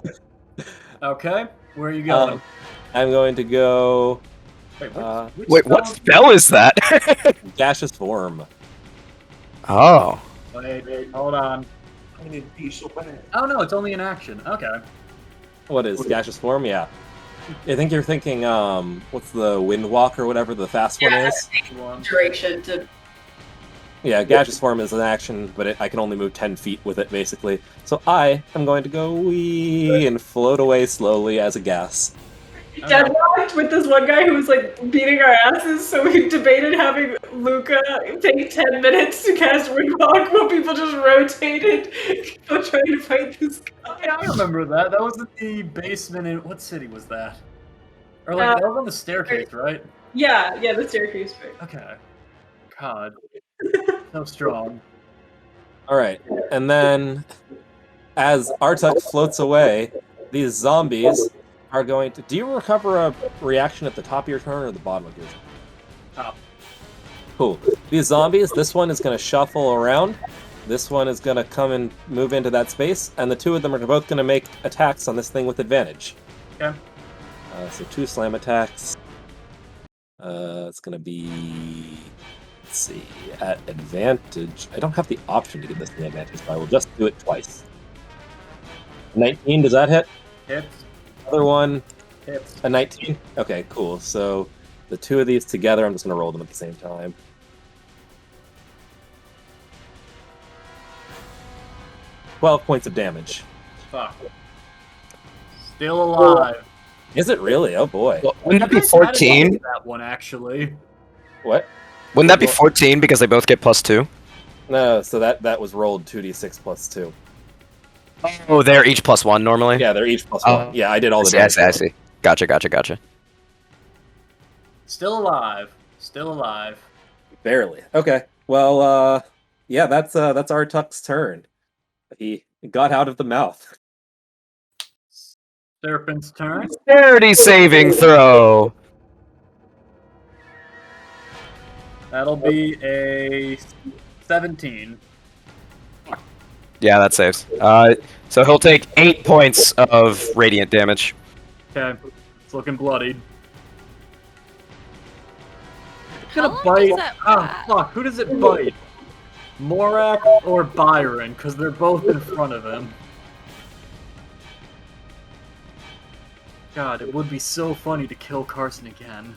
Okay, where are you going? I'm going to go Wait, Wait, what spell is that? gaseous form. Oh. Wait, hold on. Oh no, it's only an action. Okay. What is gaseous form? Yeah. I think you're thinking, what's the wind walk or whatever the fast one is? Duration to. Yeah, gaseous form is an action, but I can only move 10 feet with it, basically. So I am going to go wee and float away slowly as a gas. Deadlocked with this one guy who was like beating our asses, so we debated having Luca take 10 minutes to cast Windwalk while people just rotated trying to fight this guy. Yeah, I remember that. That was in the basement in what city was that? Or like that was on the staircase, right? Yeah, the staircase fight. Okay. God. So strong. Alright, and then as Artuk floats away, these zombies are going to... Do you recover a reaction at the top of your turn or the bottom of your turn? Top. Cool. These zombies, this one is going to shuffle around, this one is going to come and move into that space, and the two of them are both going to make attacks on this thing with advantage. Okay. So 2 slam attacks. It's going to be... Let's see, at advantage. I don't have the option to give this thing advantage, but I will just do it twice. 19, does that hit? Hits. Other one, Hits. a 19? Okay, cool. So the two of these together, I'm just going to roll them at the same time. $12 points of damage. Fuck. Still alive. Is it really? Oh boy. Well, wouldn't that be You guys had it 14? on That one actually. What? Wouldn't that be 14 because they both get +2? No, so that was rolled 2d6 plus 2. Oh, they're each +1 normally? Yeah, they're each +1. Yeah, I did all the damage. I see. Gotcha. Still alive. Still alive. Barely. Okay. Well, yeah, that's Artuk's turn. He got out of the mouth. Serpent's turn. Dexterity saving throw. That'll be a 17. Yeah, that saves. So he'll take 8 points of radiant damage. Okay. It's looking bloodied. It's How gonna long bite. does that Ah, last? fuck. Who does it bite? Morak or Byron? Because they're both in front of him. God, it would be so funny to kill Carson again.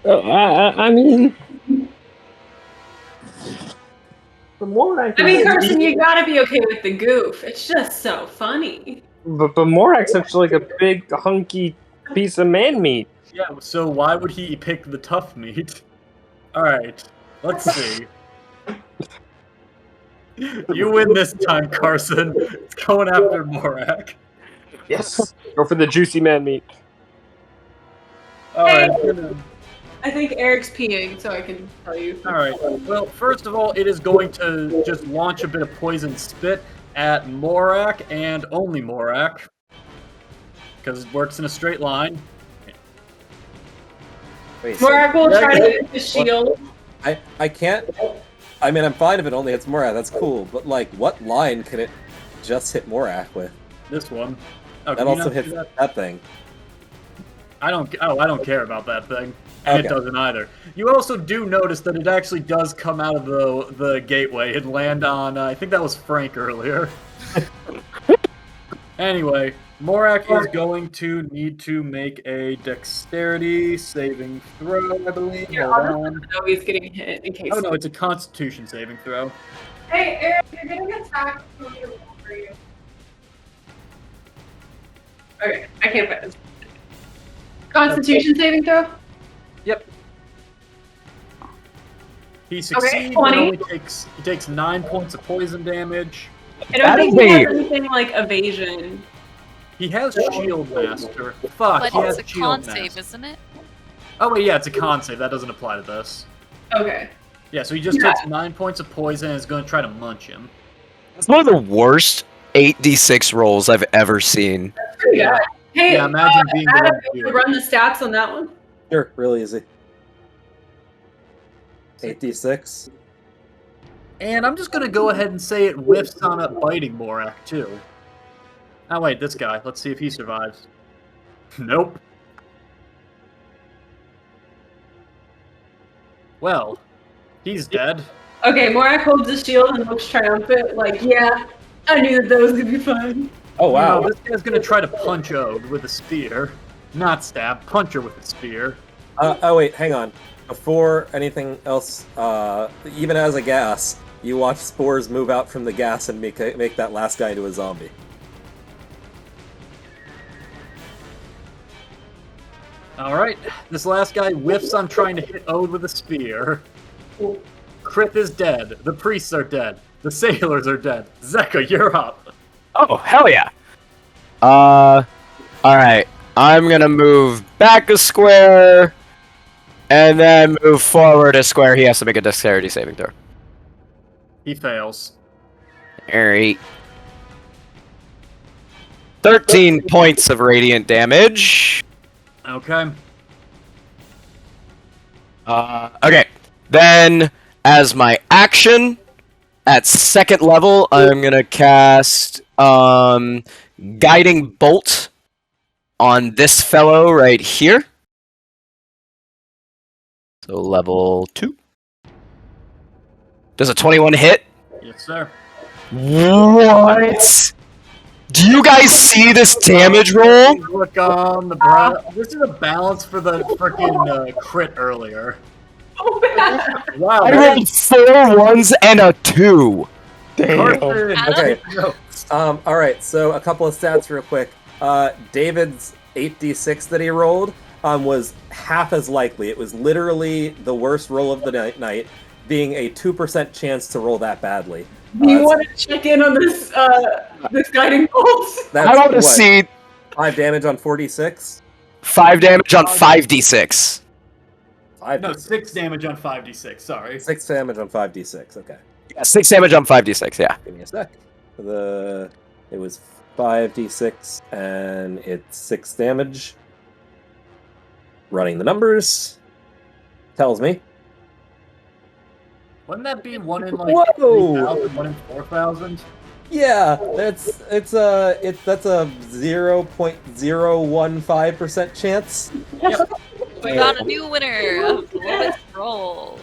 I mean, the more I can. Carson, you gotta be okay with the goof. It's just so funny. But Morak's such like a big hunky piece of man meat. Yeah, so why would he pick the tough meat? Alright, let's see. You win this time, Carson. It's going after Morak. Yes. Go for the juicy man meat. Alright. I think Eric's peeing, so I can tell you. Alright, well, first of all, it is going to just launch a bit of poison spit at Morak and only Morak. Because it works in a straight line. Wait, Morak will Yeah, try yeah. to hit the shield. I can't... I mean, I'm fine if it only hits Morak, that's cool, but like, what line can it just hit Morak with? This one. Oh, That can you also not hits do that? that thing. I don't care about that thing. And Okay. it doesn't either. You also do notice that it actually does come out of the gateway and land on, I think that was Frank earlier. Anyway, Morak is going to need to make a dexterity saving throw, I believe. Here, Hold I'll on. just know he's getting hit in case. Oh no, it's a constitution saving throw. Hey, Eric, you're getting attacked. For you. Okay, I can't find this. Constitution saving throw? Yep. He succeeds. 20. He takes 9 points of poison damage. I don't think he has anything like evasion. He has Shield Master. Fuck, But he has it's a Shield con Master. save, isn't it? Oh wait, yeah, it's a con save. That doesn't apply to this. Okay. Yeah, so he just takes 9 points of poison and is going to try to munch him. It's one of the worst 8d6 rolls I've ever seen. That's pretty good. Hey, Yeah, imagine being the Adam, one to do you it. run the stats on that one. Sure, real easy. 8d6. And I'm just going to go ahead and say it whiffs on a biting Morak, too. Oh, wait, this guy. Let's see if he survives. Nope. Well, he's dead. Okay, Morak holds his shield and looks triumphant, like, yeah, I knew that was gonna be fun. Oh, wow. No, this guy's going to try to punch Ode with a spear. Not stab, punch her with a spear. Oh, wait, hang on. Before anything else, even as a gas, you watch spores move out from the gas and make that last guy into a zombie. Alright, this last guy whiffs on trying to hit Ode with a spear. Krith is dead. The priests are dead. The sailors are dead. Zeka, you're up. Oh, hell yeah. Alright. I'm gonna move back a square, and then move forward a square. He has to make a dexterity saving throw. He fails. Alright. 13 points of radiant damage. Okay. Okay. Then, as my action, at second level, I'm gonna cast Guiding Bolt on this fellow right here. So level 2. Does a 21 hit? Yes, sir. What? Do you guys see this damage roll? Look on the brow. This is a balance for the freaking crit earlier. Wow. I rolled 4 ones and a 2. Carson, Okay. Alright, so a couple of stats real quick. David's 8d6 that he rolled was half as likely. It was literally the worst roll of the night, being a 2% chance to roll that badly. Do you want to check in on this this guiding bolt? That's I want to what, see 5 damage on 4d6? 5 damage on 5d6. 5 No, 6 damage on 5d6, sorry. 6 damage on 5d6, okay. Yeah, 6 damage on 5d6, yeah. Give me a sec. It was 5d6 and it's 6 damage. Running the numbers tells me. Wouldn't that be 1 in like Whoa! 3,000, 1 in 4,000? Yeah, that's a 0.015% chance. We got a new winner of the lowest roll.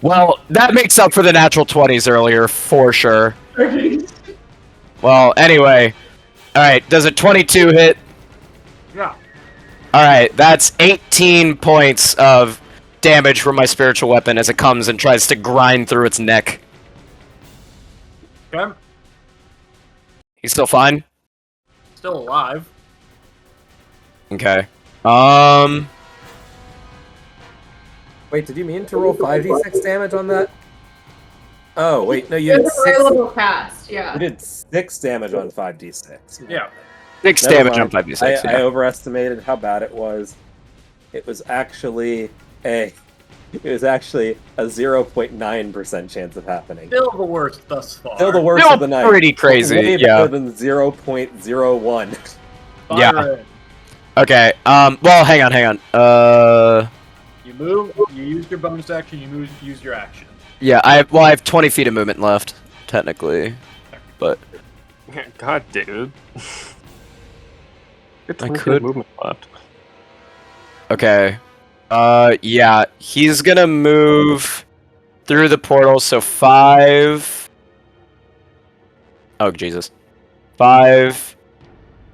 Well, that makes up for the natural 20s earlier, for sure. Well, anyway. Alright, does a 22 hit? Yeah. Alright, that's 18 points of damage from my spiritual weapon as it comes and tries to grind through its neck. Okay. He's still fine? Still alive. Okay. Wait, did you mean to roll 5d6 damage on that? Oh, wait, no, you did It's a 6. level cast, yeah. You did 6 damage on 5d6. Yeah. 6 Never damage on mind. 5d6. I Yeah. overestimated how bad it was. It was actually a 0.9% chance of happening. Still the worst thus far. Still the worst Still of the night. pretty crazy, Way yeah. better than 0.01. Yeah. Byron, Okay, well, hang on. You move, you used your bonus action, you used your action. Yeah, I have 20 feet of movement left, technically. But God, dude. Get 20 feet of could- movement left. okay. Yeah, he's gonna move through the portal, so 5. Oh, Jesus. 5,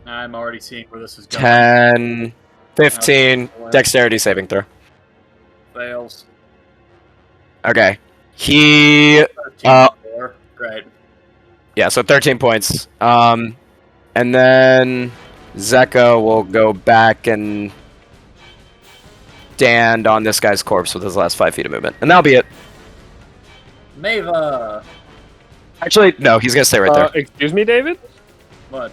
I'm already seeing where this is going. 10, 15, dexterity saving throw. Fails. Okay. He, 13, 4. Great. yeah, so 13 points. And then Zeka will go back and stand on this guy's corpse with his last 5 feet of movement. And that'll be it. Maiva! Actually, no, he's gonna stay right there. Excuse me, David? What?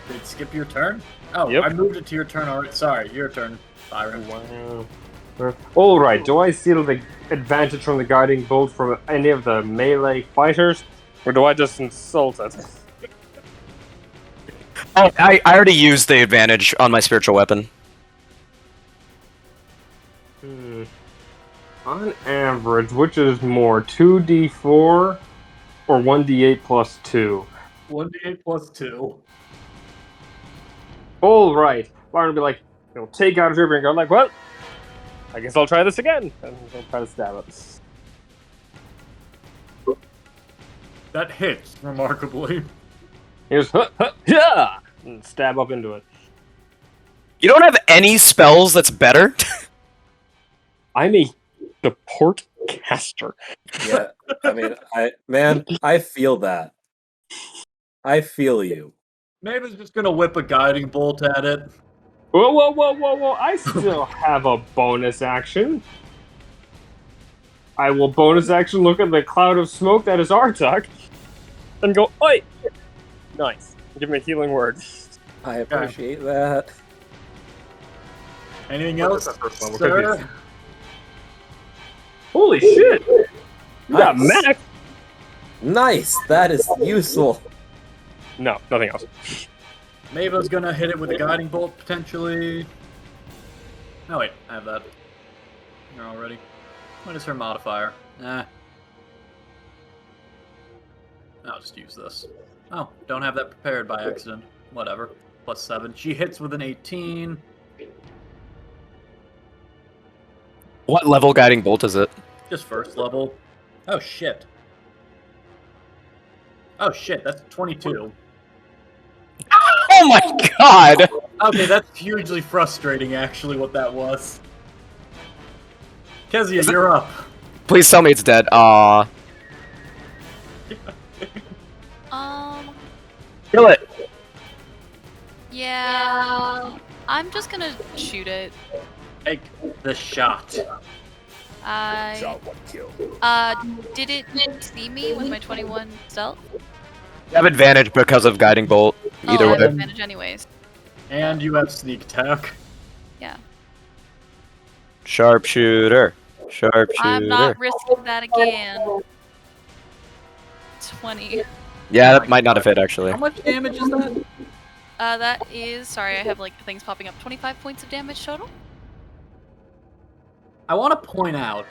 Did it skip your turn? Oh, Yep. I moved it to your turn already. Sorry, your turn, Byron. Wow. Alright, do I steal the advantage from the guiding bolt from any of the melee fighters? Or do I just insult it? Oh, I already used the advantage on my spiritual weapon. On average, which is more, 2d4 or 1d8 plus 2? 1d8 plus 2. Alright. Byron will be like, he'll take out his river and go like, well, I guess I'll try this again. And he'll try to stab it. That hits, remarkably. He goes, yeah! And stab up into it. You don't have any spells that's better? I'm a support caster. Yeah, I mean, I feel that. I feel you. Maiva's just gonna whip a guiding bolt at it. Whoa, whoa, whoa, whoa, whoa! I still have a bonus action. I will bonus action look at the cloud of smoke that is Artuk and go, oi! Nice. Give me a healing word. I appreciate that. Anything What else, is that first level? sir? Holy shit! You got Nice. Mac! Nice, that is useful. No, nothing else. Maiva's gonna hit it with a guiding bolt, potentially. Oh wait, I have that. Here already. What is her modifier? I'll just use this. Oh, don't have that prepared by accident. Whatever. Plus 7. She hits with an 18. What level guiding bolt is it? Just first level. Oh shit. Oh shit, that's 22. Oh my god! Okay, that's hugely frustrating, actually, what that was. Kezia, you're up. Please tell me it's dead. Aww. Kill it! Yeah. I'm just gonna shoot it. Take the shot. Did it see me with my 21 stealth? You have advantage because of guiding bolt. Either I have way. advantage anyways. And you have sneak attack. Yeah. Sharpshooter. Sharpshooter. I'm not risking that again. 20. Yeah, that might not have hit actually. How much damage is that? That is, sorry, I have like things popping up. 25 points of damage total. I want to point out,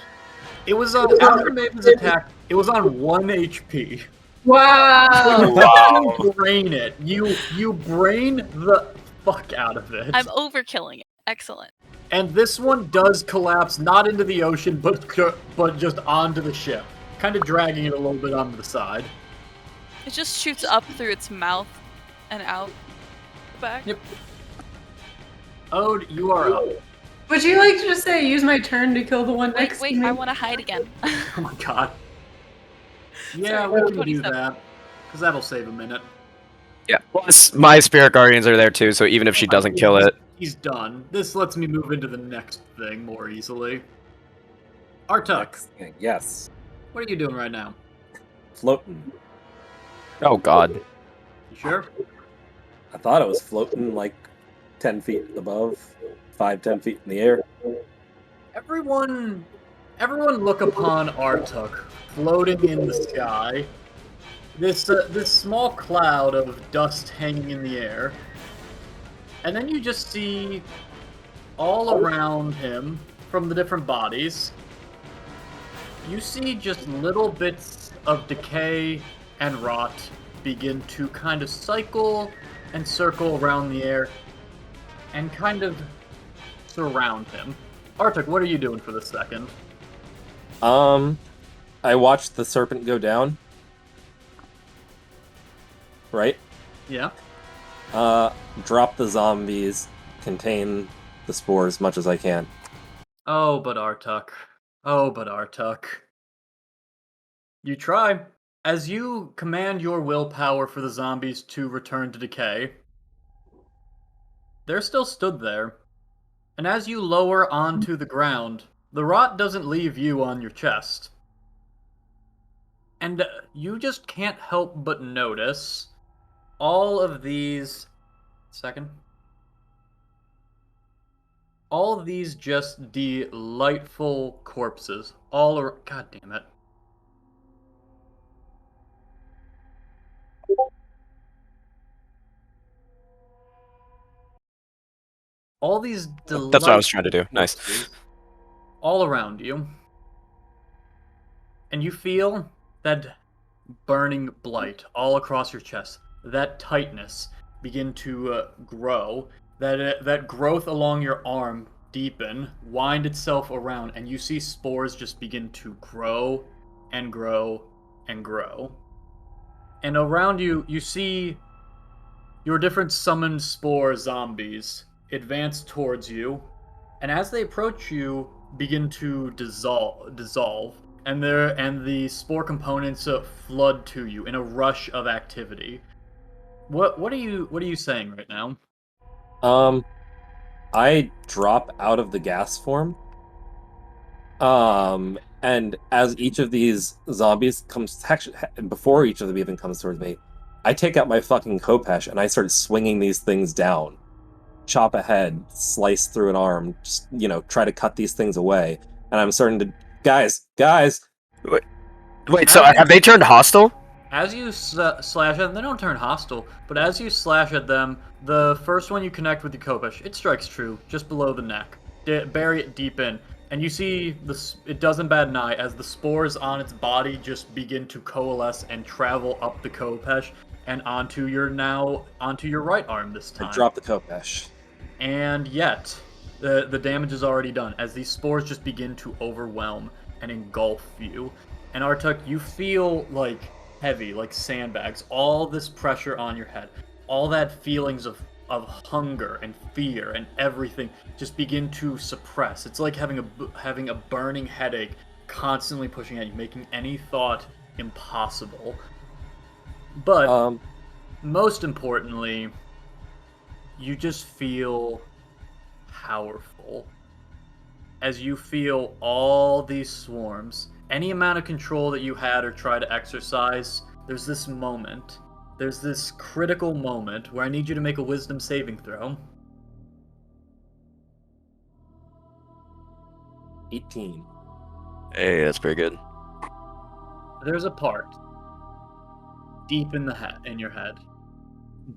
it was on after Maiden's attack. It was on 1 HP. Wow. Wow. You brain it. You brain the fuck out of it. I'm overkilling it. Excellent. And this one does collapse not into the ocean, but just onto the ship, kind of dragging it a little bit onto the side. It just shoots up through its mouth and out the back. Yep. Ode, you are up. Would you like to just say, use my turn to kill the one Wait, next to wait, me? I want to hide again. Oh my god. Yeah, Sorry, we can do 27. that, because that'll save a minute. Yeah. Plus, my spirit guardians are there too, so even if she doesn't kill it. He's done. This lets me move into the next thing more easily. Artuk, Yes. what are you doing right now? Floating. Oh god. You sure? I thought it was floating like 10 feet above, 5-10 feet in the air. Everyone look upon Artuk floating in the sky. This small cloud of dust hanging in the air. And then you just see all around him from the different bodies. You see just little bits of decay and rot begin to kind of cycle and circle around the air and kind of surround him. Artuk, what are you doing for this second? I watched the serpent go down. Right? Yeah. Drop the zombies, contain the spores as much as I can. Oh, but Artuk. Oh, but Artuk. You try. As you command your willpower for the zombies to return to decay, they're still stood there. And as you lower onto the ground, the rot doesn't leave you on your chest. And you just can't help but notice all of these. Second. All of these just delightful corpses. All around. God damn it. All these delightful That's what I was trying to do. Nice. corpses all around you. And you feel that burning blight all across your chest. That tightness begin to grow. That growth along your arm deepen, wind itself around, and you see spores just begin to grow and grow and grow. And around you, you see your different summoned spore zombies advance towards you, and as they approach you, begin to dissolve, and the spore components flood to you in a rush of activity. What are you saying right now? I drop out of the gas form. And as each of these zombies comes, actually, before each of them even comes towards me, I take out my fucking Kopesh and I start swinging these things down. Chop a head, slice through an arm, just, try to cut these things away. And I'm starting to, guys! Wait, so have they turned hostile? As you slash at them, they don't turn hostile, but as you slash at them, the first one you connect with the Kopesh, it strikes true, just below the neck. Bury it deep in, and you see it doesn't bat an eye as the spores on its body just begin to coalesce and travel up the Kopesh and onto your right arm this time. I drop the Kopesh. And yet, the damage is already done as these spores just begin to overwhelm and engulf you. And Artuk, you feel like heavy, like sandbags, all this pressure on your head, all that feelings of hunger and fear and everything just begin to suppress. It's like having a burning headache constantly pushing at you, making any thought impossible. But most importantly, you just feel powerful as you feel all these swarms. Any amount of control that you had or try to exercise, there's this moment. There's this critical moment where I need you to make a wisdom saving throw. 18. Hey, that's pretty good. There's a part deep in your head,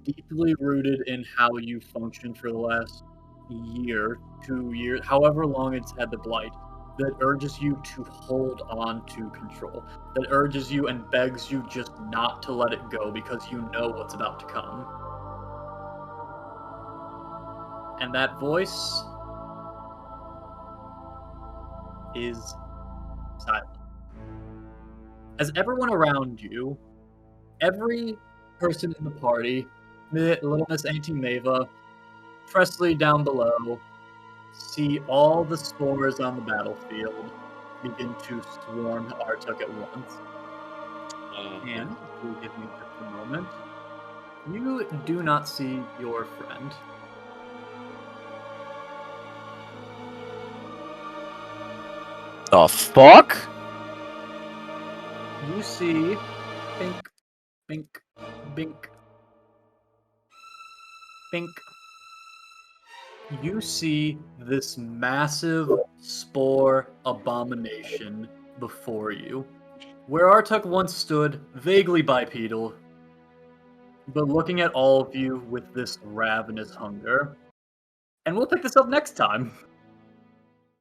deeply rooted in how you functioned for the last year, 2 years, however long it's had the blight, that urges you to hold on to control, that urges you and begs you just not to let it go because you know what's about to come. And that voice is silent. As everyone around you, every person in the party, Little Miss Auntie Maiva, Presley down below, see all the spores on the battlefield begin to swarm Artuk at once. And, if you give me just a moment, you do not see your friend. The fuck? You see Bink, Bink, Bink, Bink. You see this massive spore abomination before you, where Artuk once stood, vaguely bipedal, but looking at all of you with this ravenous hunger. And we'll pick this up next time.